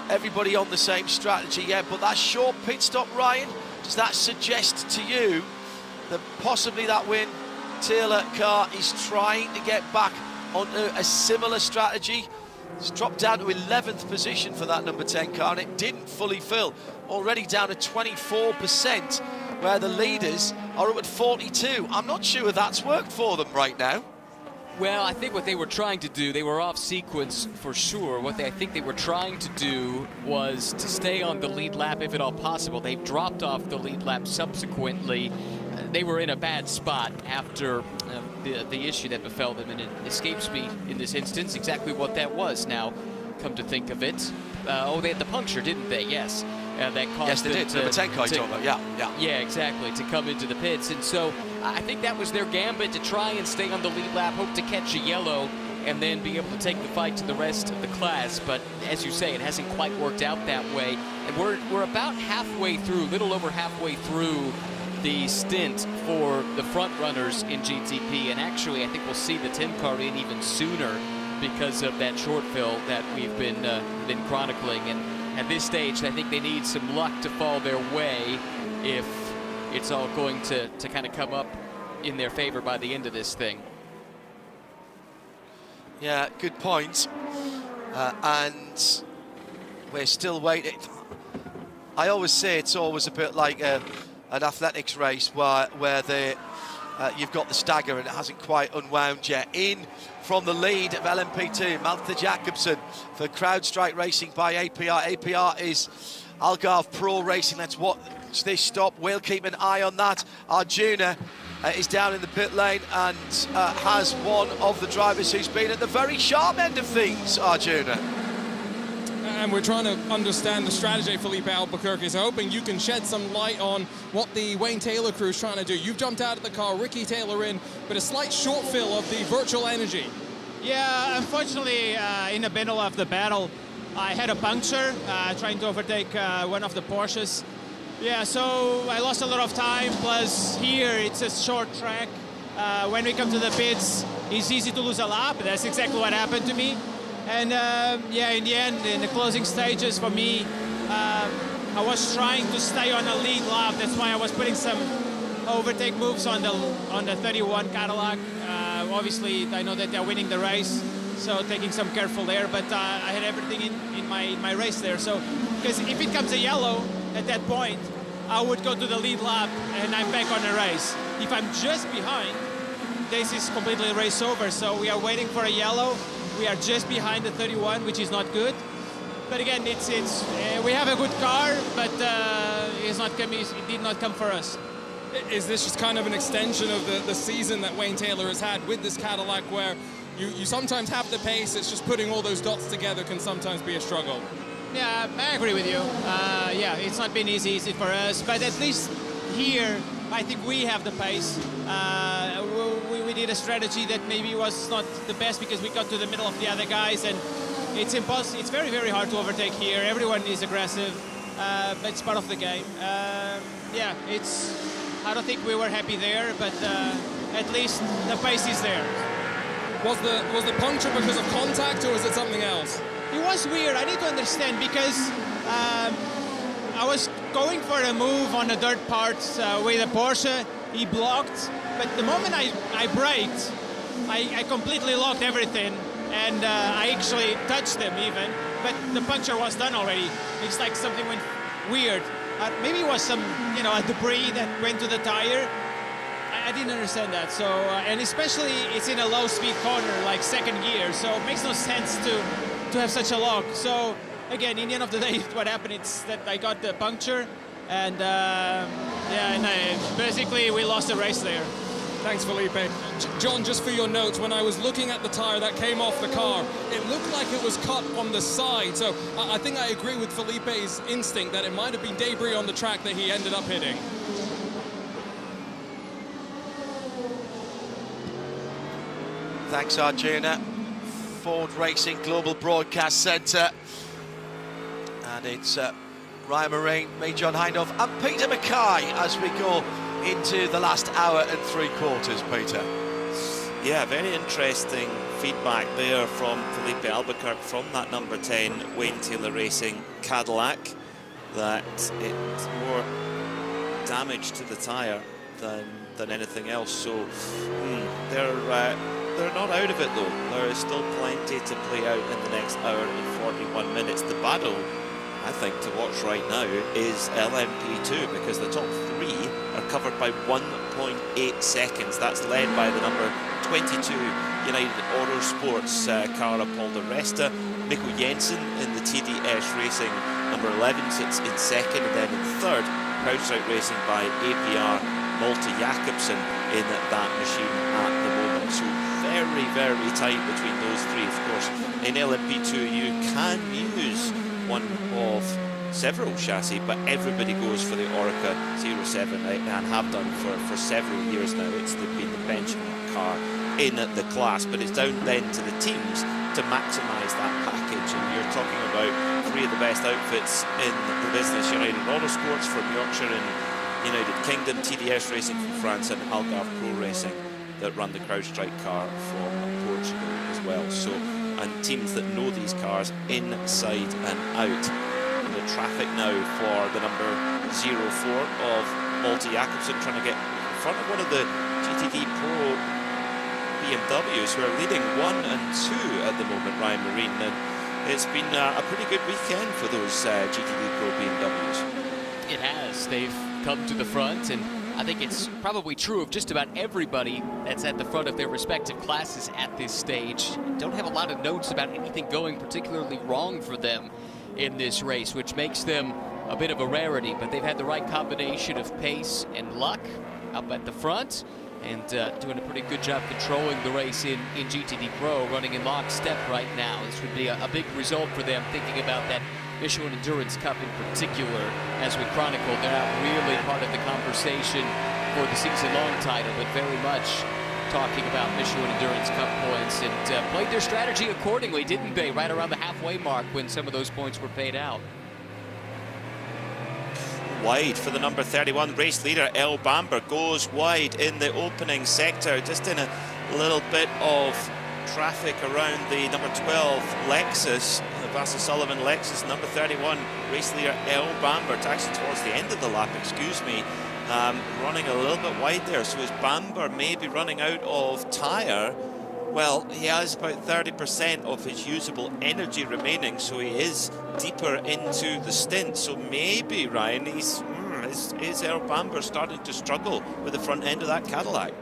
everybody on the same strategy yet, but that short pit stop, Ryan, does that suggest to you that possibly that Wayne Taylor car is trying to get back under a similar strategy. It's dropped down to 11th position for that number 10 car, and it didn't fully fill. Already down to 24%, where the leaders are up at 42. I'm not sure that's worked for them right now. Well, I think what they were trying to do, they were off sequence for sure. I think they were trying to do was to stay on the lead lap if at all possible. They dropped off the lead lap subsequently. They were in a bad spot after the issue that befell them, and it escapes me in this instance exactly what that was now, come to think of it. They had the puncture, didn't they? Yes. That caused yes, they did. Number 10 car you're talking about, yeah. Yeah, exactly, to come into the pits. And so I think that was their gambit, to try and stay on the lead lap, hope to catch a yellow, and then be able to take the fight to the rest of the class. But as you say, it hasn't quite worked out that way. And we're about halfway through, little over halfway through the stint for the front runners in GTP. And actually, I think we'll see the 10 car in even sooner because of that short fill that we've been chronicling. And at this stage, I think they need some luck to fall their way if it's all going to kind of come up in their favor by the end of this thing. Yeah, good point. And we're still waiting. I always say it's always a bit like an athletics race where you've got the stagger and it hasn't quite unwound yet. In from the lead of LMP2, Malte Jacobsen for CrowdStrike Racing by APR. APR is Algarve Pro Racing. Let's watch this stop. We'll keep an eye on that. Arjuna is down in the pit lane and has one of the drivers who's been at the very sharp end of things, Arjuna. And we're trying to understand the strategy Felipe Albuquerque is hoping you can shed some light on what the Wayne Taylor crew is trying to do. You've jumped out of the car, Ricky Taylor in, but a slight short fill of the virtual energy. Yeah, unfortunately, in the middle of the battle, I had a puncture trying to overtake one of the Porsches. Yeah, so I lost a lot of time, plus here it's a short track. When we come to the pits, it's easy to lose a lap. That's exactly what happened to me. And yeah, in the end, in the closing stages for me, I was trying to stay on a lead lap. That's why I was putting some overtake moves on the 31 Cadillac. Obviously, I know that they're winning the race, so taking some careful there. But I had everything in my race there. So, because if it comes a yellow at that point, I would go to the lead lap and I'm back on the race. If I'm just behind, this is completely race over. So we are waiting for a yellow. We are just behind the 31, which is not good. But again, we have a good car, but it did not come for us. Is this just kind of an extension of the season that Wayne Taylor has had with this Cadillac, where you sometimes have the pace, it's just putting all those dots together can sometimes be a struggle? Yeah, I agree with you. Yeah, it's not been easy for us, but at least here, I think we have the pace. We did a strategy that maybe was not the best because we got to the middle of the other guys, and it's impossible. It's very, very hard to overtake here. Everyone is aggressive, but it's part of the game. Yeah, I don't think we were happy there, but at least the pace is there. Was the puncture because of contact, or was it something else? It was weird. I need to understand because I was going for a move on the dirt parts with a Porsche. He blocked, but the moment I braked, I completely locked everything, and I actually touched him even, but the puncture was done already. It's like something went weird. Maybe it was some, a debris that went to the tire. I didn't understand that. So, and especially it's in a low-speed corner, like second gear, so it makes no sense to have such a lock. So again, in the end of the day, what happened is that I got the puncture, and basically we lost the race there. Thanks, Felipe. John, just for your notes, when I was looking at the tire that came off the car, it looked like it was cut on the side. So I think I agree with Felipe's instinct that it might have been debris on the track that he ended up hitting. Thanks, Arjuna. Ford Racing Global Broadcast Centre. And it's Ryan Marine, me, John Hindhaugh, and Peter Mackay as we go into the last hour and 3/4, Peter. Yeah, very interesting feedback there from Felipe Albuquerque from that number 10 Wayne Taylor Racing Cadillac, that it's more damage to the tyre than than anything else. So they're not out of it though. There is still plenty to play out in the next hour and 41 minutes. The battle, I think, to watch right now is LMP2, because the top 3 are covered by 1.8 seconds. That's led by the number 22 United Autosports car of Paul de Resta. Mikko Jensen in the TDS Racing number 11 sits in second, and then in third, CrowdStrike Racing by APR Malte Jakobsen in that machine at the moment. So very, very tight between those 3. Of course, in LMP2 you can use one of several chassis, but everybody goes for the Orica 07 and have done for several years now. It's been the benchmark car in the class, but it's down then to the teams to maximise that package. And you're talking about 3 of the best outfits in the business: United Autosports from Yorkshire and United Kingdom, TDS Racing from France, and Algarve Pro Racing that run the CrowdStrike car from Portugal as well. So, and teams that know these cars inside and out. And the traffic now for the number 04 of Malte Jakobsen, trying to get in front of one of the GTD Pro BMWs who are leading 1 and 2 at the moment, Ryan Marine. And it's been a pretty good weekend for those GTD Pro BMWs. It has. They've come to the front, and I think it's probably true of just about everybody that's at the front of their respective classes at this stage. Don't have a lot of notes about anything going particularly wrong for them in this race, which makes them a bit of a rarity, but they've had the right combination of pace and luck up at the front, and doing a pretty good job controlling the race in GTD Pro, running in lockstep right now. This would be a big result for them, thinking about that Michelin Endurance Cup in particular. As we chronicled, they're not really part of the conversation for the season-long title, but very much talking about Michelin Endurance Cup points, and played their strategy accordingly, didn't they? Right around the halfway mark when some of those points were paid out. Wide for the number 31 race leader. El Bamber goes wide in the opening sector, just in a little bit of traffic around the number 12 Lexus, the Vasser Sullivan Lexus. Number 31 race leader El Bamber, actually towards the end of the lap, excuse me, running a little bit wide there. So is Bamber maybe running out of tyre? Well, he has about 30% of his usable energy remaining, so he is deeper into the stint. So maybe, Ryan, is El Bamber starting to struggle with the front end of that Cadillac?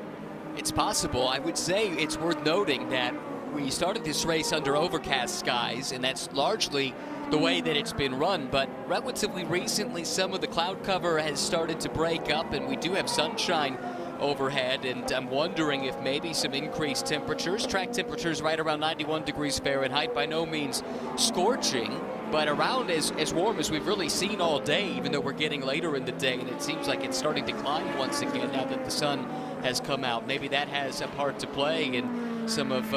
It's possible. I would say it's worth noting that we started this race under overcast skies, and that's largely the way that it's been run, but relatively recently some of the cloud cover has started to break up, and we do have sunshine overhead, and I'm wondering if maybe some increased temperatures, track temperatures right around 91 degrees Fahrenheit, by no means scorching, but around as warm as we've really seen all day, even though we're getting later in the day, and it seems like it's starting to climb once again now that the sun has come out. Maybe that has a part to play in some of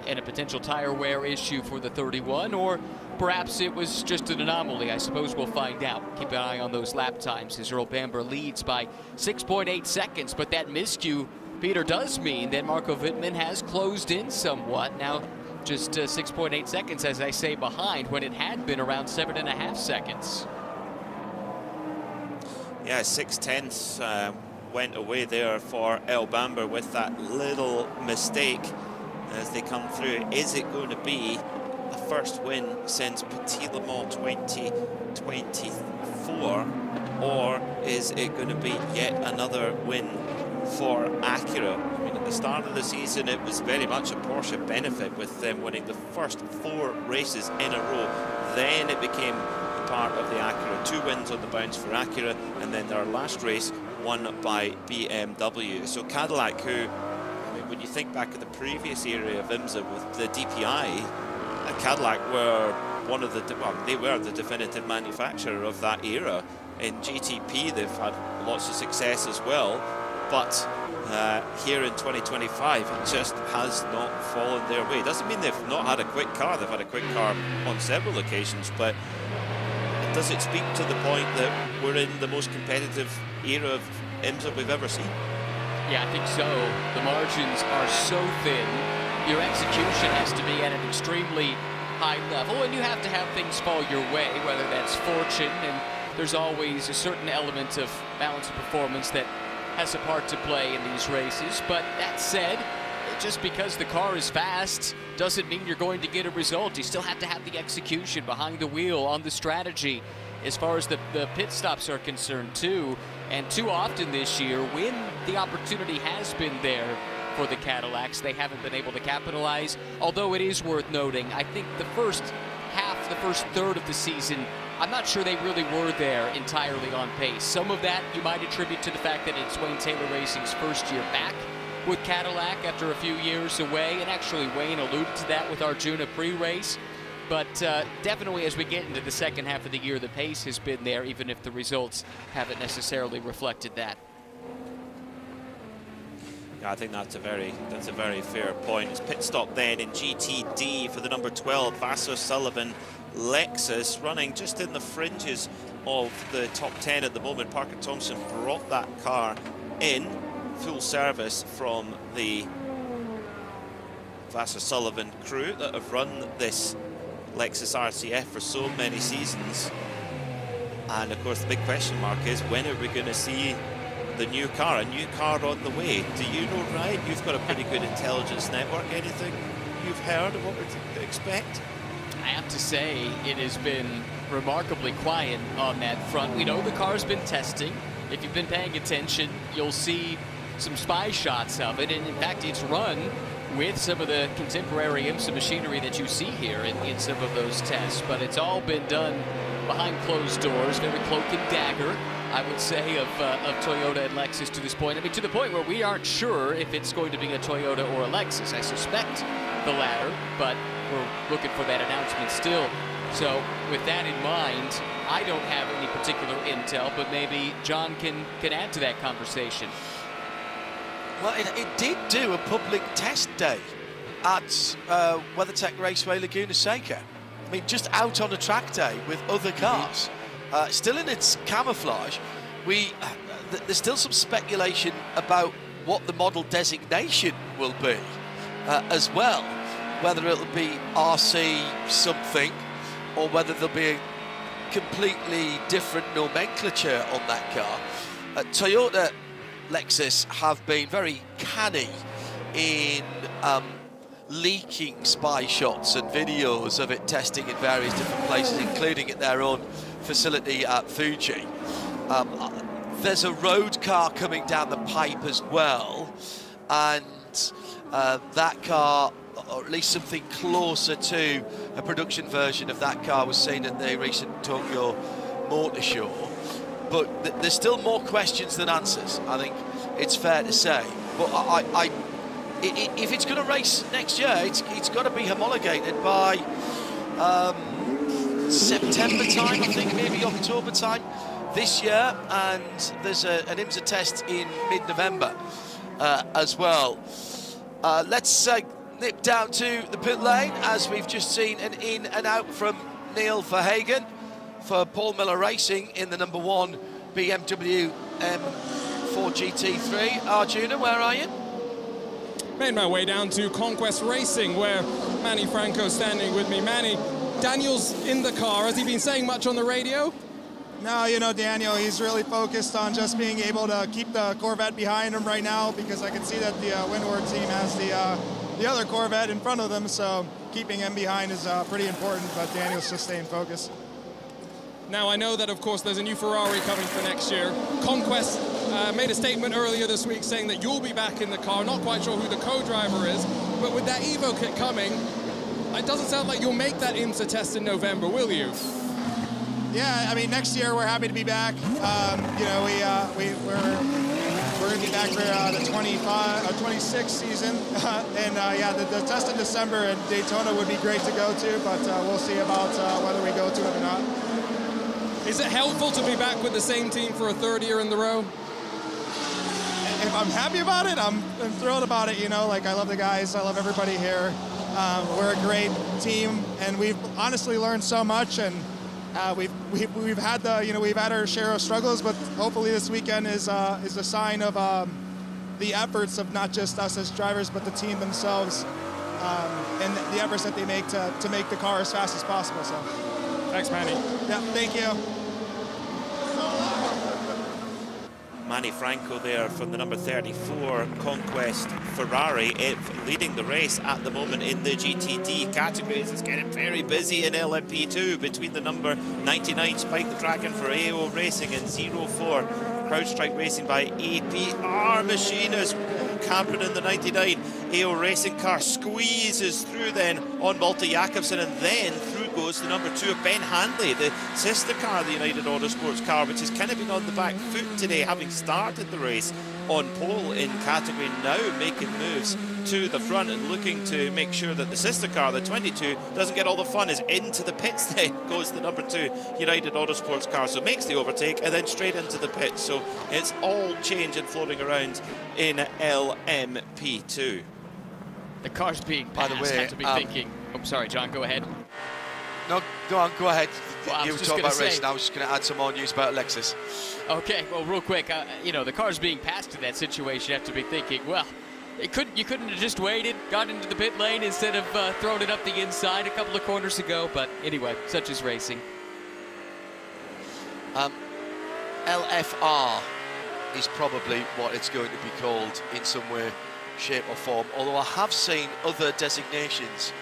in a potential tire wear issue for the 31, or perhaps it was just an anomaly. I suppose we'll find out. Keep an eye on those lap times as Earl Bamber leads by 6.8 seconds, but that miscue, Peter, does mean that Marco Wittmann has closed in somewhat. Now just 6.8 seconds, as I say, behind when it had been around 7.5 seconds. Yeah, 6/10 went away there for El Bamber with that little mistake as they come through. Is it going to be a first win since Petit Le Mans 2024, or is it going to be yet another win for Acura? I mean, at the start of the season it was very much a Porsche benefit with them winning the first 4 races in a row. Then it became part of the Acura. 2 wins on the bounce for Acura, and then their last race won by BMW. So Cadillac, who, I mean, when you think back at the previous era of IMSA with the DPI, Cadillac were one of the, well, they were the definitive manufacturer of that era. In GTP they've had lots of success as well, but here in 2025 it just has not fallen their way. Doesn't mean they've not had a quick car. They've had a quick car on several occasions, but does it speak to the point that we're in the most competitive era of IMSA we've ever seen? Yeah, I think so. The margins are so thin. Your execution has to be at an extremely high level, and you have to have things fall your way, whether that's fortune, and there's always a certain element of balance of performance that has a part to play in these races. But that said, just because the car is fast doesn't mean you're going to get a result. You still have to have the execution behind the wheel on the strategy as far as the pit stops are concerned too. And too often this year, when the opportunity has been there for the Cadillacs, they haven't been able to capitalize. Although it is worth noting, I think the first half, the first third of the season, I'm not sure they really were there entirely on pace. Some of that you might attribute to the fact that it's Wayne Taylor Racing's first year back with Cadillac after a few years away, and actually Wayne alluded to that with Arjuna pre-race. But definitely as we get into the second half of the year, the pace has been there, even if the results haven't necessarily reflected that. Yeah, I think that's a very fair point. It's pit stop then in GTD for the number 12, Vassar Sullivan Lexus, running just in the fringes of the top 10 at the moment. Parker Thompson brought that car in full service from the Vassar Sullivan crew that have run this Lexus RCF for so many seasons. And of course the big question mark is, when are we going to see the new car, a new car on the way? Do you know, Ryan? You've got a pretty good intelligence network. Anything you've heard of what we're to expect? I have to say, it has been remarkably quiet on that front. We know the car's been testing. If you've been paying attention, you'll see some spy shots of it. And in fact, it's run with some of the contemporary IMSA machinery that you see here in some of those tests. But it's all been done behind closed doors, very cloak and dagger, I would say, of Toyota and Lexus to this point. I mean, to the point where we aren't sure if it's going to be a Toyota or a Lexus. I suspect the latter, but we're looking for that announcement still. So with that in mind, I don't have any particular intel, but maybe John can add to that conversation. Well, it did do a public test day at WeatherTech Raceway Laguna Seca. I mean, just out on a track day with other cars. Still in its camouflage. There's still some speculation about what the model designation will be as well. Whether it'll be RC something or whether there'll be a completely different nomenclature on that car. Toyota Lexus have been very canny in leaking spy shots and videos of it testing in various different places, including at their own facility at Fuji. There's a road car coming down the pipe as well, and that car, or at least something closer to a production version of that car, was seen at the recent Tokyo Motor Show. But there's still more questions than answers, I think it's fair to say. But if it's going to race next year, it's got to be homologated by September time, I think, maybe October time this year. And there's an IMSA test in mid-November as well. Let's nip down to the pit lane, as we've just seen an in and out from Neil Verhagen for Paul Miller Racing in the number 1 BMW M4 GT3. Arjuna, where are you? Made my way down to Conquest Racing, where Manny Franco's standing with me. Manny, Daniel's in the car. Has he been saying much on the radio? No, you know, Daniel, he's really focused on just being able to keep the Corvette behind him right now, because I can see that the Windward team has the other Corvette in front of them, so keeping him behind is pretty important, but Daniel's just staying focused. Now, I know that, of course, there's a new Ferrari coming for next year. Conquest made a statement earlier this week saying that you'll be back in the car. Not quite sure who the co-driver is, but with that Evo kit coming, it doesn't sound like you'll make that IMSA test in November, will you? Yeah, I mean, next year we're happy to be back. You know, we're going to be back for the 26 season, and yeah, the test in December in Daytona would be great to go to, but we'll see about whether we go to it or not. Is it helpful to be back with the same team for a third year in the row? If I'm happy about it, I'm thrilled about it. You know, like, I love the guys, I love everybody here. We're a great team, and we've honestly learned so much, and we've had we've had our share of struggles, but hopefully this weekend is a sign of the efforts of not just us as drivers, but the team themselves, and the efforts that they make to make the car as fast as possible. So, thanks, Manny. Yeah, thank you. Manny Franco there from the number 34 Conquest Ferrari, leading the race at the moment in the GTD categories. It's getting very busy in LMP2 between the number 99 Spike the Dragon for AO Racing and 04 CrowdStrike Racing by APR Machines. Cameron in the 99 AO Racing car squeezes through then on Malte Jakobsen, and then through goes the number 2 of Ben Handley, the sister car of the United Autosports car, which has kind of been on the back foot today, having started the race on pole in category, now making moves to the front and looking to make sure that the sister car, the 22, doesn't get all the fun. Is into the pits then goes the number 2 United Autosports car, so makes the overtake and then straight into the pits. So it's all change and floating around in LMP2. The car's being passed. By the way, have to be thinking. I'm sorry, John, go ahead. No, go on, go ahead. Well, you were talking about racing. I was just going to add some more news about Lexus. Okay, well, real quick, you know, the car's being passed in that situation. You have to be thinking, well, you couldn't have just waited, got into the pit lane instead of throwing it up the inside a couple of corners ago. But anyway, such is racing. LFR is probably what it's going to be called in some way, shape or form, although I have seen other designations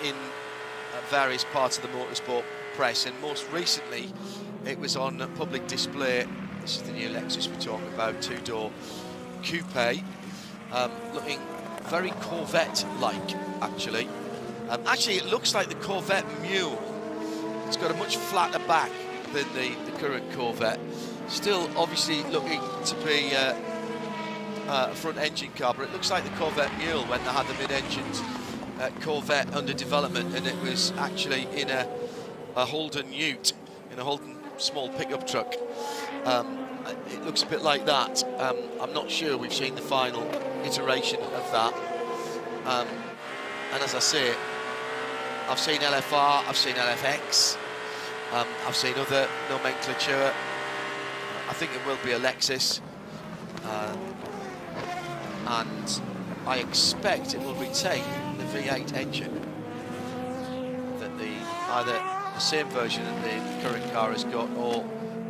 in various parts of the motorsport press, and most recently it was on public display. This is the new Lexus we're talking about, two-door coupe, looking very Corvette-like actually. Actually it looks like the Corvette Mule. It's got a much flatter back than the current Corvette. Still obviously looking to be a front engine car, but it looks like the Corvette Mule when they had the mid-engined Corvette under development, and it was actually in a Holden Ute, in a Holden small pickup truck. It looks a bit like that. I'm not sure we've seen the final iteration of that. And as I say, I've seen LFR, I've seen LFX, I've seen other nomenclature. I think it will be a Lexus, and I expect it will retain the V8 engine that either the same version that the current car has got or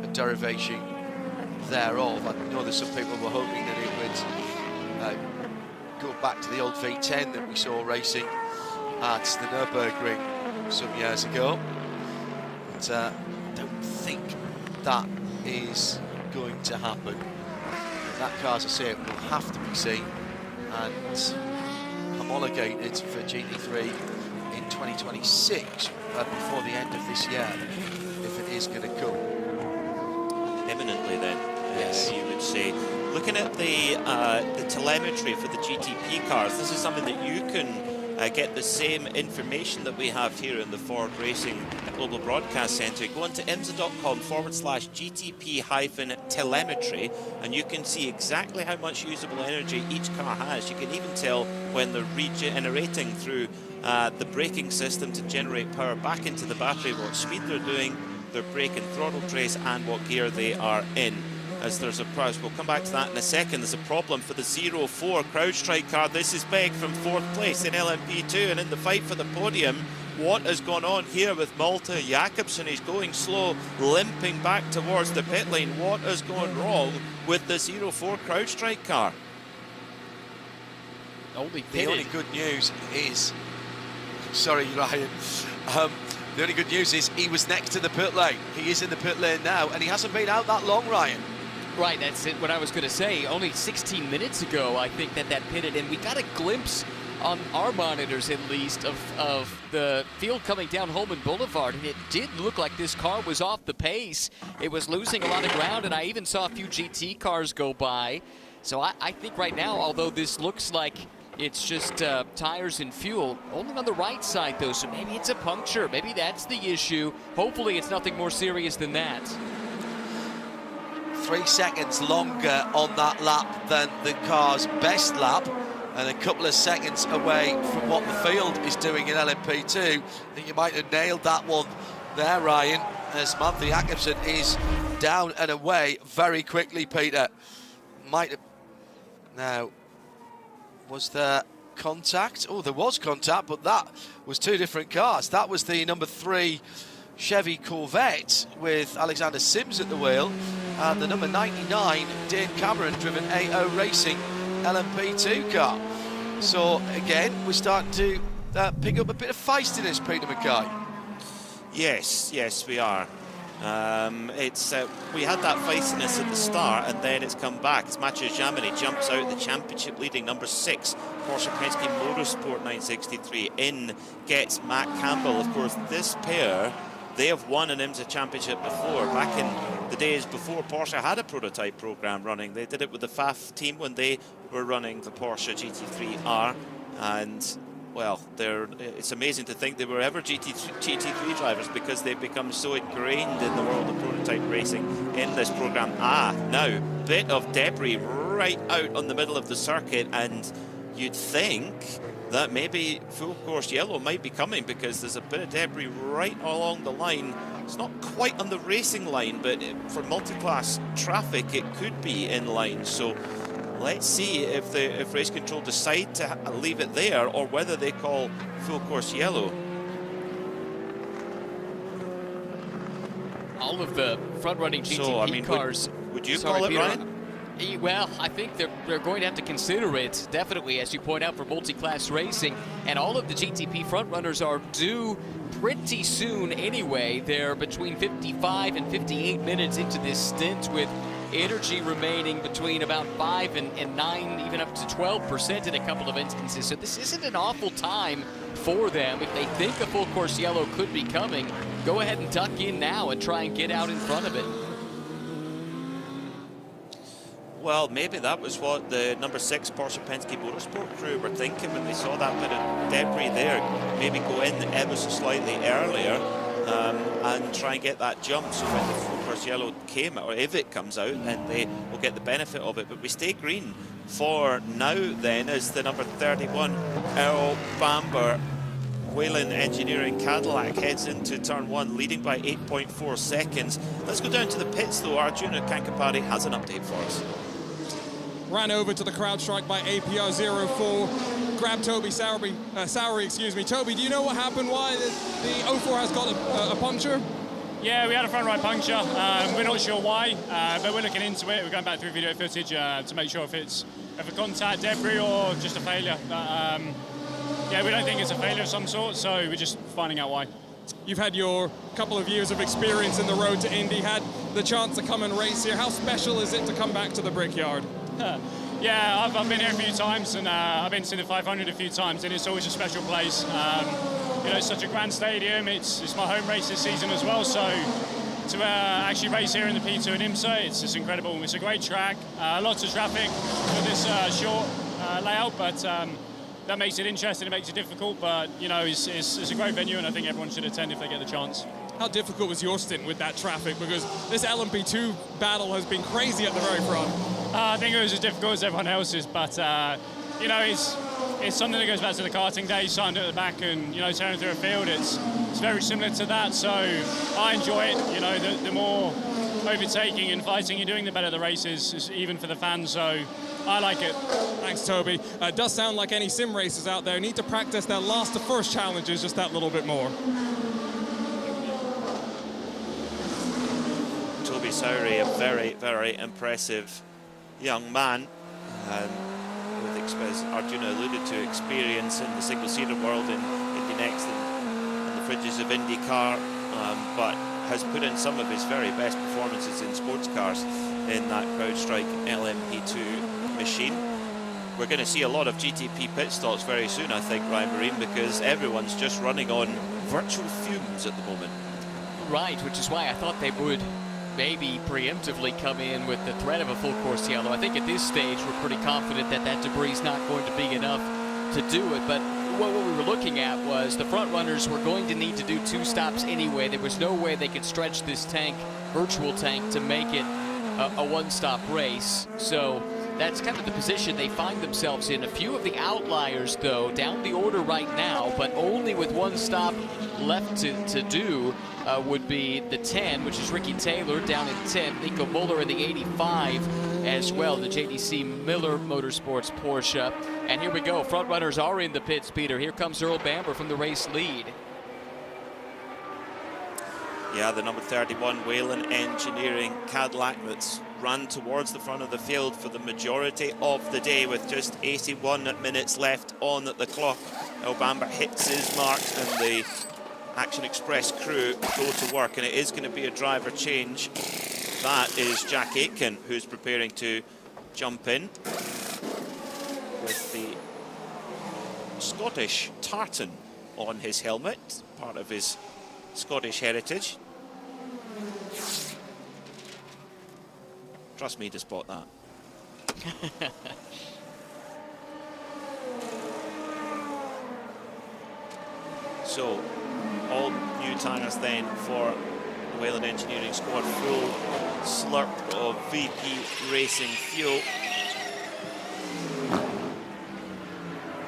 a derivation thereof. I know that some people were hoping that it would go back to the old V10 that we saw racing at the Nürburgring some years ago, but I don't think that is going to happen. That car, as I say, will have to be seen and homologated for GT3 in 2026, before the end of this year, if it is going to come. Imminently then, yes, you would say. Looking at the telemetry for the GTP cars, this is something that you can get the same information that we have here in the Ford Racing Global Broadcast Centre. Go on to imsa.com/GTP-telemetry, and you can see exactly how much usable energy each car has. You can even tell when they're regenerating through the braking system to generate power back into the battery, what speed they're doing, their brake and throttle trace, and what gear they are in. As there's a prize, we'll come back to that in a second. There's a problem for the 04 CrowdStrike car. This is Beck from 4th place in LMP2, and in the fight for the podium, what has gone on here with Malte Jakobsen? He's going slow, limping back towards the pit lane. What has gone wrong with the 04 CrowdStrike car? The only good news is, sorry Ryan, the only good news is he was next to the pit lane. He is in the pit lane now, and he hasn't been out that long, Ryan. Right, that's it. What I was going to say, only 16 minutes ago, I think that pitted, and we got a glimpse on our monitors, at least, of the field coming down Holman Boulevard, and it did look like this car was off the pace. It was losing a lot of ground, and I even saw a few GT cars go by. So I think right now, although this looks like it's just tires and fuel, only on the right side, though, so maybe it's a puncture. Maybe that's the issue. Hopefully it's nothing more serious than that. 3 seconds longer on that lap than the car's best lap, and a couple of seconds away from what the field is doing in LMP2. I think you might have nailed that one there, Ryan, as Malte Jakobsen is down and away very quickly, Peter. Might have... Now, was there contact? Oh, there was contact, but that was two different cars. That was the number 3 Chevy Corvette with Alexander Sims at the wheel, and the number 99 Dane Cameron driven AO Racing LMP2 car. So again, we're starting to pick up a bit of feistiness, Peter Mackay. Yes, we are. We had that feistiness at the start, and then it's come back. It's Mathieu Jaminet jumps out the championship leading number 6 Porsche Penske Motorsport 963. In gets Matt Campbell. Of course, this pair, they have won an IMSA championship before. Back in the days before Porsche had a prototype program running, they did it with the FAF team when they were running the Porsche GT3R, and well, it's amazing to think they were ever GT3 drivers, because they've become so ingrained in the world of prototype racing in this program. Now, bit of debris right out on the middle of the circuit, and you'd think that maybe full course yellow might be coming, because there's a bit of debris right along the line. It's not quite on the racing line, but for multi-class traffic, it could be in line. So let's see if race control decide to leave it there, or whether they call full course yellow. All of the front-running GTP cars. Would you call it, Ryan? Well, I think they're going to have to consider it, definitely, as you point out, for multi-class racing. And all of the GTP front-runners are due pretty soon anyway. They're between 55 and 58 minutes into this stint, with energy remaining between about 5 and 9, even up to 12% in a couple of instances. So this isn't an awful time for them. If they think a full course yellow could be coming, go ahead and tuck in now and try and get out in front of it. Well, maybe that was what the number 6 Porsche Penske Motorsport crew were thinking when they saw that bit of debris there. Maybe go in ever so slightly earlier and try and get that jump, so when the full course yellow came, or if it comes out, then they will get the benefit of it. But we stay green for now then, as the number 31 Earl Bamber Whelen Engineering Cadillac heads into turn 1, leading by 8.4 seconds. Let's go down to the pits though. Arjuna Kankapati has an update for us. Ran over to the CrowdStrike by APR 04, grabbed Toby Sowery, Toby, do you know what happened? Why the 04 has got a puncture? Yeah, we had a front right puncture. We're not sure why, but we're looking into it. We're going back through video footage to make sure if it's a contact, debris, or just a failure. Yeah, we don't think it's a failure of some sort, so we're just finding out why. You've had your couple of years of experience in the road to Indy, had the chance to come and race here. How special is it to come back to the Brickyard? Yeah, I've been here a few times, and I've been to the 500 a few times, and it's always a special place. You know, it's such a grand stadium. It's my home race this season as well, so to actually race here in the P2 and IMSA, it's just incredible. It's a great track, lots of traffic for this short layout, but that makes it interesting, it makes it difficult, but you know, it's a great venue, and I think everyone should attend if they get the chance. How difficult was your stint with that traffic? Because this LMP2 battle has been crazy at the very front. I think it was as difficult as everyone else's, but you know, it's something that goes back to the karting days, signed at the back and, you know, tearing through a field. It's very similar to that, so I enjoy it. You know, the more overtaking and fighting you're doing, the better the race is, even for the fans, so I like it. Thanks, Toby. It does sound like any sim racers out there need to practice their last to first challenges just that little bit more. Toby Sowery, a very, very impressive young man, with, as Arjuna alluded to, experience in the single-seater world in Indy Next and the fringes of IndyCar, but has put in some of his very best performances in sports cars in that CrowdStrike LMP2 machine. We're going to see a lot of GTP pit stops very soon, I think, Ryan Marine, because everyone's just running on virtual fumes at the moment. Right, which is why I thought they would maybe preemptively come in with the threat of a full course yellow. I think at this stage we're pretty confident that that debris is not going to be enough to do it, but what we were looking at was the front runners were going to need to do 2 stops anyway. There was no way they could stretch this tank, virtual tank, to make it a one-stop race. So that's kind of the position they find themselves in. A few of the outliers, though, down the order right now, but only with 1 stop left to do, would be the 10, which is Ricky Taylor down in 10th, Nico Muller in the 85 as well, the JDC Miller Motorsports Porsche. And here we go, front runners are in the pits, Peter. Here comes Earl Bamber from the race lead. Yeah, the number 31 Whelen Engineering Cadillac that's run towards the front of the field for the majority of the day with just 81 minutes left on the clock. El Bamber hits his marks and the Action Express crew go to work, and it is going to be a driver change. That is Jack Aitken, who's preparing to jump in with the Scottish tartan on his helmet, part of his Scottish heritage. Trust me to spot that. So, all new tyres then for the Whelen Engineering squad. Full slurp of VP Racing fuel.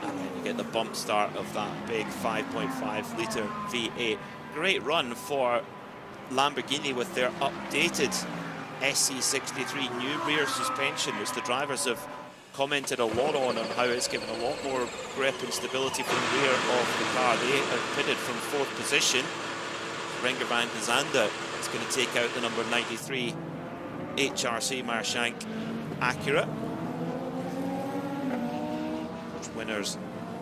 And then you get the bump start of that big 5.5 litre V8. Great run for Lamborghini with their updated SC63 new rear suspension, which the drivers have commented a lot on how it's given a lot more grip and stability from the rear of the car. They are pitted from 4th position. Renger van de Zande is going to take out the number 93 HRC Meyershank Acura, which winners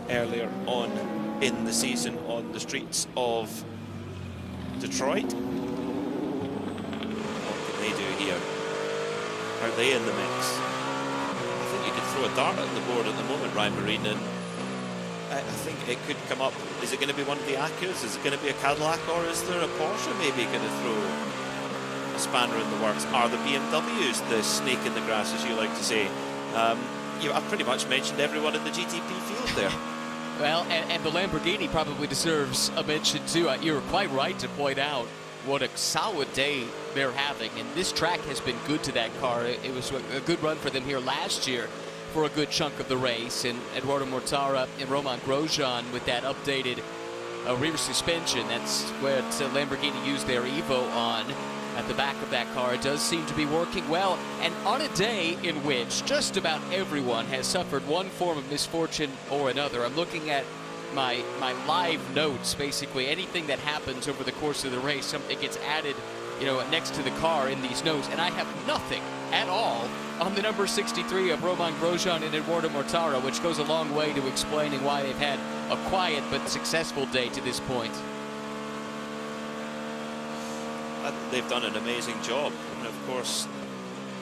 earlier on in the season on the streets of Detroit. What can they do here? Are they in the mix? I think you could throw a dart at the board at the moment, Ryan Marine, and I think it could come up. Is it going to be one of the Acuras? Is it going to be a Cadillac, or is there a Porsche maybe going to throw a spanner in the works? Are the BMWs the snake in the grass, as you like to say? I've pretty much mentioned everyone in the GTP field there. Well, and the Lamborghini probably deserves a mention too. You're quite right to point out what a solid day they're having, and this track has been good to that car. It was a good run for them here last year for a good chunk of the race, and Eduardo Mortara and Romain Grosjean with that updated rear suspension. That's what Lamborghini used their Evo on at the back of that car. It does seem to be working well, and on a day in which just about everyone has suffered one form of misfortune or another. I'm looking at my live notes. Basically anything that happens over the course of the race, something gets added, next to the car in these notes, and I have nothing at all on the number 63 of Romain Grosjean and Eduardo Mortara, which goes a long way to explaining why they've had a quiet but successful day to this point. They've done an amazing job, and of course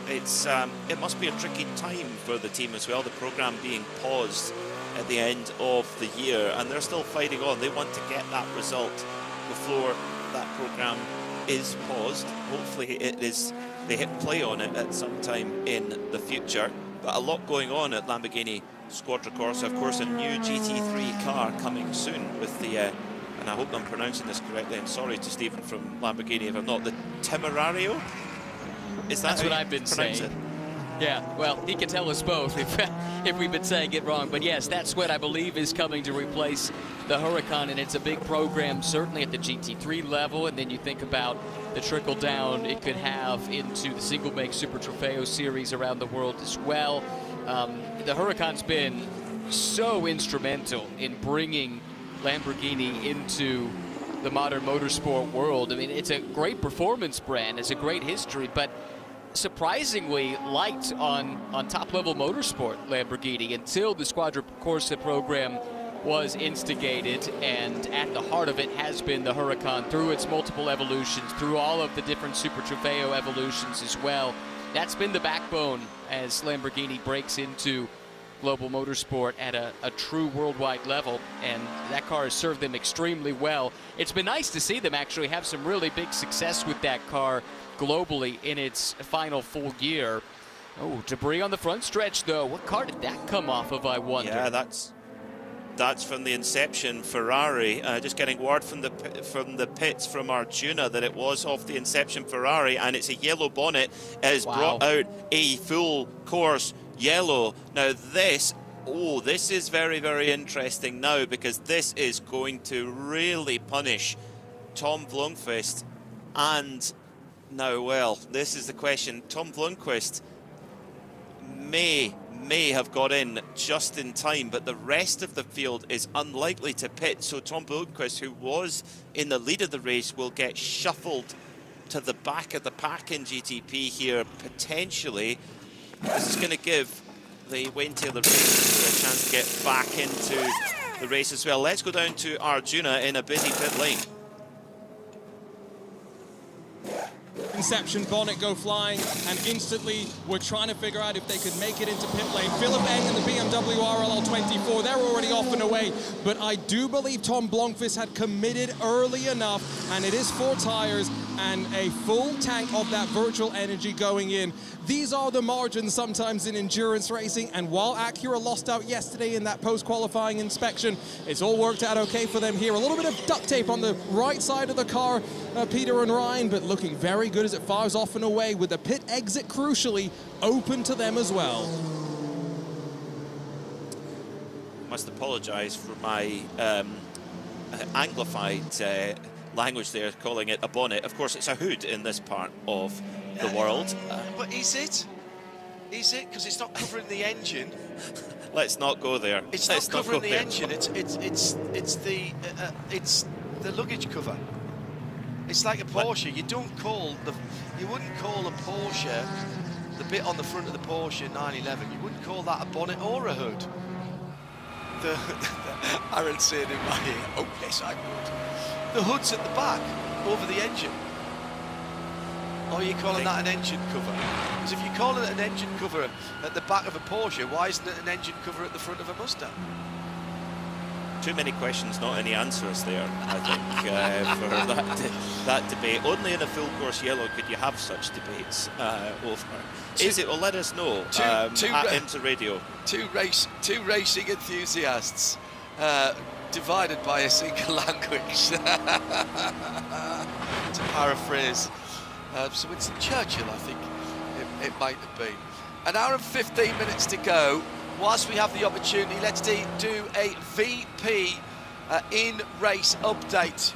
it must be a tricky time for the team as well, the program being paused at the end of the year, and they're still fighting on. They want to get that result before that program is paused. Hopefully they hit play on it at some time in the future. But a lot going on at Lamborghini Squadra-Corsa. Of course, a new GT3 car coming soon with the and I hope I'm pronouncing this correctly, and sorry to Stephen from Lamborghini if I'm not, the Temerario? That's what I've been saying. It? Yeah, well, he can tell us both if we've been saying it wrong. But yes, that's what I believe is coming to replace the Huracan, and it's a big program, certainly at the GT3 level. And then you think about the trickle down it could have into the single make Super Trofeo series around the world as well. The Huracan's been so instrumental in bringing Lamborghini into the modern motorsport world. I mean, it's a great performance brand, it's a great history, but surprisingly light on top-level motorsport Lamborghini until the Squadra-Corsa program was instigated, and at the heart of it has been the Huracan through its multiple evolutions, through all of the different Super Trofeo evolutions as well. That's been the backbone as Lamborghini breaks into global motorsport at a true worldwide level, and that car has served them extremely well. It's been nice to see them actually have some really big success with that car globally in its final full year. Oh, debris on the front stretch though. What car did that come off of, I wonder? Yeah, that's from the Inception Ferrari. Just getting word from the pits from Arjuna that it was off the Inception Ferrari, and it's a yellow bonnet. It has brought out a full course yellow. Now this is very, very interesting now, because this is going to really punish Tom Blomqvist. And now, well, this is the question. Tom Blomqvist may may have got in just in time, but the rest of the field is unlikely to pit. So Tom Blomqvist, who was in the lead of the race, will get shuffled to the back of the pack in GTP here, potentially. This is going to give the Wayne Taylor race a chance to get back into the race as well. Let's go down to Arjuna in a busy pit lane. Inception, bonnet go flying, and instantly we're trying to figure out if they could make it into pit lane. Philip Eng and the BMW RLL 24, they're already off and away, but I do believe Tom Blomqvist had committed early enough, and it is 4 tires and a full tank of that virtual energy going in. These are the margins sometimes in endurance racing, and while Acura lost out yesterday in that post-qualifying inspection, it's all worked out okay for them here. A little bit of duct tape on the right side of the car, Peter and Ryan, but looking very good as it fires off and away with the pit exit crucially open to them as well. Must apologise for my anglified language there, calling it a bonnet. Of course, it's a hood in this part of the world. But is it? Is it? Because it's not covering the engine. Let's not go there. It's not covering the engine. It's the luggage cover. It's like a Porsche. You wouldn't call a Porsche, the bit on the front of the Porsche 911, you wouldn't call that a bonnet or a hood. Aaron saying in my ear, oh yes I would. The hood's at the back, over the engine. Or are you calling that an engine cover? Because if you call it an engine cover at the back of a Porsche, why isn't it an engine cover at the front of a Mustang? Too many questions, not any answers there, I think, for that debate. Only in a full course yellow could you have such debates over. Is it? Well, let us know at IMSA Radio. Two racing enthusiasts divided by a single language. To paraphrase Sir Winston Churchill, I think it might have been. An hour and 15 minutes to go. Whilst we have the opportunity, let's do a VP in-race update.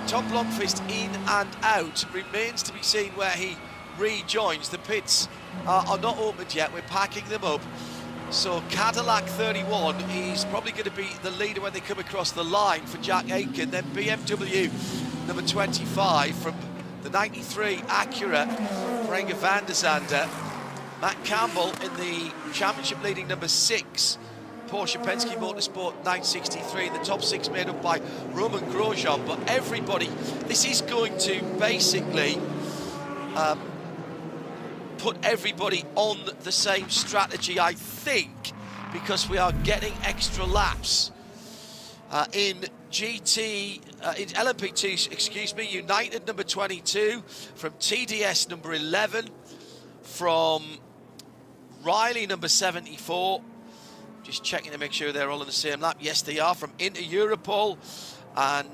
Tom Blomqvist in and out. Remains to be seen where he rejoins. The pits are not opened yet. We're packing them up. So Cadillac 31 is probably going to be the leader when they come across the line for Jack Aitken. Then BMW number 25 from the 93 Acura, Renger van der Zande. Matt Campbell in the championship leading number 6 Porsche Penske Motorsport 963. The top 6 made up by Roman Grosjean, but everybody, this is going to basically put everybody on the same strategy, I think, because we are getting extra laps. In LMP2, excuse me, United number 22, from TDS number 11, from Riley number 74, just checking to make sure they're all on the same lap. Yes, they are. From Inter Europol, and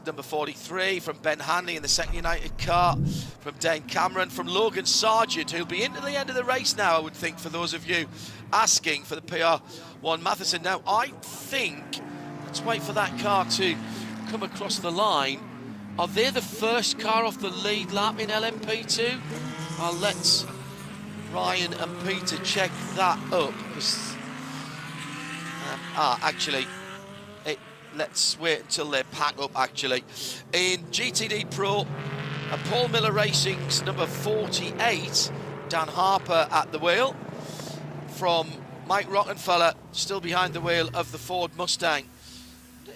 number 43 from Ben Hanley in the second United car, from Dane Cameron, from Logan Sargent, who'll be into the end of the race now, I would think, for those of you asking for the PR1 Matheson. Now, I think, let's wait for that car to come across the line. Are they the first car off the lead lap in LMP2? I'll let Ryan and Peter check that up. Actually, let's wait until they pack up, actually. In GTD Pro, Paul Miller Racing's number 48, Dan Harper at the wheel. From Mike Rockenfeller, still behind the wheel of the Ford Mustang.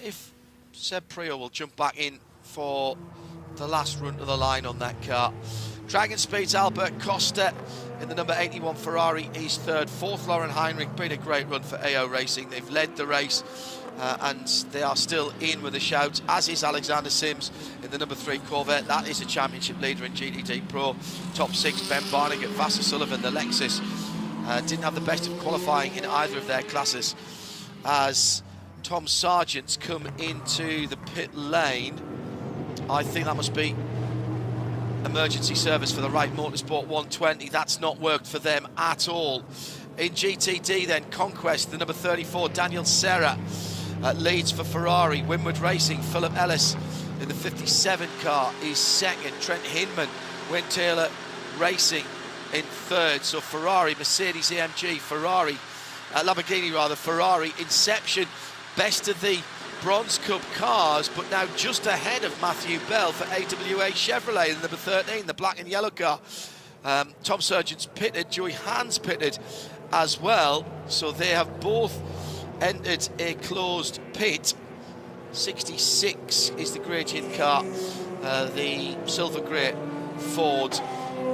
If Seb Prio will jump back in for the last run to the line on that car. Dragon Speed's Albert Costa in the number 81 Ferrari is third. Fourth, Lauren Heinrich. Been a great run for AO Racing. They've led the race and they are still in with a shout, as is Alexander Sims in the number 3 Corvette. That is a championship leader in GTD Pro. Top 6, Ben Barnegat, Vassar Sullivan, the Lexus. Didn't have the best of qualifying in either of their classes, as Tom Sargent's come into the pit lane. I think that must be emergency service for the Wright Motorsport 120. That's not worked for them at all. In GTD then, Conquest, the number 34, Daniel Serra leads for Ferrari. Winward Racing, Philip Ellis in the 57 car is second. Trent Hinman, Wayne Taylor Racing in third. So Ferrari, Mercedes AMG, Ferrari Lamborghini rather, Ferrari, Inception, best of the Bronze Cup cars, but now just ahead of Matthew Bell for AWA Chevrolet, the number 13, the black and yellow car. Tom Surgeon's pitted, Joey Hans pitted as well, so they have both entered a closed pit. 66 is the grey tin car, the silver grey Ford.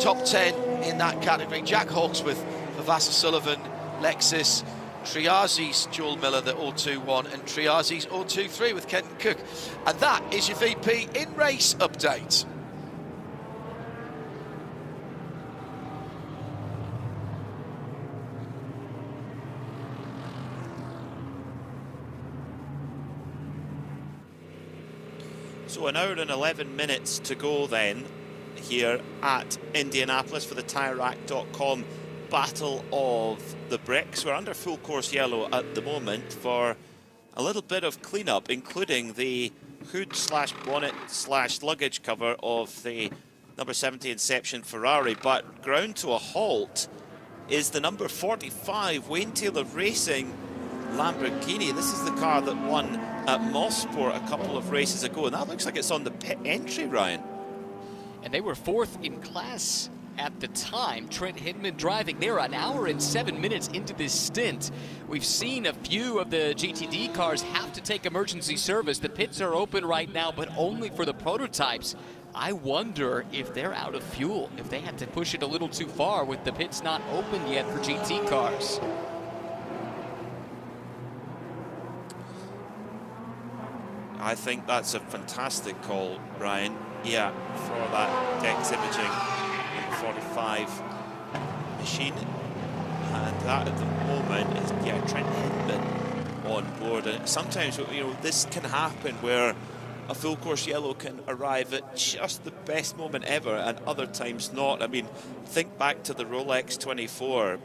Top 10 in that category: Jack Hawksworth for Vassar Sullivan, Lexus, Triazi's Joel Miller, the 021, and Triazi's 023 with Kenton Cook. And that is your VP in race update. So an hour and 11 minutes to go then here at Indianapolis for the TireRack.com Battle of the Bricks. We're under full course yellow at the moment for a little bit of cleanup, including the hood slash bonnet slash luggage cover of the number 70 Inception Ferrari, but ground to a halt is the number 45 Wayne Taylor Racing Lamborghini. This is the car that won at Mosport a couple of races ago, and that looks like it's on the pit entry, Ryan. And they were fourth in class at the time. Trent Hindman driving. They're an hour and 7 minutes into this stint. We've seen a few of the GTD cars have to take emergency service. The pits are open right now, but only for the prototypes. I wonder if they're out of fuel, if they had to push it a little too far with the pits not open yet for GT cars. I think that's a fantastic call, Ryan. Yeah, for that DEX imaging 45 machine. And that at the moment is, yeah, Trent Hindman on board. And sometimes, you know, this can happen where a full course yellow can arrive at just the best moment ever, and other times not. I mean, think back to the Rolex 24,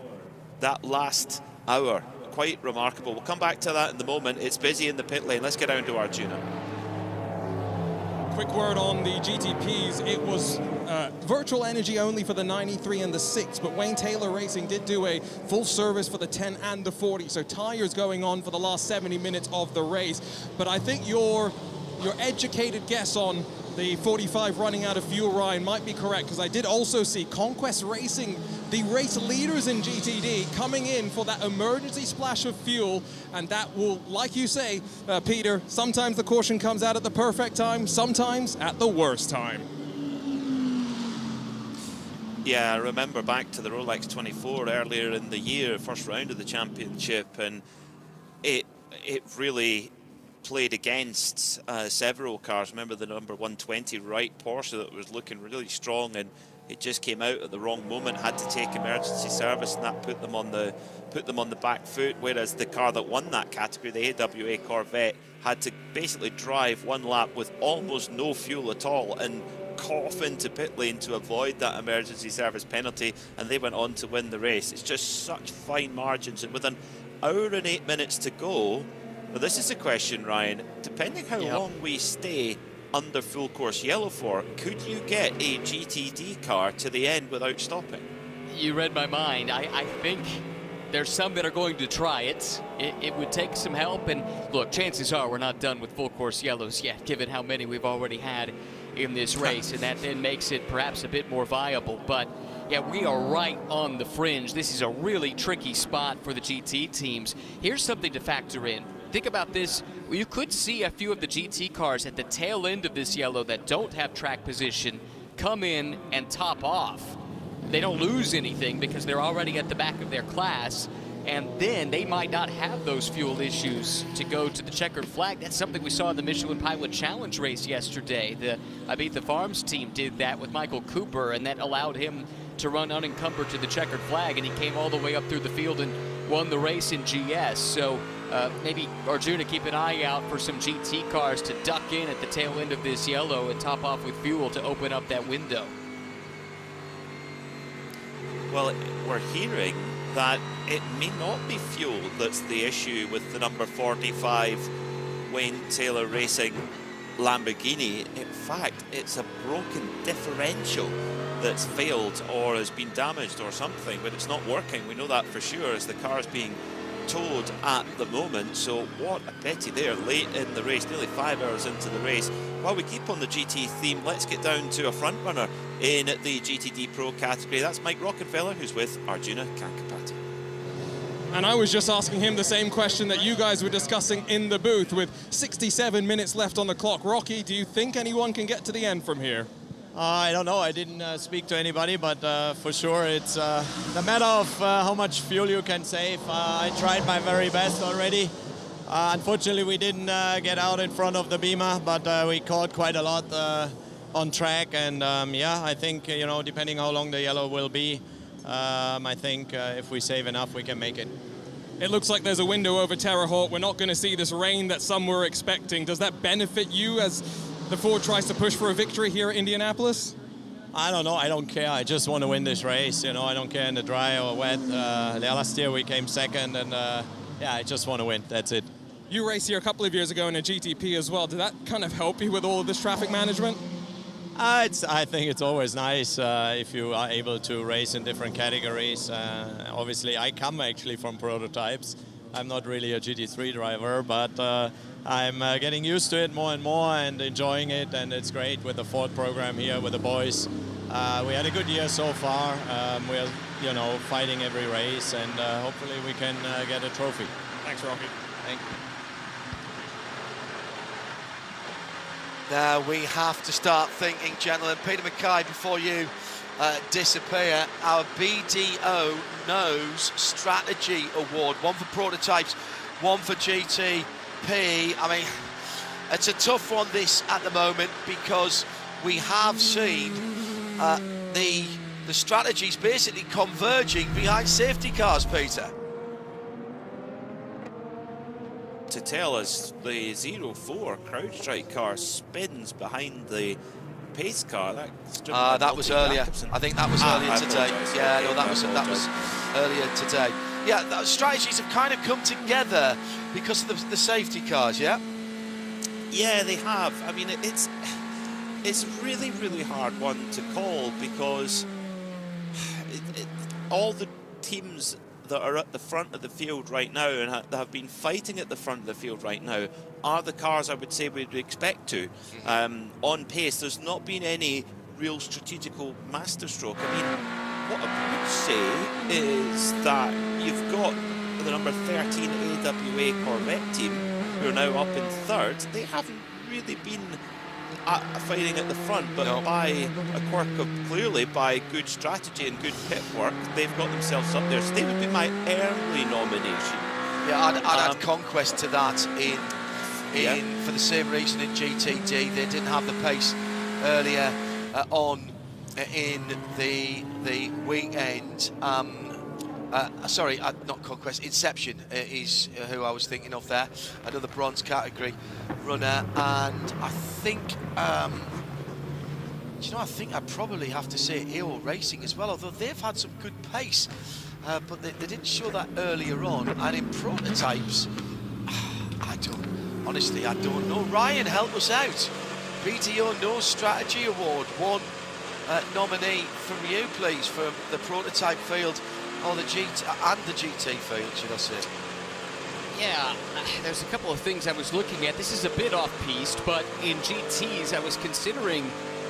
that last hour. Quite remarkable. We'll come back to that in the moment. It's busy in the pit lane. Let's get down to Arjuna. Quick word on the GTPs. It was virtual energy only for the 93 and the 6, but Wayne Taylor Racing did do a full service for the 10 and the 40, so tires going on for the last 70 minutes of the race. But I think your educated guess on the 45 running out of fuel, Ryan, might be correct, because I did also see Conquest Racing, the race leaders in GTD, coming in for that emergency splash of fuel, and that will, like you say, Peter, sometimes the caution comes out at the perfect time, sometimes at the worst time. Yeah, I remember back to the Rolex 24 earlier in the year, first round of the championship, and it really played against several cars. Remember the number 120 Wright Porsche that was looking really strong, and it just came out at the wrong moment, had to take emergency service, and that put them on the back foot. Whereas the car that won that category, the AWA Corvette, had to basically drive one lap with almost no fuel at all and cough into pit lane to avoid that emergency service penalty, and they went on to win the race. It's just such fine margins, and with an hour and 8 minutes to go. Well, this is a question, Ryan. Depending how long we stay under full course yellow for, could you get a GTD car to the end without stopping? You read my mind. I think there's some that are going to try it. It would take some help, and look, chances are we're not done with full course yellows yet, given how many we've already had in this race, and that then makes it perhaps a bit more viable. But yeah, we are right on the fringe. This is a really tricky spot for the GT teams. Here's something to factor in. Think about this. You could see a few of the GT cars at the tail end of this yellow that don't have track position come in and top off. They don't lose anything because they're already at the back of their class, and then they might not have those fuel issues to go to the checkered flag. That's something we saw in the Michelin Pilot Challenge race yesterday. The Ibiza Farms team did that with Michael Cooper, and that allowed him to run unencumbered to the checkered flag, and he came all the way up through the field and won the race in GS. So maybe Arjuna, keep an eye out for some GT cars to duck in at the tail end of this yellow and top off with fuel to open up that window. Well, we're hearing that it may not be fuel that's the issue with the number 45 Wayne Taylor Racing Lamborghini. In fact, it's a broken differential that's failed or has been damaged or something, but it's not working. We know that for sure as the car is being towed at the moment, so what a pity there, late in the race, nearly 5 hours into the race. While we keep on the GT theme, let's get down to a front runner in the GTD Pro category. That's Mike Rockenfeller, who's with Arjuna Kankapati. And I was just asking him the same question that you guys were discussing in the booth. With 67 minutes left on the clock, Rocky, do you think anyone can get to the end from here? I don't know. I didn't speak to anybody, but for sure it's the matter of how much fuel you can save. I tried my very best already. Unfortunately, we didn't get out in front of the Beamer, but we caught quite a lot on track. And yeah, I think, you know, depending how long the yellow will be, I think if we save enough, we can make it. It looks like there's a window over Terre Haute. We're not going to see this rain that some were expecting. Does that benefit you as the Ford tries to push for a victory here at Indianapolis? I don't know. I don't care. I just want to win this race. You know, I don't care in the dry or wet. Last year we came second, and yeah, I just want to win. That's it. You raced here a couple of years ago in a GTP as well. Did that kind of help you with all of this traffic management? I think it's always nice if you are able to race in different categories. Obviously, I come actually from prototypes. I'm not really a GT3 driver, but I'm getting used to it more and more and enjoying it, and it's great with the Ford program here with the boys. We had a good year so far. We're, you know, fighting every race, and hopefully we can get a trophy. Thanks, Rocky. Thank you. Now we have to start thinking, gentlemen. Peter Mackay, before you disappear, our BDO Knows Strategy Award, one for prototypes, one for GTP. I mean, it's a tough one, this, at the moment, because we have seen the strategies basically converging behind safety cars, Peter. To tell us the 04 CrowdStrike car spins behind the pace car. That was earlier. I think that was earlier today. Yeah, no, that was earlier today. Yeah, those strategies have kind of come together because of the safety cars. Yeah. Yeah, they have. I mean, it's really, really hard one to call because all the teams that are at the front of the field right now and that have been fighting at the front of the field right now are the cars I would say we'd expect to. On pace, there's not been any real strategical masterstroke. I mean, what I would say is that you've got the number 13 AWA Corvette team who are now up in third. They haven't really been fighting at the front, but by a quirk of clearly by good strategy and good pit work, they've got themselves up there. So they would be my early nomination. Yeah, I'd add Conquest to that for the same reason in GTD. They didn't have the pace earlier on in the weekend. Sorry, not Conquest, Inception is who I was thinking of there. Another bronze category runner, and I think, you know, I think I'd probably have to say AO Racing as well, although they've had some good pace, but they didn't show that earlier on. And in prototypes, I don't know. Ryan, help us out. BTO No Strategy Award, one nominee from you, please, for the prototype field. Or the GT and the GT field, should I say? Yeah, there's a couple of things I was looking at. This is a bit off-piste, but in GTs, I was considering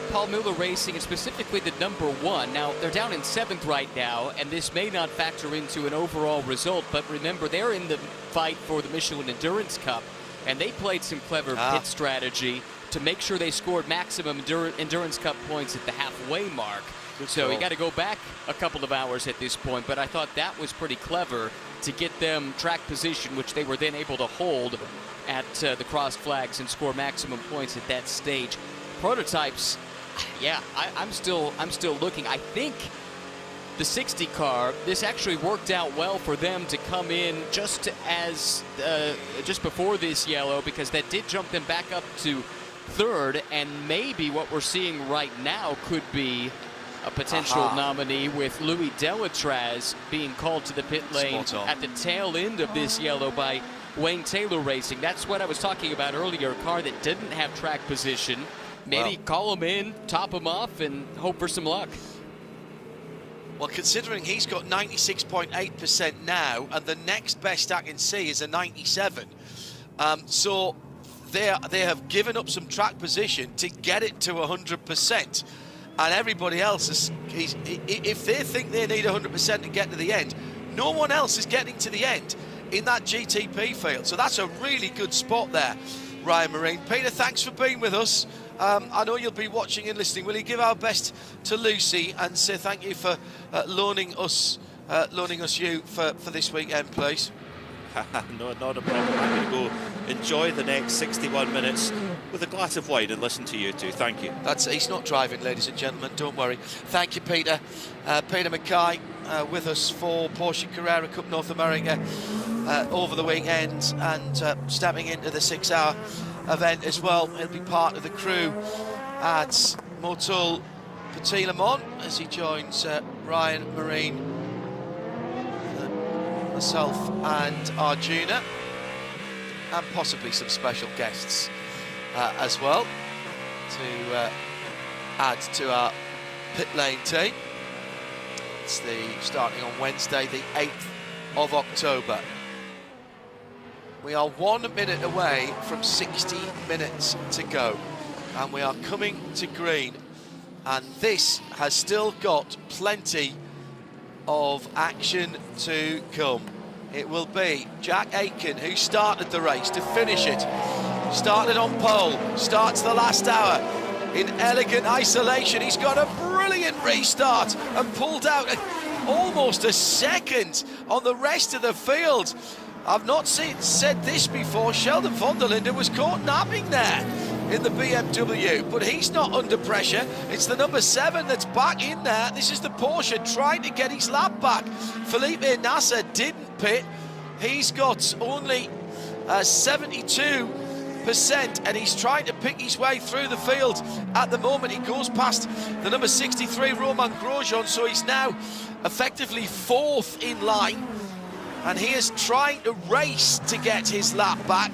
Paul Miller Racing and specifically the number 1. Now, they're down in 7th right now, and this may not factor into an overall result, but remember, they're in the fight for the Michelin Endurance Cup, and they played some clever pit strategy to make sure they scored maximum Endurance Cup points at the halfway mark. So you got to go back a couple of hours at this point, but I thought that was pretty clever to get them track position, which they were then able to hold at the cross flags and score maximum points at that stage. Prototypes, yeah, I'm still looking. I think the 60 car, this actually worked out well for them to come in just before this yellow, because that did jump them back up to 3rd, and maybe what we're seeing right now could be a potential nominee with Louis Delatraz being called to the pit lane at the tail end of this yellow by Wayne Taylor Racing. That's what I was talking about earlier, a car that didn't have track position. Maybe call him in, top him off, and hope for some luck. Well, considering he's got 96.8% now, and the next best I can see is a 97. So they have given up some track position to get it to 100%. And everybody else is, if they think they need 100% to get to the end, no one else is getting to the end in that GTP field. So that's a really good spot there, Ryan Marine. Peter, thanks for being with us. I know you'll be watching and listening. Will you give our best to Lucy and say thank you for loaning us you for this weekend, please? No, not a problem. I'm going to go enjoy the next 61 minutes with a glass of wine and listen to you two. Thank you. He's not driving, ladies and gentlemen, don't worry. Thank you, Peter. Peter Mackay with us for Porsche Carrera Cup North America over the weekend, and stepping into the 6-hour event as well. He'll be part of the crew at Motul Petit Le Mans as he joins Ryan Marine, myself and Arjuna, and possibly some special guests as well to add to our pit lane team. It's starting on Wednesday, the 8th of October. We are 1 minute away from 60 minutes to go, and we are coming to green, and this has still got plenty of action to come. It will be Jack Aitken, who started the race, to finish it. Started on pole, starts the last hour in elegant isolation. He's got a brilliant restart and pulled out almost a second on the rest of the field. I've not said this before. Sheldon von der Linde was caught napping there in the BMW, but he's not under pressure. It's the number 7 that's back in there. This is the Porsche trying to get his lap back. Felipe Nasser didn't pit. He's got only 72%, and he's trying to pick his way through the field at the moment. He goes past the number 63, Romain Grosjean, so he's now effectively 4th in line, and he is trying to race to get his lap back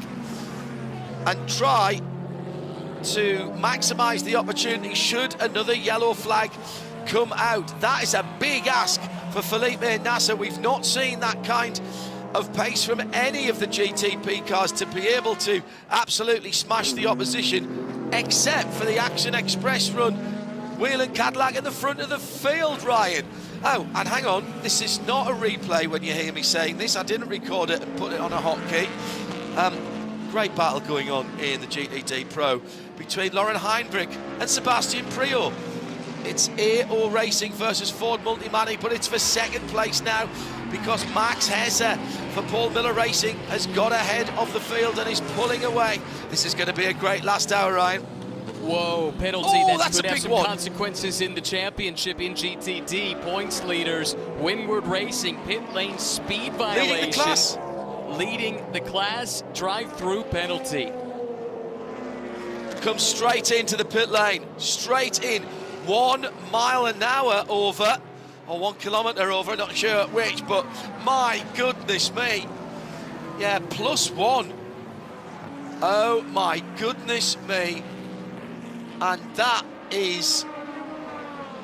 and try to maximise the opportunity should another yellow flag come out. That is a big ask for Felipe Nasser. We've not seen that kind of pace from any of the GTP cars to be able to absolutely smash the opposition, except for the Action Express run Whelen Cadillac in the front of the field, Ryan. Oh, and hang on, this is not a replay when you hear me saying this. I didn't record it and put it on a hotkey. Great battle going on in the GTD Pro between Lauren Heinrich and Sebastian Priaulx. It's AO Racing versus Ford Multimatic, but it's for second place now because Max Hesse for Paul Miller Racing has got ahead of the field and is pulling away. This is going to be a great last hour, Ryan. Whoa, penalty. Oh, that that's could a have big some one. consequences in the championship in GTD. Points leaders, Windward Racing, pit lane speed violation. Leading the class. Leading the class, drive-through penalty. Comes straight into the pit lane, straight in. 1 mile an hour over, or 1 kilometre over, not sure which, but my goodness me. Yeah, +1. Oh my goodness me. And that is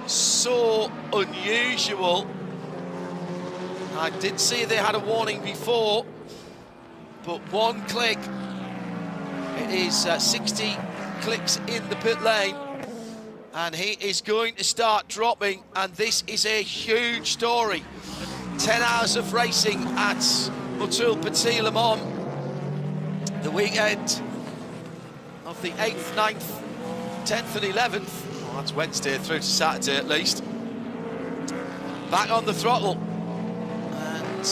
so unusual. I did see they had a warning before, but 1 click. It is 60 clicks in the pit lane, and he is going to start dropping, and this is a huge story. 10 hours of racing at Motul Petit Le Mans, the weekend of the 8th, 9th, 10th and 11th. Well, that's Wednesday through to Saturday at least. Back on the throttle, and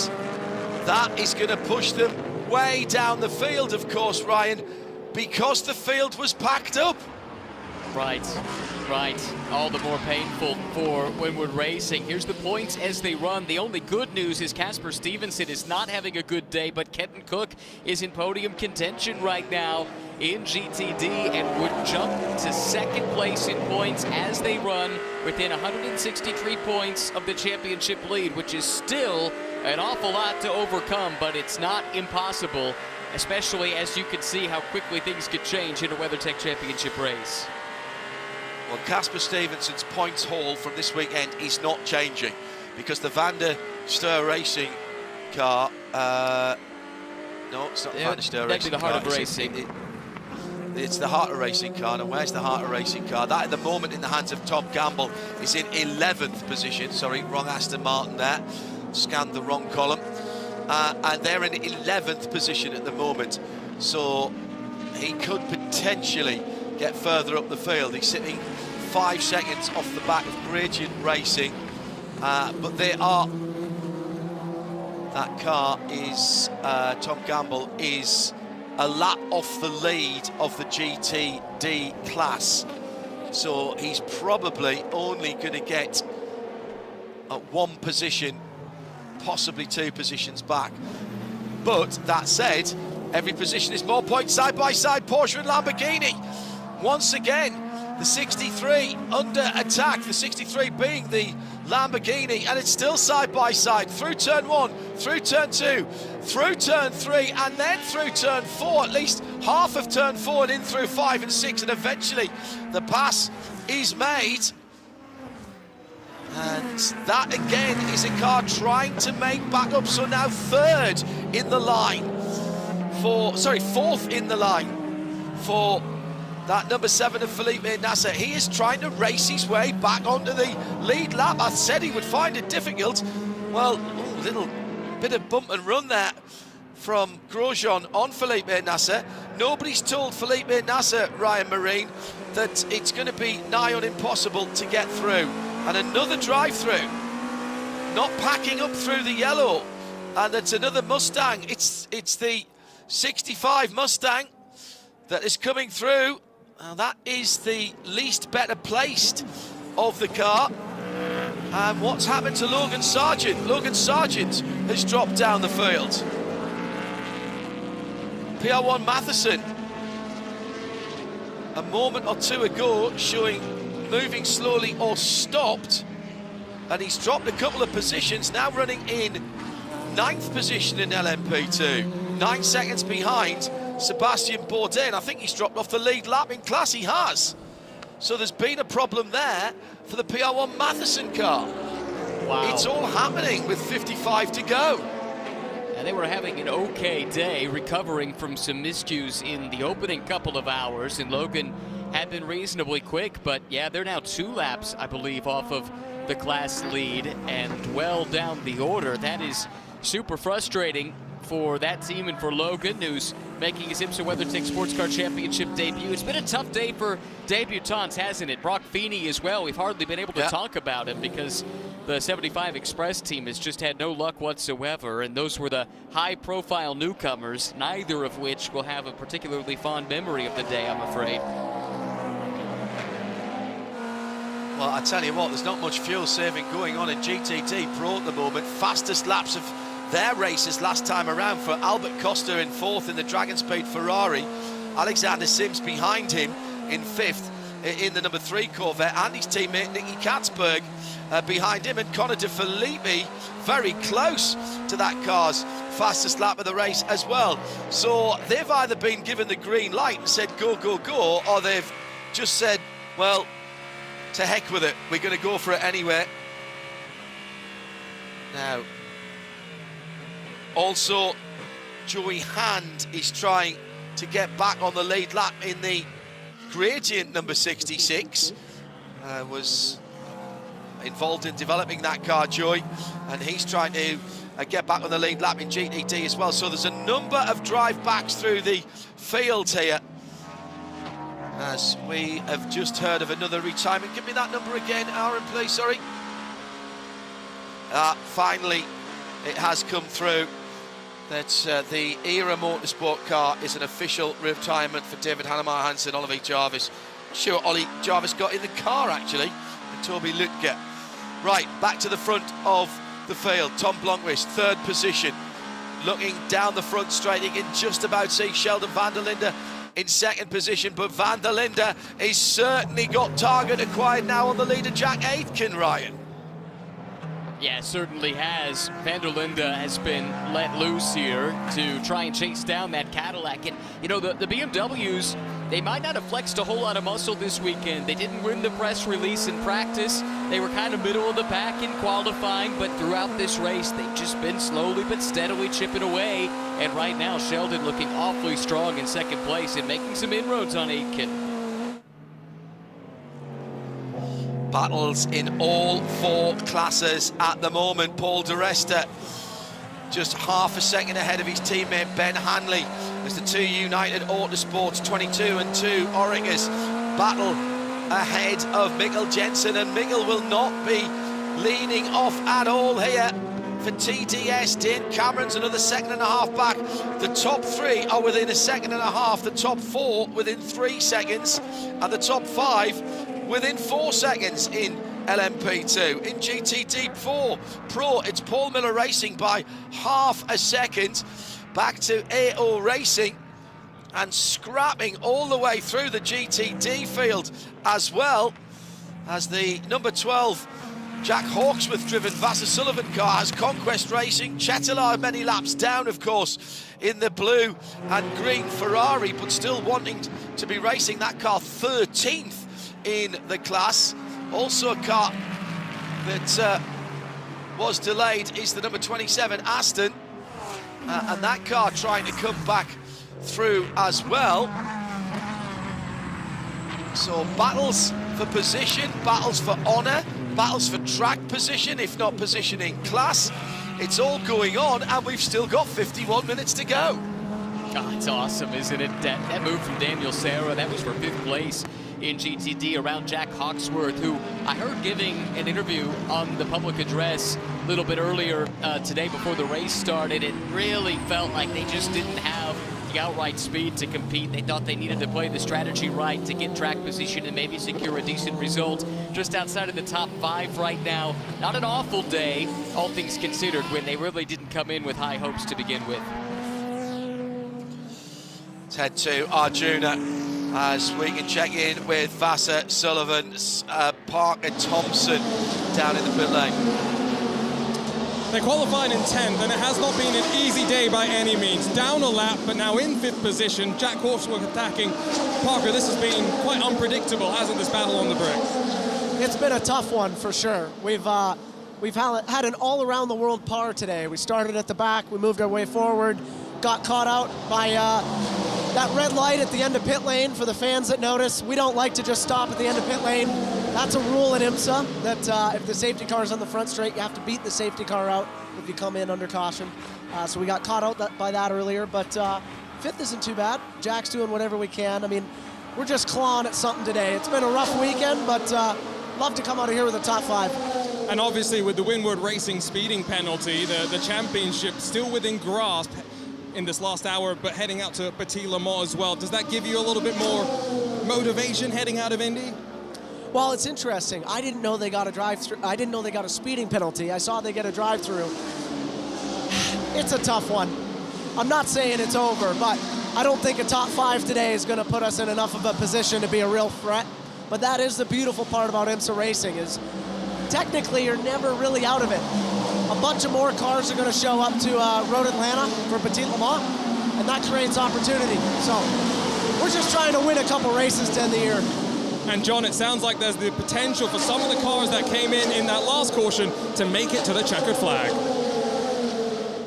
that is going to push them way down the field, of course, Ryan, because the field was packed up. Right. All the more painful for Windward Racing. Here's the points as they run. The only good news is Casper Stevenson is not having a good day, but Kenton Cook is in podium contention right now in GTD and would jump to second place in points as they run within 163 points of the championship lead, which is still an awful lot to overcome, but it's not impossible, especially as you can see how quickly things could change in a WeatherTech Championship race. Well, Casper Stevenson's points haul from this weekend is not changing. because the Van der Steur Racing car, no, it's not the Van der Steur Racing car. The Heart of Racing. It's the Heart of Racing car. Now, where's the Heart of Racing car? That, at the moment, in the hands of Tom Campbell, is in 11th position. Sorry, wrong Aston Martin there. Scanned the wrong column. And they're in 11th position at the moment. So he could potentially get further up the field. He's sitting 5 seconds off the back of Gradient Racing. But they are... That car is... Tom Campbell is a lap off the lead of the GTD class. So he's probably only going to get 1 position, possibly 2 positions back. But that said, every position is more points side by side. Porsche and Lamborghini. Once again, the 63 under attack, the 63 being the Lamborghini, and it's still side by side through turn 1, through turn 2, through turn 3, and then through turn 4, at least half of turn 4 and in through 5 and 6, and eventually the pass is made. And that again is a car trying to make back up, so now fourth in the line for that number 7 of Felipe Nasser. He is trying to race his way back onto the lead lap. I said he would find it difficult. Well, little bit of bump and run there from Grosjean on Felipe Nasser. Nobody's told Felipe Nasser, Ryan Marine, that it's going to be nigh on impossible to get through. And another drive-through, not packing up through the yellow. And it's another Mustang. It's the 65 Mustang that is coming through. Now that is the least better placed of the car. And what's happened to Logan Sargent? Logan Sargent has dropped down the field. PR1 Matheson, a moment or two ago, showing moving slowly or stopped, and he's dropped a couple of positions, now running in 9th position in LMP2, 9 seconds behind Sebastian Bourdais. I think he's dropped off the lead lap in class. He has. So there's been a problem there for the PR1 Matheson car. Wow. It's all happening with 55 to go. And they were having an okay day, recovering from some miscues in the opening couple of hours, and Logan had been reasonably quick, but yeah, they're now 2 laps, I believe, off of the class lead and well down the order. That is super frustrating for that team and for Logan, who's making his IMSA WeatherTech SportsCar Championship debut. It's been a tough day for debutants, hasn't it? Brock Feeney as well. We've hardly been able to talk about him because the 75 Express team has just had no luck whatsoever, and those were the high-profile newcomers, neither of which will have a particularly fond memory of the day, I'm afraid. Well, I tell you what, there's not much fuel saving going on in GTD Pro at the moment. Fastest laps of their races last time around for Albert Costa in 4th in the Dragon Speed Ferrari. Alexander Sims behind him in 5th in the number 3 Corvette, and his teammate Nicky Katzberg behind him, and Connor De Filippi very close to that car's fastest lap of the race as well. So they've either been given the green light and said go, go, go, or they've just said, well, to heck with it, we're going to go for it anyway. Now, also, Joey Hand is trying to get back on the lead lap in the Gradient number 66. Was involved in developing that car, Joey, and he's trying to get back on the lead lap in GTD as well. So there's a number of drive backs through the field here, as we have just heard of another retirement. Give me that number again, Aaron, please, sorry. Finally, it has come through that the ERA Motorsport car is an official retirement for David Hannemar Hansen, Oliver Jarvis. Sure, Ollie Jarvis got in the car, actually, and Toby Lutke. Right, back to the front of the field. Tom Blomqvist, 3rd position. Looking down the front straight, he can just about see Sheldon van der Linde in 2nd position, but van der Linde is certainly got target acquired now on the leader, Jack Aitken, Ryan. Yeah, certainly has. Van der Linde has been let loose here to try and chase down that Cadillac. And, you know, the BMWs, they might not have flexed a whole lot of muscle this weekend. They didn't win the press release in practice. They were kind of middle of the pack in qualifying, but throughout this race, they've just been slowly but steadily chipping away. And right now, Sheldon looking awfully strong in second place and making some inroads on Aitken. Battles in all 4 classes at the moment. Paul di Resta just half a second ahead of his teammate Ben Hanley as the 2 United Autosports 22 and 2 Oregas battle ahead of Mikkel Jensen, and Mikkel will not be leaning off at all here for TDS. Dane Cameron's another second and a half back. The top 3 are within a second and a half, the top 4 within 3 seconds, and the top 5 within 4 seconds in LMP2. In GTD4 Pro, it's Paul Miller Racing by half a second. Back to AO Racing, and scrapping all the way through the GTD field, as well as the number 12 Jack Hawksworth driven Vassar Sullivan car has Conquest Racing. Chetelaar many laps down, of course, in the blue and green Ferrari, but still wanting to be racing that car 13th in the class. Also a car that was delayed is the number 27 Aston, and that car trying to come back through as well. So battles for position, battles for honour, battles for track position, if not position in class. It's all going on, and we've still got 51 minutes to go. God, it's awesome, isn't it? That move from Daniel Serra, that was for 5th place in GTD around Jack Hawksworth, who I heard giving an interview on the public address a little bit earlier today before the race started. It really felt like they just didn't have the outright speed to compete. They thought they needed to play the strategy right to get track position and maybe secure a decent result. Just outside of the top 5 right now. Not an awful day, all things considered, when they really didn't come in with high hopes to begin with. Let's head to Arjuna as we can check in with Vassar Sullivan's Parker Thompson down in the pit lane. They qualified in 10th, and it has not been an easy day by any means. Down a lap, but now in 5th position. Jack Hawksworth attacking Parker. This has been quite unpredictable, hasn't this battle on the bricks? It's been a tough one for sure. We've had an all-around-the-world par today. We started at the back, we moved our way forward, got caught out by that red light at the end of pit lane. For the fans that notice, we don't like to just stop at the end of pit lane. That's a rule in IMSA, that if the safety car is on the front straight, you have to beat the safety car out if you come in under caution. So we got caught out by that earlier, but 5th isn't too bad. Jack's doing whatever we can. I mean, we're just clawing at something today. It's been a rough weekend, but love to come out of here with a top 5. And obviously with the Windward Racing speeding penalty, the championship still within grasp in this last hour, but heading out to Petit Le Mans as well. Does that give you a little bit more motivation heading out of Indy? Well, it's interesting. I didn't know they got a drive-through. I didn't know they got a speeding penalty. I saw they get a drive-through. It's a tough one. I'm not saying it's over, but I don't think a top 5 today is going to put us in enough of a position to be a real threat. But that is the beautiful part about IMSA racing, is technically you're never really out of it. A bunch of more cars are going to show up to Road Atlanta for Petit Le Mans, and that creates opportunity. So we're just trying to win a couple races to end the year. And John, it sounds like there's the potential for some of the cars that came in that last caution to make it to the checkered flag.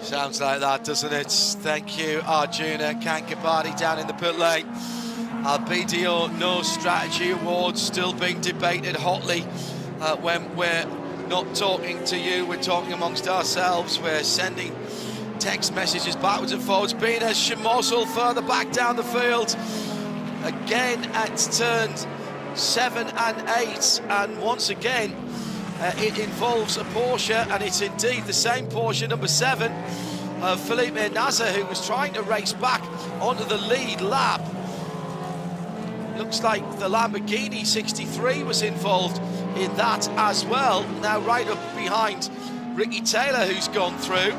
Sounds like that, doesn't it? Thank you, Arjuna. Kankabadi down in the pit lane. BDO No Strategy Awards still being debated hotly when we're not talking to you, we're talking amongst ourselves. We're sending text messages backwards and forwards. Being as Schmossel further back down the field. Again at turns 7 and 8, and once again it involves a Porsche, and it's indeed the same Porsche, number 7, Felipe Nasser, who was trying to race back onto the lead lap. Looks like the Lamborghini 63 was involved in that as well. Now right up behind Ricky Taylor, who's gone through.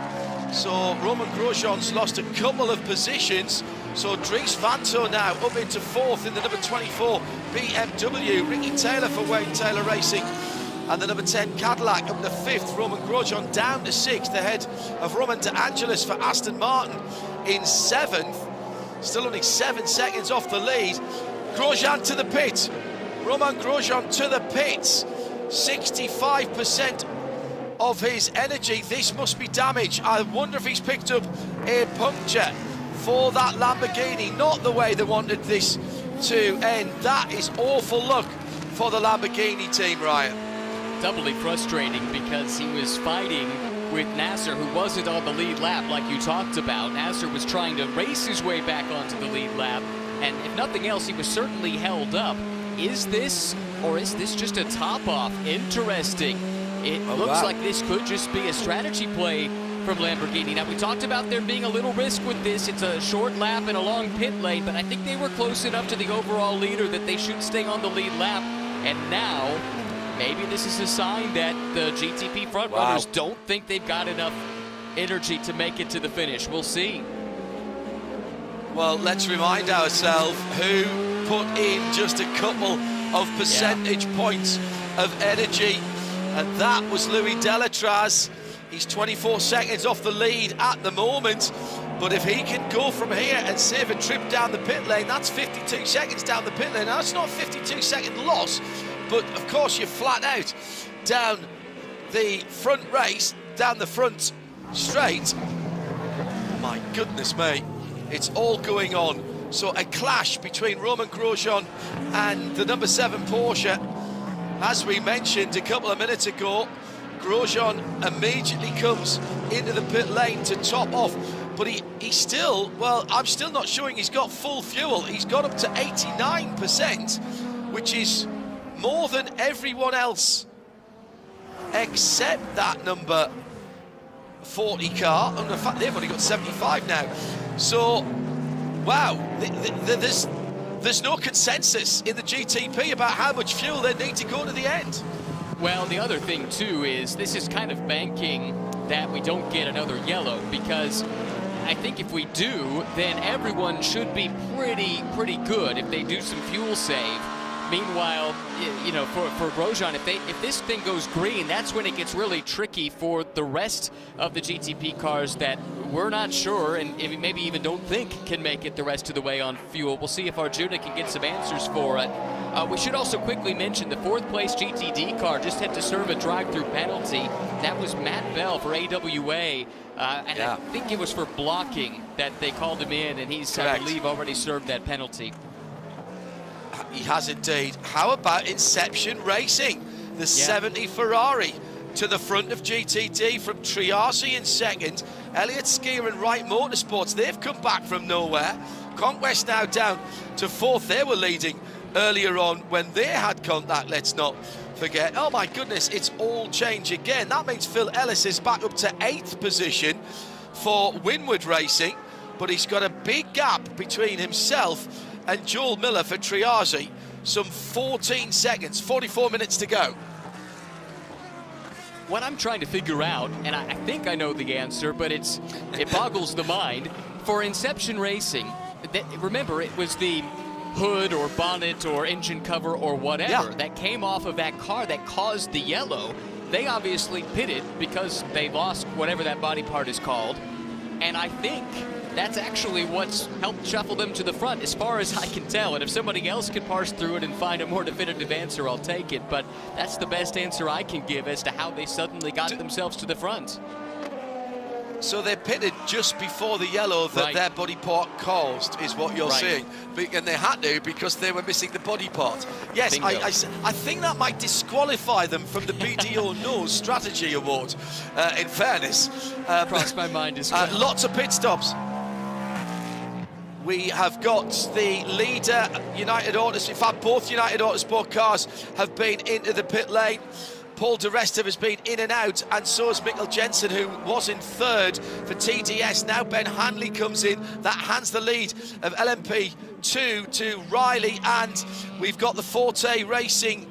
So Roman Grosjean's lost a couple of positions. So Dries Vanto now up into 4th in the number 24 BMW. Ricky Taylor for Wayne Taylor Racing. And the number 10 Cadillac up to 5th. Roman Grosjean down to 6th, ahead of Roman De Angelis for Aston Martin in 7th. Still only 7 seconds off the lead. Grosjean to the pit. Roman Grosjean to the pits. 65% of his energy. This must be damage. I wonder if he's picked up a puncture for that Lamborghini. Not the way they wanted this to end. That is awful luck for the Lamborghini team, Ryan. Doubly frustrating because he was fighting with Nasser, who wasn't on the lead lap like you talked about. Nasser was trying to race his way back onto the lead lap, and if nothing else, he was certainly held up. Is this, or is this just a top-off? Interesting. It looks like this could just be a strategy play from Lamborghini. Now, we talked about there being a little risk with this. It's a short lap and a long pit lane, but I think they were close enough to the overall leader that they should stay on the lead lap. And now, maybe this is a sign that the GTP frontrunners don't think they've got enough energy to make it to the finish. We'll see. Well, let's remind ourselves who put in just a couple of percentage points of energy, and that was Louis Delatraz. He's 24 seconds off the lead at the moment, but if he can go from here and save a trip down the pit lane, that's 52 seconds down the pit lane. Now, that's not a 52-second loss, but of course you're flat out down the front race, down the front straight. My goodness me, it's all going on. So a clash between Romain Grosjean and the number 7 Porsche. As we mentioned a couple of minutes ago, Grosjean immediately comes into the pit lane to top off, but he still, well, I'm still not showing he's got full fuel. He's got up to 89%, which is more than everyone else except that number 40 car. And in fact, they've only got 75 now. So, wow, there's no consensus in the GTP about how much fuel they need to go to the end. Well, the other thing, too, is this is kind of banking that we don't get another yellow, because I think if we do, then everyone should be pretty good if they do some fuel save. Meanwhile, you know, for Grosjean, if this thing goes green, that's when it gets really tricky for the rest of the GTP cars that we're not sure and maybe even don't think can make it the rest of the way on fuel. We'll see if Arjuna can get some answers for it. We should also quickly mention the 4th place GTD car just had to serve a drive-through penalty. That was Matt Bell for AWA. I think it was for blocking that they called him in, and he's, I believe, already served that penalty. He has indeed. How about Inception Racing? The 70 Ferrari to the front of GTD from Triasi in second. Elliott Skier and Wright Motorsports, they've come back from nowhere. Conquest now down to 4th. They were leading earlier on when they had contact, let's not forget. Oh my goodness, it's all change again. That means Phil Ellis is back up to 8th position for Winward Racing, but he's got a big gap between himself and Joel Miller for Triasi. Some 14 seconds, 44 minutes to go. What I'm trying to figure out, and I think I know the answer, but it boggles the mind. For Inception Racing, remember, it was the hood or bonnet or engine cover or whatever that came off of that car that caused the yellow. They obviously pitted because they lost whatever that body part is called, and I think that's actually what's helped shuffle them to the front, as far as I can tell. And if somebody else can parse through it and find a more definitive answer, I'll take it. But that's the best answer I can give as to how they suddenly got themselves to the front. So they pitted just before the yellow that their body part caused, is what you're saying. And they had to because they were missing the body part. Yes, I think that might disqualify them from the BDO Knows Strategy Award, in fairness. Crossed my mind as well. Lots of pit stops. We have got the leader, United Autos. In fact, both United Autosport cars have been into the pit lane. Paul de Resta has been in and out, and so has Mikkel Jensen, who was in 3rd for TDS. Now Ben Hanley comes in. That hands the lead of LMP2 to Riley, and we've got the Forte Racing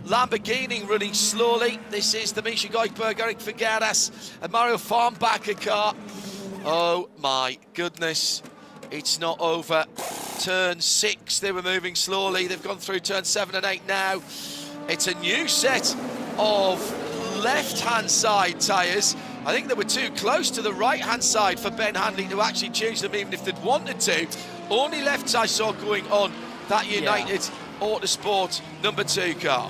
Lamborghini running slowly. This is the Misha Goikberg, Eric Figueras, and Mario Farnbacher car. Oh my goodness. It's not over. Turn 6, they were moving slowly. They've gone through turn 7 and 8 now. It's a new set of left-hand side tyres. I think they were too close to the right-hand side for Ben Hanley to actually change them, even if they'd wanted to. Only lefts I saw going on that United Autosport number 2 car.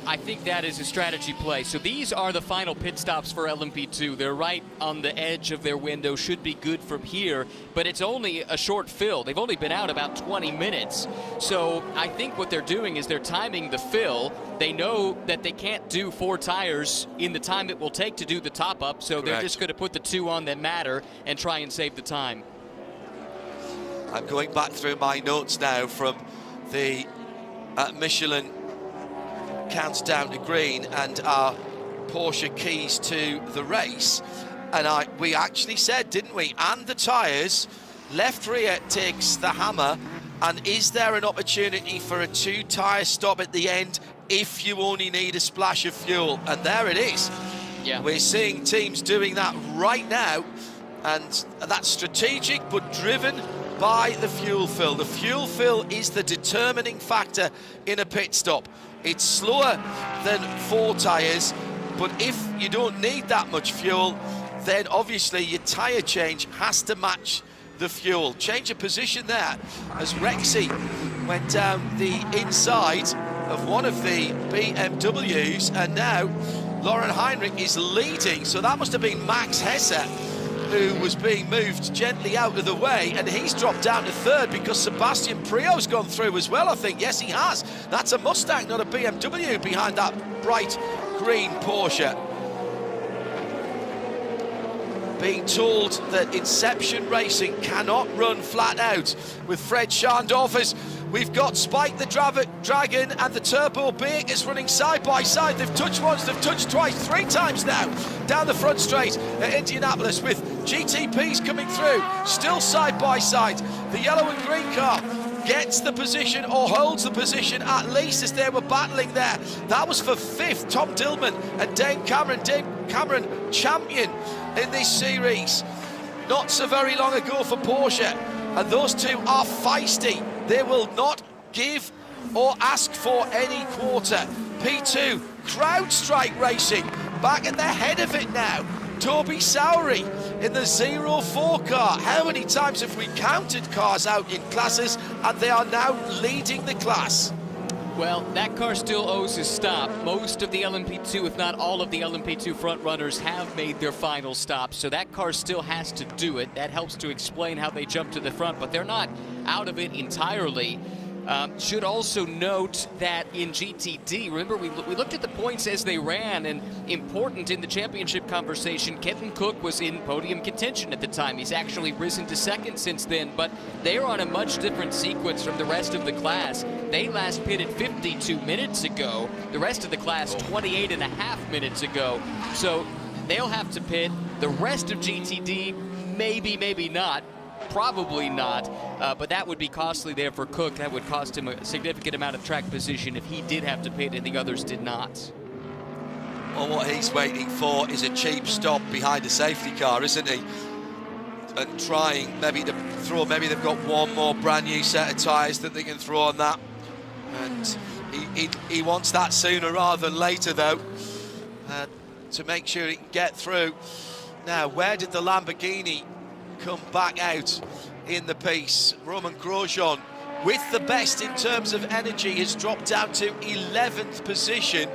I think that is a strategy play. So these are the final pit stops for LMP2. They're right on the edge of their window, should be good from here, but it's only a short fill. They've only been out about 20 minutes. So I think what they're doing is they're timing the fill. They know that they can't do 4 tires in the time it will take to do the top up, so they're just going to put the 2 on that matter and try and save the time. I'm going back through my notes now from the Michelin countdown to green and our Porsche keys to the race, and we actually said, didn't we, and the tyres, left rear takes the hammer, and is there an opportunity for a 2 tyre stop at the end if you only need a splash of fuel? And there it is. Yeah, we're seeing teams doing that right now, and that's strategic but driven by the fuel fill. The fuel fill is the determining factor in a pit stop. It's slower than 4 tyres, but if you don't need that much fuel, then obviously your tyre change has to match the fuel. Change of position there as Rexy went down the inside of one of the BMWs, and now Lauren Heinrich is leading, so that must have been Max Hesse who was being moved gently out of the way, and he's dropped down to 3rd because Sebastian Prio's gone through as well, I think. Yes, he has. That's a Mustang, not a BMW, behind that bright green Porsche. Being told that Inception Racing cannot run flat out with Fred Scharndorfers. We've got Spike the Dragon and the Turbo Bakers running side by side. They've touched once, they've touched twice, 3 times now down the front straight at Indianapolis, with GTPs coming through, still side by side. The yellow and green car gets the position, or holds the position at least, as they were battling there. That was for 5th, Tom Dillman and Dane Cameron. Dane Cameron, champion in this series not so very long ago for Porsche, and those 2 are feisty. They will not give or ask for any quarter. P2, CrowdStrike Racing, back at the head of it now. Toby Sowery in the 04 car. How many times have we counted cars out in classes, and they are now leading the class? Well, that car still owes a stop. Most of the LMP2, if not all of the LMP2 front runners, have made their final stop, so that car still has to do it. That helps to explain how they jump to the front, but they're not out of it entirely. Should also note that in GTD, remember we looked at the points as they ran, and important in the championship conversation, Kenton Cook was in podium contention at the time. He's actually risen to 2nd since then, but they're on a much different sequence from the rest of the class. They last pitted 52 minutes ago, the rest of the class 28.5 minutes ago, so they'll have to pit. The rest of GTD, maybe not. Probably not, but that would be costly there for Cook. That would cost him a significant amount of track position if he did have to pit and the others did not. Well, what he's waiting for is a cheap stop behind a safety car, isn't he? And trying maybe to throw, maybe they've got one more brand new set of tyres that they can throw on that. And he wants that sooner rather than later, though, to make sure he can get through. Now, where did the Lamborghini come back out in the piece? Roman Grosjean, with the best in terms of energy, has dropped down to 11th position.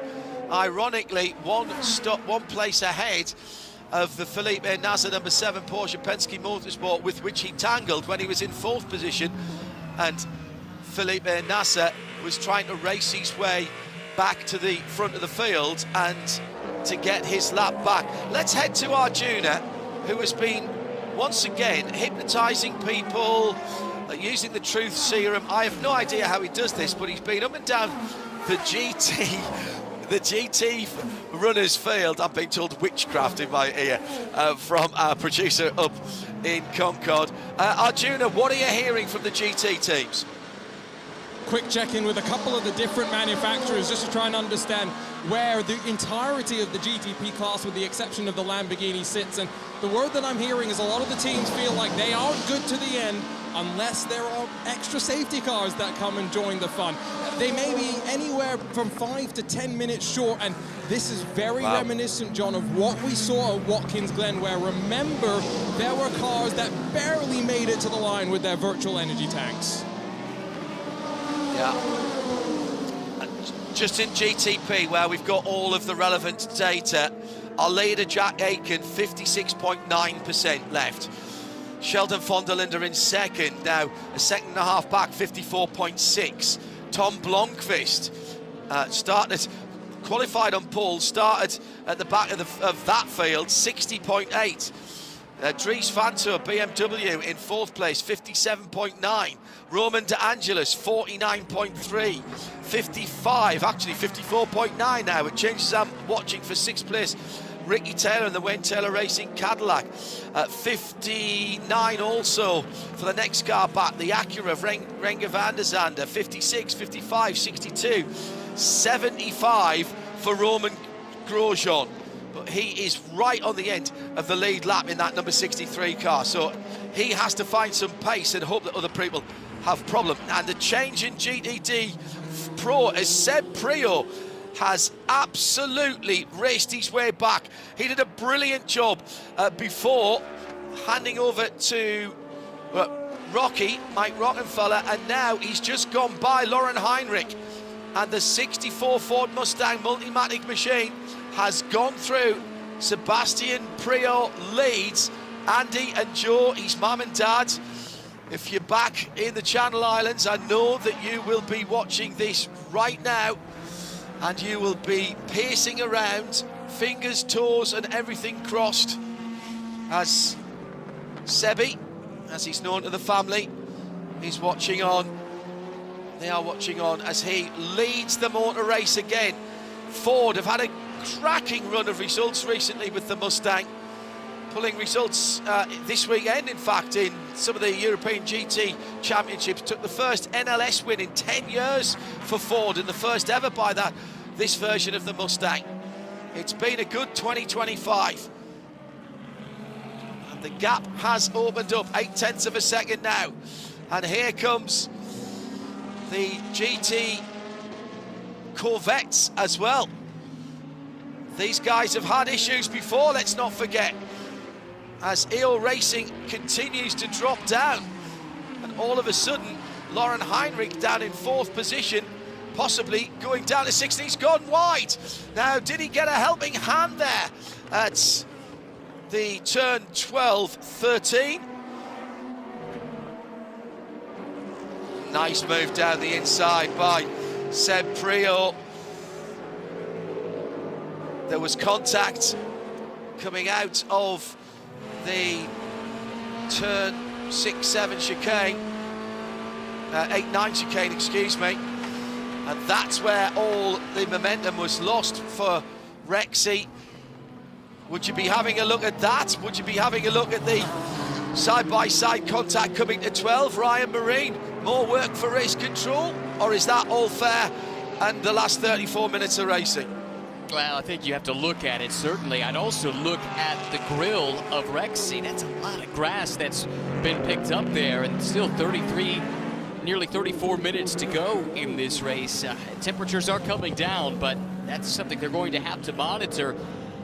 Ironically, one place ahead of the Felipe Nasser number 7 Porsche Penske Motorsport, with which he tangled when he was in 4th position. And Felipe Nasser was trying to race his way back to the front of the field and to get his lap back. Let's head to Arjuna, who has been once again hypnotising people, using the truth serum. I have no idea how he does this, but he's been up and down the GT runners field. I'm being told witchcraft in my ear from our producer up in Concord. Arjuna, what are you hearing from the GT teams? Quick check-in with a couple of the different manufacturers just to try and understand where the entirety of the GTP class, with the exception of the Lamborghini, sits. And the word that I'm hearing is a lot of the teams feel like they aren't good to the end unless there are extra safety cars that come and join the fun. They may be anywhere from 5 to 10 minutes short, and this is very reminiscent, John, of what we saw at Watkins Glen, where, remember, there were cars that barely made it to the line with their virtual energy tanks. Yeah. just in GTP, where we've got all of the relevant data, our leader, Jack Aiken, 56.9% left. Sheldon von der Linde in second, now a second and a half back, 54.6. Tom Blomqvist qualified on pole, started at the back of that field, 60.8. Dries Van Toor, BMW, in fourth place, 57.9. Roman De Angelis, 49.3. 55, actually 54.9 now. It changes. I'm watching for sixth place. Ricky Taylor in the Wayne Taylor Racing Cadillac. 59 also for the next car back, the Acura of Renger van der Zande. 56, 55, 62. 75 for Roman Grosjean. But he is right on the end of the lead lap in that number 63 car. So he has to find some pace and hope that other people have problem. And the change in GTD Pro as Seb Priaulx has absolutely raced his way back. He did a brilliant job before handing over to Mike Rockenfeller, and now he's just gone by Lauren Heinrich, and the 64 Ford Mustang Multimatic machine has gone through. Sebastian Priaulx leads. Andy and Joe, his mum and dad, if you're back in the Channel Islands, I know that you will be watching this right now, and you will be pacing around, fingers, toes and everything crossed, as Sebi, as he's known to the family, is watching on. They are watching on as he leads the motor race again. Ford have had a cracking run of results recently with the Mustang, pulling results this weekend, in fact, in some of the European GT Championships. Took the first NLS win in 10 years for Ford, and the first ever by this version of the Mustang. It's been a good 2025. And the gap has opened up, 0.8 of a second now. And here comes the GT Corvettes as well. These guys have had issues before, let's not forget, as EO Racing continues to drop down. And all of a sudden, Lauren Heinrich down in fourth position, possibly going down to 16th. He's gone wide. Now, did he get a helping hand there at the turn 12, 13? Nice move down the inside by Seb Priaulx. There was contact coming out of the turn 6-7 chicane, 8-9 chicane, excuse me, and that's where all the momentum was lost for Rexy. Would you be having a look at that? Would you be having a look at the side-by-side contact coming to 12? Ryan Marine, more work for race control, or is that all fair and the last 34 minutes of racing? Well, I think you have to look at it, certainly. I'd also look at the grill of Rexy. That's a lot of grass that's been picked up there, and still 33, nearly 34 minutes to go in this race. Temperatures are coming down, but that's something they're going to have to monitor.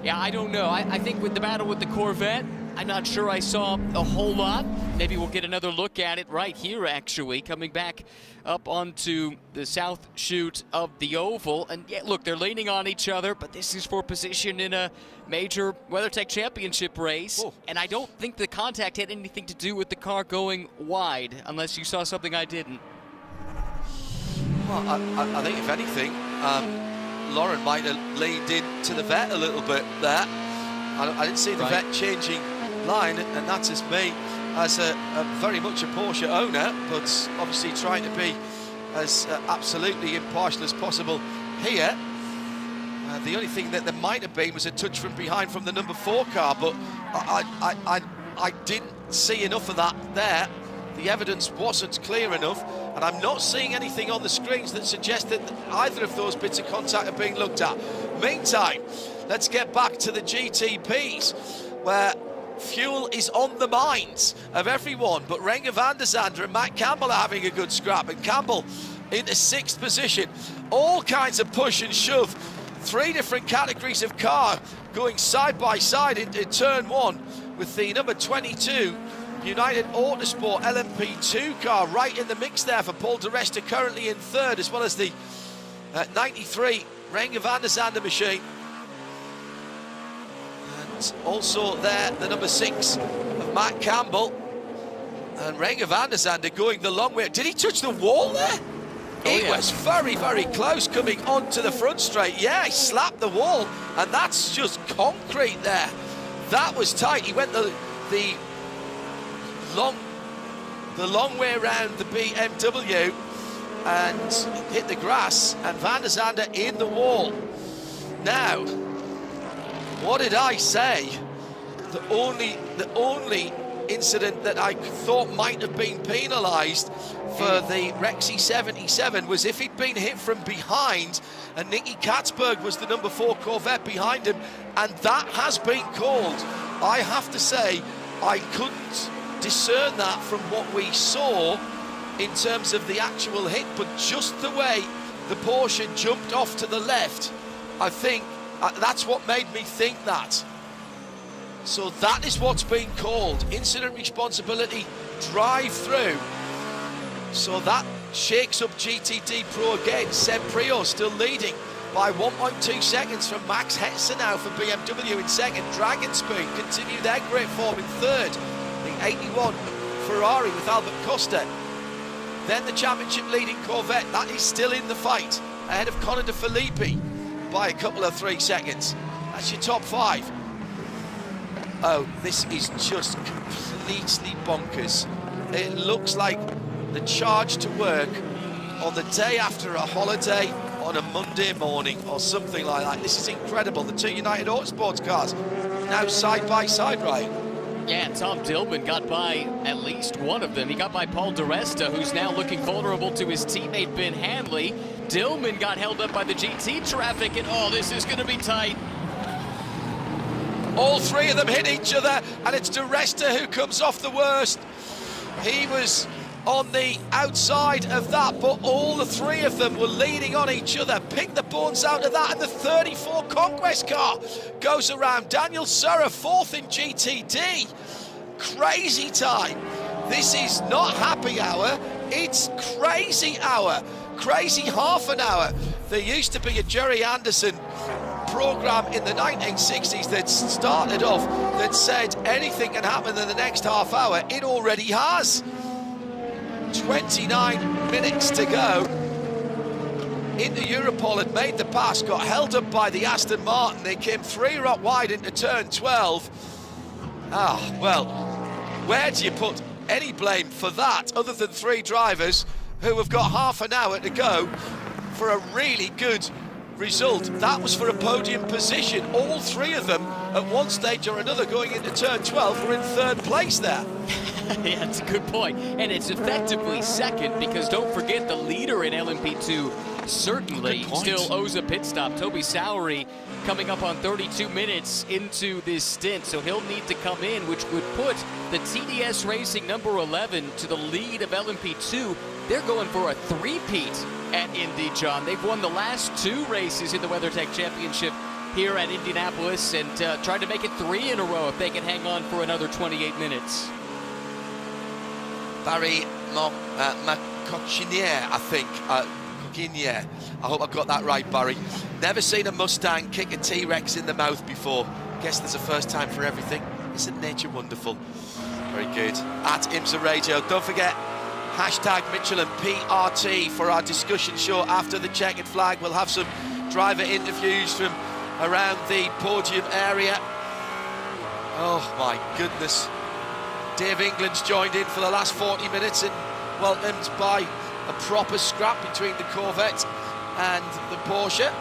Yeah, I don't know. I think with the battle with the Corvette, I'm not sure I saw a whole lot. Maybe we'll get another look at it right here, actually, coming back up onto the south chute of the oval. And yeah, look, they're leaning on each other, but this is for position in a major WeatherTech Championship race. Oh. And I don't think the contact had anything to do with the car going wide, unless you saw something I didn't. Well, I think if anything, Lauren might have leaned into the vet a little bit there. I didn't see the vet changing line, and that's as me as a very much a Porsche owner, but obviously trying to be as absolutely impartial as possible here. The only thing that there might have been was a touch from behind from the number 4 car, but I didn't see enough of that there. The evidence wasn't clear enough, and I'm not seeing anything on the screens that suggests that either of those bits of contact are being looked at. Meantime, let's get back to the GTPs, where fuel is on the minds of everyone, but Renger van der Zande and Matt Campbell are having a good scrap, and Campbell into 6th position. All kinds of push and shove. 3 different categories of car going side by side into turn 1, with the number 22 United Autosport LMP2 car right in the mix there for Paul di Resta, currently in 3rd, as well as the At 93, Renger van der Zande machine. And also there, the number 6 of Matt Campbell. And Renger van der Zande going the long way. Did he touch the wall there? He was very, very close coming onto the front straight. Yeah, he slapped the wall, and that's just concrete there. That was tight. He went the long way around the BMW and hit the grass, and van der Zande in the wall. Now, what did I say? The only incident that I thought might have been penalised for the Rexy 77 was if he'd been hit from behind, and Nicky Katzberg was the number 4 Corvette behind him, and that has been called. I have to say, I couldn't discern that from what we saw in terms of the actual hit, but just the way the Porsche jumped off to the left, I think that's what made me think that. So that is what's being called. Incident responsibility, drive through. So that shakes up GTD Pro again. Seb Prior still leading by 1.2 seconds from Max Hetzer now for BMW in second. Dragon Spoon continue their great form in third. The 81 Ferrari with Albert Costa. Then the championship leading Corvette, that is still in the fight, ahead of Conor De Filippi by a couple of 3 seconds. That's your top 5. Oh, this is just completely bonkers. It looks like the charge to work on the day after a holiday on a Monday morning or something like that. This is incredible. The 2 United Autosports cars now side by side, right? Yeah, Tom Dillman got by at least one of them. He got by Paul di Resta, who's now looking vulnerable to his teammate Ben Hanley. Dillman got held up by the GT traffic, and oh, this is going to be tight. All 3 of them hit each other, and it's di Resta who comes off the worst. He was on the outside of that, but all the 3 of them were leaning on each other. Pick the bones out of that, and the 34 Conquest car goes around. Daniel Surra 4th in GTD. Crazy time. This is not happy hour, it's crazy hour. Crazy half an hour. There used to be a Jerry Anderson program in the 1960s that started off that said anything can happen in the next half hour. It already has. 29 minutes to go. Into Europol had made the pass, got held up by the Aston Martin. They came 3 right wide into turn 12. Well, where do you put any blame for that other than 3 drivers who have got half an hour to go for a really good result? That was for a podium position. All 3 of them at one stage or another going into turn 12 were in 3rd place there. Yeah, that's a good point. And it's effectively second, because don't forget the leader in LMP2 certainly still owes a pit stop. Toby Sowery coming up on 32 minutes into this stint, so he'll need to come in, which would put the TDS Racing number 11 to the lead of LMP2. They're going for a 3-peat at Indy, John. They've won the last 2 races in the WeatherTech Championship here at Indianapolis, and tried to make it 3 in a row if they can hang on for another 28 minutes. Barry Macocinier, I think. Coquinier. I hope I got that right, Barry. Never seen a Mustang kick a T-Rex in the mouth before. Guess there's a first time for everything. Isn't nature wonderful? Very good. At IMSA Radio. Don't forget, hashtag Michelin PRT for our discussion show after the checkered flag. We'll have some driver interviews from around the podium area. Oh my goodness. Dave England's joined in for the last 40 minutes and welcomed by a proper scrap between the Corvette and the Porsche.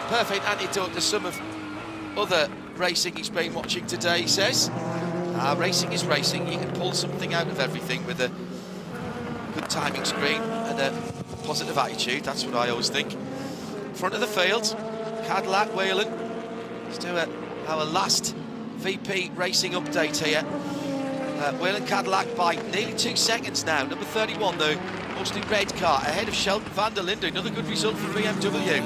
Perfect antidote to some of other racing he's been watching today, he says. Racing is racing. You can pull something out of everything with a good timing screen and a positive attitude. That's what I always think. Front of the field, Cadillac Whelen. Let's do our last VP racing update here. Whelen Cadillac by nearly 2 seconds now. Number 31, though, mostly red car, ahead of Shelton van der Linde. Another good result for BMW.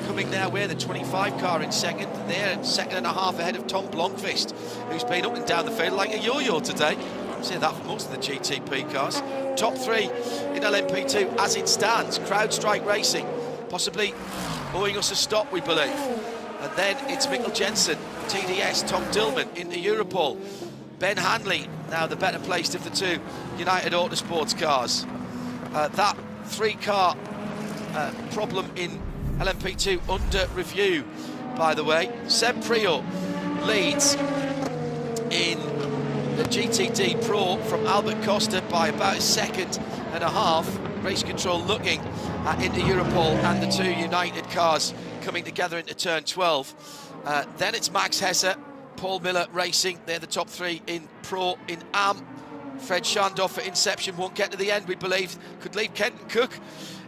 Coming their way, the 25 car in second. They're second and a half ahead of Tom Blomqvist, who's been up and down the field like a yo-yo today. I'm saying that for most of the GTP cars. Top 3 in LMP2 as it stands. CrowdStrike Racing possibly owing us a stop, we believe. And then it's Mikkel Jensen, TDS, Tom Dillman into Europol. Ben Hanley, now the better placed of the two United Autosports cars. That 3-car problem in LMP2 under review, by the way. Seb Priaulx leads in the GTD Pro from Albert Costa by about a second and a half. Race control looking into Europol and the two United cars coming together into turn 12. Then it's Max Hesse, Paul Miller Racing. They're the top 3 in Pro. In AM, Fred Schandorf for Inception won't get to the end, we believe. Could leave Kenton Cook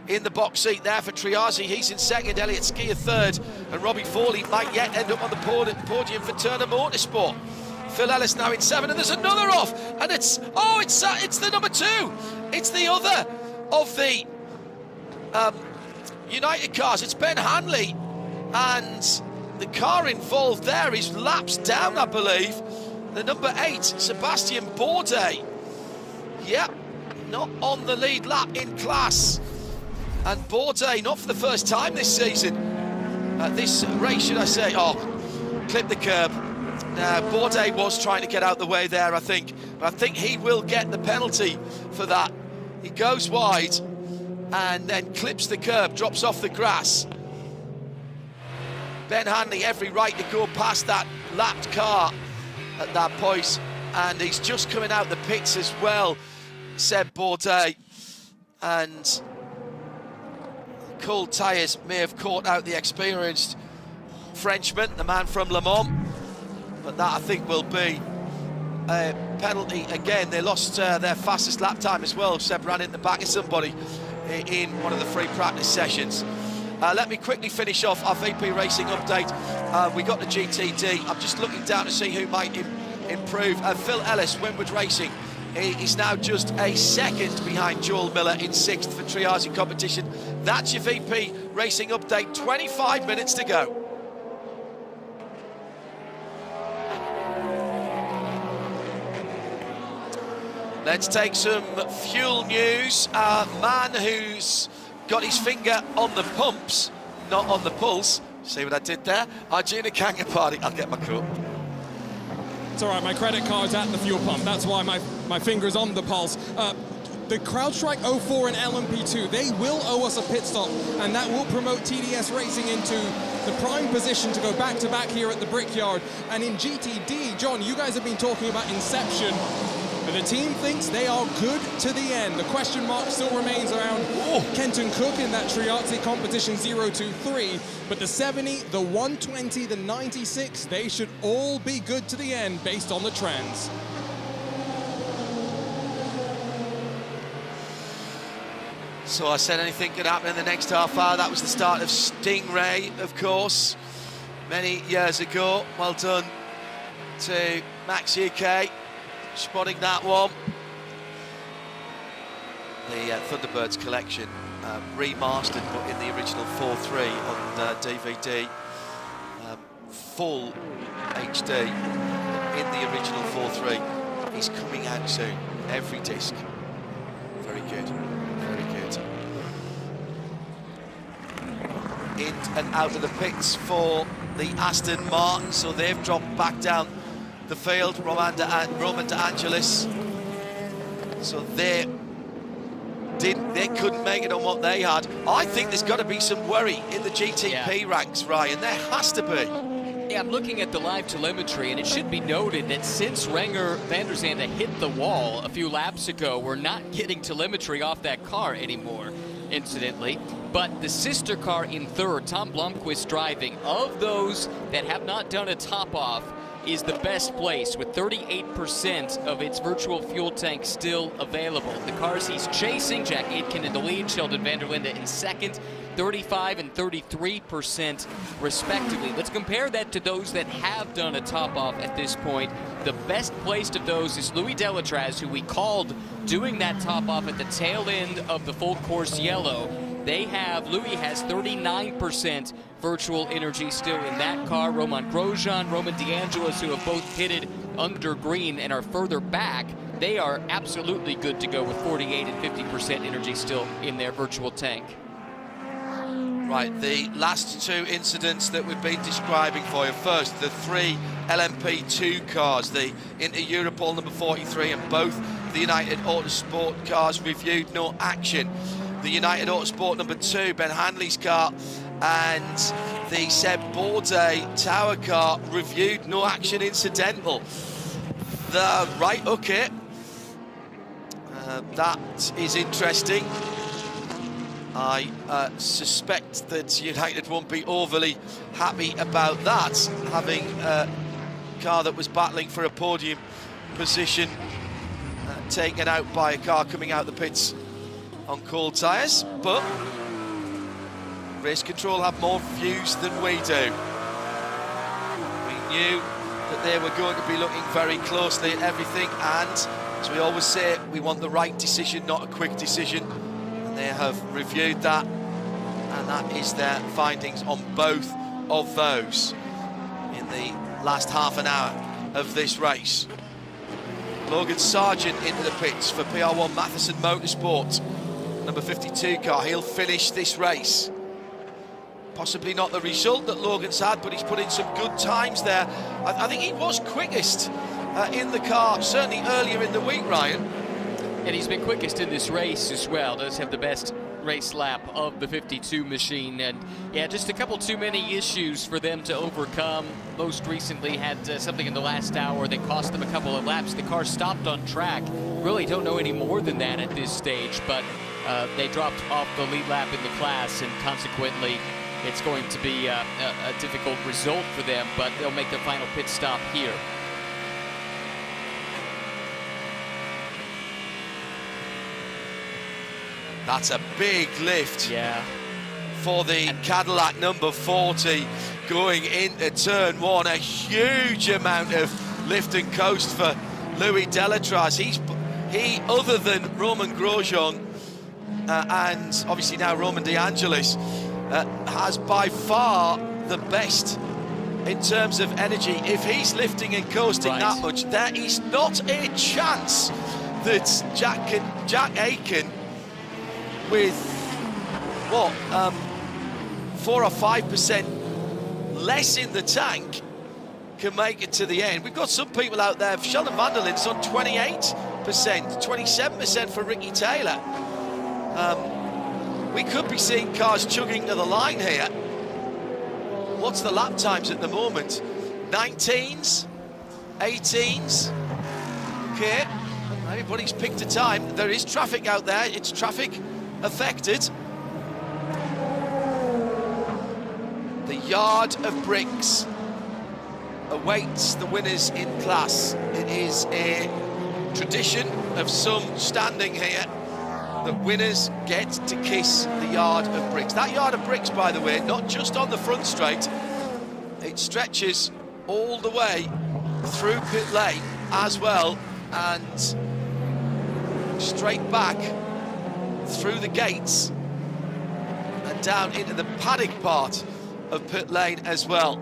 in the box seat there for Triazi. He's in second, Elliott Skier third, and Robbie Fawley might yet end up on the podium for Turner Motorsport. Phil Ellis now in 7, and there's another off, and it's the number 2. It's the other of the United cars. It's Ben Hanley, and the car involved there is laps down, I believe. The number 8, Sebastian Bourdais. Yep, not on the lead lap in class. And Bourdais, not for the first time this season, this race, should I say, clip the curb. Now, Bourdais was trying to get out the way there, I think, but I think he will get the penalty for that. He goes wide and then clips the curb, drops off the grass. Ben Hanley, every right to go past that lapped car at that point, and he's just coming out the pits as well, Seb Bourdais, and cold tyres may have caught out the experienced Frenchman, the man from Le Mans, but that I think will be a penalty again. They lost their fastest lap time as well. Seb ran in the back of somebody in one of the free practice sessions. Let me quickly finish off our VP Racing update. We got the GTD. I'm just looking down to see who might improve. Phil Ellis, Winwood Racing, he's now just a second behind Joel Miller in 6th for Triazi competition. That's your VP Racing update. 25 minutes to go. Let's take some fuel news. A man who's got his finger on the pumps, not on the pulse. See what I did there? Arjuna Kangaparty. I'll get my coat. It's all right, my credit card's at the fuel pump. That's why my finger's on the pulse. The CrowdStrike 04 and LMP2, they will owe us a pit stop, and that will promote TDS Racing into the prime position to go back-to-back here at the Brickyard. And in GTD, John, you guys have been talking about Inception. But the team thinks they are good to the end. The question mark still remains around Kenton Cook in that Triazi competition 023. But the 70, the 120, the 96, they should all be good to the end based on the trends. So I said anything could happen in the next half hour. That was the start of Stingray, of course, many years ago. Well done to Max UK. Spotting that one. The Thunderbirds collection remastered but in the original 4:3 on DVD. Full HD in the original 4:3. He's coming out soon. Every disc. Very good. Very good. In and out of the pits for the Aston Martin, so they've dropped back down the field. Roman De Angelis, so they couldn't make it on what they had. I think there's got to be some worry in the GTP ranks, Ryan. There has to be. Yeah, I'm looking at the live telemetry, and it should be noted that since Renger van der Zande hit the wall a few laps ago, we're not getting telemetry off that car anymore, incidentally. But the sister car in third, Tom Blomqvist driving, of those that have not done a top-off, is the best place with 38% of its virtual fuel tank still available. The cars he's chasing, Jack Aitken in the lead, Sheldon van der Linde in second, 35 and 33% respectively. Let's compare that to those that have done a top-off at this point. The best placed of those is Louis Delatraz, who we called doing that top-off at the tail end of the full course yellow. Louis has 39% virtual energy still in that car. Roman Grosjean, Roman DeAngelis, who have both pitted under green and are further back, they are absolutely good to go with 48 and 50% energy still in their virtual tank. Right, the last two incidents that we've been describing for you. First, the three LMP2 cars, the Inter-Europol number 43 and both the United Autosport cars reviewed, no action. The United Autosport number 2, Ben Hanley's car, and the Seb Bourdais Tower car reviewed, no action, incidental. Right, okay. That is interesting. I suspect that United won't be overly happy about that, having a car that was battling for a podium position taken out by a car coming out the pits on cold tyres, but race control have more views than we do. We knew that they were going to be looking very closely at everything, and as we always say, we want the right decision, not a quick decision. They have reviewed that, and that is their findings on both of those in the last half an hour of this race. Logan Sargent into the pits for PR1 Matheson Motorsport, number 52 car. He'll finish this race. Possibly not the result that Logan's had, but he's put in some good times there. I think he was quickest in the car, certainly earlier in the week, Ryan. And he's been quickest in this race as well. Does have the best race lap of the 52 machine. And yeah, just a couple too many issues for them to overcome. Most recently had something in the last hour that cost them a couple of laps. The car stopped on track. Really don't know any more than that at this stage, but they dropped off the lead lap in the class, and consequently it's going to be a difficult result for them, but they'll make their final pit stop here. That's a big lift for the Cadillac number 40 going into turn one. A huge amount of lift and coast for Louis Delatraz. He, other than Roman Grosjean and obviously now Roman De Angelis, has by far the best in terms of energy. If he's lifting and coasting that much, there is not a chance that Jack Aiken, with what 4 or 5% less in the tank, can make it to the end. We've got some people out there. Sheldon van der Linde's on 28%, 27% for Ricky Taylor. We could be seeing cars chugging to the line here. What's the lap times at the moment? 19s, 18s. Okay, everybody's picked a time. There is traffic out there. It's traffic affected. The yard of bricks awaits the winners in class. It is a tradition of some standing here that winners get to kiss the yard of bricks. That yard of bricks, by the way, not just on the front straight, it stretches all the way through pit lane as well, and straight back through the gates and down into the paddock part of pit lane as well.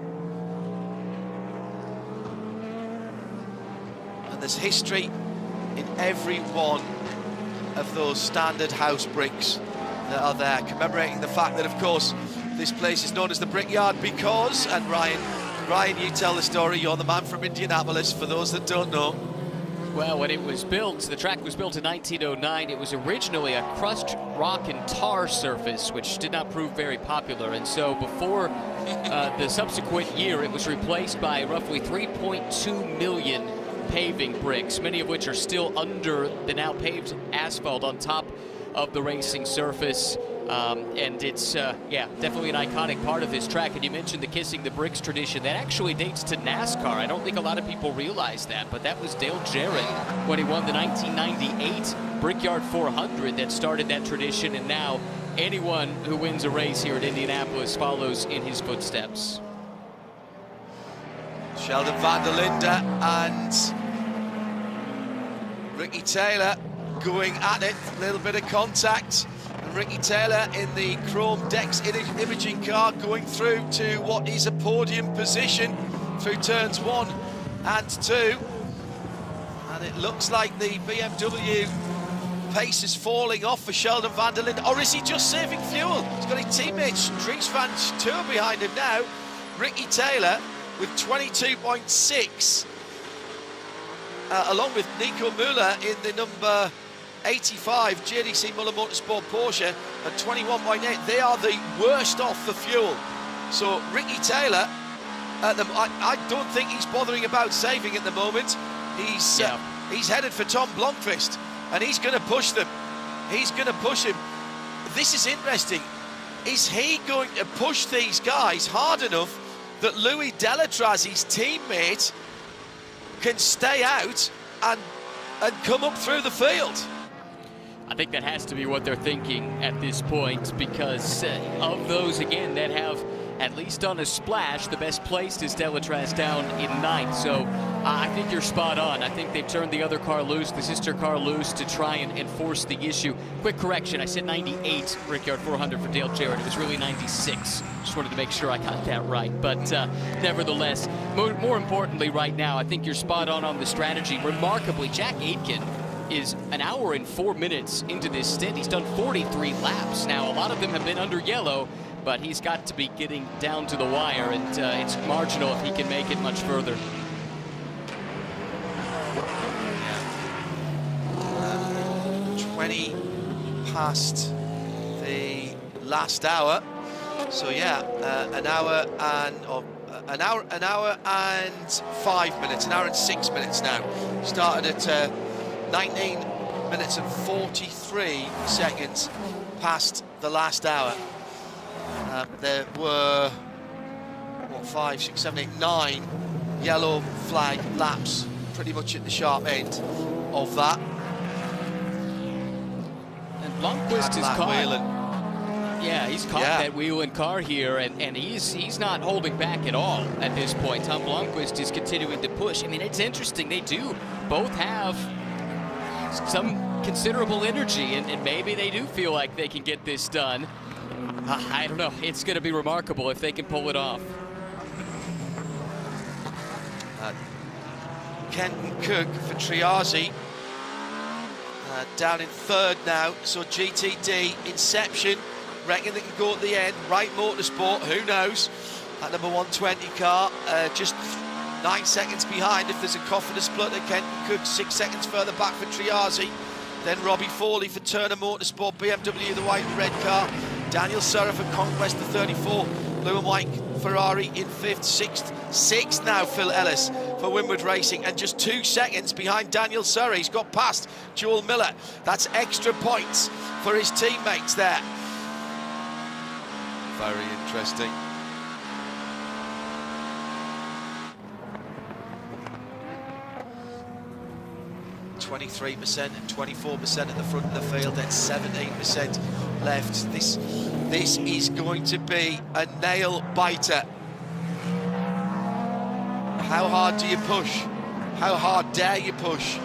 And there's history in every one of those standard house bricks that are there, commemorating the fact that, of course, this place is known as the Brickyard because, and Ryan, you tell the story, you're the man from Indianapolis, for those that don't know. Well, when it was built, the track was built in 1909. It was originally a crushed rock and tar surface, which did not prove very popular. And so before the subsequent year, it was replaced by roughly 3.2 million paving bricks, many of which are still under the now paved asphalt on top of the racing surface. And it's, definitely an iconic part of this track. And you mentioned the Kissing the Bricks tradition. That actually dates to NASCAR. I don't think a lot of people realize that, but that was Dale Jarrett when he won the 1998 Brickyard 400 that started that tradition. And now anyone who wins a race here at Indianapolis follows in his footsteps. Sheldon van der Linde and Ricky Taylor going at it, a little bit of contact. And Ricky Taylor in the Chrome Dex imaging car going through to what is a podium position through turns 1 and 2. And it looks like the BMW pace is falling off for Sheldon van der Linde, or is he just saving fuel? He's got his teammate Dries van Toor behind him now. Ricky Taylor with 22.6, along with Nico Müller in the number 85 JDC Muller Motorsport Porsche at 21.8. They are the worst off for fuel. So Ricky Taylor, I don't think he's bothering about saving at the moment. He's headed for Tom Blomqvist, and he's going to push them. He's going to push him. This is interesting. Is he going to push these guys hard enough that Louis Delatraz, his teammate, can stay out and come up through the field? I think that has to be what they're thinking at this point, because of those, again, that have, at least on a splash, the best placed is Delatraz down in 9th. So I think you're spot on. I think they've turned the other car loose, the sister car loose, to try and enforce the issue. Quick correction, I said 98 Rickyard 400 for Dale Jarrett. It was really 96. Just wanted to make sure I got that right. But nevertheless, more importantly right now, I think you're spot on the strategy. Remarkably, Jack Aitken is an hour and 4 minutes into this stint. He's done 43 laps. Now, a lot of them have been under yellow, but he's got to be getting down to the wire, and it's marginal if he can make it much further. 20 past the last hour. So yeah, an hour and 5 minutes, an hour and 6 minutes now. Started at 19 minutes and 43 seconds past the last hour. There were, 5, 6, 7, 8, 9 yellow flag laps, pretty much at the sharp end of that. And Blomqvist is caught. Yeah, he's caught that Whelen car here, and he's not holding back at all at this point. Tom Blomqvist is continuing to push. I mean, it's interesting. They do both have some considerable energy, and maybe they do feel like they can get this done. I don't know. It's going to be remarkable if they can pull it off. Kenton Cook for Triazi down in 3rd now. So GTD, Inception, reckon they can go at the end. Wright Motorsport, who knows? That number 120 car, just 9 seconds behind if there's a Coffin split. Kenton Cook 6 seconds further back for Triazi. Then Robbie Foley for Turner Motorsport, BMW, the white and red car. Daniel Surra for Conquest, the 34. Blue and white Ferrari in 5th, 6th now Phil Ellis for Winward Racing, and just 2 seconds behind Daniel Surra. He's got past Joel Miller. That's extra points for his teammates there. Very interesting. %, and 24% at the front of the field, then 17% left. This is going to be a nail biter. How hard do you push? How hard dare you push?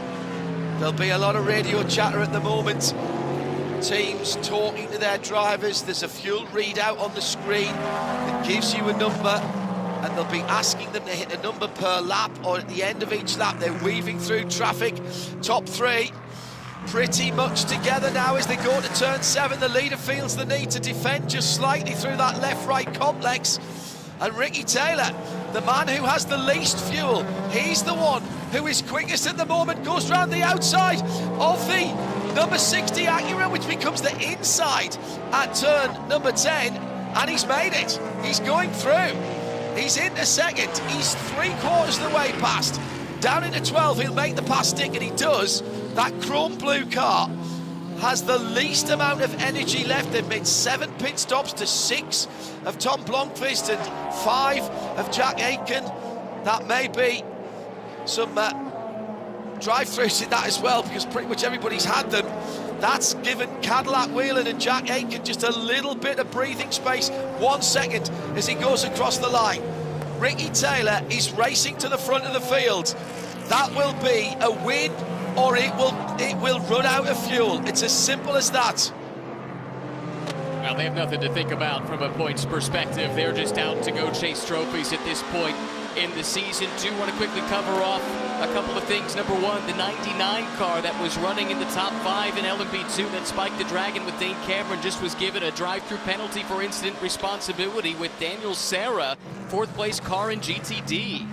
There'll be a lot of radio chatter at the moment. Teams talking to their drivers. There's a fuel readout on the screen that gives you a number, and they'll be asking them to hit a number per lap, or at the end of each lap. They're weaving through traffic. Top 3 pretty much together now as they go to turn 7. The leader feels the need to defend just slightly through that left-right complex. And Ricky Taylor, the man who has the least fuel, he's the one who is quickest at the moment, goes round the outside of the number 60 Acura, which becomes the inside at turn number 10, and he's made it. He's going through. He's into 2nd. He's 3/4 of the way past. Down into 12, he'll make the pass stick, and he does. That chrome blue car has the least amount of energy left. They've made 7 pit stops to 6 of Tom Blomqvist and 5 of Jack Aitken. That may be some drive-throughs in that as well, because pretty much everybody's had them. That's given Cadillac Whelan and Jack Aitken just a little bit of breathing space. 1 second as he goes across the line. Ricky Taylor is racing to the front of the field. That will be a win, or it will run out of fuel. It's as simple as that. Well, they have nothing to think about from a points perspective. They're just out to go chase trophies at this point in the season. Do want to quickly cover off a couple of things. Number one, the 99 car that was running in the top 5 in LMP2 that spiked the Dragon with Dane Cameron just was given a drive-through penalty for incident responsibility with Daniel Serra, 4th place car in GTD.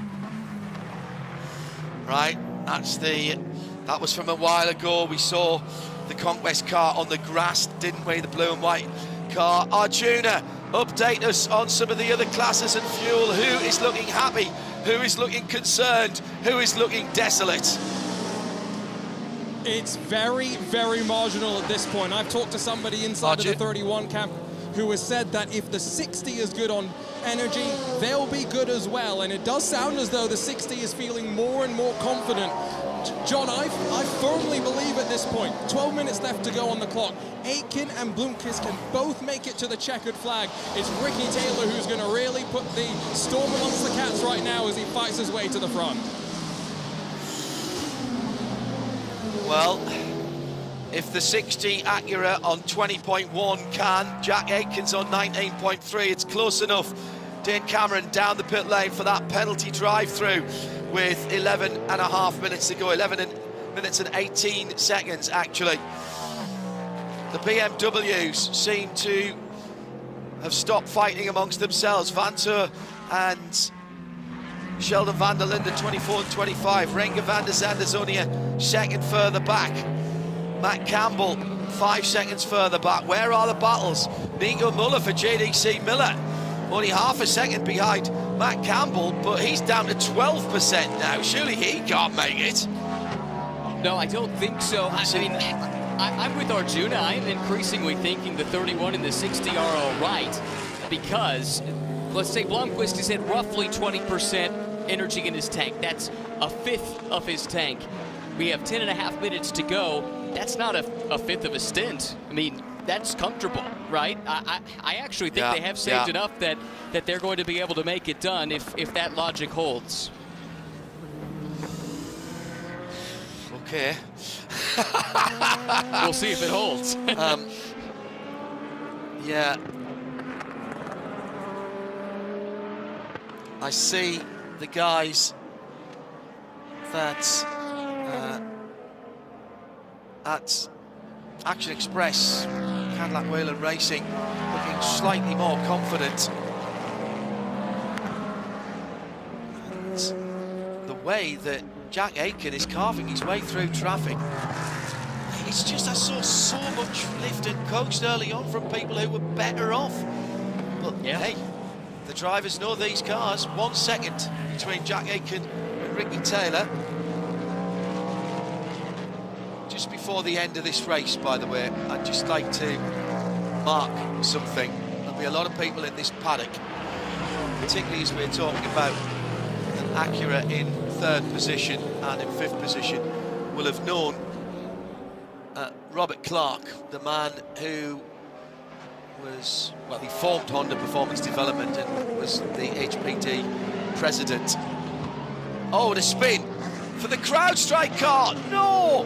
Right, that was from a while ago. We saw the Conquest car on the grass, didn't we? The blue and white car. Arjuna, update us on some of the other classes and fuel. Who is looking happy? Who is looking concerned? Who is looking desolate? It's very, very marginal at this point. I've talked to somebody inside of the 31 camp who has said that if the 60 is good on energy, they'll be good as well. And it does sound as though the 60 is feeling more and more confident. John, I firmly believe at this point, 12 minutes left to go on the clock, Aitken and Blomqvist can both make it to the checkered flag. It's Ricky Taylor who's going to really put the storm amongst the cats right now as he fights his way to the front. Well, if the 60 Acura on 20.1 can, Jack Aitken's on 19.3, it's close enough. Dane Cameron down the pit lane for that penalty drive-through with 11 and a half minutes to go, 11 minutes and 18 seconds actually. The BMWs seem to have stopped fighting amongst themselves. Vanter and Sheldon van der Linden 24 and 25. Renger van der Zander's only a second further back. Matt Campbell 5 seconds further back. Where are the battles? Nico Muller for JDC Miller, only half a second behind Matt Campbell, but he's down to 12% now. Surely he can't make it. No, I don't think so. I'm with Arjuna. I'm increasingly thinking the 31 and the 60 are all right because, let's say Blomqvist is at roughly 20% energy in his tank. That's a fifth of his tank. We have 10 and a half minutes to go. That's not a fifth of a stint. I mean, that's comfortable, right? I actually think they have saved enough that they're going to be able to make it done if that logic holds. Okay. We'll see if it holds. Yeah. I see the guys that at Action Express, Cadillac Whelen Racing, looking slightly more confident. And the way that Jack Aitken is carving his way through traffic, it's just, I saw so much lift and coast early on from people who were better off. But hey, the drivers know these cars. 1 second between Jack Aitken and Ricky Taylor. Just before the end of this race, by the way, I'd just like to mark something. There'll be a lot of people in this paddock, particularly as we're talking about an Acura in 3rd position and in 5th position, will have known Robert Clark, the man who was, well, he formed Honda Performance Development and was the HPD president. Oh, the spin for the CrowdStrike car. No!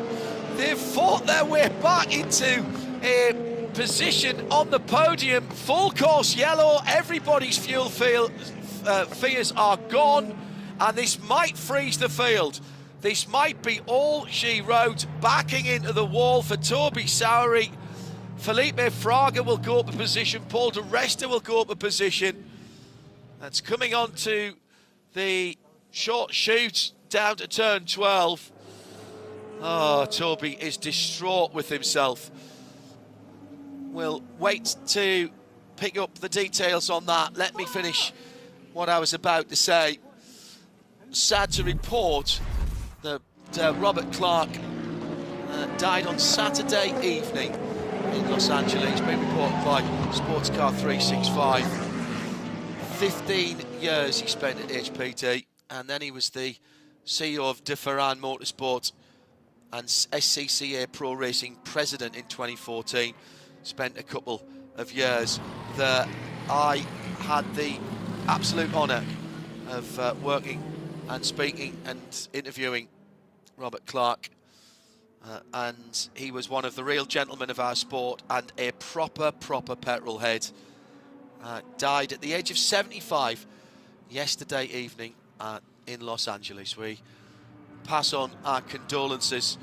They've fought their way back into a position on the podium. Full course yellow, everybody's fuel fears are gone, and this might freeze the field. This might be all she wrote. Backing into the wall for Toby Sowery. Felipe Fraga will go up a position. Paul de Resta will go up a position. That's coming on to the short chute down to turn 12. Oh, Toby is distraught with himself. We'll wait to pick up the details on that. Let me finish what I was about to say. Sad to report that Robert Clark died on Saturday evening in Los Angeles, being reported by SportsCar 365. 15 years he spent at HPD, and then he was the CEO of De Ferran Motorsport and SCCA Pro Racing president in 2014. Spent a couple of years there. I had the absolute honour of working and speaking and interviewing Robert Clark, and he was one of the real gentlemen of our sport and a proper petrol head. Died at the age of 75 yesterday evening in Los Angeles. We pass on our condolences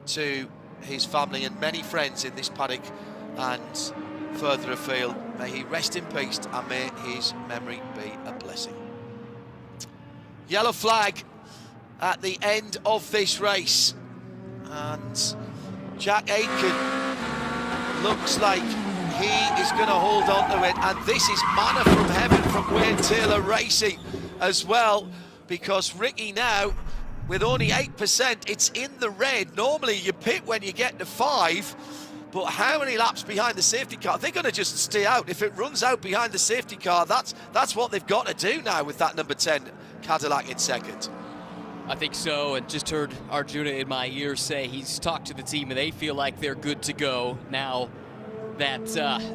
to his family and many friends in this paddock and further afield. May he rest in peace and may his memory be a blessing. Yellow flag at the end of this race, and Jack Aitken looks like he is going to hold on to it, and this is manna from heaven from Wayne Taylor Racing as well, because Ricky now, with only 8%, it's in the red. Normally you pit when you get to 5, but how many laps behind the safety car? They're going to just stay out. If it runs out behind the safety car, that's what they've got to do now with that number 10 Cadillac in second. I think so, and just heard Arjuna in my ear say he's talked to the team and they feel like they're good to go now that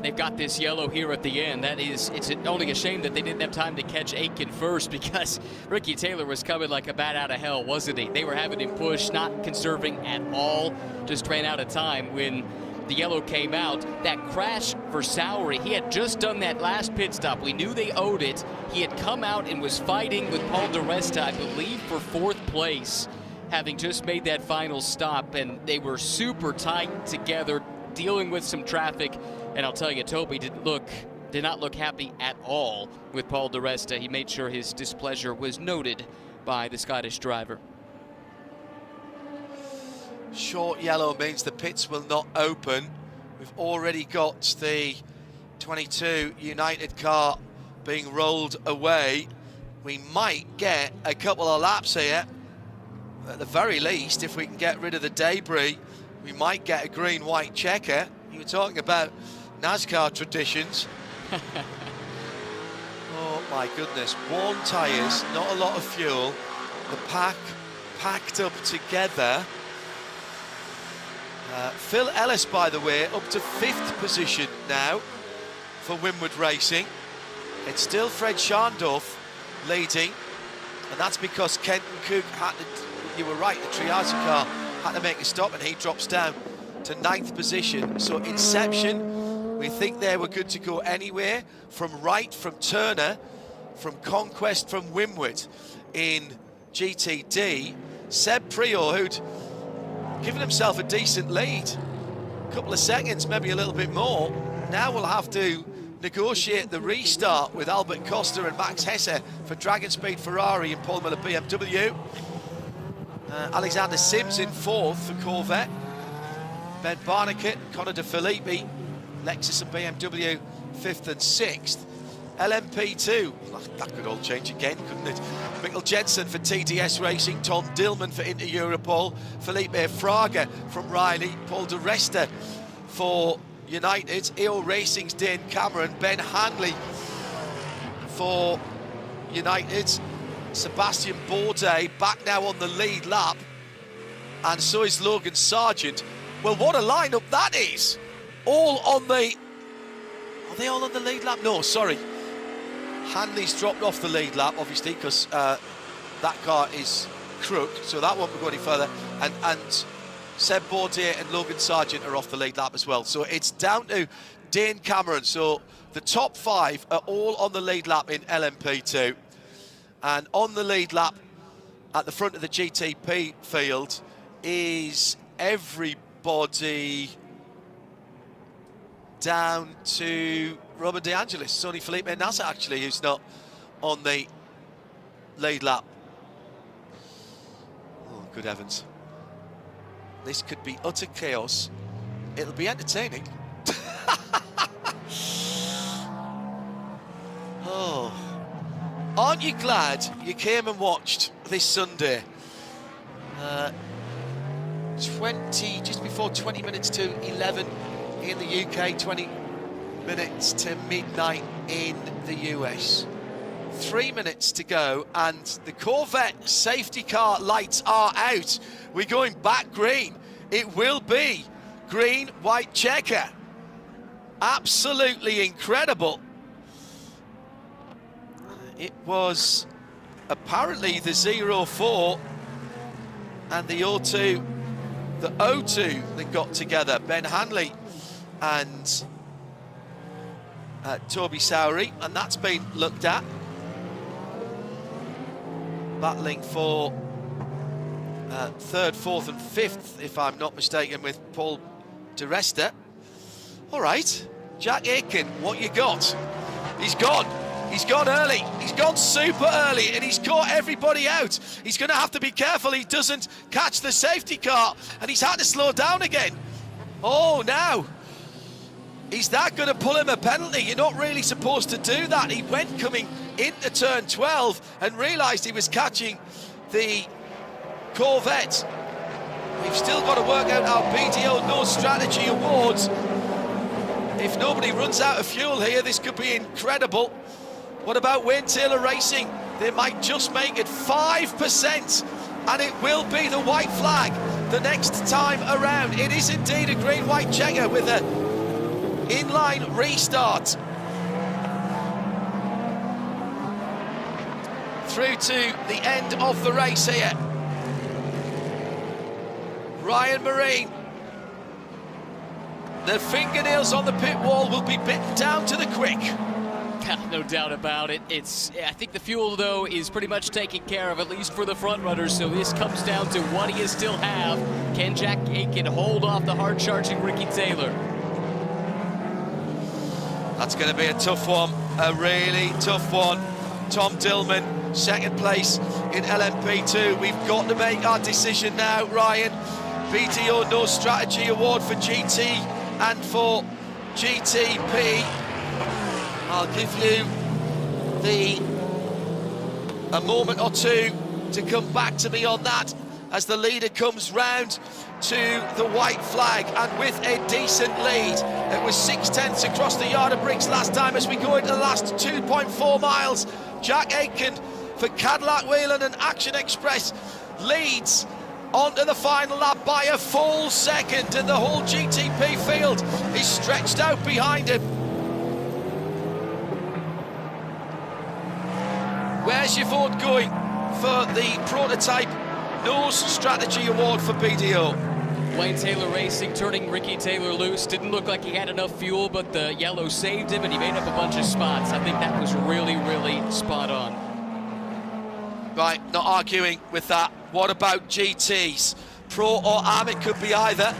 they've got this yellow here at the end. It's only a shame that they didn't have time to catch Aitken first, because Ricky Taylor was coming like a bat out of hell, wasn't he? They were having him push, not conserving at all, just ran out of time when the yellow came out. That crash for Sowery, he had just done that last pit stop. We knew they owed it. He had come out and was fighting with Paul di Resta, I believe, for 4th place, having just made that final stop, and they were super tight together, dealing with some traffic. And I'll tell you, Toby did not look happy at all with Paul di Resta. He made sure his displeasure was noted by the Scottish driver. Short yellow means the pits will not open. We've already got the 22 United car being rolled away. We might get a couple of laps here. At the very least, if we can get rid of the debris, we might get a green-white checker. You were talking about NASCAR traditions. Oh my goodness, worn tyres, not a lot of fuel. The pack packed up together. Phil Ellis, by the way, up to 5th position now for Winward Racing. It's still Fred Scharndorf leading, and that's because Kenton Cook had to, you were right, the Triazi car had to make a stop, and he drops down to 9th position. So Inception, we think they were good to go anywhere, from Wright, from Turner, from Conquest, from Winward in GTD. Seb Prior, who'd given himself a decent lead, a couple of seconds, maybe a little bit more, now we'll have to negotiate the restart with Albert Costa and Max Hesse for Dragon Speed Ferrari and Paul Miller BMW. Alexander Sims in 4th for Corvette. Ben Barnicat, Conor De Filippi, Lexus and BMW 5th and 6th. LMP2, that could all change again, couldn't it? Mikkel Jensen for TDS Racing, Tom Dillman for Inter Europol, Felipe Fraga from Riley, Paul di Resta for United, EO Racing's Dane Cameron, Ben Hanley for United, Sebastian Bourdais back now on the lead lap, and so is Logan Sargent. Well, what a lineup that is! All on the... Are they all on the lead lap? No, sorry. Hanley's dropped off the lead lap, obviously, because that car is crooked, so that won't go any further. And Seb Bourdais and Logan Sargent are off the lead lap as well. So it's down to Dane Cameron. So the top 5 are all on the lead lap in LMP2. And on the lead lap at the front of the GTP field is everybody down to Robin De Angelis. It's only Felipe Nasser, actually, who's not on the lead lap. Oh, good heavens. This could be utter chaos. It'll be entertaining. Oh. Aren't you glad you came and watched this Sunday? Just before 20 minutes to 11 in the UK, 20 minutes to midnight in the US. 3 minutes to go, and the Corvette safety car lights are out. We're going back green. It will be green, white checker. Absolutely incredible. It was apparently the 04 and the O2 that got together. Ben Hanley and Toby Sowery, and that's been looked at. Battling for third, fourth and fifth, if I'm not mistaken, with Paul di Resta. All right, Jack Aitken, what you got? He's gone. He's gone early. He's gone super early, and he's caught everybody out. He's going to have to be careful he doesn't catch the safety car, and he's had to slow down again. Oh, now. Is that going to pull him a penalty? You're not really supposed to do that. He went coming into turn 12 and realised he was catching the Corvette. We've still got to work out our BDO No Strategy Awards. If nobody runs out of fuel here, this could be incredible. What about Wayne Taylor Racing? They might just make it 5%, and it will be the white flag the next time around. It is indeed a green-white checker with an inline restart. Through to the end of the race here. Ryan Marine. The fingernails on the pit wall will be bitten down to the quick. No doubt about it. I think the fuel, though, is pretty much taken care of, at least for the front runners. So this comes down to what do you still have? Can Jack Aitken hold off the hard-charging Ricky Taylor? That's going to be a tough one, a really tough one. Tom Dillman, second place in LMP2. We've got to make our decision now, Ryan. BDO No Strategy Award for GT and for GTP. I'll give you a moment or two to come back to me on that as the leader comes round to the white flag, and with a decent lead. It was 6/10 across the yard of bricks last time. As we go into the last 2.4 miles, Jack Aitken for Cadillac Whelen and Action Express leads onto the final lap by a full second, and the whole GTP field is stretched out behind him. Where's your vote going for the prototype Nose Strategy Award for BDO? Wayne Taylor Racing turning Ricky Taylor loose. Didn't look like he had enough fuel, but the yellow saved him and he made up a bunch of spots. I think that was really, really spot on. Right, not arguing with that. What about GTs? Pro or Am, it could be either.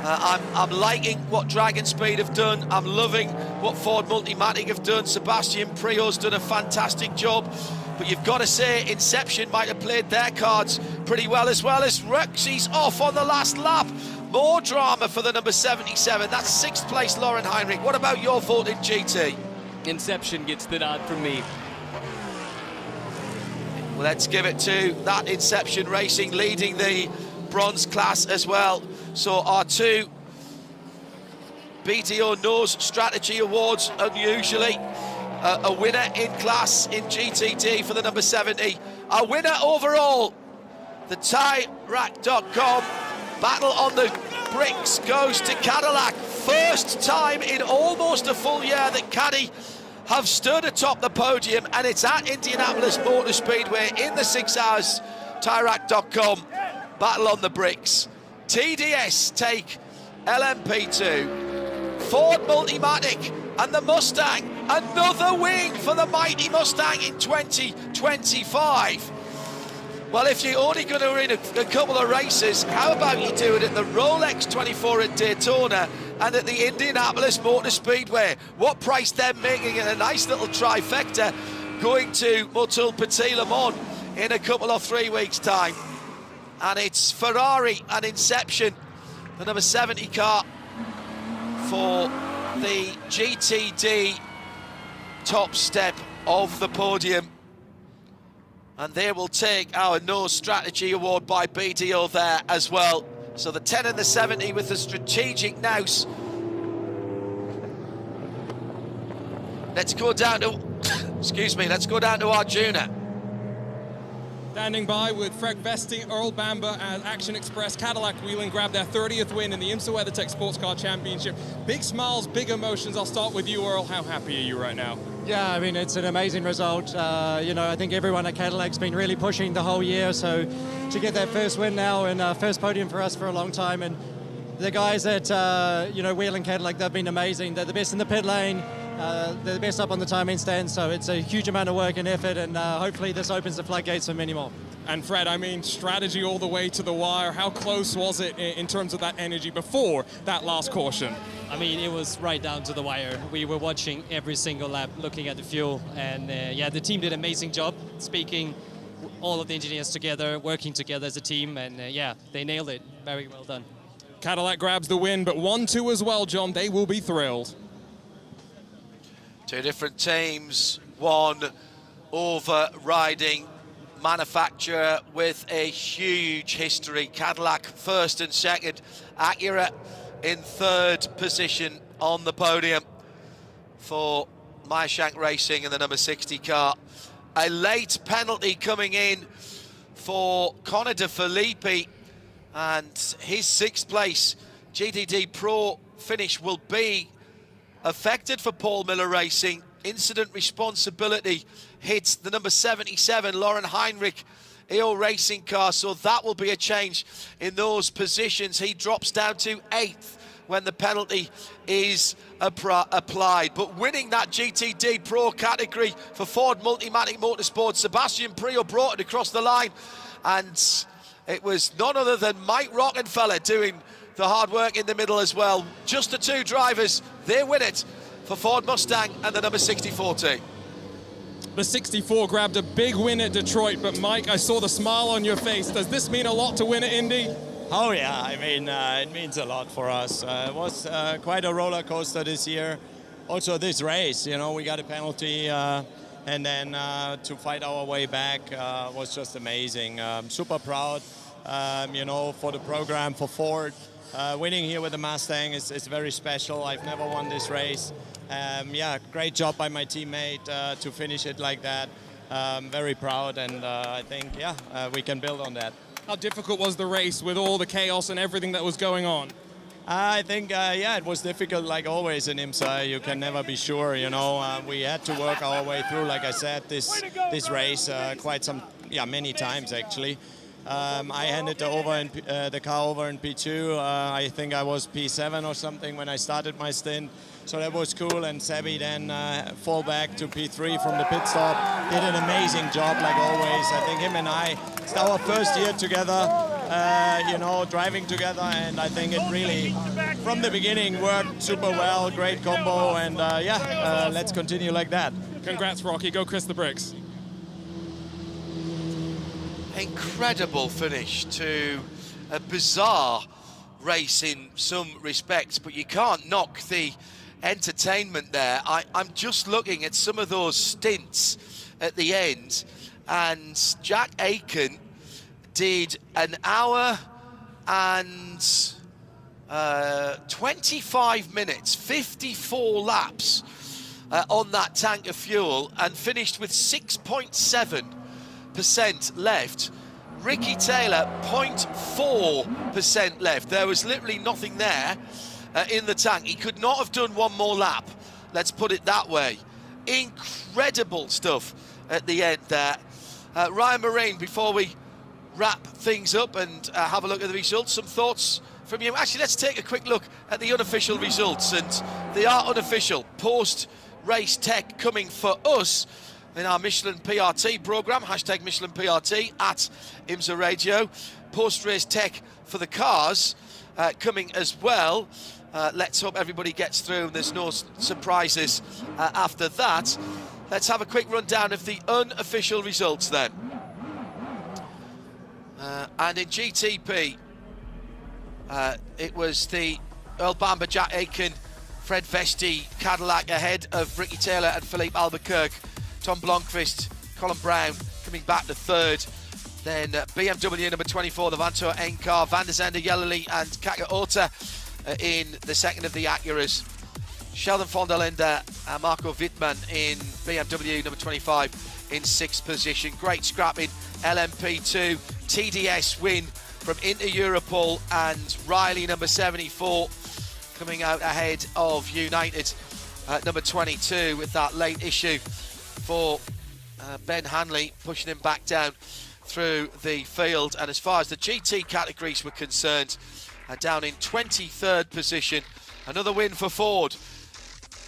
I'm liking what Dragon Speed have done. I'm loving what Ford Multimatic have done. Sebastian Prio's done a fantastic job. But you've got to say Inception might have played their cards pretty well as Rexy's off on the last lap. More drama for the number 77. That's sixth place Lauren Heinrich. What about your vote in GT? Inception gets the nod from me. Let's give it to that Inception Racing leading the bronze class as well. So our two BDO Nose Strategy Awards, unusually. A winner in class in GTD for the number 70. Our winner overall, the TireRack.com battle on the bricks goes to Cadillac. First time in almost a full year that Caddy have stood atop the podium, and it's at Indianapolis Motor Speedway in the 6 hours. TireRack.com battle on the bricks. TDS take LMP2. Ford Multimatic and the Mustang, another wing for the mighty Mustang in 2025. Well, if you're only going to win a couple of races, how about you do it at the Rolex 24 at Daytona and at the Indianapolis Motor Speedway? What price they're making in a nice little trifecta going to Motul Petit Le Mans in a couple of 3 weeks' time. And it's Ferrari and Inception, the number 70 car for the GTD top step of the podium, and they will take our No Strategy Award by BDO there as well. So the 10 and the 70 with the strategic nous. Let's go down to excuse me, let's go down to Arjuna. Standing by with Fred Vesti, Earl Bamber and Action Express. Cadillac Wheeling grabbed their 30th win in the IMSA WeatherTech SportsCar Championship. Big smiles, big emotions. I'll start with you, Earl. How happy are you right now? Yeah, I mean, it's an amazing result. You know, I think everyone at Cadillac's been really pushing the whole year, so to get that first win now and first podium for us for a long time. And the guys at, you know, Wheeling Cadillac, they've been amazing. They're the best in the pit lane. They're the best up on the timing stand, so it's a huge amount of work and effort, and hopefully this opens the floodgates for many more. And Fred, I mean, strategy all the way to the wire. How close was it in terms of that energy before that last caution? I mean, it was right down to the wire. We were watching every single lap, looking at the fuel, and yeah, the team did an amazing job, speaking all of the engineers together, working together as a team, and yeah, they nailed it. Very well done. Cadillac grabs the win, but 1-2 as well, John. They will be thrilled. Two different teams, one overriding manufacturer with a huge history. Cadillac first and second, Acura in third position on the podium for Meyershank Racing and the number 60 car. A late penalty coming in for Connor De Filippi, and his sixth place GTD Pro finish will be affected for Paul Miller Racing. Incident responsibility hits the number 77 Lauren Heinrich EO Racing car, so that will be a change in those positions. He drops down to 8th when the penalty is applied. But winning that GTD Pro category for Ford Multimatic Motorsports, Sebastian Priaulx brought it across the line, and it was none other than Mike Rockenfeller doing the hard work in the middle as well. Just the two drivers, they win it for Ford Mustang and the number 64 team. The 64 grabbed a big win at Detroit, but Mike, I saw the smile on your face. Does this mean a lot to win at Indy? Oh yeah, I mean, it means a lot for us. It was quite a roller coaster this year. Also this race, you know, we got a penalty, and then to fight our way back was just amazing. Super proud, you know, for the program, for Ford. Winning here with the Mustang is very special. I've never won this race. Yeah, great job by my teammate to finish it like that. Very proud, and I think, yeah, we can build on that. How difficult was the race with all the chaos and everything that was going on? I think, yeah, it was difficult like always in IMSA. You can never be sure, you know. We had to work our way through, like I said, this race many times actually. I handed the car over in P2. I think I was P7 or something when I started my stint. So that was cool, and Sebi then fall back to P3 from the pit stop. Did an amazing job like always. I think him and I, it's our first year together, you know, driving together, and I think it really, from the beginning, worked super well. Great combo, and let's continue like that. Congrats, Rocky. Go Chris the Bricks. Incredible finish to a bizarre race in some respects, but you can't knock the entertainment there. I'm just looking at some of those stints at the end, and Jack Aiken did an hour and 25 minutes, 54 laps on that tank of fuel, and finished with 6.7% left. Ricky Taylor, 0.4% left. There was literally nothing there in the tank. He could not have done one more lap, let's put it that way. Incredible stuff at the end there. Ryan Marine, before we wrap things up and have a look at the results, some thoughts from you? Actually, let's take a quick look at the unofficial results, and they are unofficial. Post-race tech coming for us in our Michelin PRT program, hashtag Michelin PRT at IMSA Radio. Post-race tech for the cars coming as well. Let's hope everybody gets through and there's no surprises after that. Let's have a quick rundown of the unofficial results then. And in GTP, it was the Earl Bamber, Jack Aiken, Fred Vesti Cadillac ahead of Ricky Taylor and Philippe Albuquerque. Tom Blomqvist, Colin Brown coming back to third. Then BMW number 24, the Vantour N car, Van der Zande, Yellowly and Kaka Ota in the second of the Acuras. Sheldon von der Linde and Marco Wittmann in BMW number 25 in sixth position. Great scrapping, LMP2, TDS win from Inter Europol, and Riley number 74 coming out ahead of United number 22 with that late issue for Ben Hanley, pushing him back down through the field. And as far as the GT categories were concerned, down in 23rd position, another win for Ford.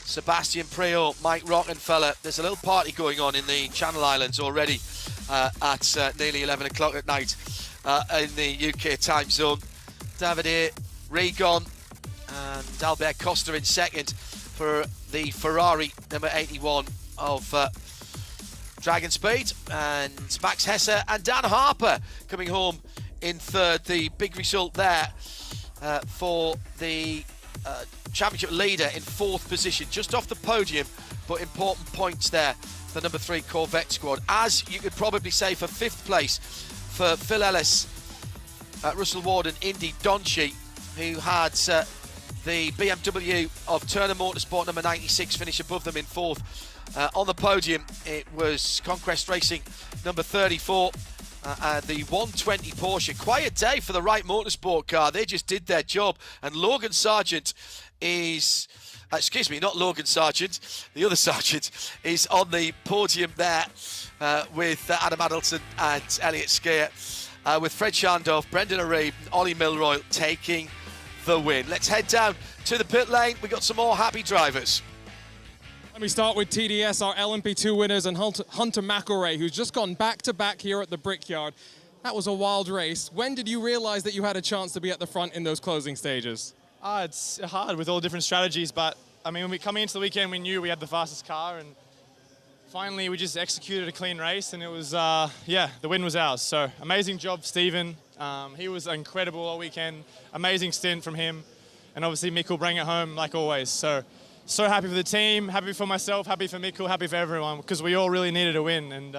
Sebastian Priaulx, Mike Rockenfeller. There's a little party going on in the Channel Islands already at nearly 11 o'clock at night in the UK time zone. Davide Rigon and Albert Costa in second for the Ferrari number 81 of Dragon Speed, and Max Hesse and Dan Harper coming home in third. The big result there for the championship leader in fourth position, just off the podium, but important points there for the number 3 Corvette squad. As you could probably say, for fifth place for Phil Ellis, Russell Ward and Indy Donchi, who had the BMW of Turner Motorsport number 96 finish above them in fourth. On the podium, it was Conquest Racing number 34, the 120 Porsche. Quite a day for the Wright Motorsport car. They just did their job. And Logan Sargent is, excuse me, not Logan Sargent, the other Sargent is on the podium there with Adam Adelson and Elliot Skier, with Fred Schandorf, Brendan Arib and Ollie Milroy taking the win. Let's head down to the pit lane. We got some more happy drivers. Let me start with TDS, our LMP2 winners, and Hunter McElrea, who's just gone back-to-back here at the Brickyard. That was a wild race. When did you realize that you had a chance to be at the front in those closing stages? It's hard with all different strategies, but I mean, when we come into the weekend, we knew we had the fastest car, and finally we just executed a clean race, and it was, yeah, the win was ours. So amazing job, Stephen. He was incredible all weekend. Amazing stint from him, and obviously Mikkel bring it home like always. So happy for the team, happy for myself, happy for Mikkel, happy for everyone, because we all really needed a win. And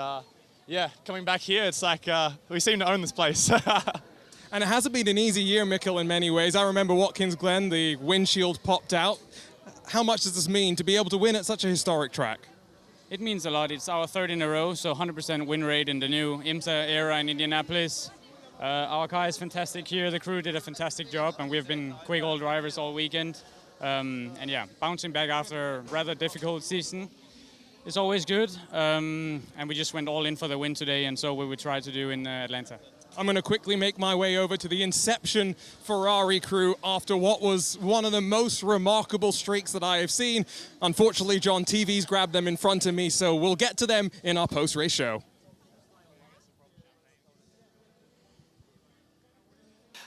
yeah, coming back here, it's like we seem to own this place. And it hasn't been an easy year, Mikkel, in many ways. I remember Watkins Glen, the windshield popped out. How much does this mean to be able to win at such a historic track? It means a lot. It's our third in a row, so 100% win rate in the new IMSA era in Indianapolis. Our car is fantastic here. The crew did a fantastic job, and we've been quick all drivers all weekend. And yeah, bouncing back after a rather difficult season is always good. And we just went all in for the win today, and so we would try to do in Atlanta. I'm going to quickly make my way over to the Inception Ferrari crew after what was one of the most remarkable streaks that I have seen. Unfortunately, John, TV's grabbed them in front of me, so we'll get to them in our post-race show.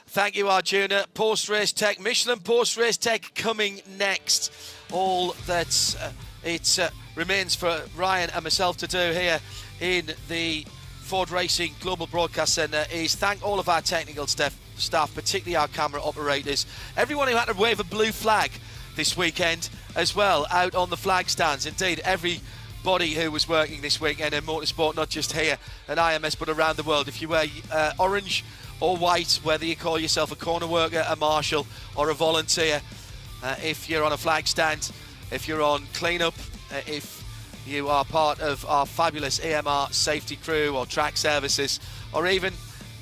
Thank you, Arjuna. Post-race tech, Michelin post-race tech coming next. All that remains for Ryan and myself to do here in the Ford Racing Global Broadcast Centre is thank all of our technical staff, particularly our camera operators, everyone who had to wave a blue flag this weekend as well out on the flag stands. Indeed, everybody who was working this weekend in motorsport, not just here at IMS but around the world. If you wear orange or white, whether you call yourself a corner worker, a marshal or a volunteer, if you're on a flag stand, if you're on cleanup, if you are part of our fabulous AMR safety crew or track services, or even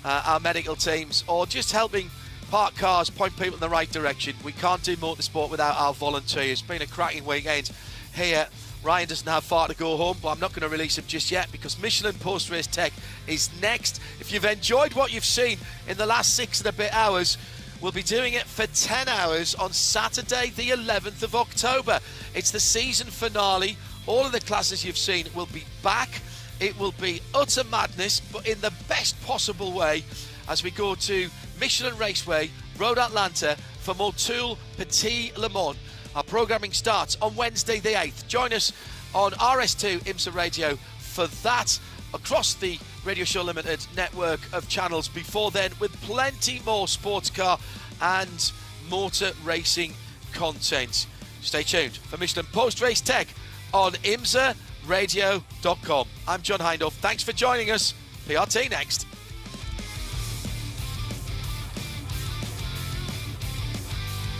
our medical teams, or just helping park cars, point people in the right direction. We can't do motorsport without our volunteers. It's been a cracking weekend here. Ryan doesn't have far to go home, but I'm not going to release him just yet because Michelin Post-Race Tech is next. If you've enjoyed what you've seen in the last 6 and a bit hours, we'll be doing it for 10 hours on Saturday, the 11th of October. It's the season finale. All of the classes you've seen will be back. It will be utter madness, but in the best possible way, as we go to Michelin Raceway, Road Atlanta for Motul Petit Le Mans. Our programming starts on Wednesday the 8th. Join us on RS2 IMSA Radio for that across the Radio Show Limited network of channels before then, with plenty more sports car and motor racing content. Stay tuned for Michelin Post-Race Tech on IMSARadio.com. I'm John Hindhaugh. Thanks for joining us. PRT next.